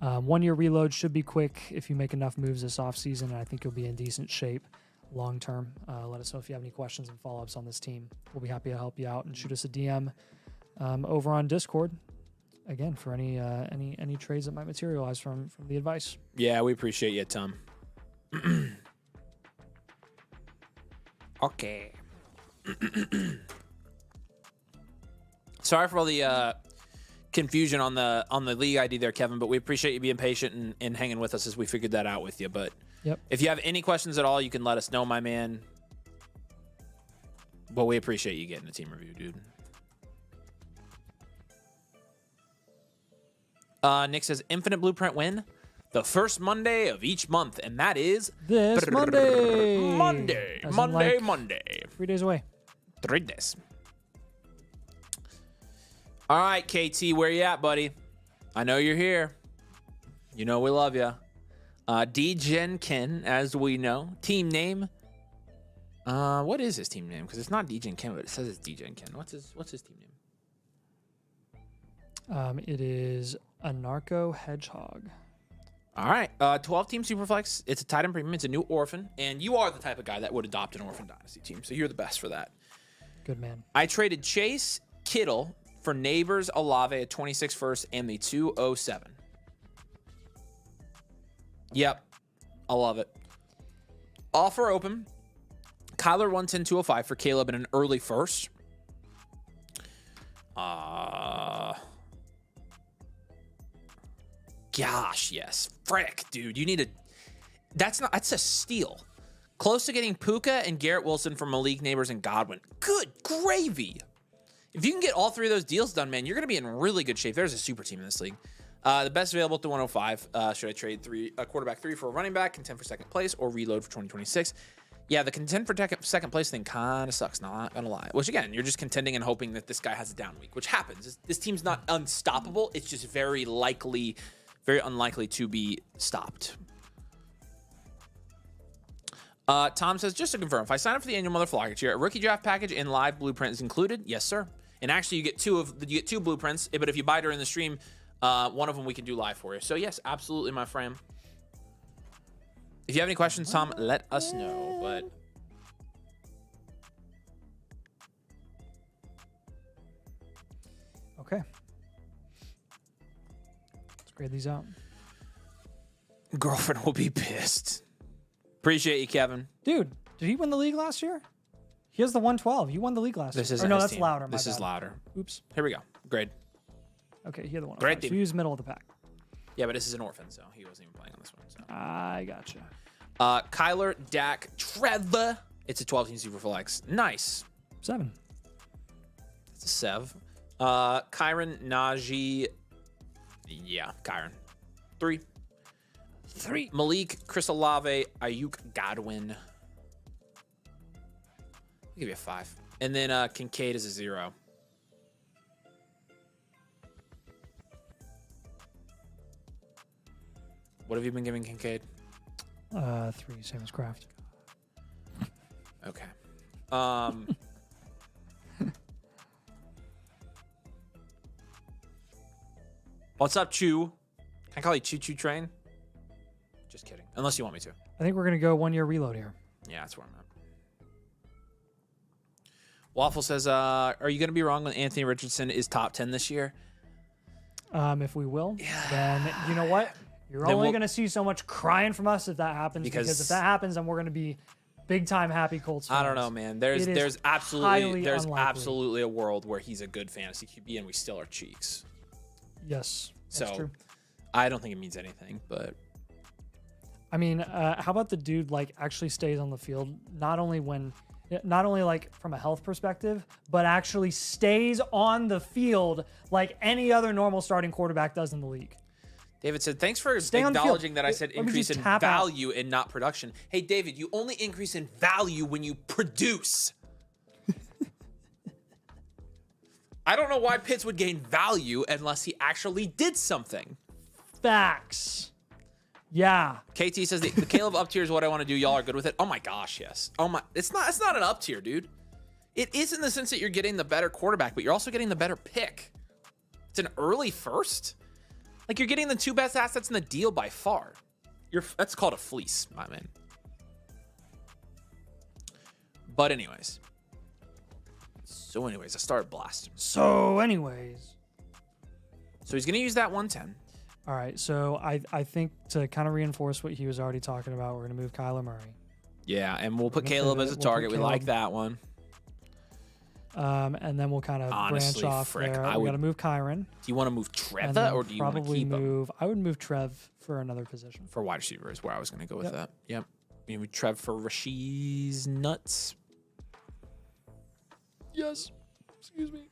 1 year reload should be quick if you make enough moves this offseason, and I think you'll be in decent shape. long term. Let us know if you have any questions and follow-ups on this team. We'll be happy to help you out and shoot us a DM over on Discord. Again, for any trades that might materialize from the advice. Yeah, we appreciate you, Tom. Okay. Sorry for all the confusion on the league ID there, Kevin, but we appreciate you being patient and hanging with us as we figured that out with you. But if you have any questions at all, you can let us know, my man. But we appreciate you getting a team review, dude. Nick says, Infinite Blueprint win the first Monday of each month, and that is this Monday. Monday. 3 days away. 3 days. All right, KT, where you at, buddy? I know you're here. You know we love you. D-Gen-Ken, as we know. Team name. What is his team name? Because it's not D-Gen-Ken, but it says it's D-Gen-Ken. What's his team name? It is Anarcho Hedgehog. All right, 12-team Superflex. It's a tight end premium. It's a new orphan, and you are the type of guy that would adopt an orphan dynasty team, so you're the best for that. Good man. I traded Chase Kittle for Neighbors Olave at 26 first and the 207. Yep, I love it. Offer open. Kyler 110 205 for Caleb in an early first. Gosh, yes. Frick, dude. You need a... That's a steal. Close to getting Puka and Garrett Wilson from Malik Neighbors and Godwin. Good gravy. If you can get all three of those deals done, man, you're going to be in really good shape. There's a super team in this league. The best available at the 105. Should I trade a quarterback 3 for a running back, contend for second place, or reload for 2026? Yeah, the contend for second place thing kind of sucks, not going to lie. Which, again, you're just contending and hoping that this guy has a down week, which happens. This team's not unstoppable. It's just very unlikely to be stopped. Tom says, just to confirm, if I sign up for the annual Motherflocker tier, a rookie draft package and live blueprint is included? Yes, sir. And actually, you get two blueprints, but if you buy during the stream, one of them we can do live for you. So yes, absolutely, my friend. If you have any questions, Tom, let us know. But okay, let's grade these out. Girlfriend will be pissed. Appreciate you, Kevin. Dude, did he win the league last year? He has the 112. You won the league last year. This is no, that's team. Louder. This is louder. Oops. Here we go. Grade. Okay, he had the 105. Great team. So he was middle of the pack. Yeah, but this is an orphan, so he wasn't even playing on this one. So. I gotcha. Kyler, Dak, Trevor. It's a 12-team Superflex. Nice. 7. It's a Sev. Kyron, Najee. Yeah, Kyron. 3. Malik, Chris Olave, Ayuk, Godwin. I'll give you a 5. And then Kincaid is a 0. What have you been giving Kincaid? 3, same as Kraft. Okay. What's up, Chew? Can I call you Choo Choo Train? Just kidding. Unless you want me to. I think we're going to go 1 year reload here. Yeah, that's where I'm at. Waffle says, are you going to be wrong when Anthony Richardson is top 10 this year? If we will, then you know what? You're only going to see so much crying from us if that happens. Because if that happens, then we're going to be big time happy Colts fans. I don't know, man. There's absolutely a world where he's a good fantasy QB and we still are cheeks. Yes, that's true. I don't think it means anything, but I mean, how about the dude like actually stays on the field, not only like from a health perspective, but actually stays on the field like any other normal starting quarterback does in the league. David said, thanks for acknowledging that I said increase in value and not production. Hey, David, you only increase in value when you produce. I don't know why Pitts would gain value unless he actually did something. Facts. Yeah. KT says the Caleb up tier is what I want to do. Y'all are good with it. Oh my gosh, yes. Oh my, it's not an up tier, dude. It is in the sense that you're getting the better quarterback, but you're also getting the better pick. It's an early first. Like, you're getting the 2 best assets in the deal by far. That's called a fleece, my man. But anyways. I started blasting. So anyways. So he's going to use that 110. All right. So I think to kind of reinforce what he was already talking about, we're going to move Kyler Murray. Yeah, and we'll put Caleb as a target. We like that one. And then we'll kind of branch off there. We got to move Kyron. Do you want to move Treva or do you want to keep him? I would move Trev for another position. For wide receiver is where I was going to go with that. Yep. Maybe Trev for Rasheed's nuts. Yes. Excuse me.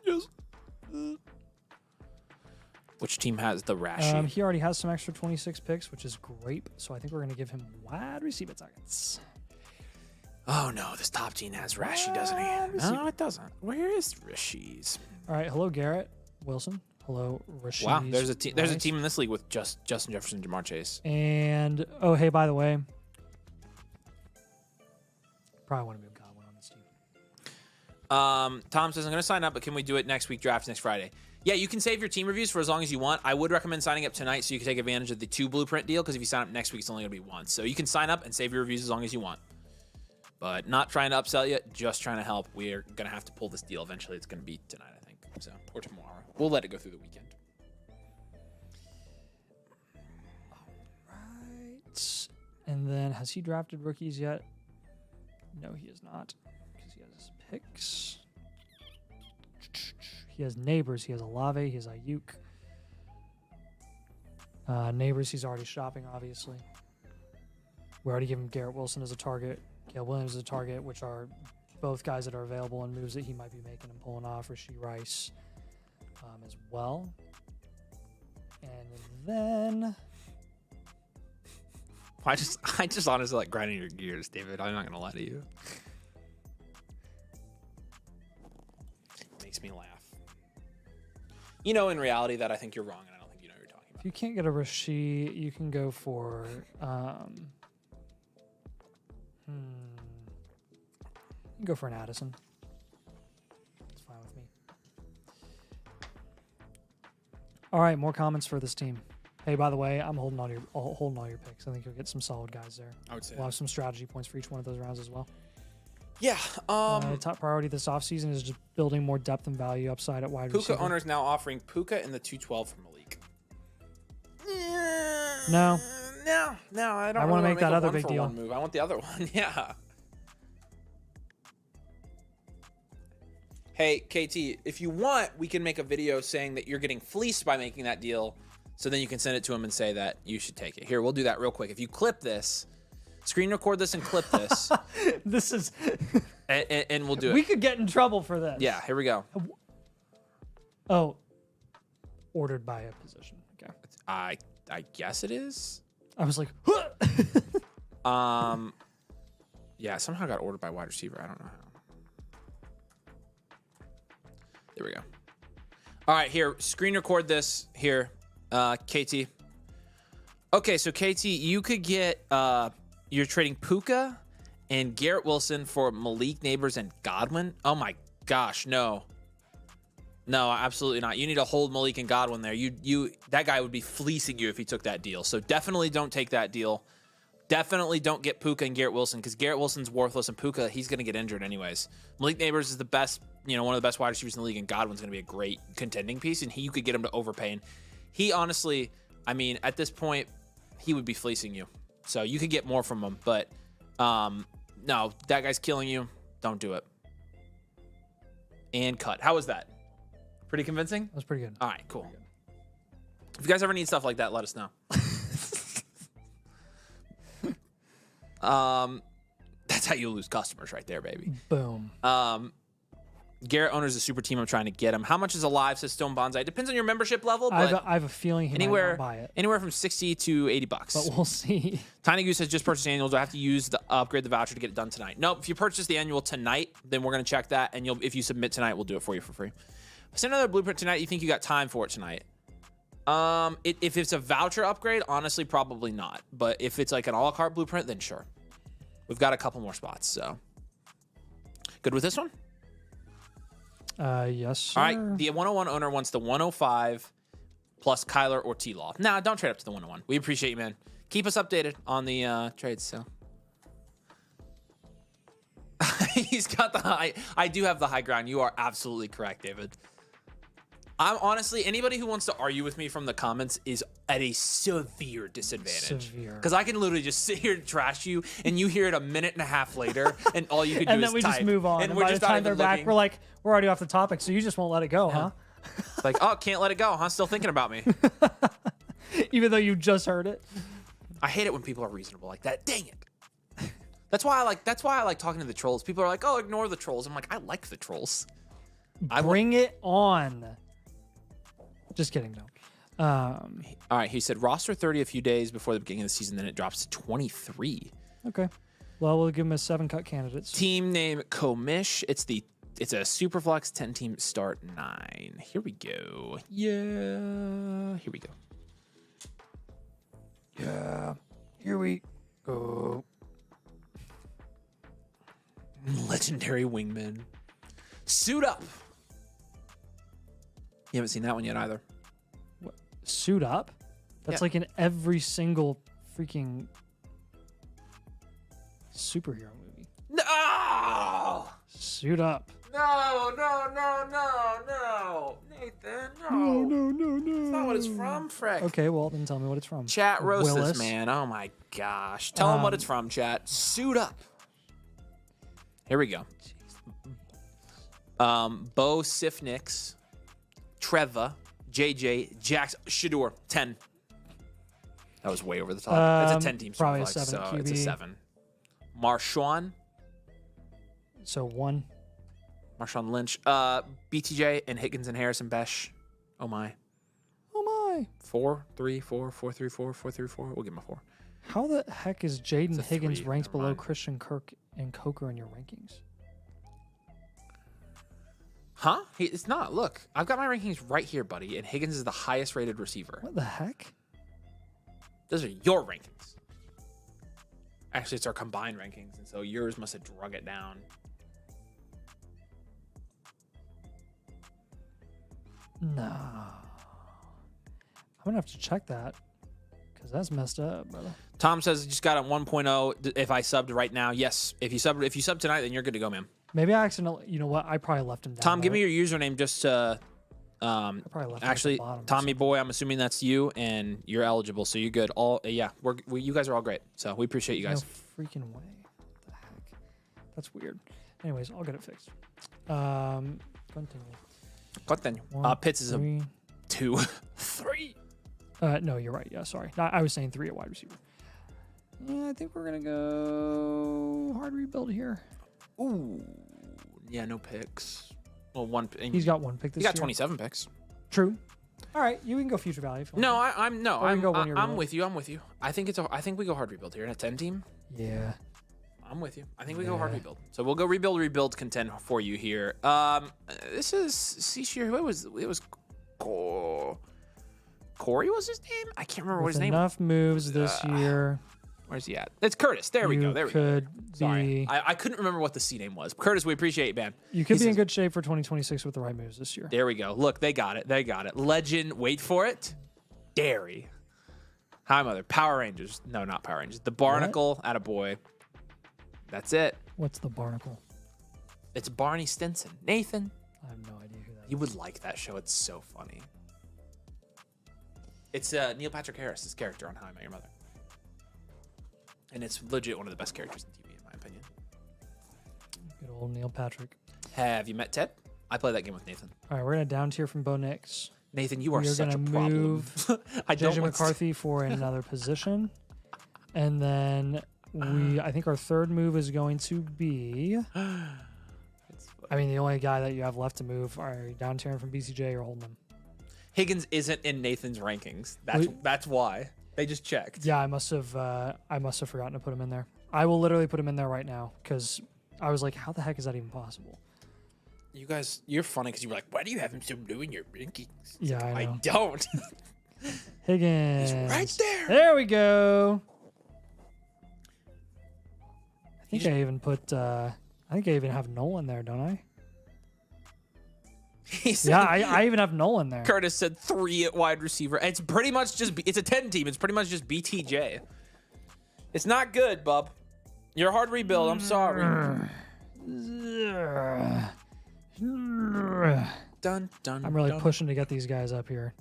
Yes. Which team has the Rashid? He already has some extra 26 picks, which is great. So I think we're going to give him wide receiver targets. Oh, no. This top team has Rashid, doesn't he? No, it doesn't. Where is Rasheed's? All right. Hello, Garrett Wilson. Hello, Rasheed. Wow. There's a team in this league with just Justin Jefferson and Jamar Chase. And, oh, hey, by the way, probably want to move Godwin on this team. Tom says, I'm going to sign up, but can we do it next week, draft next Friday? Yeah, you can save your team reviews for as long as you want. I would recommend signing up tonight so you can take advantage of the 2 blueprint deal, because if you sign up next week, it's only going to be 1. So you can sign up and save your reviews as long as you want. But not trying to upsell you, just trying to help. We're going to have to pull this deal eventually. It's going to be tonight, I think. So, or tomorrow. We'll let it go through the weekend. All right. And then, has he drafted rookies yet? No, he has not, because he has his picks. He has Neighbors. He has Olave. He has Ayuk. Neighbors, he's already shopping, obviously. We already give him Garrett Wilson as a target. Caleb Williams as a target, which are both guys that are available and moves that he might be making and pulling off. Rasheed Rice as well. And then... I just honestly like grinding your gears, David. I'm not going to lie to you. It makes me laugh. You know, in reality, that I think you're wrong, and I don't think you know what you're talking about. If you can't get a Rasheed, you can go for... you can go for an Addison. It's fine with me. All right, more comments for this team. Hey, by the way, I'm holding all your picks. I think you'll get some solid guys there. I would say we'll have some strategy points for each one of those rounds as well. Yeah. Top priority this offseason is just building more depth and value upside at wide receiver. Puka owners now offering Puka in the 212 for Malik. No, I don't. I want to make that other big deal. Move. I want the other one. Yeah. Hey, KT, if you want, we can make a video saying that you're getting fleeced by making that deal. So then you can send it to him and say that you should take it. Here, we'll do that real quick. If you clip this, screen record this and clip this. This is... and we'll do it. We could get in trouble for this. Yeah, here we go. Oh. Ordered by a position. Okay. I guess it is. I was like... Yeah, somehow got ordered by wide receiver. I don't know how. There we go. All right, here, screen record this here, KT. Okay, so KT, you could get, you're trading Puka and Garrett Wilson for Malik Neighbors and Godwin. Oh my gosh, no. No, absolutely not. You need to hold Malik and Godwin there. That guy would be fleecing you if he took that deal. So definitely don't take that deal. Definitely don't get Puka and Garrett Wilson, because Garrett Wilson's worthless, and Puka, he's going to get injured anyways. Malik Neighbors is the best, one of the best wide receivers in the league, and Godwin's going to be a great contending piece, and you could get him to overpay. And he honestly, at this point, he would be fleecing you. So you could get more from him, but no, that guy's killing you. Don't do it. And cut. How was that? Pretty convincing? That was pretty good. All right, cool. If you guys ever need stuff like that, let us know. That's how you lose customers right there, baby. Boom. Garrett owner's a super team. I'm trying to get him. How much is alive, says Stone Bonsai. Depends on your membership level, but I have a feeling he might not buy it. Anywhere from $60 to $80. But we'll see. Tiny Goose has just purchased annual. Do I have to use the upgrade the voucher to get it done tonight? Nope. If you purchase the annual tonight, then we're going to check that, and if you submit tonight, we'll do it for you for free. Send another blueprint tonight. You think you got time for it tonight? If it's a voucher upgrade, honestly, probably not. But if it's like an a la carte blueprint, then sure. We've got a couple more spots, so. Good with this one? Yes, sir. All right, the 101 owner wants the 105 plus Kyler or T-Law. Nah, don't trade up to the 101. We appreciate you, man. Keep us updated on the trades, so. He's got the high. I do have the high ground. You are absolutely correct, David. I'm honestly, anybody who wants to argue with me from the comments is at a severe disadvantage. Because I can literally just sit here and trash you, and you hear it a minute and a half later, and all you could do is type. And then we just move on. And by the time they're back, we're like, we're already off the topic, so you just won't let it go, huh? It's like, oh, can't let it go, huh? Still thinking about me. Even though you just heard it. I hate it when people are reasonable like that. Dang it. That's why I like talking to the trolls. People are like, oh, ignore the trolls. I'm like, I like the trolls. Bring it on. Just kidding, no. All right, he said roster 30 a few days before the beginning of the season, then it drops to 23. Okay. Well, we'll give him a 7-cut candidates. Team name Komish. It's a Superflex 10-team start 9. Here we go. Yeah. Here we go. Yeah. Here we go. Legendary wingman. Suit up. You haven't seen that one yet either. What? Suit up? That's like in every single freaking superhero movie. No! Suit up. No. Nathan, no. No. That's not what it's from, Frick. Okay, well, then tell me what it's from. Chat roast Willis. this man. Oh my gosh. Tell him what it's from, chat. Suit up. Here we go. Bo Sifnix, Treva, JJ, Jax, Shador, 10. That was way over the top. That's a 10-team probably Superflex, a 7 so QB. it's a 7. Marshawn. So 1. Marshawn Lynch. BTJ and Higgins and Harrison Besh. Oh my. 4, 3, 4, 4, 3, 4, 4, 3, 4. We'll give him a 4. How the heck is Jaden Higgins 3. ranked Never below mind. Christian Kirk and Coker in your rankings? Huh? It's not. Look, I've got my rankings right here, buddy, and Higgins is the highest rated receiver. What the heck? Those are your rankings. Actually, it's our combined rankings, and so yours must have drug it down. No. I'm going to have to check that because that's messed up, brother. Tom says just got on 1.0 if I subbed right now. Yes, if you sub tonight, then you're good to go, man. Maybe I accidentally, you know what? I probably left him down. Tom, give me your username just to I probably left him actually at the bottom or Tommy something. boy, I'm assuming that's you and you're eligible, so you're good. All yeah, you guys are all great. So we appreciate you guys. No freaking way. What the heck? That's weird. Anyways, I'll get it fixed. Continue. Pitts is a 3. 2, 3. No, you're right. Yeah, sorry. I was saying 3 at wide receiver. Yeah, I think we're gonna go hard rebuild here. Ooh, yeah, no picks. Well, one. He's got 1 pick this He got year. 27 picks. True. All right, you can go future value. If you No, want. I'm with you. I'm with you. I think we go hard rebuild here in a 10 team. Yeah. I'm with you. I think we go hard rebuild. So we'll go rebuild, contend for you here. This is Seashire. It was Corey was his name? I can't remember what his name was. Enough moves this year. Where's he at? It's Curtis. There we go. There we go. Sorry. Be, I couldn't remember what the C name was. Curtis, we appreciate you, man. you could be in good shape for 2026 with the right moves this year. There we go. Look, they got it. Legend, wait for it. Dairy. Hi, Mother. Power Rangers. No, not Power Rangers. The Barnacle, attaboy. That's it. What's the Barnacle? It's Barney Stinson. Nathan. I have no idea who that is. You would like that show. It's so funny. It's Neil Patrick Harris's character on How I Met Your Mother. And it's legit one of the best characters in TV, in my opinion. Good old Neil Patrick. Have you met Ted? I play that game with Nathan. All right, we're going to down tier from Bo Nix. Nathan, you are We are such a gonna problem. move I don't JJ want to- McCarthy for another position. And then I think our third move is going to be, I mean, the only guy that you have left to move are down tiering from BCJ or holding them. Higgins isn't in Nathan's rankings. That's why. They just checked. Yeah, I must have forgotten to put him in there. I will literally put him in there right now because I was like, how the heck is that even possible? You guys, you're funny because you were like, why do you have him so low in your rankings? Yeah, I know. I don't. Higgins. He's right there. There we go. I think I even put, I think I even have Nolan there, don't I? He said, Yeah, I even have Nolan there. Curtis said 3 at wide receiver. It's pretty much just, it's a 10 team. It's pretty much just BTJ. It's not good, bub. You're a hard rebuild. I'm sorry. Dun, dun, I'm really dun. pushing to get these guys up here.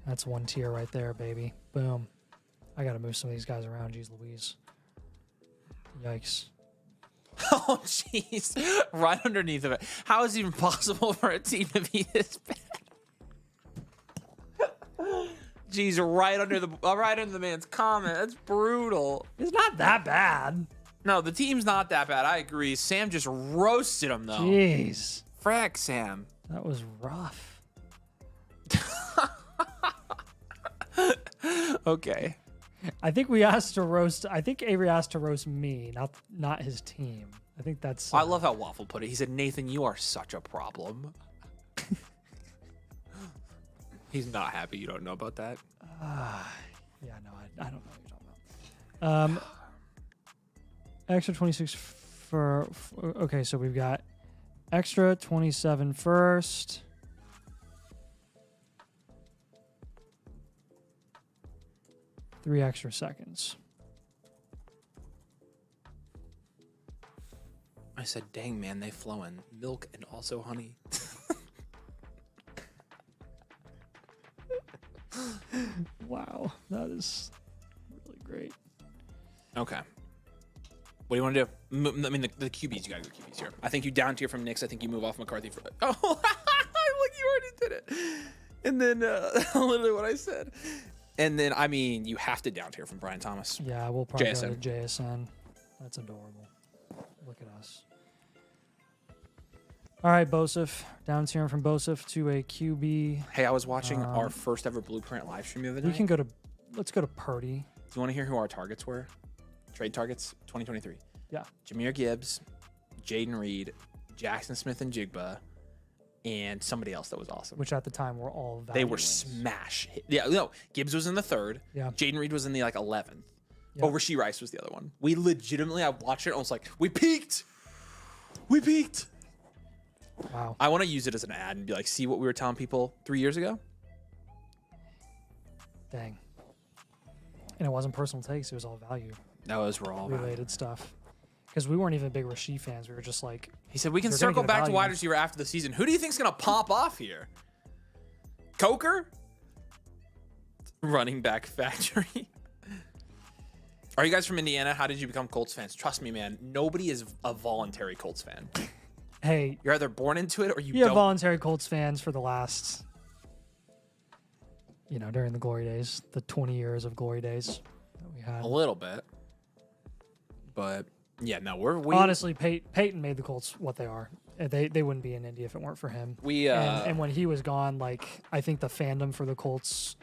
That's one tier right there, baby. Boom. I got to move some of these guys around. Jeez Louise. Yikes. Oh, jeez. Right underneath of it. How is it even possible for a team to be this bad? Jeez, right under the man's comment. That's brutal. It's not that bad. No, the team's not that bad. I agree. Sam just roasted him, though. Jeez. Frack, Sam. That was rough. Okay. I think we asked to roast. I think Avery asked to roast me, not his team. I think that's. I love how Waffle put it. He said, Nathan, you are such a problem. He's not happy you don't know about that. Yeah, no, I don't know what you're talking about. Extra 26 for okay, so we've got extra 27 first. Three extra seconds. I said, dang, man, they flowing milk and also honey. Wow, that is really great. Okay. What do you want to do? I mean, the QBs, you got to go QBs here. I think you down tier from Knicks. I think you move off McCarthy. Oh, look, you already did it. And then literally what I said. And then, I mean, you have to down tier from Brian Thomas. Yeah, we'll probably JSN. go to JSN. That's adorable. Look at us. All right, Bosif. Down tiering from Bosif to a QB. Hey, I was watching our first ever Blueprint live stream the other night. We can let's go to Purdy. Do you want to hear who our targets were? Trade targets, 2023. Yeah. Jameer Gibbs, Jaden Reed, Jackson Smith and Jigba, and somebody else that was awesome. Which at the time were all value They were wins. smash. Yeah, no, Gibbs was in the 3rd. Yeah. Jaden Reed was in the 11th. Yeah. Oh, Rasheed Rice was the other one. We legitimately, I watched it and I was like, we peaked. We peaked. Wow. I want to use it as an ad and be like, see what we were telling people 3 years ago? Dang. And it wasn't personal takes. It was all value That was raw. related stuff. Because we weren't even big Rasheed fans. We were just like, He said, we can You're gonna circle get a back to value. wide receiver after the season. Who do you think's going to pop off here? Coker? Running back factory. Are you guys from Indiana? How did you become Colts fans? Trust me, man. Nobody is a voluntary Colts fan. hey, You're either born into it or you you have don't. voluntary Colts fans for the last, during the glory days, the 20 years of glory days that we had. A little bit. But, yeah, no, we Honestly, Peyton made the Colts what they are. They wouldn't be in Indy if it weren't for him. And when he was gone, I think the fandom for the Colts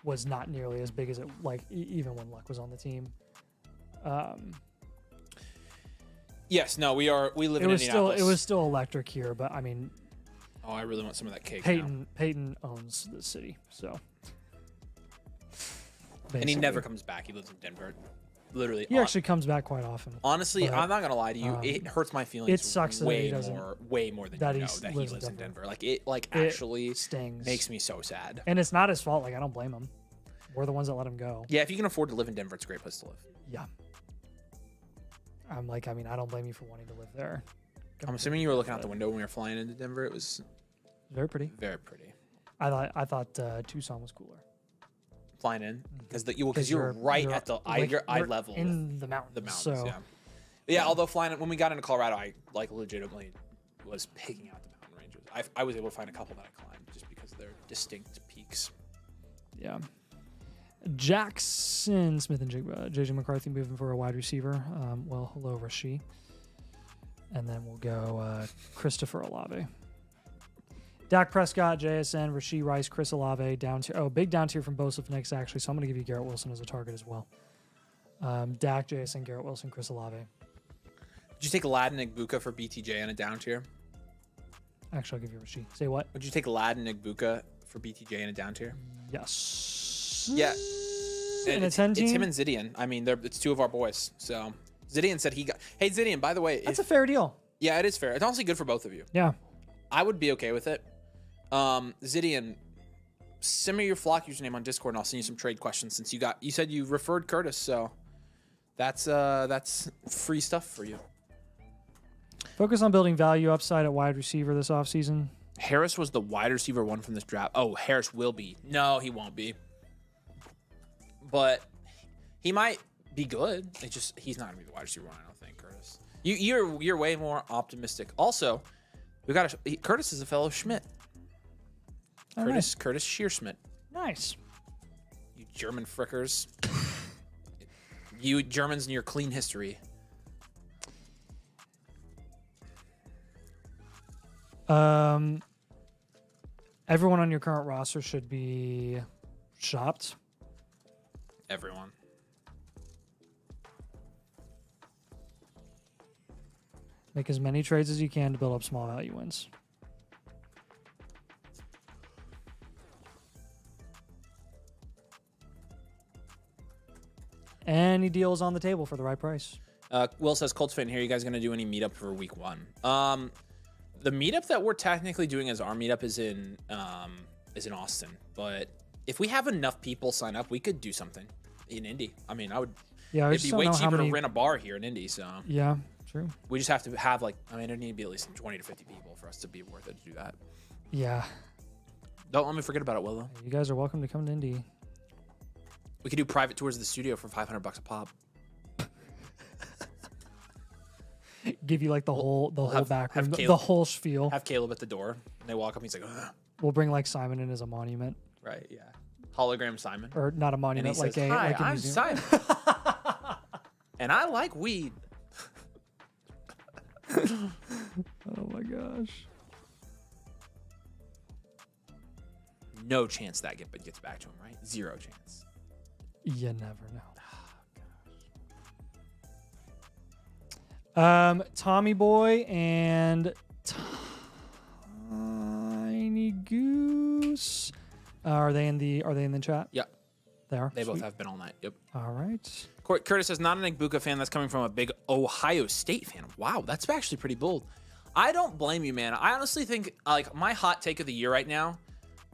was not nearly as big as it, even when Luck was on the team. Yes, no, we live in It Indianapolis. was still electric here, but I mean, Oh, I really want some of that cake now. Peyton owns the city, so. And he Basically. never comes back. He lives in Denver. Literally. He actually comes back quite often. Honestly, but, I'm not gonna lie to you. It hurts my feelings. it sucks that he doesn't- way more than that you he know that he lives lives in in Denver. Denver. It actually stings. makes me so sad. And it's not his fault. I don't blame him. We're the ones that let him go. Yeah, if you can afford to live in Denver, it's a great place to live. Yeah. I don't blame you for wanting to live there. I'm assuming you were looking out the window when we were flying into Denver. It was Very pretty. very pretty. I thought Tucson was cooler. Flying in because you're right at the eye you're level in the mountains. the mountains. So Yeah. Although flying when we got into Colorado, I legitimately was picking out the mountain ranges. I was able to find a couple that I climbed just because they're distinct peaks. yeah. Jackson Smith and Jigba, JJ McCarthy moving for a wide receiver. Hello Rasheed. And then we'll go Christopher Olave. Dak Prescott, JSN, Rasheed Rice, Chris Olave, down tier. Oh, big down tier from Bosif next, actually. So I'm going to give you Garrett Wilson as a target as well. Dak, JSN, Garrett Wilson, Chris Olave. Would you take Ladin Igbuka for BTJ on a down tier? Actually, I'll give you Rasheed. Say what? Would you take Ladin Igbuka for BTJ in a down tier? Yes. Yeah. In a 10 team? It's him and Zidian. I mean, it's two of our boys. So Zidian said he got. Hey, Zidian, by the way. That's a fair deal. Yeah, it is fair. It's honestly good for both of you. Yeah. I would be okay with it. Zidian, send me your Flock username on Discord and I'll send you some trade questions since you said you referred Curtis. So That's free stuff for you. Focus on building value upside at wide receiver this offseason. Harris was the wide receiver one from this draft. Oh, Harris will be. No, he won't be. But he might be good. He's not gonna be the wide receiver one, I don't think, Curtis. You're way more optimistic. Also, Curtis is a fellow Schmidt. Oh, nice. Curtis Shearschmidt. Nice. You German frickers. You Germans and your clean history. Everyone on your current roster should be shopped. Everyone. Make as many trades as you can to build up small value wins. Any deals on the table for the right price. Will says, Colts fan here. You guys going to do any meetup for week 1? The meetup that we're technically doing as our meetup is in Austin. But if we have enough people sign up, we could do something in Indy. I mean, it'd be way cheaper to rent a bar here in Indy. So yeah, true. We just have to have there need to be at least 20 to 50 people for us to be worth it to do that. Yeah. Don't let me forget about it, Willow. You guys are welcome to come to Indy. We could do private tours of the studio for $500 a pop. Give you the whole back room, Caleb, the whole spiel. Have Caleb at the door. And they walk up. He's like, ugh. We'll bring Simon in as a monument. Right. Yeah. Hologram Simon. Or not a monument, Says, Hi, I'm museum. Simon. And I like weed. Oh my gosh. No chance that gets back to him, right? Zero chance. You never know. Tommy Boy and Tiny Goose. Are they in the chat? Yeah. They are. They both Sweet. have been all night. Yep. All right. Curtis says, not an Igbuka fan. That's coming from a big Ohio State fan. Wow, that's actually pretty bold. I don't blame you, man. I honestly think my hot take of the year right now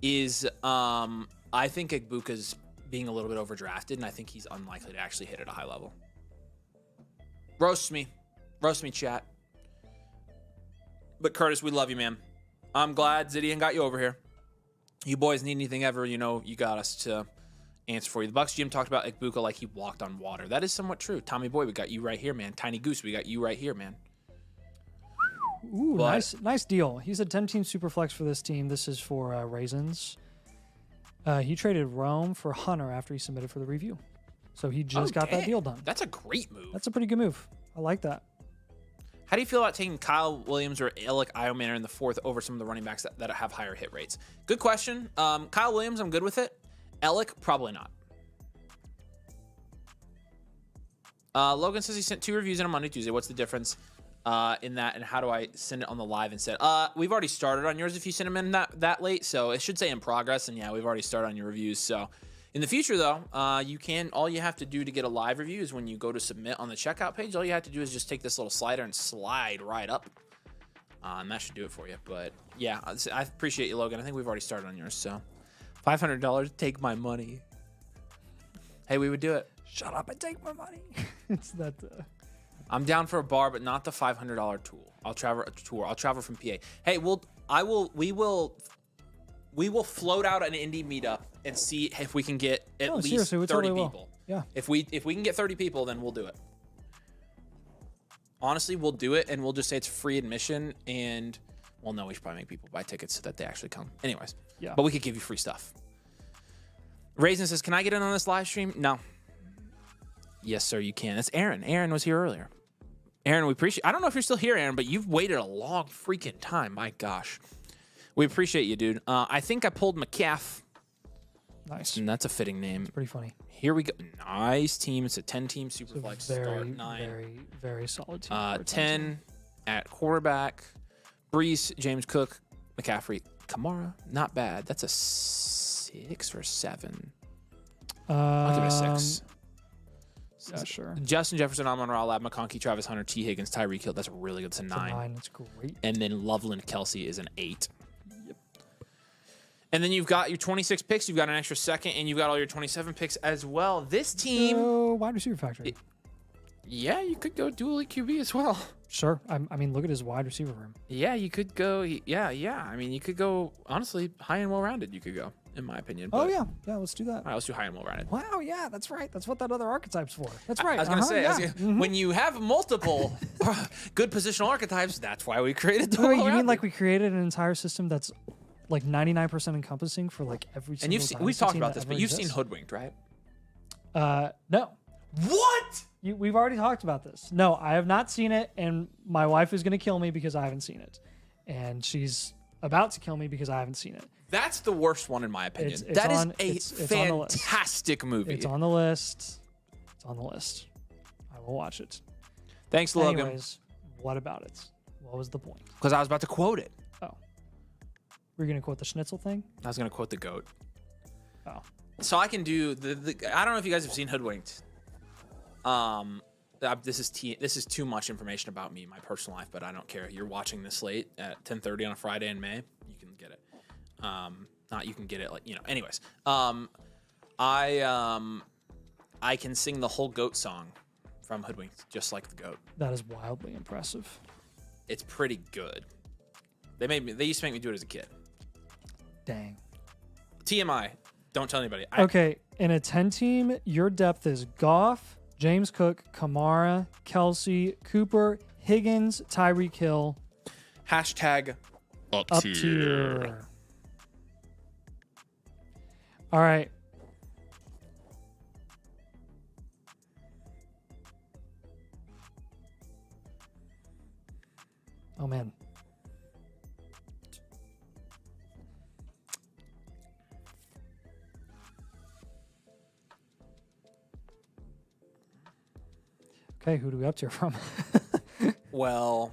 is I think Igbuka's being a little bit overdrafted, and I think he's unlikely to actually hit at a high level. Roast me, chat. But Curtis, we love you, man. I'm glad Zidian got you over here. You boys need anything ever, you got us to answer for you. The Bucks GM talked about Igbuka like he walked on water. That is somewhat true. Tommy Boy, we got you right here, man. Tiny Goose, we got you right here, man. Ooh, nice deal. He's a 10-team superflex for this team. This is for Raisins. He traded Rome for Hunter after he submitted for the review. So he just got that deal done. That's a great move. That's a pretty good move. I like that. How do you feel about taking Kyle Williams or Alec Iomanner in the 4th over some of the running backs that have higher hit rates? Good question. Kyle Williams, I'm good with it. Alec, probably not. Logan says he sent 2 reviews on a Monday, Tuesday. What's the difference in that, and how do I send it on the live instead? We've already started on yours if you send them in that late, so it should say in progress, and yeah, we've already started on your reviews. So in the future, though, all you have to do to get a live review is when you go to submit on the checkout page, all you have to do is just take this little slider and slide right up, and that should do it for you. But yeah, I appreciate you, Logan. I think we've already started on yours, so $500, take my money. Hey, we would do it. Shut up and take my money. It's that. I'm down for a bar, but not the $500 tool. I'll travel from PA. Hey, we will float out an indie meetup and see if we can get at least 30 people. Yeah. If we can get 30 people, then we'll do it. Honestly, we'll do it, and we'll just say it's free admission. And well, no, we should probably make people buy tickets so that they actually come. Anyways, yeah. But we could give you free stuff. Raisin says, "Can I get in on this live stream?" No. Yes, sir, you can. That's Aaron. Aaron was here earlier. Aaron, we appreciate. I don't know if you're still here, Aaron, but you've waited a long freaking time. My gosh, we appreciate you, dude. I think I pulled McCaff. Nice. And that's a fitting name. It's pretty funny. Here we go. Nice team. It's a 10-team superflex. Start 9. Very, very solid team. 10 at quarterback. Brees, James Cook, McCaffrey, Kamara. Not bad. That's a 6 or 7. I'll give it a 6. Yeah, sure. Justin Jefferson, Amon-Ra, Lab McConkey, Travis Hunter, T. Higgins, Tyreek Hill. That's really good. It's a 9. That's great. And then Loveland Kelsey is an 8. Yep. And then you've got your 26 picks. You've got an extra second, and you've got all your 27 picks as well. This team. Wide receiver factory. Yeah, you could go dual QB as well. Sure. I mean, look at his wide receiver room. Yeah, you could go. Yeah. I mean, you could go, honestly, high and well-rounded, you could go, in my opinion. Oh, But, yeah. Yeah, let's do that. All right, let's do high and well-rounded. Wow, yeah, that's right. That's what that other archetype's for. That's right. I was going to say, yeah. when you have multiple good positional archetypes, that's why we created the Wait, you well-rounded. mean like we created an entire system that's like 99% encompassing for like every single And you've seen, we've Dynasty talked team about that this, ever but you've seen exists? Hoodwinked, right? No. What? We've already talked about this. No, I have not seen it, and my wife is going to kill me because I haven't seen it. And she's about to kill me because I haven't seen it. That's the worst one, in my opinion. It's That is on- a it's on the list. fantastic movie. It's on the list. It's on the list. I will watch it. Thanks, Logan. Anyways, what about it? What was the point? Because I was about to quote it. Oh. We're going to quote the Schnitzel thing? I was going to quote the goat. Oh. So I can do the I don't know if you guys have seen Hoodwinked. This is too much information about me, my personal life, but I don't care. You're watching this late at 10:30 on a Friday in May. You can get it. Not you can get it like, you know. Anyways, I can sing the whole goat song from Hoodwinked just like the goat. That is wildly impressive. It's pretty good. They used to make me do it as a kid. Dang. TMI. Don't tell anybody. Okay, in a 10 team, your depth is Goff, James Cook, Kamara, Kelsey, Cooper, Higgins, Tyreek Hill. Hashtag Up tier. All right. Oh, man. Okay, who do we up tier from? Well,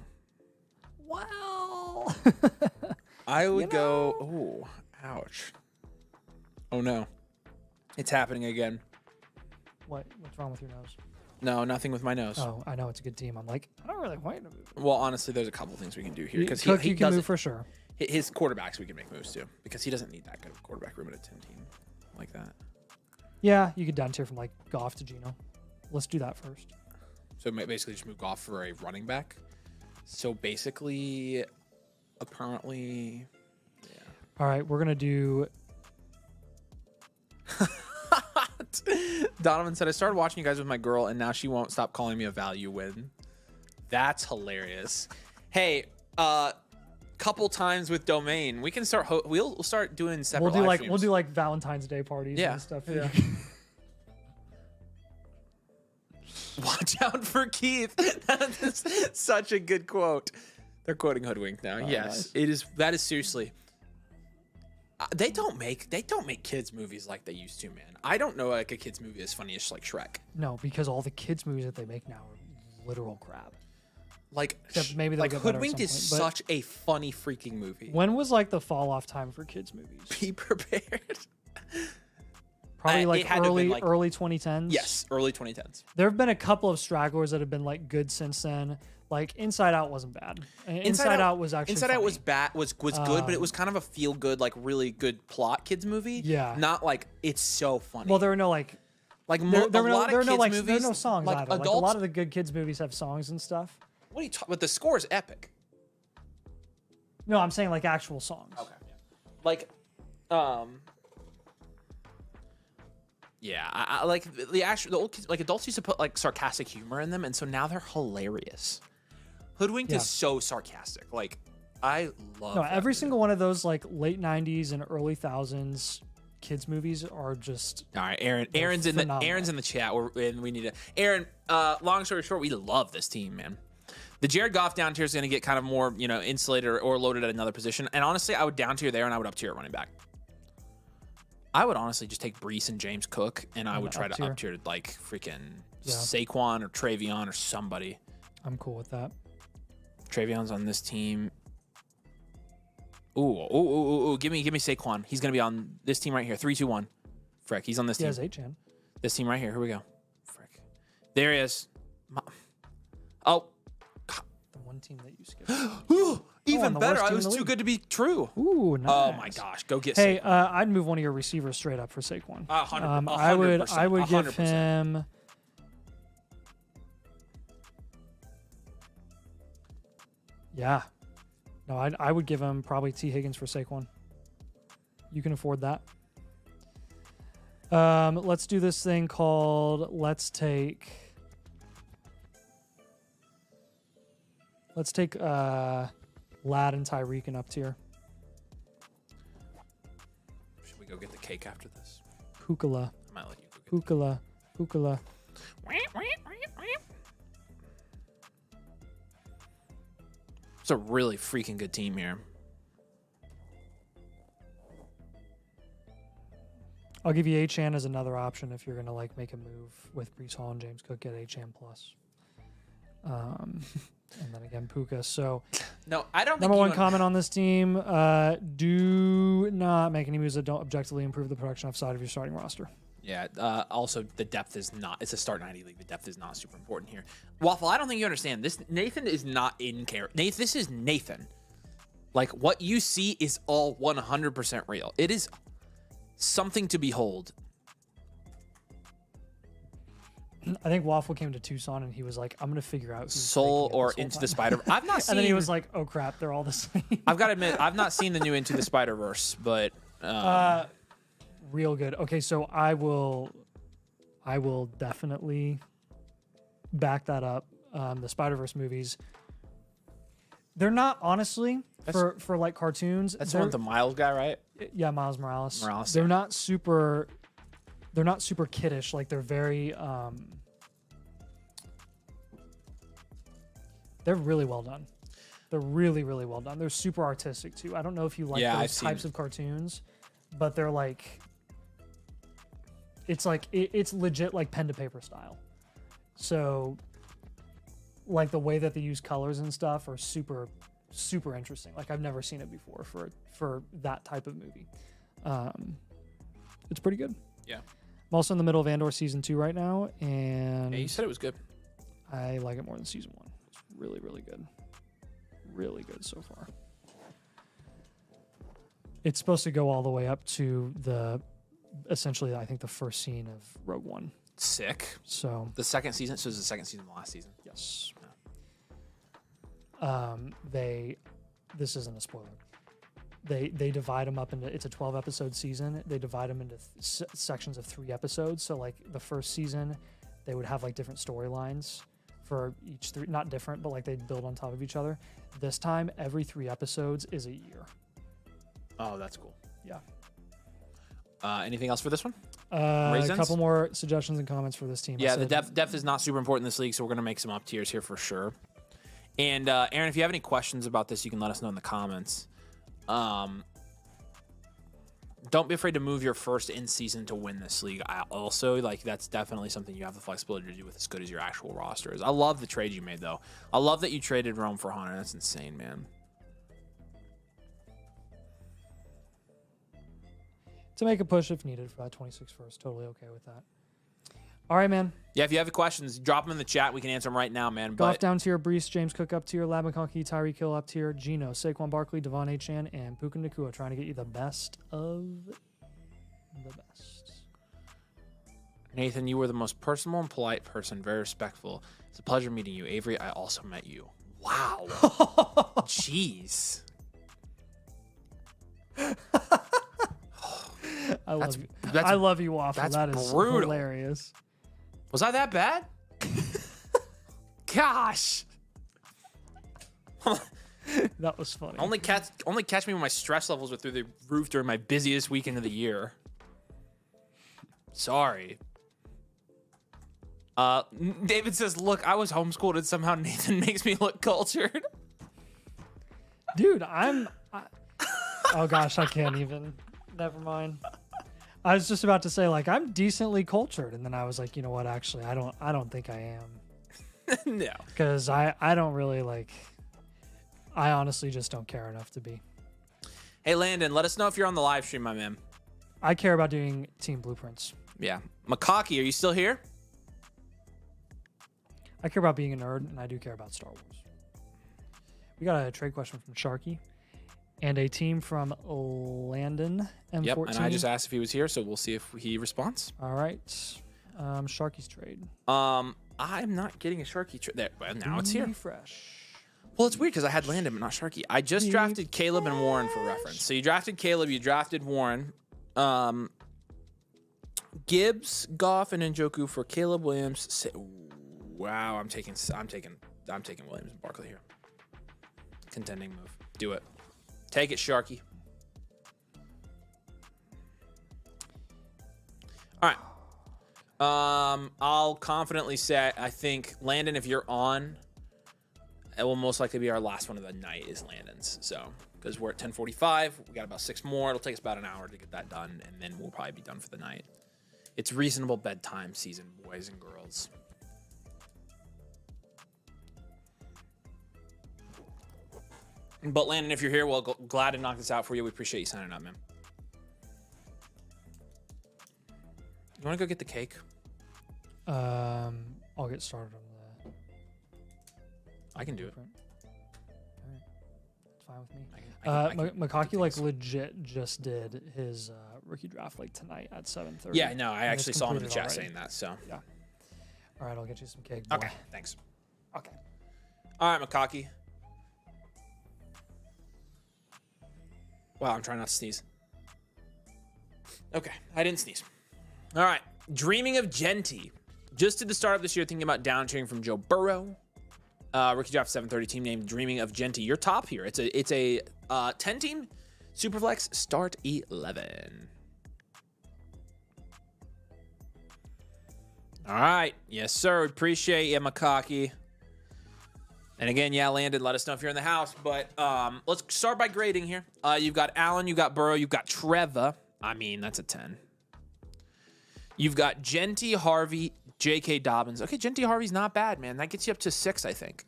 I would go. Oh, ouch. Oh no, it's happening again. What's wrong with your nose? No, nothing with my nose. Oh, I know it's a good team. I'm like, I don't really want you to move. Well, honestly, there's a couple things we can do here because Cook, he you can doesn't. move for sure. His quarterbacks we can make moves to because he doesn't need that good of a quarterback room at a 10 team like that. Yeah, you could down tier from like Goff to Geno. Let's do that first. So basically, just move off for a running back. So basically, apparently, yeah. All right, we're gonna do. Donovan said, I started watching you guys with my girl, and now she won't stop calling me a value win. That's hilarious. Hey, couple times with Domain, we can start. We'll start doing separate. We'll live do like Valentine's Day parties Yeah. and stuff. Yeah. Watch out for Keith. That is such a good quote. They're quoting Hoodwink now. Oh, yes, nice. it is. That is seriously. They don't make kids movies like they used to, man. I don't know like a kids movie as funny as like Shrek. No, because all the kids movies that they make now are literal crap. Like Except maybe they'll like get better at Hoodwinked some is point, but- such a funny freaking movie. When was like the fall off time for kids movies? Be prepared. Probably it like had to have been, like- early 2010s. Yes, early 2010s. There have been a couple of stragglers that have been like good since then. Like Inside Out wasn't bad. Inside Out was actually Inside Out funny. was bad was good, but it was kind of a feel good, like really good plot kids movie. Yeah. Not like it's so funny. Well, there were no like like there a were lot no of kids movies, there are no songs like either. Like a adults. lot of the good kids movies have songs and stuff. What are you talking? But the score is epic. No, I'm saying like actual songs. Okay. Like, yeah, I like the old kids, like adults used to put like sarcastic humor in them, and so now they're hilarious. Hoodwinked Yeah. is so sarcastic. Like, I love. No, that every movie. single one of those like late 90s and early thousands kids movies are just All right, Aaron. Aaron's in phenomenal. the chat, and we need to. Aaron. Long story short, we love this team, man. The Jared Goff down tier is going to get kind of more, insulated or loaded at another position. And honestly, I would down tier there, and I would up tier at running back. I would honestly just take Brees and James Cook, and I would try to up tier like freaking Saquon or Travion or somebody. I'm cool with that. Travion's on this team. Ooh. Give me Saquon. He's going to be on this team right here. 3, 2, 1. Frick, he's on this He team. has H-Chan. This team right here. Here we go. Frick. There he is. Oh. The one team that you skipped. Ooh, even and the better. worst It team in was the too league. good to be true. Ooh, nice. Oh my gosh. Go get Hey, Saquon. I'd move one of your receivers straight up for Saquon. 100%. I would give 100%. him Yeah. No, I would give him probably T. Higgins for Saquon. You can afford that. Let's do this thing called let's take Lad and Tyreek in up tier. Should we go get the cake after this? Hookala. I might let you go get Hookala. Hookala. It's a really freaking good team here. I'll give you Achane as another option if you're gonna like make a move with Breece Hall and James Cook. Get Achane plus. And then again Puka. So No, I don't. number think one comment on this team: do not make any moves that don't objectively improve the production outside of your starting roster. Yeah. Also, the depth is not. It's a start 90 league. The depth is not super important here. Waffle, I don't think you understand. This Nathan is not in character. This is Nathan. Like what you see is all 100% real. It is something to behold. I think Waffle came to Tucson and he was like, "I'm gonna figure out who's Soul faking it or this whole Into time." the Spider. I've not seen. And then he was like, "Oh crap, they're all the same." I've got to admit, I've not seen the new Into the Spider-Verse, but real good. Okay, so I will definitely back that up. The Spider-Verse movies, they're not honestly for like cartoons. that's the one with the Miles guy, right? Yeah, Miles Morales. Yeah. They're not super kiddish. Like they're very they're really well done. They're really, really well done. They're super artistic too. I don't know if you like those types of cartoons, but they're like it's legit like pen to paper style. So like the way that they use colors and stuff are super, super interesting. Like I've never seen it before for that type of movie. It's pretty good. Yeah. I'm also in the middle of Andor season 2 right now, and Yeah, you said it was good. I like it more than season 1. It's really, really good. Really good so far. It's supposed to go all the way up to essentially, I think, the first scene of Rogue One. Sick. So The second season. So it's the second season of the last season. yes. This isn't a spoiler. They divide them up into, it's a 12 episode season. They divide them into sections of 3 episodes. So like the first season, they would have like different storylines for each 3, not different, but like they'd build on top of each other. This time, every 3 episodes is a year. Oh, that's cool. Yeah. Anything else for this one? A couple more suggestions and comments for this team. Yeah, the depth is not super important in this league, so we're going to make some up tiers here for sure. And Aaron, if you have any questions about this, you can let us know in the comments. Don't be afraid to move your first in season to win this league. That's definitely something you have the flexibility to do with as good as your actual roster is. I love the trade you made, though. I love that you traded Rome for Hunter. That's insane, man. To make a push if needed for that 26 first. Totally okay with that. All right, man. Yeah, if you have questions, drop them in the chat. We can answer them right now, man. Goff down tier, Breece, James Cook up tier, Lab McConkey, Tyreek Hill up tier, Geno, Saquon Barkley, Devon Achane, and Puka Nacua trying to get you the best of the best. Nathan, you were the most personable and polite person, very respectful. It's a pleasure meeting you. Avery, I also met you. Wow. Jeez. I love you. I love you, Waffle. That's that is brutal. Hilarious. Was I that bad? Gosh. That was funny. Only catch me when my stress levels are through the roof during my busiest weekend of the year. Sorry. David says, look, I was homeschooled and somehow Nathan makes me look cultured. Dude, oh gosh, I can't even. Never mind. I was just about to say, like, I'm decently cultured, and then I was like, you know what? Actually, I don't think I am. No. Because I don't really like. I honestly just don't care enough to be. Hey, Landon, let us know if you're on the live stream, my man. I care about doing team blueprints. Yeah. Makaki, are you still here? I care about being a nerd, and I do care about Star Wars. We got a trade question from Sharky. And a team from Landon M14. Yep, and I just asked if he was here, so we'll see if he responds. All right. Sharky's trade. I'm not getting a Sharky trade. There, well, now it's here. Fresh. Well, it's weird because I had Landon, but not Sharky. I just drafted Caleb and Warren for reference. So you drafted Caleb, you drafted Warren. Gibbs, Goff, and Njoku for Caleb Williams. Wow, I'm taking Williams and Barkley here. Contending move. Do it. Take it, Sharky. All right. I'll confidently say I think Landon, if you're on, it will most likely be our last one of the night is Landon's. So because we're at 10:45, we got about 6 more. It'll take us about an hour to get that done, and then we'll probably be done for the night. It's reasonable bedtime season, boys and girls. But Landon, if you're here, well, glad to knock this out for you. We appreciate you signing up, man. You want to go get the cake? I'll get started on that. I can do it. All right. It's fine with me. Makaki like legit just did his rookie draft like tonight at 7:30. Yeah, no, I actually saw him in the chat saying that. So yeah. All right, I'll get you some cake. Boy. Okay, thanks. Okay. All right, Makaki. Wow, I'm trying not to sneeze. Okay, I didn't sneeze. All right, Dreaming of Genty. Just to the start of this year, thinking about downtrending from Joe Burrow. Rookie draft 730 team named Dreaming of Genty. You're top here. It's a 10 team Superflex start 11. All right, yes sir. Appreciate you, Makaki. And again, yeah, Landon, let us know if you're in the house. But let's start by grading here. You've got Allen, you've got Burrow, you've got Trevor. I mean, that's a 10. You've got Genty, Harvey, J.K. Dobbins. Okay, Genty Harvey's not bad, man. That gets you up to 6, I think.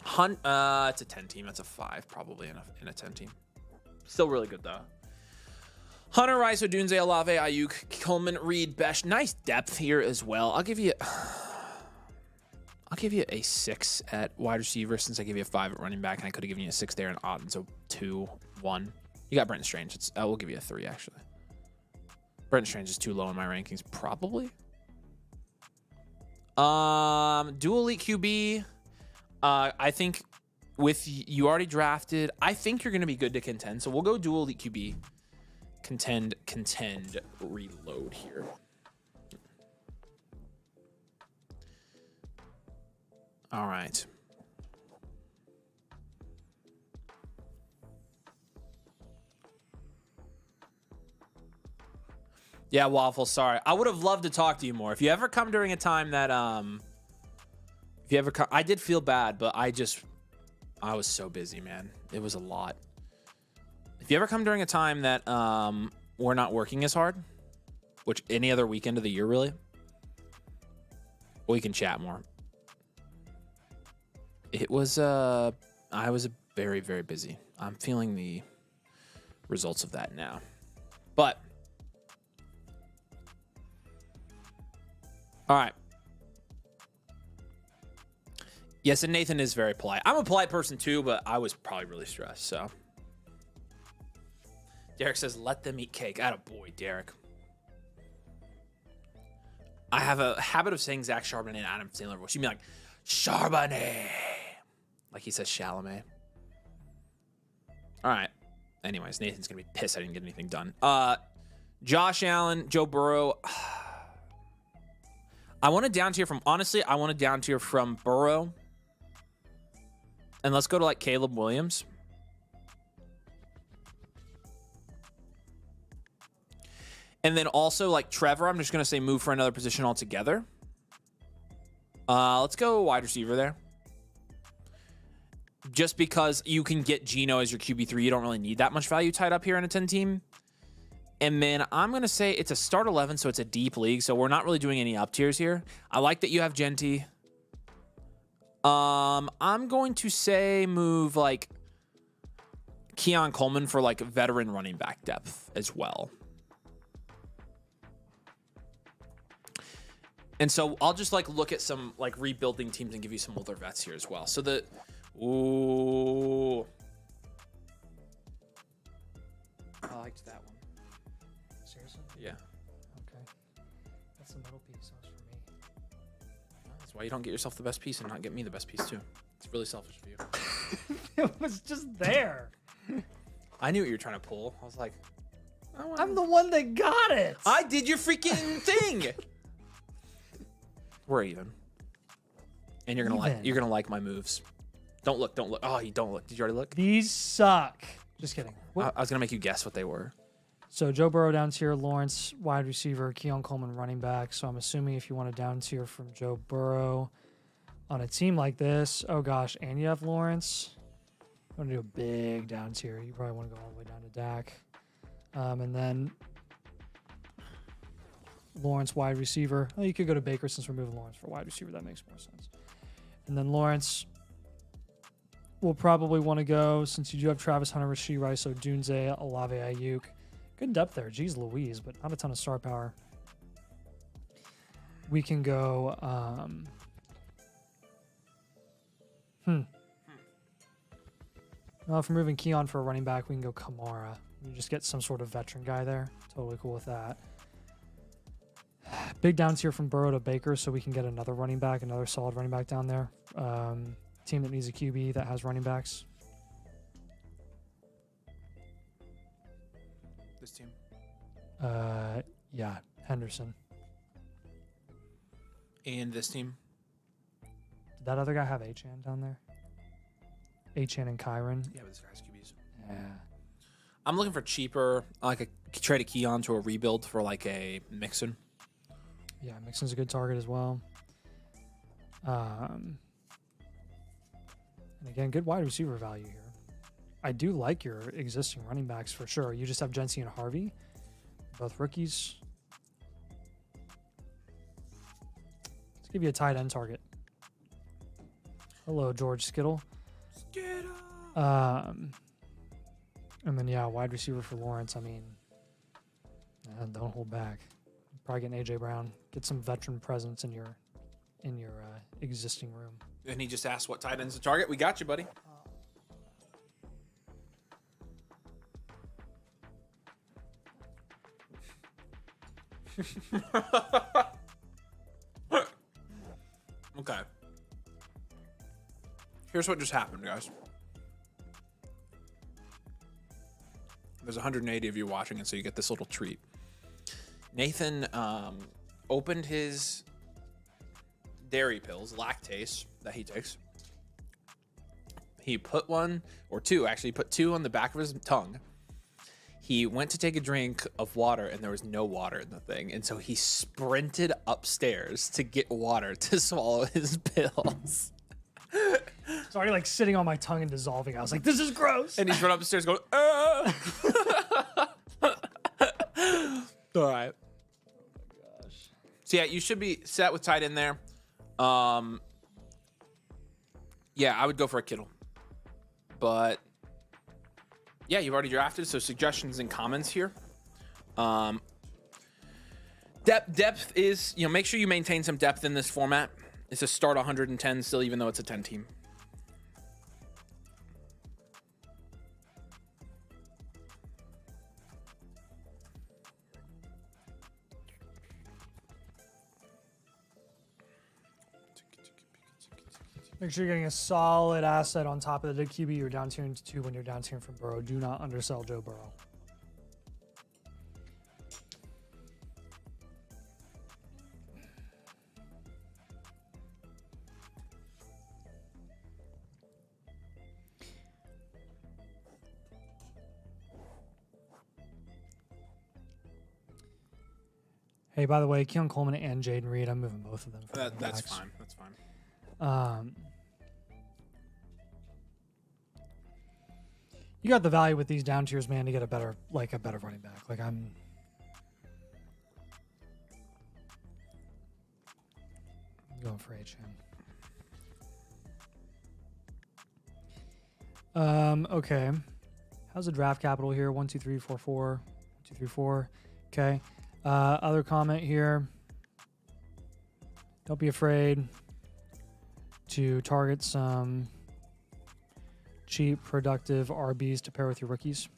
It's a 10 team. That's a 5 probably in a 10 team. Still really good, though. Hunter, Rice, Odunze, Olave, Ayuk, Coleman, Reed, Besh. Nice depth here as well. I'll give you a 6 at wide receiver since I gave you a 5 at running back, and I could have given you a 6 there in odd. So 2, 1. You got Brenton Strange. I will give you a 3 actually. Brenton Strange is too low in my rankings, probably. Dual elite QB. I think with you already drafted, I think you're going to be good to contend. So we'll go dual elite QB. Contend, reload here. All right. Yeah, Waffle, sorry. I would have loved to talk to you more. If you ever come during a time that, I did feel bad, but I was so busy, man. It was a lot. If you ever come during a time that we're not working as hard, which any other weekend of the year, really, we can chat more. It was, I was very, very busy. I'm feeling the results of that now. But, all right. Yes, and Nathan is very polite. I'm a polite person too, but I was probably really stressed, so. Derek says, let them eat cake. Attaboy, Derek. I have a habit of saying Zach Charbonnet and Adam Sandler voice. You mean like, Charbonnet. Like he says Chalamet. All right. Anyways, Nathan's going to be pissed I didn't get anything done. Josh Allen, Joe Burrow. I want to down tier from, honestly, I want to down tier from Burrow. And let's go to like Caleb Williams. And then also like Trevor, I'm just going to say move for another position altogether. Let's go wide receiver there. Just because you can get Geno as your QB3, you don't really need that much value tied up here in a 10 team. And then I'm going to say it's a start 11, so it's a deep league. So we're not really doing any up tiers here. I like that you have Genty. I'm going to say move like Keon Coleman for like veteran running back depth as well. And so I'll just like look at some like rebuilding teams and give you some older vets here as well. So ooh. I liked that one. Seriously? Yeah. Okay. That's the middle piece. That was for me. Oh, that's That's why you don't get yourself the best piece and not get me the best piece too. It's really selfish of you. It was just there. I knew what you were trying to pull. I was like, I'm the one that got it. I did your freaking thing. We're even. And you're gonna like my moves. Don't look. Oh, you don't look. Did you already look? These suck. Just kidding. I was gonna make you guess what they were. So Joe Burrow down tier, Lawrence wide receiver, Keon Coleman running back. So I'm assuming if you want a down tier from Joe Burrow on a team like this, oh gosh, and you have Lawrence. I want to do a big down tier. You probably want to go all the way down to Dak. And then Lawrence wide receiver. Oh, you could go to Baker since we're moving Lawrence for wide receiver. That makes more sense. And then Lawrence will probably want to go, since you do have Travis Hunter, Rashee Rice, Odunze, Olave Ayuk. Good depth there. Jeez Louise, but not a ton of star power. We can go... Well, if we're moving Keon for a running back, we can go Kamara. You just get some sort of veteran guy there. Totally cool with that. Big down tier from Burrow to Baker, so we can get another running back, another solid running back down there. Team that needs a QB that has running backs. This team. Yeah, Henderson. And this team. Did that other guy have Achane down there? Achane and Kyron. Yeah, but this guy's QBs. Yeah. I'm looking for cheaper, like a trade a Keon to a rebuild for like a Mixon. Yeah, Mixon's a good target as well. And again, good wide receiver value here. I do like your existing running backs for sure. You just have Jency and Harvey, both rookies. Let's give you a tight end target. Hello, George Skittle. And then yeah, wide receiver for Lawrence. I mean, don't hold back. Probably get an AJ Brown. Get some veteran presence in your existing room. And he just asked what tight end's the target. We got you, buddy. Okay. Here's what just happened, guys. There's 180 of you watching, and so you get this little treat. Nathan opened his dairy pills, lactase, that he takes. He put one, or two, actually, he put two on the back of his tongue. He went to take a drink of water, and there was no water in the thing. And so he sprinted upstairs to get water to swallow his pills. It's already like sitting on my tongue and dissolving. I was like, this is gross. And he's run upstairs going, All right. Oh my gosh. So yeah, you should be set with tight end there. Yeah, I would go for a Kittle. But yeah, you've already drafted, so suggestions and comments here. Depth is, make sure you maintain some depth in this format. It's a start 110 still, even though it's a 10 team. Make sure you're getting a solid asset on top of the QB you're down tiering to 2 when you're down tiering from Burrow. Do not undersell Joe Burrow. Hey, by the way, Keon Coleman and Jaden Reed, I'm moving both of them. That's fine. That's fine. You got the value with these down tiers, man, to get a better running back. Like I'm going for HM. Okay. How's the draft capital here? 1, 2, 3, 4, 4. 1, 2, 3, 4. Okay. Other comment here. Don't be afraid to target some cheap, productive RBs to pair with your rookies.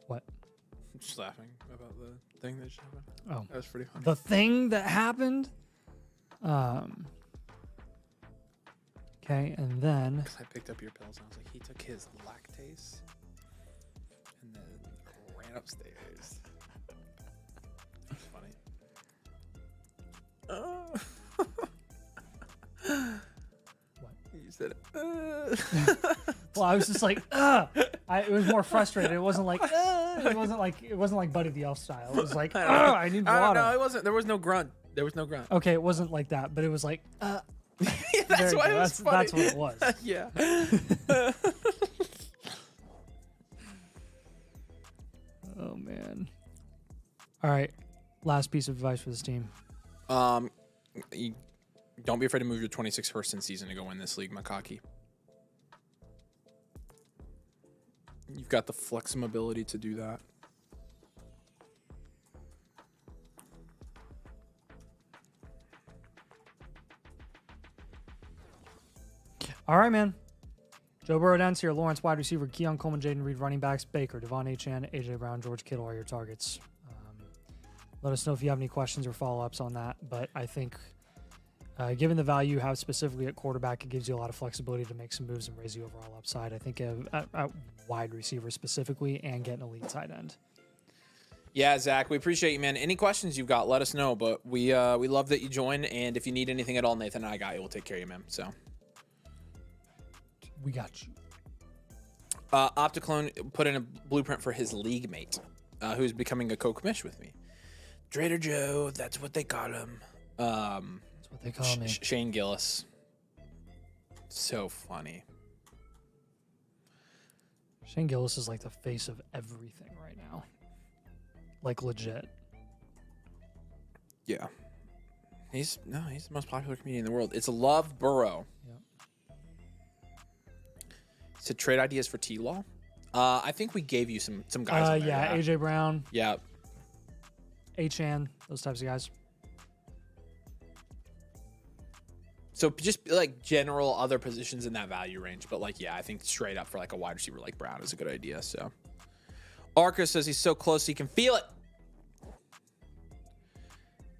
What? I'm just laughing about the thing that just happened? Oh, That was pretty funny. the thing that happened. Okay, and then I picked up your pills and I was like, he took his lactase and then ran upstairs. That's funny. What? You said well, I was just like, it was more frustrated. It wasn't like, it wasn't like Buddy the Elf style. It was like, I need water. No, it wasn't. There was no grunt. There was no grunt. Okay, it wasn't like that, but it was like, Yeah, that's why it was funny. That's what it was. Yeah. Oh man. All right, last piece of advice for this team. Don't be afraid to move your 26th person season to go win this league, Makaki. You've got the flexibility to do that. All right, man. Joe Burrow down here, Lawrence wide receiver, Keon Coleman, Jaden Reed running backs, Baker, Devon Achane, AJ Brown, George Kittle are your targets. Let us know if you have any questions or follow-ups on that. But I think given the value you have specifically at quarterback, it gives you a lot of flexibility to make some moves and raise the overall upside. I think at wide receiver specifically and get an elite tight end. Yeah, Zach, we appreciate you, man. Any questions you've got, let us know. But we love that you joined. And if you need anything at all, Nathan and I got you. We'll take care of you, man. So we got you. Opticlone put in a blueprint for his league mate, who's becoming a co-commish with me. Trader Joe, that's what they call him. That's what they call me. Shane Gillis. So funny. Shane Gillis is like the face of everything right now. Like legit. Yeah. He's the most popular comedian in the world. It's Love Burrow. Yep. To trade ideas for T-Law. I think we gave you some guys. On there, yeah, AJ Brown. Yeah. Achane, those types of guys. So just like general other positions in that value range, but like, yeah, I think straight up for like a wide receiver like Brown is a good idea. So Arca says he's so close he can feel it.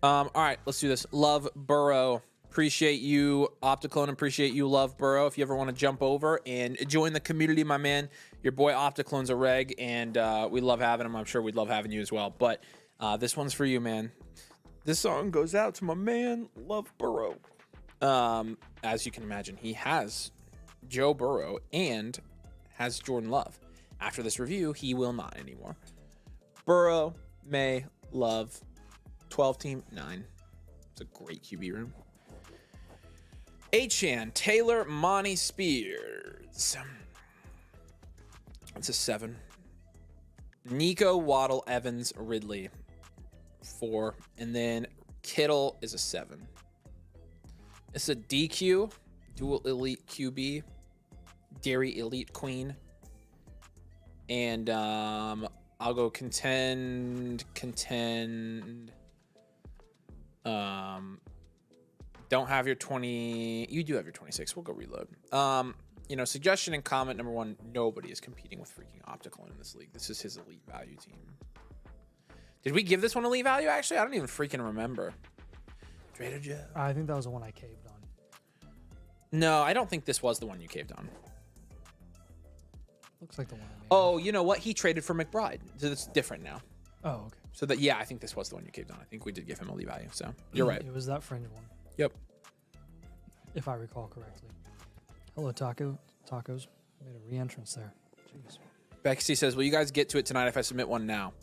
All right, let's do this. Love Burrow. Appreciate you, Opticlone. Appreciate you, Love Burrow. If you ever want to jump over and join the community, my man, your boy Opticlone's a reg, and we love having him. I'm sure we'd love having you as well. But this one's for you, man. This song goes out to my man, Love Burrow. As you can imagine, he has Joe Burrow and has Jordan Love. After this review, he will not anymore. Burrow, May, Love, 12 team, 9. It's a great QB room. Achane, Taylor, Monty Spears. It's a 7. Nico, Waddle, Evans, Ridley, 4. And then Kittle is a 7. It's a DQ, dual elite QB, Dairy Elite Queen. And I'll go contend. Don't have your 20. You do have your 26. We'll go reload. Suggestion and comment number 1. Nobody is competing with freaking Opticlone in this league. This is his elite value team. Did we give this one elite value? Actually, I don't even freaking remember. Trader Joe. I think that was the one I caved on. No, I don't think this was the one you caved on. Looks like the one I made. Oh, you know what? He traded for McBride. So it's different now. Oh, okay. So that, yeah, I think this was the one you caved on. I think we did give him elite value. So you're right. It was that fringe one. Yep. If I recall correctly. Hello, Tacos. Made a re-entrance there. Jeez. Becky says, will you guys get to it tonight if I submit one now?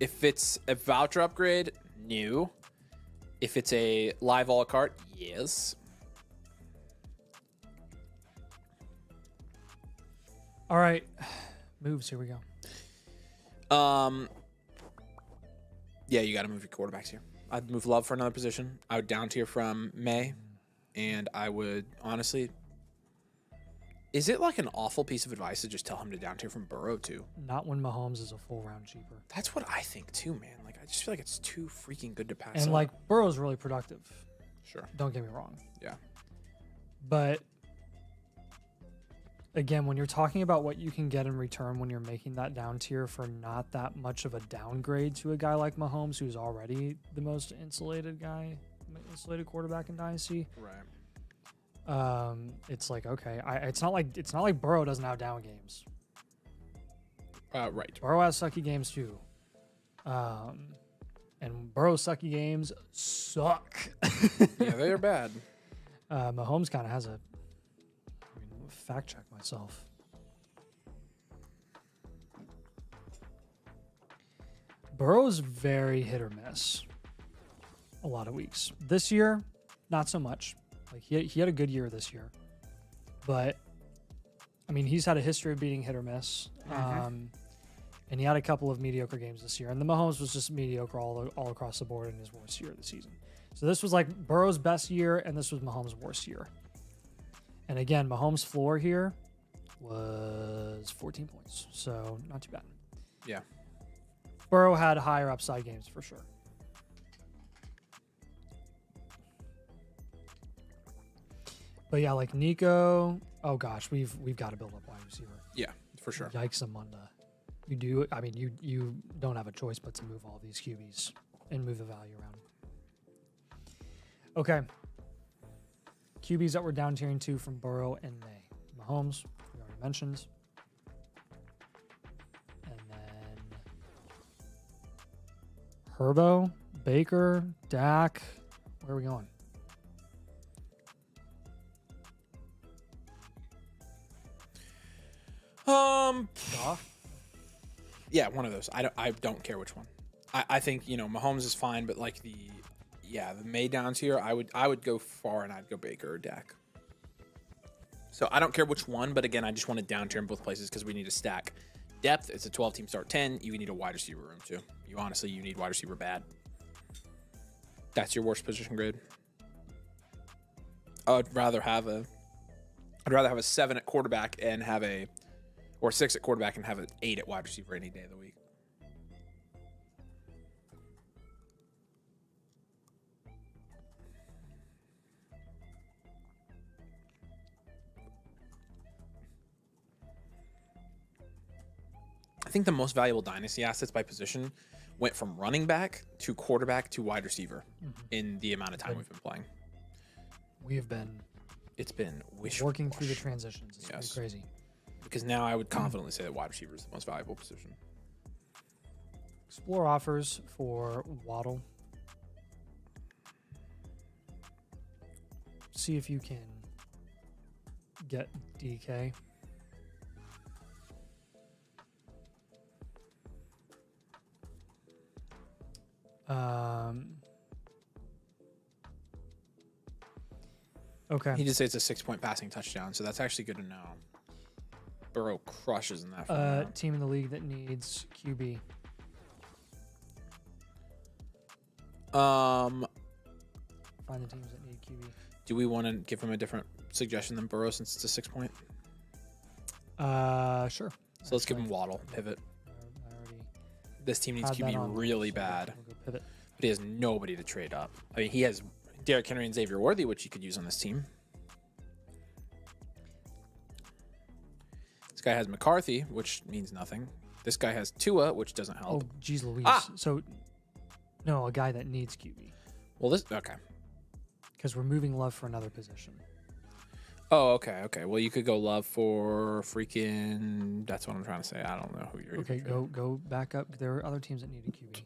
If it's a voucher upgrade, no. If it's a live a la carte, yes. All right. Moves, here we go. Yeah, you got to move your quarterbacks here. I'd move Love for another position. I would down tier from May, and I would honestly. Is it like an awful piece of advice to just tell him to down tier from Burrow too? Not when Mahomes is a full round cheaper. That's what I think too, man. Like I just feel like it's too freaking good to pass. And up. like Burrow's really productive. Sure. Don't get me wrong. Yeah. But again, when you're talking about what you can get in return when you're making that down tier for not that much of a downgrade to a guy like Mahomes, who's already the most insulated quarterback in Dynasty. Right. It's like, okay, it's not like Burrow doesn't have down games. Right. Burrow has sucky games too. And Burrow's sucky games suck. Yeah, they are bad. Mahomes kind of has a fact check myself. Burrow's very hit or miss a lot of weeks. This year, not so much. Like he had a good year this year. But I mean, he's had a history of being hit or miss. And he had a couple of mediocre games this year. And the Mahomes was just mediocre all across the board in his worst year of the season. So this was like Burrow's best year, and this was Mahomes' worst year. And again, Mahomes' floor here was 14 points. So not too bad. Yeah. Burrow had higher upside games for sure. But yeah, like Nico, oh gosh, we've got to build up wide receiver. Yeah, for sure. Yikes, Amanda. You do. I mean, you don't have a choice but to move all these QBs and move the value around. Okay. QBs that we're down tiering to from Burrow and May. Mahomes, we already mentioned. And then Herbo, Baker, Dak. Where are we going? Goff? Yeah, one of those. I don't care which one. I think, Mahomes is fine, but like the May downs here, I would go far and I'd go Baker or Dak. So I don't care which one, but again, I just want to down tier in both places because we need to stack depth. It's a 12-team start 10. You need a wide receiver room too. You need wide receiver bad. That's your worst position grade. I'd rather have a 7 at quarterback and have or 6 at quarterback and have an 8 at wide receiver any day of the week. I think the most valuable dynasty assets by position went from running back to quarterback to wide receiver in the amount of time we've been playing. It's been working through the transitions. It's pretty crazy. Because now I would confidently say that wide receiver is the most valuable position. Explore offers for Waddle. See if you can get DK. Okay. He did say it's a 6-point passing touchdown, so that's actually good to know. Burrow crushes in that. Team in the league that needs QB. Find the teams that need QB. Do we want to give him a different suggestion than Burrow since it's a 6-point? Sure. So let's give him Waddle. Pivot. This team needs QB really bad. We'll go pivot. But he has nobody to trade up. I mean, he has Derrick Henry and Xavier Worthy, which he could use on this team. This guy has McCarthy, which means nothing. This guy has Tua, which doesn't help. Oh, geez Louise. So, no, a guy that needs QB. Well, okay. Because we're moving Love for another position. Oh, okay. Well, you could go Love for freaking... That's what I'm trying to say. I don't know who you're... Okay, go back up. There are other teams that need a QB.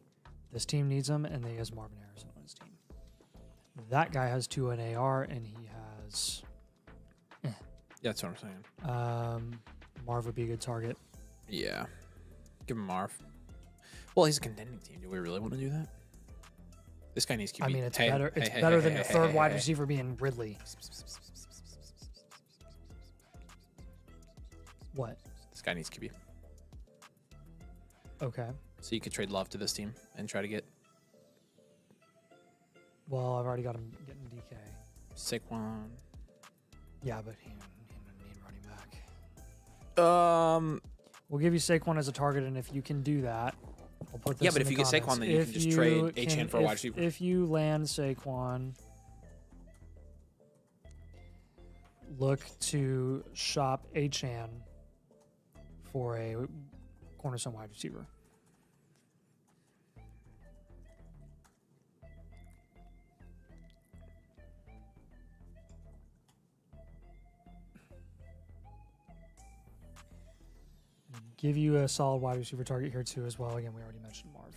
This team needs them, and they has Marvin Harrison on his team. That guy has Tua and AR, and he has... Yeah, that's what I'm saying. Marv would be a good target. Yeah. Give him Marv. Well, he's a contending team. Do we really want to do that? This guy needs QB. I mean, it's better. It's better than the third wide receiver being Ridley. What? This guy needs QB. Okay. So you could trade Love to this team and try to get... Well, I've already got him getting DK. Saquon. Yeah, but he doesn't need running back. We'll give you Saquon as a target, and if you can do that, I'll put this Yeah, but in if the you get comments. Saquon, then you can just trade Achane for a wide receiver. If you land Saquon, look to shop Achan for a cornerstone wide receiver. Give you a solid wide receiver target here too as well. Again, we already mentioned Marv.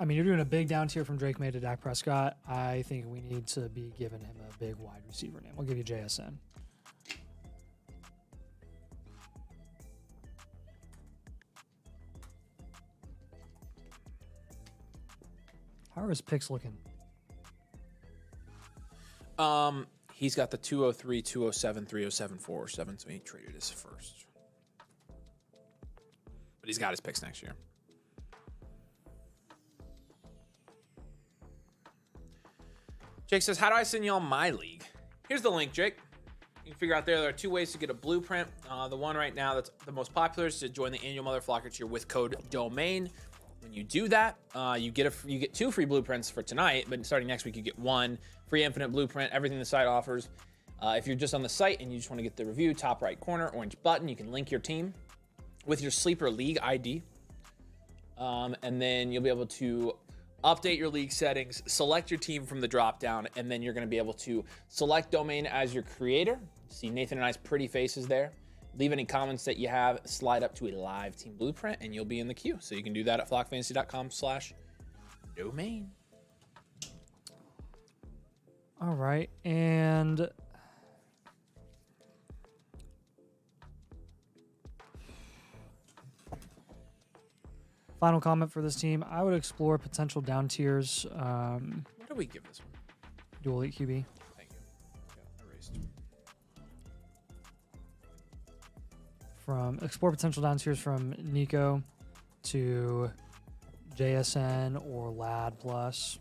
I mean, you're doing a big down tier from Drake May to Dak Prescott. I think we need to be giving him a big wide receiver name. We'll give you JSN. How are his picks looking? He's got the 203, 207, 307, 407, so he traded his first. But he's got his picks next year. Jake says, how do I send y'all my league? Here's the link, Jake. You can figure out there are 2 ways to get a blueprint. The one right now that's the most popular is to join the annual Motherflocker tier with code DOMAIN. When you do that, you get 2 free blueprints for tonight, but starting next week, you get 1 free infinite blueprint, everything the site offers. If you're just on the site and you just want to get the review, top right corner, orange button, you can link your team with your sleeper league ID. And then you'll be able to update your league settings, select your team from the drop down, and then you're going to be able to select Domain as your creator. See Nathan and I's pretty faces there. Leave any comments that you have, slide up to a live team blueprint, and you'll be in the queue. So you can do that at flockfantasy.com/domain. All right, and final comment for this team. I would explore potential down tiers. What do we give this one? Dual elite QB. Thank you. Yeah, erased. From explore potential down tiers from Nico to JSN or Lad Plus.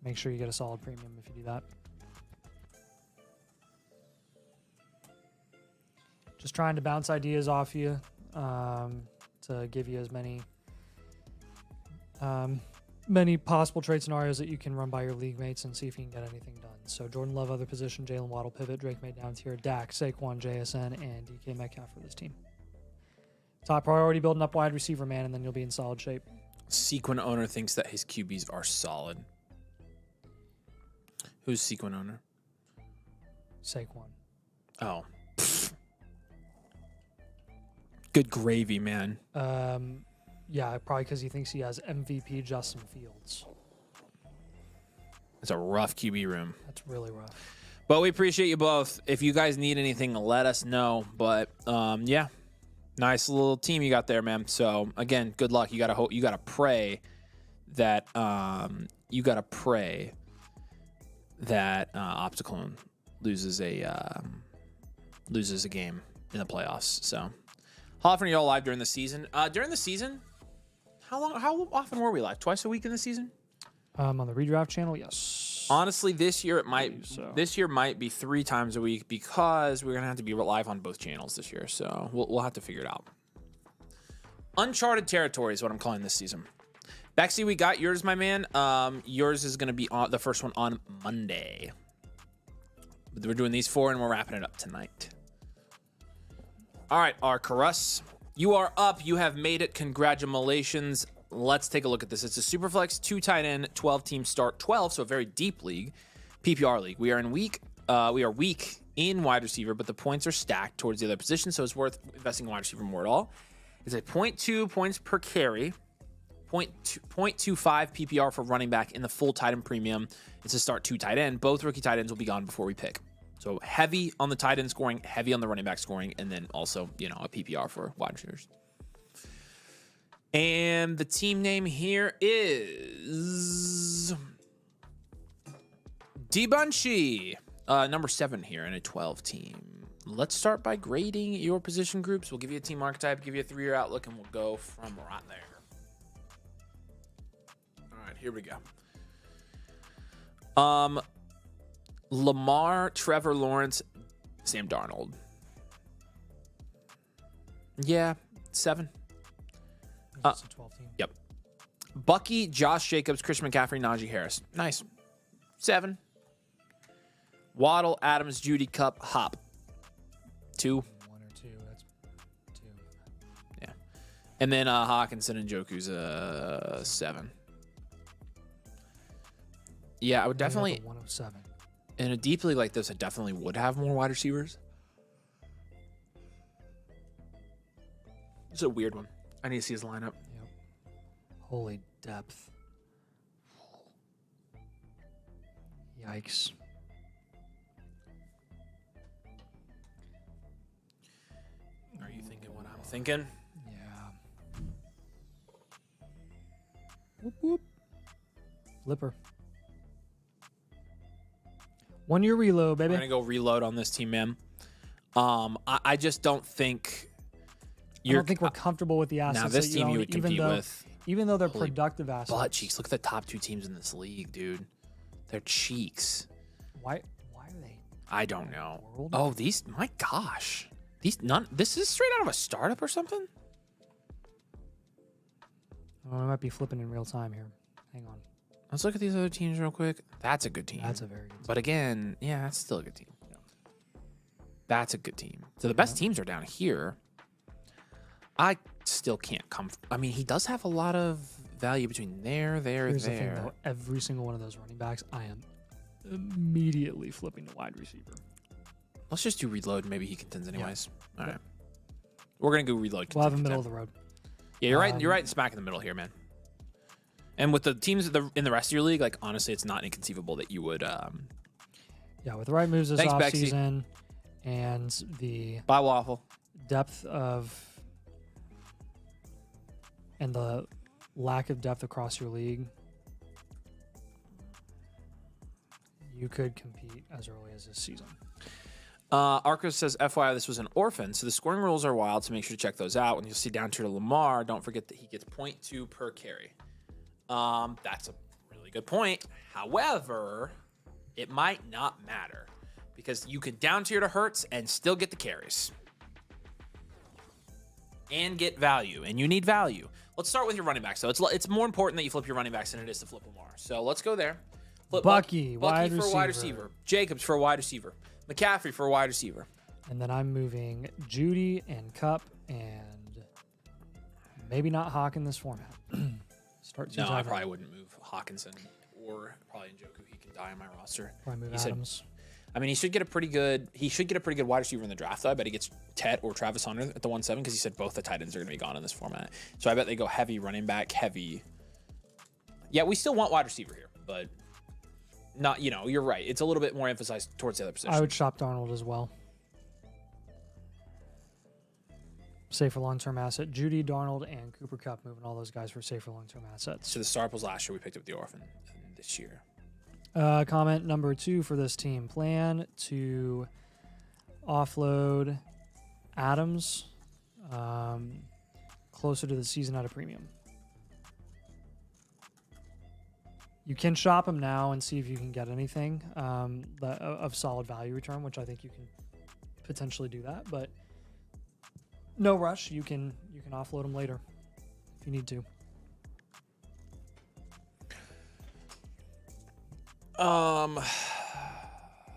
Make sure you get a solid premium if you do that. Just trying to bounce ideas off you to give you as many possible trade scenarios that you can run by your league mates and see if you can get anything done. So Jordan Love, other position, Jalen Waddle, pivot, Drake May down tier, Dak, Saquon, JSN, and DK Metcalf for this team. Top priority, building up wide receiver, man, and then you'll be in solid shape. Sequin owner thinks that his QBs are solid. Who's Sequin owner? Saquon. Oh. Good gravy, man. Yeah, probably because he thinks he has MVP Justin Fields. It's a rough QB room. That's really rough. But we appreciate you both. If you guys need anything, let us know. But yeah, nice little team you got there, man. So again, good luck. You gotta pray that Opticlone loses a game in the playoffs. So how often are y'all live during the season? How often were we live? Twice a week in the season? On the redraft channel, yes. Honestly, this year might be 3 times a week because we're gonna have to be live on both channels this year. So we'll have to figure it out. Uncharted territory is what I'm calling this season. Baxi, we got yours, my man. Yours is gonna be the first one on Monday. But we're doing these 4 and we're wrapping it up tonight. All right, Arcarus, you are up. You have made it. Congratulations. Let's take a look at this. It's a Superflex 2 tight end 12 team start 12, so a very deep league, PPR league. We are weak in wide receiver, but the points are stacked towards the other position, so it's worth investing in wide receiver more at all. It's a 0.2 points per carry, 0.25 PPR for running back in the full tight end premium. It's a start 2 tight end. Both rookie tight ends will be gone before we pick. So heavy on the tight end scoring, heavy on the running back scoring, and then also, a PPR for wide receivers. And the team name here is D-Bunchy, number 7 here in a 12 team. Let's start by grading your position groups. We'll give you a team archetype, give you a 3-year outlook, and we'll go from right there. All right, here we go. Lamar, Trevor Lawrence, Sam Darnold. Yeah, 7. It's a 12 team. Yep. Bucky, Josh Jacobs, Christian McCaffrey, Najee Harris. Nice. 7. Waddle, Adams, Judy, Cup, Hop. 2. 1 or 2. That's 2. Yeah. And then Hawkinson and Joku's 7. Yeah, I would definitely. 107. In a deep league like this, I definitely would have more wide receivers. It's a weird one. I need to see his lineup. Yep. Holy depth. Yikes. Are you thinking what I'm thinking? Yeah. Whoop, whoop. Flipper. 1 year reload, baby. We're gonna go reload on this team, man. I just don't think I don't think we're comfortable with the assets. Now this that team own, you would compete with. Even though they're Holy productive assets. Butt cheeks. Look at the top 2 teams in this league, dude. They're cheeks. Why are they? I don't know. World? Oh, these. My gosh. This is straight out of a startup or something. Oh, I might be flipping in real time here. Hang on. Let's look at these other teams real quick. That's a good team. That's a very good team. But again, yeah, that's still a good team. That's a good team. So the best teams are down here. I still can't come. I mean, he does have a lot of value between there. Here's the thing, though. Every single one of those running backs, I am immediately flipping to wide receiver. Let's just do reload. Maybe he contends anyways. Yeah. All right. We're going to go reload. We'll have a middle of the road. Yeah, you're right. You're right smack in the middle here, man. And with the teams in the rest of your league, like, honestly, it's not inconceivable that you would. Yeah, with the right moves this Thanks, Bexy. offseason and the Buy Waffle. depth of and the lack of depth across your league, you could compete as early as this season. Arcos says, FYI, this was an orphan, so the scoring rules are wild, so make sure to check those out. When you see down tier to Lamar, don't forget that he gets 0.2 per carry. That's a really good point. However, it might not matter because you can down tier to Hurts and still get the carries and get value, and you need value. Let's start with your running backs. So it's more important that you flip your running backs than it is to flip Lamar. So let's go there. Flip Bucky for wide a wide receiver. Jacobs for a wide receiver. McCaffrey for a wide receiver. And then I'm moving Judy and Cup and maybe not Hawk in this format. Start two No, I tight probably end. wouldn't move Hawkinson or probably Njoku. He can die on my roster. Probably move He said- Adams. I mean, he should get a pretty good wide receiver in the draft, though. I bet he gets Tet or Travis Hunter at the 1-7 because he said both the tight ends are going to be gone in this format. So I bet they go heavy running back, heavy. Yeah, we still want wide receiver here, but not, you're right. It's a little bit more emphasized towards the other position. I would shop Darnold as well. Safer long-term asset. Judy, Darnold, and Cooper Kupp, moving all those guys for safer long-term assets. So the star was last year. We picked up the orphan this year. Comment number 2 for this team. Plan to offload Adams closer to the season at a premium. You can shop him now and see if you can get anything of solid value return, which I think you can potentially do that. But no rush. You can offload him later if you need to.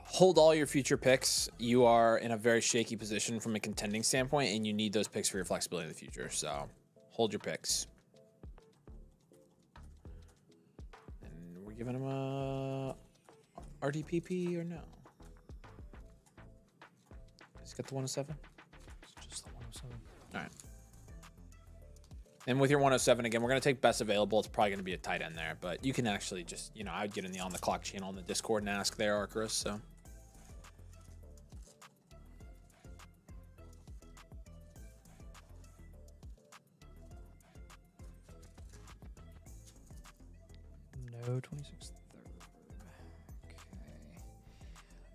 Hold all your future picks. You are in a very shaky position from a contending standpoint, and you need those picks for your flexibility in the future. So hold your picks. And we're giving him a RDPP or no? He's got the 107. It's just the 107. All right. And with your 107, again, we're going to take best available. It's probably going to be a tight end there, but you can actually just, I would get in the on the clock channel in the Discord and ask there, Arcturus. So. No, 26th. Okay.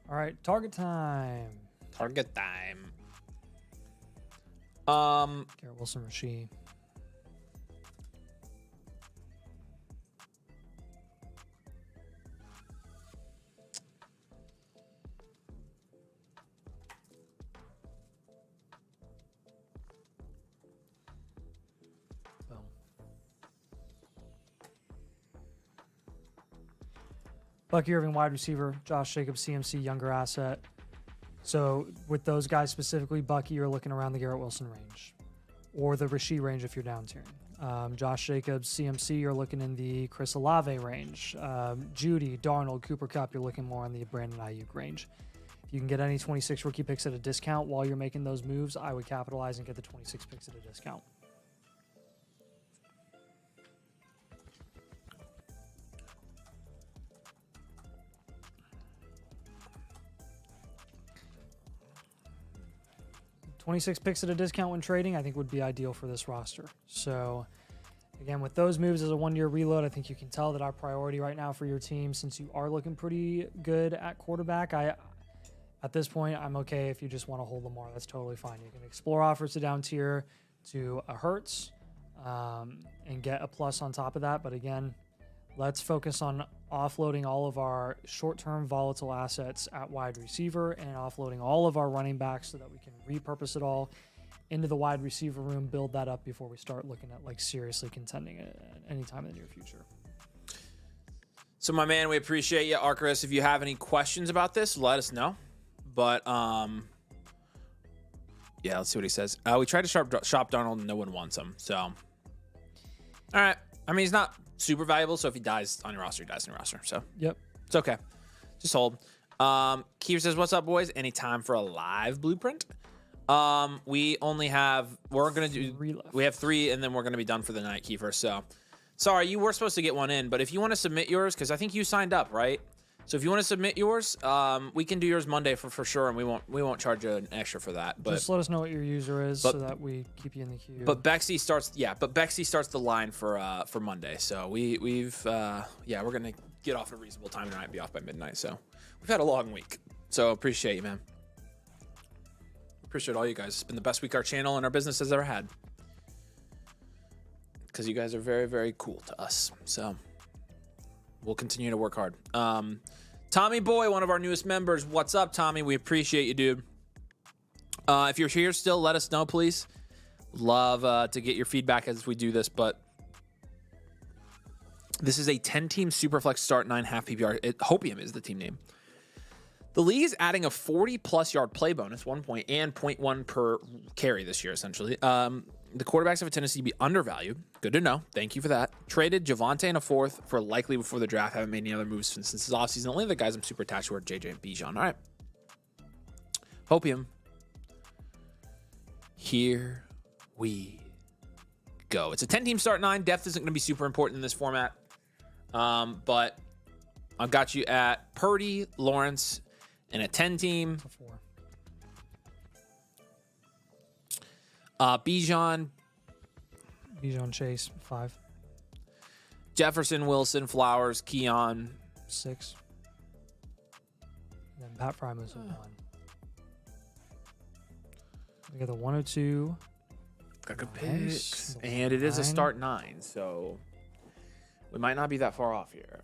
All right, target time. Target time. Garrett Wilson, Rasheed. Boom. Bucky Irving, wide receiver. Josh Jacobs, CMC, younger asset. So with those guys specifically, Bucky, you're looking around the Garrett Wilson range or the Rasheed range if you're down tiering. Josh Jacobs, CMC, you're looking in the Chris Olave range. Judy, Darnold, Cooper Kupp, you're looking more in the Brandon Ayuk range. If you can get any 26 rookie picks at a discount while you're making those moves, I would capitalize and get the 26 picks at a discount. $26 picks at a discount when trading, I think would be ideal for this roster. So again, with those moves as a one-year reload, I think you can tell that our priority right now for your team, since you are looking pretty good at quarterback, at this point, I'm okay if you just want to hold Lamar. That's totally fine. You can explore offers to down tier to a Hurts and get a plus on top of that. But again, let's focus on offloading all of our short-term volatile assets at wide receiver and offloading all of our running backs so that we can repurpose it all into the wide receiver room, build that up before we start looking at like seriously contending at any time in the near future. So my man, we appreciate you, Arcturus. If you have any questions about this, let us know. But yeah, let's see what he says. We tried to shop Darnold and no one wants him. So, all right. I mean, he's not super valuable. So if he dies on your roster, he dies on your roster. So yep, it's okay. Just hold. Kiefer says, "What's up, boys? Any time for a live blueprint?" We only have. We're gonna do. We have 3, and then we're gonna be done for the night, Kiefer. So, sorry, you were supposed to get one in, but if you want to submit yours, because I think you signed up, right? So if you want to submit yours, we can do yours Monday for sure, and we won't charge you an extra for that. But just let us know what your user is so that we keep you in the queue. But Bexy starts the line for Monday. So we're gonna get off at a reasonable time tonight, be off by midnight. So we've had a long week. So appreciate you, man. Appreciate all you guys. It's been the best week our channel and our business has ever had. Because you guys are very, very cool to us. So we'll continue to work hard. Tommy Boy, one of our newest members. What's up, Tommy? We appreciate you, dude. If you're here still, let us know, please. Love to get your feedback as we do this, but this is a 10-team Superflex start 9.5 PPR. Hopium is the team name. The league is adding a 40-plus yard play bonus, 1 point, and 0.1 per carry this year, essentially. The quarterbacks have a tendency to be undervalued. Good to know. Thank you for that. Traded Javonte in a 4th for likely before the draft. Haven't made any other moves since this offseason. The only the guys I'm super attached to are JJ and Bijan. All right. Hopium. Here we go. It's a 10-team start 9. Depth isn't going to be super important in this format. But I've got you at Purdy, Lawrence, and a 10-team. Bijan, Chase, 5. Jefferson, Wilson, Flowers, Keon, 6. And then Pat Fryman's 1. We got the 102. Got good picks. And it is a start 9, so we might not be that far off here.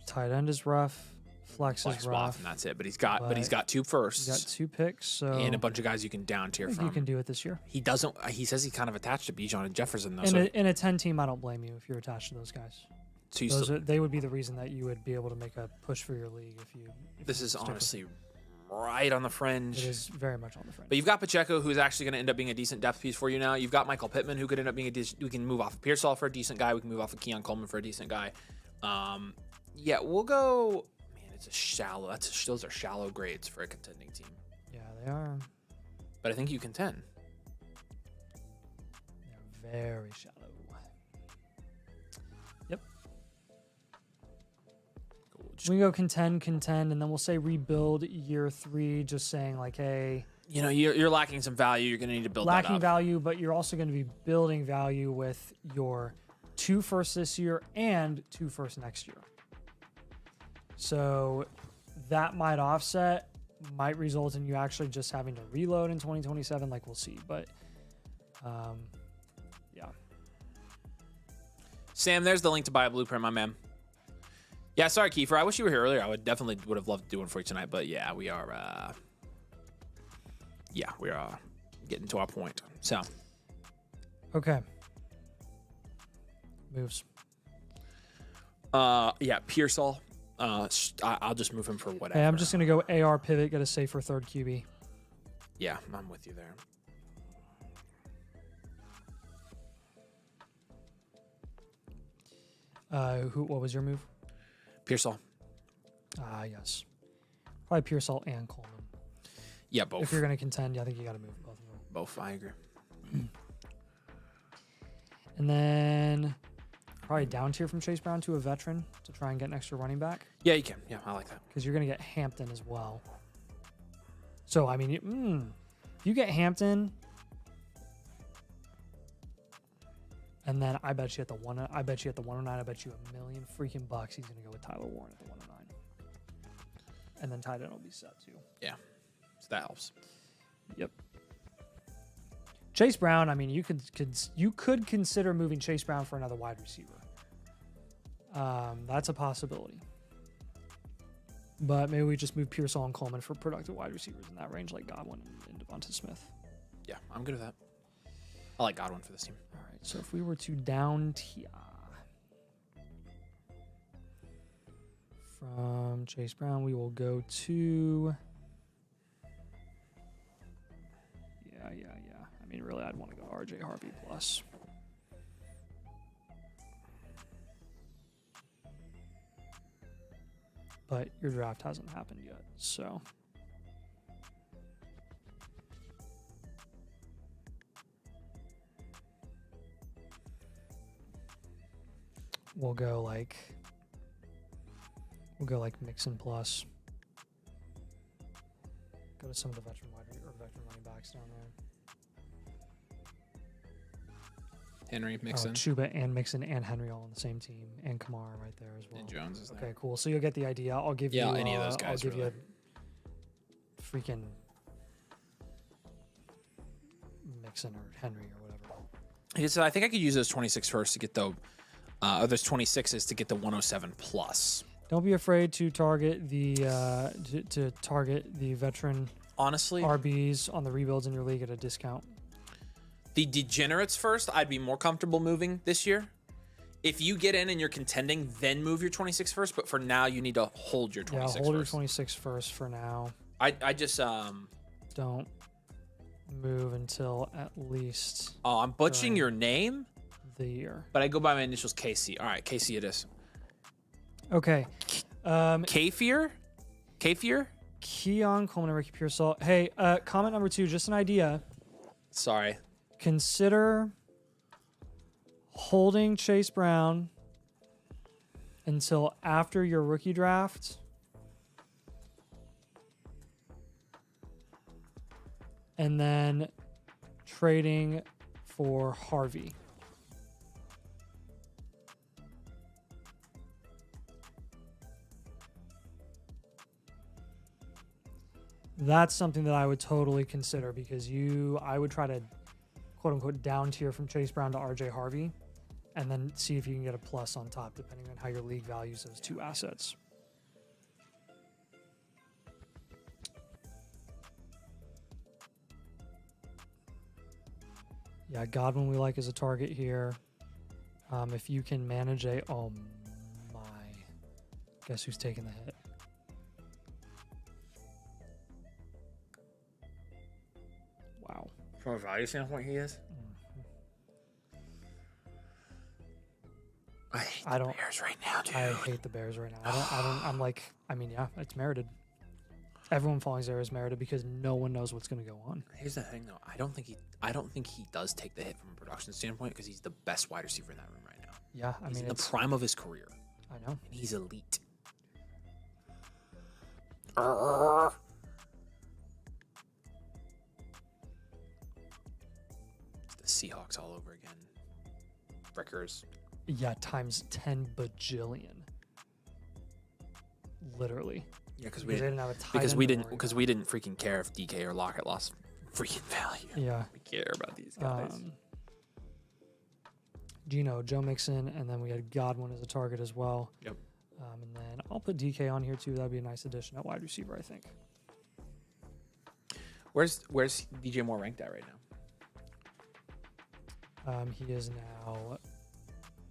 Tight end is rough. Flex is rough, and that's it. But he's got 2 firsts. He's got 2 picks, so and a bunch of guys you can down tier from. You can do it this year. He doesn't. He says he's kind of attached to Bijan and Jefferson though. In a 10 team, I don't blame you if you're attached to those guys. So they would be the reason that you would be able to make a push for your league if you. This is honestly right on the fringe. It is very much on the fringe. But you've got Pacheco, who's actually going to end up being a decent depth piece for you now. You've got Michael Pittman, who could end up being we can move off of Pearsall for a decent guy. We can move off of Keon Coleman for a decent guy. Yeah, we'll go. Those are shallow grades for a contending team. Yeah, they are. But I think you contend. They're very shallow. Yep. We can go contend, and then we'll say rebuild year 3, just saying like, hey. You know, you're lacking some value. You're going to need to build that up. Lacking value, but you're also going to be building value with your 2 firsts this year and 2 firsts next year. So that might offset, might result in you actually just having to reload in 2027, like we'll see. But, yeah. Sam, there's the link to buy a blueprint, my man. Yeah, sorry, Kiefer. I wish you were here earlier. I would have loved to do one for you tonight. But yeah, we are. Getting to our point. So. Okay. Moves. Yeah, Pearsall. I'll just move him for whatever. Hey, I'm just gonna go AR pivot, get a safer third QB. Yeah, I'm with you there. What was your move? Pearsall. Yes. Probably Pearsall and Coleman. Yeah, both. If you're going to contend, yeah, I think you got to move both of them. Both, I agree. And then probably down tier from Chase Brown to a veteran to try and get an extra running back. Yeah, you can. Yeah, I like that. Because you're going to get Hampton as well. So, I mean, if you get Hampton, and then I bet you at the 109, I bet you $1 million freaking bucks he's going to go with Tyler Warren at the 109. And then tight end will be set too. Yeah. So that helps. Yep. Chase Brown, I mean, you could consider moving Chase Brown for another wide receiver. That's a possibility. But maybe we just move Pearsall and Coleman for productive wide receivers in that range, like Godwin and Devonta Smith. Yeah, I'm good with that. I like Godwin for this team. All right, so if we were to down tier from Chase Brown, we will go to... Yeah. I mean, really, I'd want to go RJ Harvey plus. But your draft hasn't happened yet, so... We'll go like Mixon plus. Go to some of the veteran running backs down there. Henry, Mixon. Chuba and Mixon and Henry all on the same team, and Kamara right there as well. And Jones is there. Okay, cool. So you'll get the idea. I'll give you any of those guys. I'll give you a freaking Mixon or Henry or whatever. So I think I could use those 26 first to get the, or those 26s to get the 107 plus. Don't be afraid to target the to target the veteran Honestly, RBs on the rebuilds in your league at a discount. The degenerates first, I'd be more comfortable moving this year. If you get in and you're contending, then move your 26 first. But for now, you need to hold your 26 Yeah, hold first. your 26 first for now. I just Don't move until at least Oh, I'm butchering your name, the year. but I go by my initials KC. All right, KC it is. Okay. Kafir? Keon Coleman and Ricky Pearsall. Hey, comment number 2, just an idea. Sorry. Consider holding Chase Brown until after your rookie draft. And then trading for Harvey. That's something that I would totally consider because I would try to quote unquote down tier from Chase Brown to RJ Harvey and then see if you can get a plus on top depending on how your league values those two assets. Yeah, Godwin we like as a target here. If you can manage oh my, guess who's taking the hit? Wow. From a value standpoint, he is. I hate the Bears right now, dude. I hate the Bears right now. I'm like, I mean, yeah, it's merited. Everyone falling there is merited because no one knows what's going to go on. Here's the thing, though. I don't think he does take the hit from a production standpoint because he's the best wide receiver in that room right now. Yeah, He's in the prime of his career. I know. And he's elite. It's the Seahawks all over again. Frickers. Yeah, times 10 bajillion. Literally. Yeah, because they didn't have a tight because end we to didn't worry because about. we didn't freaking care if DK or Lockett lost freaking value. Yeah. We care about these guys. Joe Mixon, and then we had Godwin as a target as well. Yep. And then I'll put DK on here too. That'd be a nice addition at wide receiver, I think. Where's DJ Moore ranked at right now? He is now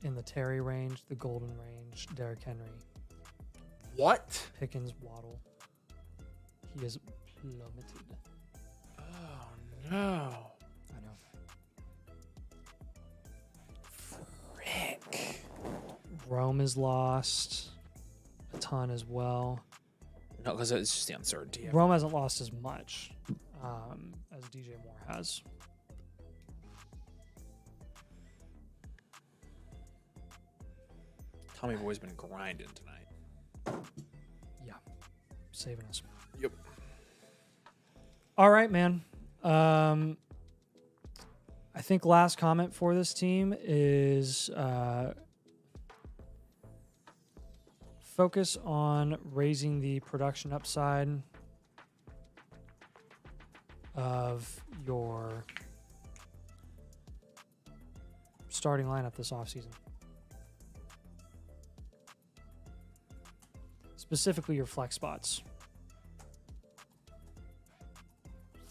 in the Terry range, the Golden range, Derrick Henry. What? Pickens, Waddle. He is plummeted. Oh, no. I know. Frick. Rome is lost a ton as well. No, because it's just the uncertainty. Rome hasn't lost as much as DJ Moore has. Tommy Boy's been grinding tonight. Yeah, saving us. Yep. All right, man. I think last comment for this team is focus on raising the production upside of your starting lineup this offseason. Specifically your flex spots.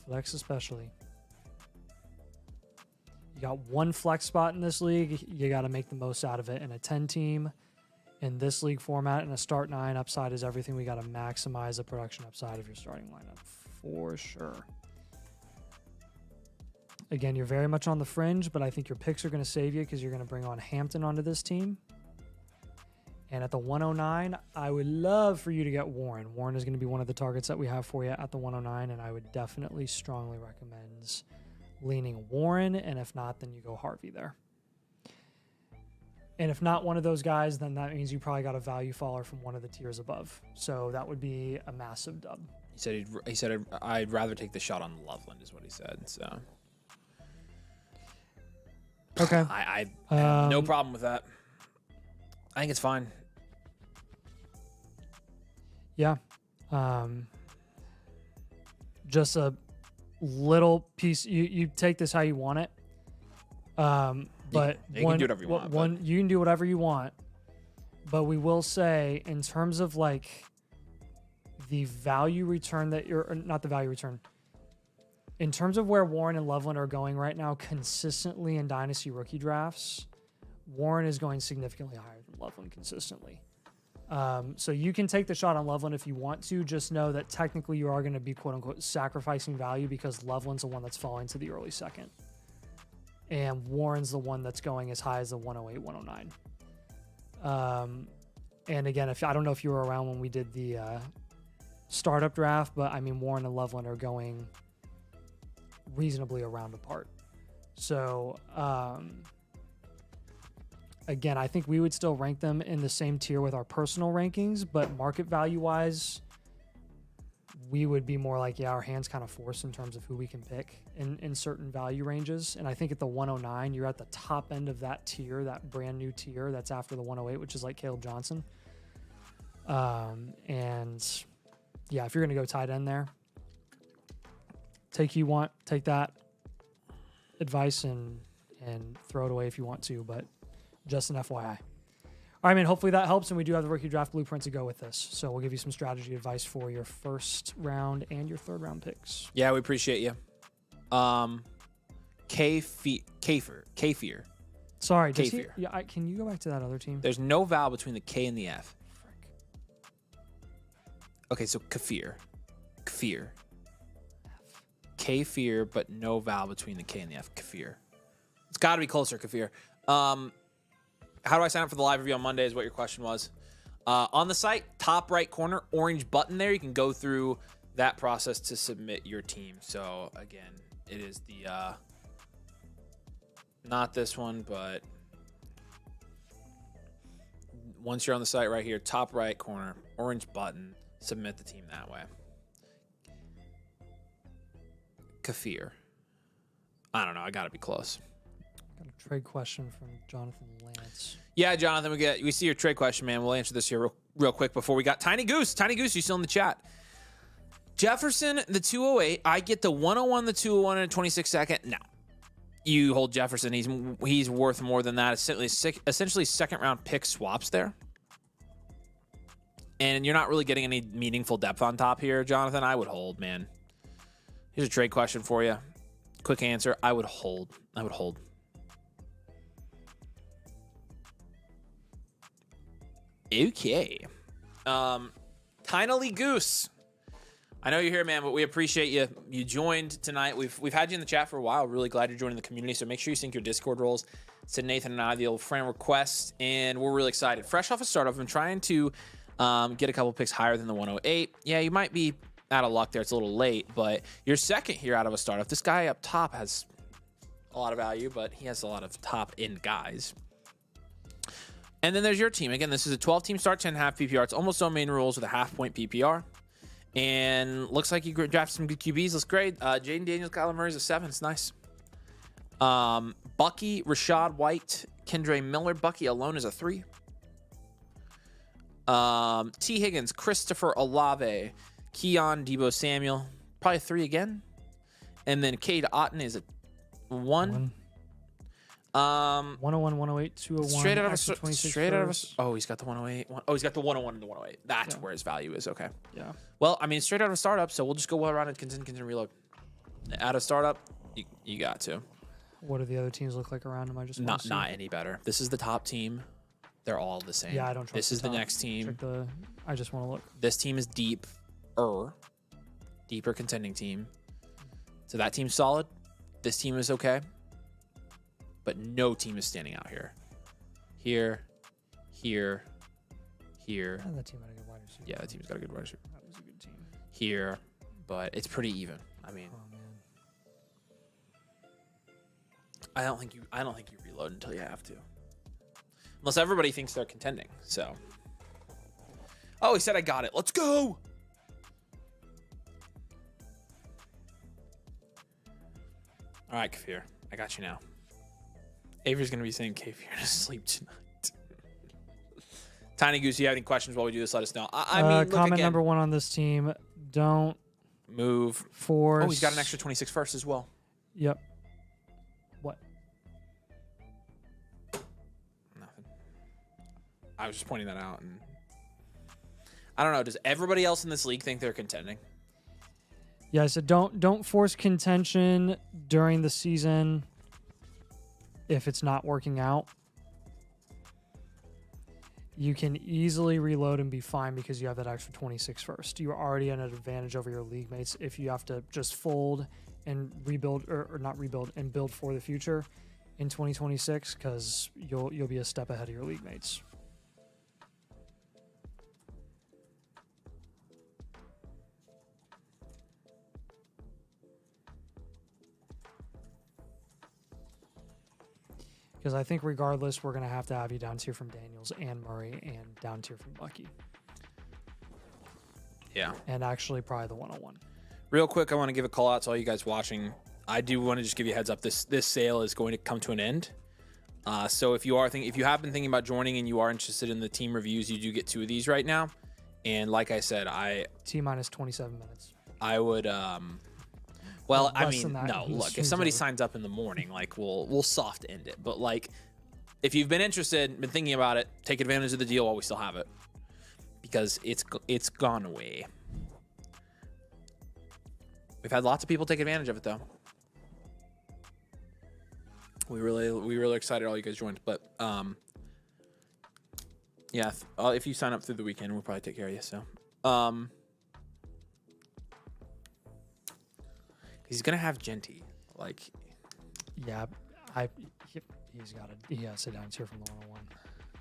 Flex especially. You got one flex spot in this league. You got to make the most out of it. In a 10 team, in this league format, in a start 9, upside is everything. We got to maximize the production upside of your starting lineup for sure. Again, you're very much on the fringe, but I think your picks are going to save you because you're going to bring on Hampton onto this team. And at the 109, I would love for you to get Warren. Warren is going to be one of the targets that we have for you at the 109, and I would definitely strongly recommend leaning Warren, and if not, then you go Harvey there. And if not one of those guys, then that means you probably got a value faller from one of the tiers above. So that would be a massive dub. He said I'd rather take the shot on Loveland is what he said. So okay, I have no problem with that. I think it's fine. Yeah. Just a little piece. You take this how you want it. But you can do whatever you want. You can do whatever you want. But we will say, in terms of like the value return that not the value return. In terms of where Warren and Loveland are going right now, consistently in Dynasty rookie drafts, Warren is going significantly higher than Loveland consistently. So you can take the shot on Loveland if you want to. Just know that technically you are going to be, quote unquote, sacrificing value because Loveland's the one that's falling to the early second. And Warren's the one that's going as high as the 108, 109. And again, I don't know if you were around when we did the startup draft, but I mean, Warren and Loveland are going reasonably around apart. So, again, I think we would still rank them in the same tier with our personal rankings, but market value wise, we would be more like, yeah, our hands kind of forced in terms of who we can pick in certain value ranges. And I think at the 109, you're at the top end of that tier, that brand new tier that's after the 108, which is like Caleb Johnson. And yeah, if you're going to go tight end there, take that advice and throw it away if you want to, but just an FYI. All right, man, hopefully that helps, and we do have the rookie draft blueprint to go with this. So we'll give you some strategy advice for your first round and your third round picks. Yeah, we appreciate you. Kafir. Sorry, Kafir. Can you go back to that other team? There's no vowel between the K and the F. Frick. Okay, so Kafir. Kafir, but no vowel between the K and the F. Kafir. It's got to be closer, Kafir. How do I sign up for the live review on Monday is what your question was. On the site, top right corner, orange button there. You can go through that process to submit your team. So, again, it is the, not this one, but once you're on the site right here, top right corner, orange button, submit the team that way. Kafir. I don't know. I got to be close. Got a trade question from Jonathan Lance. Yeah, Jonathan, we see your trade question, man. We'll answer this here real quick before we got Tiny Goose. Tiny Goose, you still in the chat? Jefferson, the 208. I get the 101, the 201, and a 26-second. No. You hold Jefferson. He's worth more than that. Essentially second-round pick swaps there. And you're not really getting any meaningful depth on top here, Jonathan. I would hold, man. Here's a trade question for you. Quick answer. I would hold. Okay. Tinily Goose. I know you're here, man, but we appreciate you. You joined tonight. We've had you in the chat for a while. Really glad you're joining the community. So make sure you sync your Discord roles. Send Nathan and I the old friend request, and we're really excited. Fresh off a startup, I'm trying to get a couple picks higher than the 108. Yeah, you might be out of luck there. It's a little late, but you're second here out of a startup. This guy up top has a lot of value, but he has a lot of top-end guys. And then there's your team. Again, this is a 12-team start, 10.5 PPR. It's almost no main rules with a half-point PPR. And looks like you drafted some good QBs. Looks great. Jaden Daniels, Kyler Murray's a 7. It's nice. Bucky, Rashad White, Kendre Miller. Bucky alone is a 3. T. Higgins, Christopher Olave, Keon Debo Samuel. Probably a 3 again. And then Cade Otton is a 1. 101, 108, 201. Straight out of a. Oh, he's got the 108. Oh, he's got the 101 and the 108. That's where his value is. Okay. Yeah. Well, I mean, straight out of a startup, so we'll just go around and continue reload. Out of startup, you got to. What do the other teams look like around him? I just not any better. This is the top team. They're all the same. Yeah, I don't trust This is the next team. I just want to look. This team is deeper contending team. So that team's solid. This team is okay. But no team is standing out here. Here. That team had a good wide receiver. Yeah, that team's got a good wide receiver. That was a good team. Here, but it's pretty even. I mean, Oh man. I don't think you reload until you have to. Unless everybody thinks they're contending. So. Oh, he said I got it. Let's go. All right, Kafir. I got you now. Avery's going to be saying Kafir to sleep tonight. Tiny Goose, you have any questions while we do this, let us know. I mean, look comment again. number 1 on this team. Don't move. force. Oh, he's got an extra 26 first as well. Yep. What? Nothing. I was just pointing that out. And I don't know. Does everybody else in this league think they're contending? Yeah, I said don't force contention during the season if it's not working out. You can easily reload and be fine because you have that extra 26 first. You're already at an advantage over your league mates if you have to just fold and rebuild or not rebuild and build for the future in 2026 because you'll be a step ahead of your league mates. Because I think regardless, we're going to have you down tier from Daniels and Murray and down tier from Bucky. Yeah. And actually probably the 101. Real quick, I want to give a call out to all you guys watching. I do want to just give you a heads up. This sale is going to come to an end. So if you have been thinking about joining and you are interested in the team reviews, you do get 2 of these right now. And like I said, T-minus 27 minutes. I would well, I less mean, than that. no, look, if somebody signs up in the morning, like we'll soft end it. But like if you've been interested, been thinking about it, take advantage of the deal while we still have it. Because it's gone away. We've had lots of people take advantage of it though. We really excited all you guys joined, but yeah, if you sign up through the weekend, we'll probably take care of you. So he's gonna have Genty, like Yeah, he has to down tier from the 101.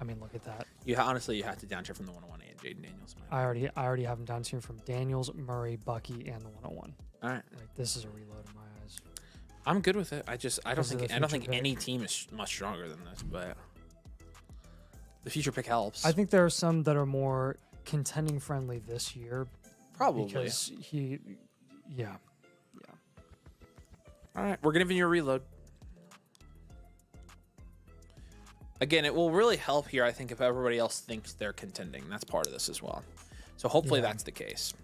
I mean, look at that. Honestly, you have to down tier from the 101 and Jaden Daniels. I already have him down tier from Daniels, Murray, Bucky, and the 101. All right, like this is a reload in my eyes. I'm good with it. I don't think any team is much stronger than this, but the future pick helps. I think there are some that are more contending friendly this year. Probably because yeah. All right, we're giving you a reload. Again, it will really help here, I think, if everybody else thinks they're contending. That's part of this as well. So hopefully that's the case.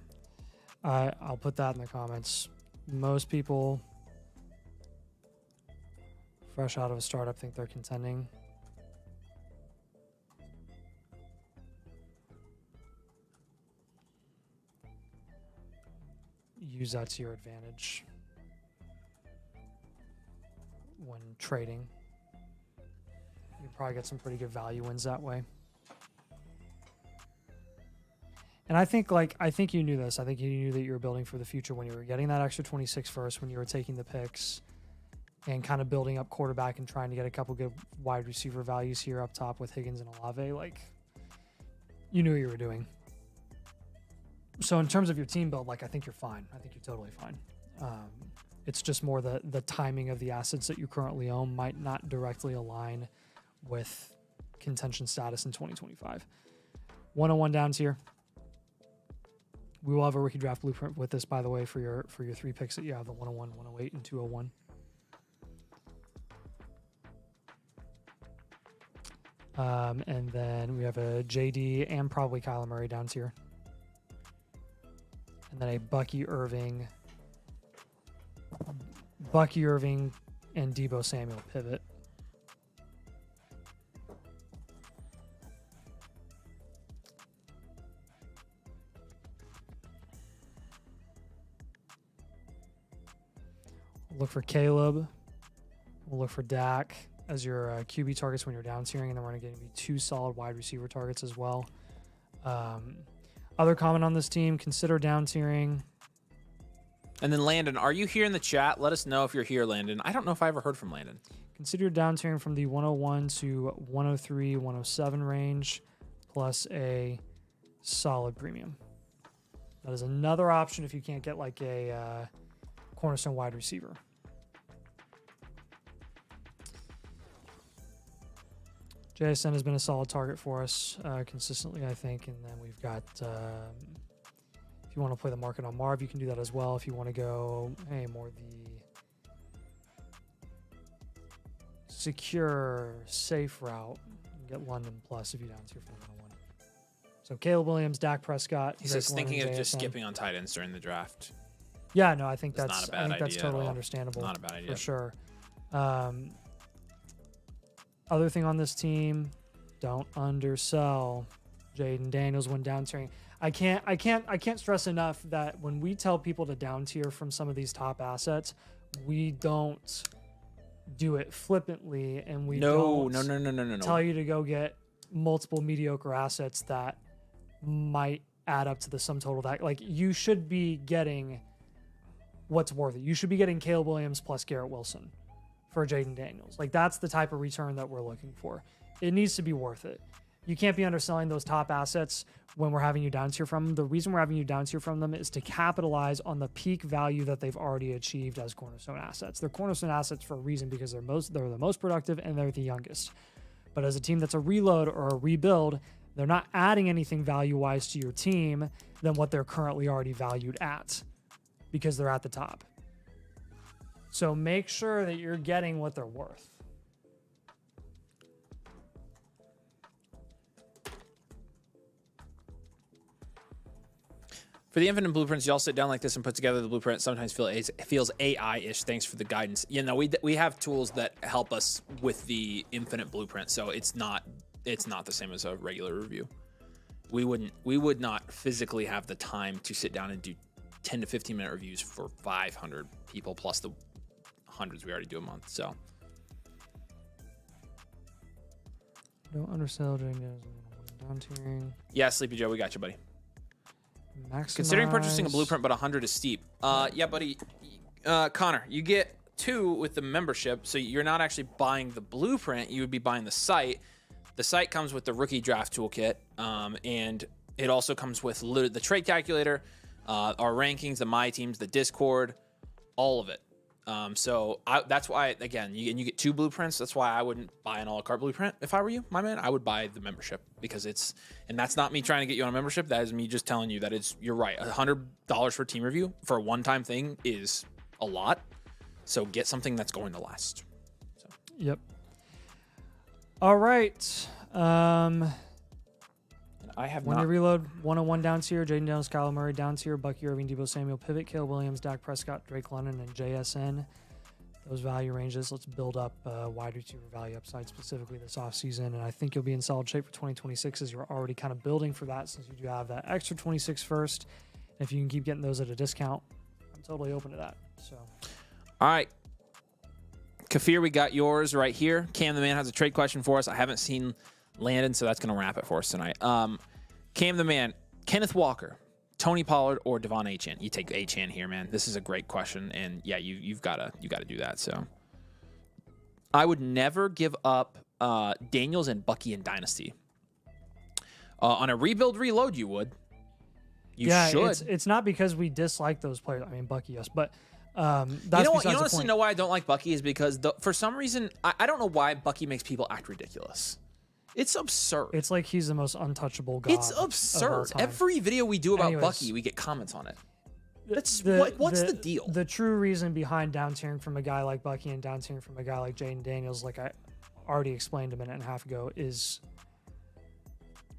I'll put that in the comments. Most people fresh out of a startup think they're contending. Use that to your advantage when trading. You probably get some pretty good value wins that way. And I think you knew this. I think you knew that you were building for the future when you were getting that extra 26 first, when you were taking the picks and kind of building up quarterback and trying to get a couple good wide receiver values here up top with Higgins and Olave. Like, you knew what you were doing. So in terms of your team build, like, I think you're fine. I think you're totally fine. It's just more the timing of the assets that you currently own might not directly align with contention status in 2025. 101 down tier. We will have a rookie draft blueprint with this, by the way, for your 3 picks that you have, the 101, 108, and 201. And then we have a JD and probably Kyler Murray down tier. And then a Bucky Irving and Deebo Samuel pivot. We'll look for Caleb. We'll look for Dak as your QB targets when you're down tiering, and then we're going to give you 2 solid wide receiver targets as well. Other comment on this team, consider down tiering. And then Landon, are you here in the chat? Let us know if you're here, Landon. I don't know if I ever heard from Landon. Consider down tiering from the 101 to 103, 107 range, plus a solid premium. That is another option if you can't get like a cornerstone wide receiver. JSN has been a solid target for us consistently, I think. And then we've got, if you want to play the market on Marv, you can do that as well. If you want to go, hey, more the secure, safe route, you can get London Plus if you down tier from 101. So Caleb Williams, Dak Prescott. He says thinking of just skipping on tight ends during the draft. Yeah, no, I think that's not a bad idea. That's totally understandable. Not a bad idea. For sure. Other thing on this team, don't undersell Jaden Daniels when down tiering. I can't stress enough that when we tell people to down tier from some of these top assets, we don't do it flippantly, and we don't tell you to go get multiple mediocre assets that might add up to the sum total. That, like, you should be getting what's worth it. You should be getting Caleb Williams plus Garrett Wilson for Jaden Daniels. Like, that's the type of return that we're looking for. It needs to be worth it. You can't be underselling those top assets when we're having you down tier from them. The reason we're having you down tier from them is to capitalize on the peak value that they've already achieved as cornerstone assets. They're cornerstone assets for a reason, because they're the most productive and they're the youngest. But as a team that's a reload or a rebuild, they're not adding anything value-wise to your team than what they're currently already valued at, because they're at the top. So make sure that you're getting what they're worth. For the infinite blueprints, y'all sit down like this and put together the blueprint. Sometimes feels AI-ish. Thanks for the guidance. You know, we have tools that help us with the infinite blueprint, so it's not the same as a regular review. We would not physically have the time to sit down and do 10 to 15 minute reviews for 500 people plus the hundreds we already do a month. So don't undersell down tiering. Yeah, Sleepy Joe, we got you, buddy. Maximize. Considering purchasing a blueprint, but 100 is steep. Yeah, buddy. Connor, you get 2 with the membership, so you're not actually buying the blueprint. You would be buying the site. The site comes with the rookie draft toolkit, and it also comes with the trade calculator, our rankings, the My Teams, the Discord, all of it. So that's why, again, you get 2 blueprints. That's why I wouldn't buy an a la carte blueprint. If I were you, my man, I would buy the membership, because and that's not me trying to get you on a membership. That is me just telling you that you're right. $100 for a team review for a one-time thing is a lot. So get something that's going to last. So. Yep. All right. I have when you reload, 101 down tier, Jaden Daniels, Kyler Murray down tier, Bucky Irving, Deebo Samuel, pivot, Caleb Williams, Dak Prescott, Drake London, and JSN. Those value ranges. Let's build up wide receiver value upside specifically this offseason. And I think you'll be in solid shape for 2026, as you're already kind of building for that, since you do have that extra 26 first. And if you can keep getting those at a discount, I'm totally open to that. So, all right. Kafir, we got yours right here. Cam the Man has a trade question for us. I haven't seen Landon, so that's going to wrap it for us tonight. Cam the Man, Kenneth Walker, Tony Pollard, or Devon Achane? You take Achane here, man. This is a great question, and yeah, you've got to do that. So I would never give up Daniels and Bucky in Dynasty. On a rebuild reload, you would. You should. It's not because we dislike those players. I mean, Bucky, yes, but that's you know what? You honestly know why I don't like Bucky is because for some reason I don't know why Bucky makes people act ridiculous. It's absurd. It's like he's the most untouchable god. It's absurd. Every video we do about Bucky, we get comments on it. What's the deal? The true reason behind down tiering from a guy like Bucky and down tiering from a guy like Jaden Daniels, like I already explained a minute and a half ago, is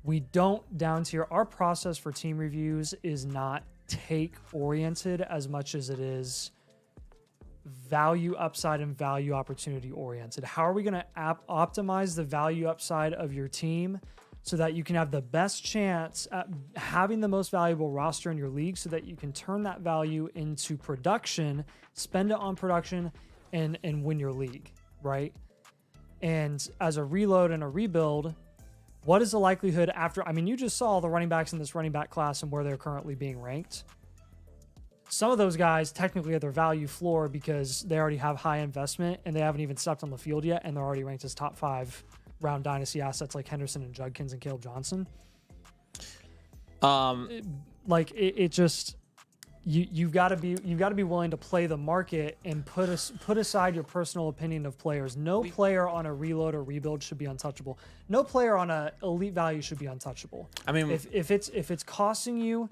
we don't down tier. Our process for team reviews is not take oriented as much as it is value upside and value opportunity oriented. How are we going to optimize the value upside of your team so that you can have the best chance at having the most valuable roster in your league so that you can turn that value into production, spend it on production, and win your league, right? And as a reload and a rebuild, what is the likelihood after? I mean, you just saw the running backs in this running back class and where they're currently being ranked. Some of those guys technically have their value floor because they already have high investment and they haven't even stepped on the field yet, and they're already ranked as top 5 round dynasty assets like Henderson and Judkins and Caleb Johnson. It just you've got to be willing to play the market and put aside your personal opinion of players. No player on a reload or rebuild should be untouchable. No player on a elite value should be untouchable. I mean, if it's costing you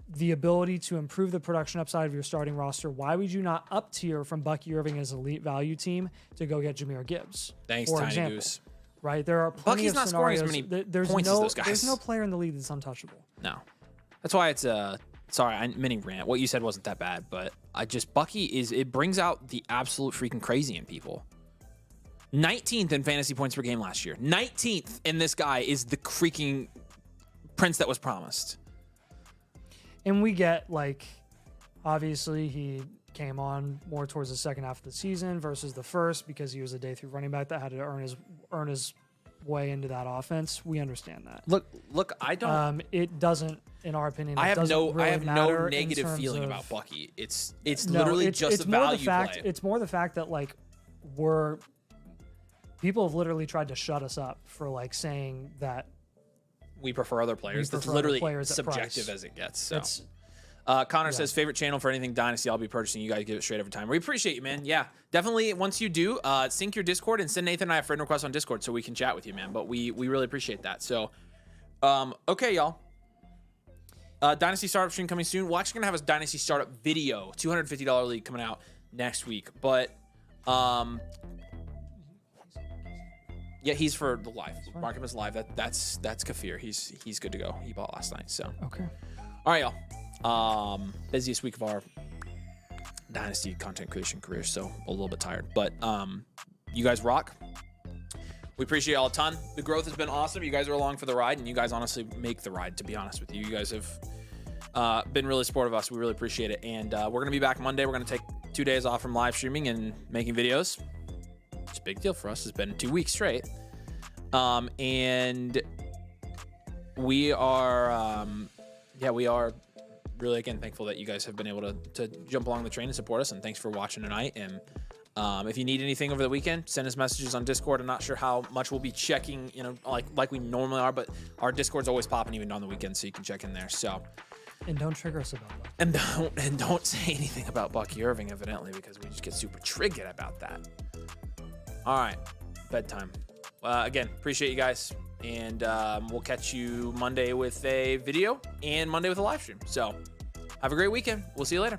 the ability to improve the production upside of your starting roster, why would you not up tier from Bucky Irving as elite value team to go get Jahmyr Gibbs? Thanks, for Tiny example, Goose. Right, there are plenty Bucky's of not scoring scenarios. as many There's points as those guys. There's no player in the league that's untouchable. No, that's why it's sorry, mini rant. What you said wasn't that bad, but Bucky it brings out the absolute freaking crazy in people. 19th in fantasy points per game last year. 19th, and this guy is the freaking prince that was promised. And we get, like, obviously he came on more towards the second half of the season versus the first because he was a day 3 running back that had to earn his way into that offense. We understand that. Look, I don't. It doesn't, in our opinion. I have no matter negative feeling about Bucky. It's literally just a value play. It's more the fact that like people have literally tried to shut us up for like saying that we prefer other players. That's literally subjective as it gets. So. Connor says, favorite channel for anything Dynasty I'll be purchasing. You guys give it straight every time. We appreciate you, man. Yeah, definitely. Once you do, sync your Discord and send Nathan and I a friend request on Discord so we can chat with you, man. But we really appreciate that. So, okay, y'all. Dynasty Startup stream coming soon. We're actually going to have a Dynasty Startup video, $250 league coming out next week. But, yeah, he's for the live. Mark him as live. That's Kafir. He's good to go. He bought last night. So okay. All right, y'all. Busiest week of our Dynasty content creation career, so a little bit tired. But you guys rock. We appreciate y'all a ton. The growth has been awesome. You guys are along for the ride, and you guys honestly make the ride, to be honest with you. You guys have been really supportive of us. We really appreciate it. And we're going to be back Monday. We're going to take 2 days off from live streaming and making videos. It's a big deal for us. It's been 2 weeks straight. And we are, we are really, again, thankful that you guys have been able to jump along the train and support us. And thanks for watching tonight. And if you need anything over the weekend, send us messages on Discord. I'm not sure how much we'll be checking, like we normally are, but our Discord's always popping even on the weekend, so you can check in there. So, and don't trigger us about that. And don't say anything about Bucky Irving, evidently, because we just get super triggered about that. All right, bedtime. Again, appreciate you guys, and we'll catch you Monday with a video and Monday with a live stream. So, have a great weekend. We'll see you later.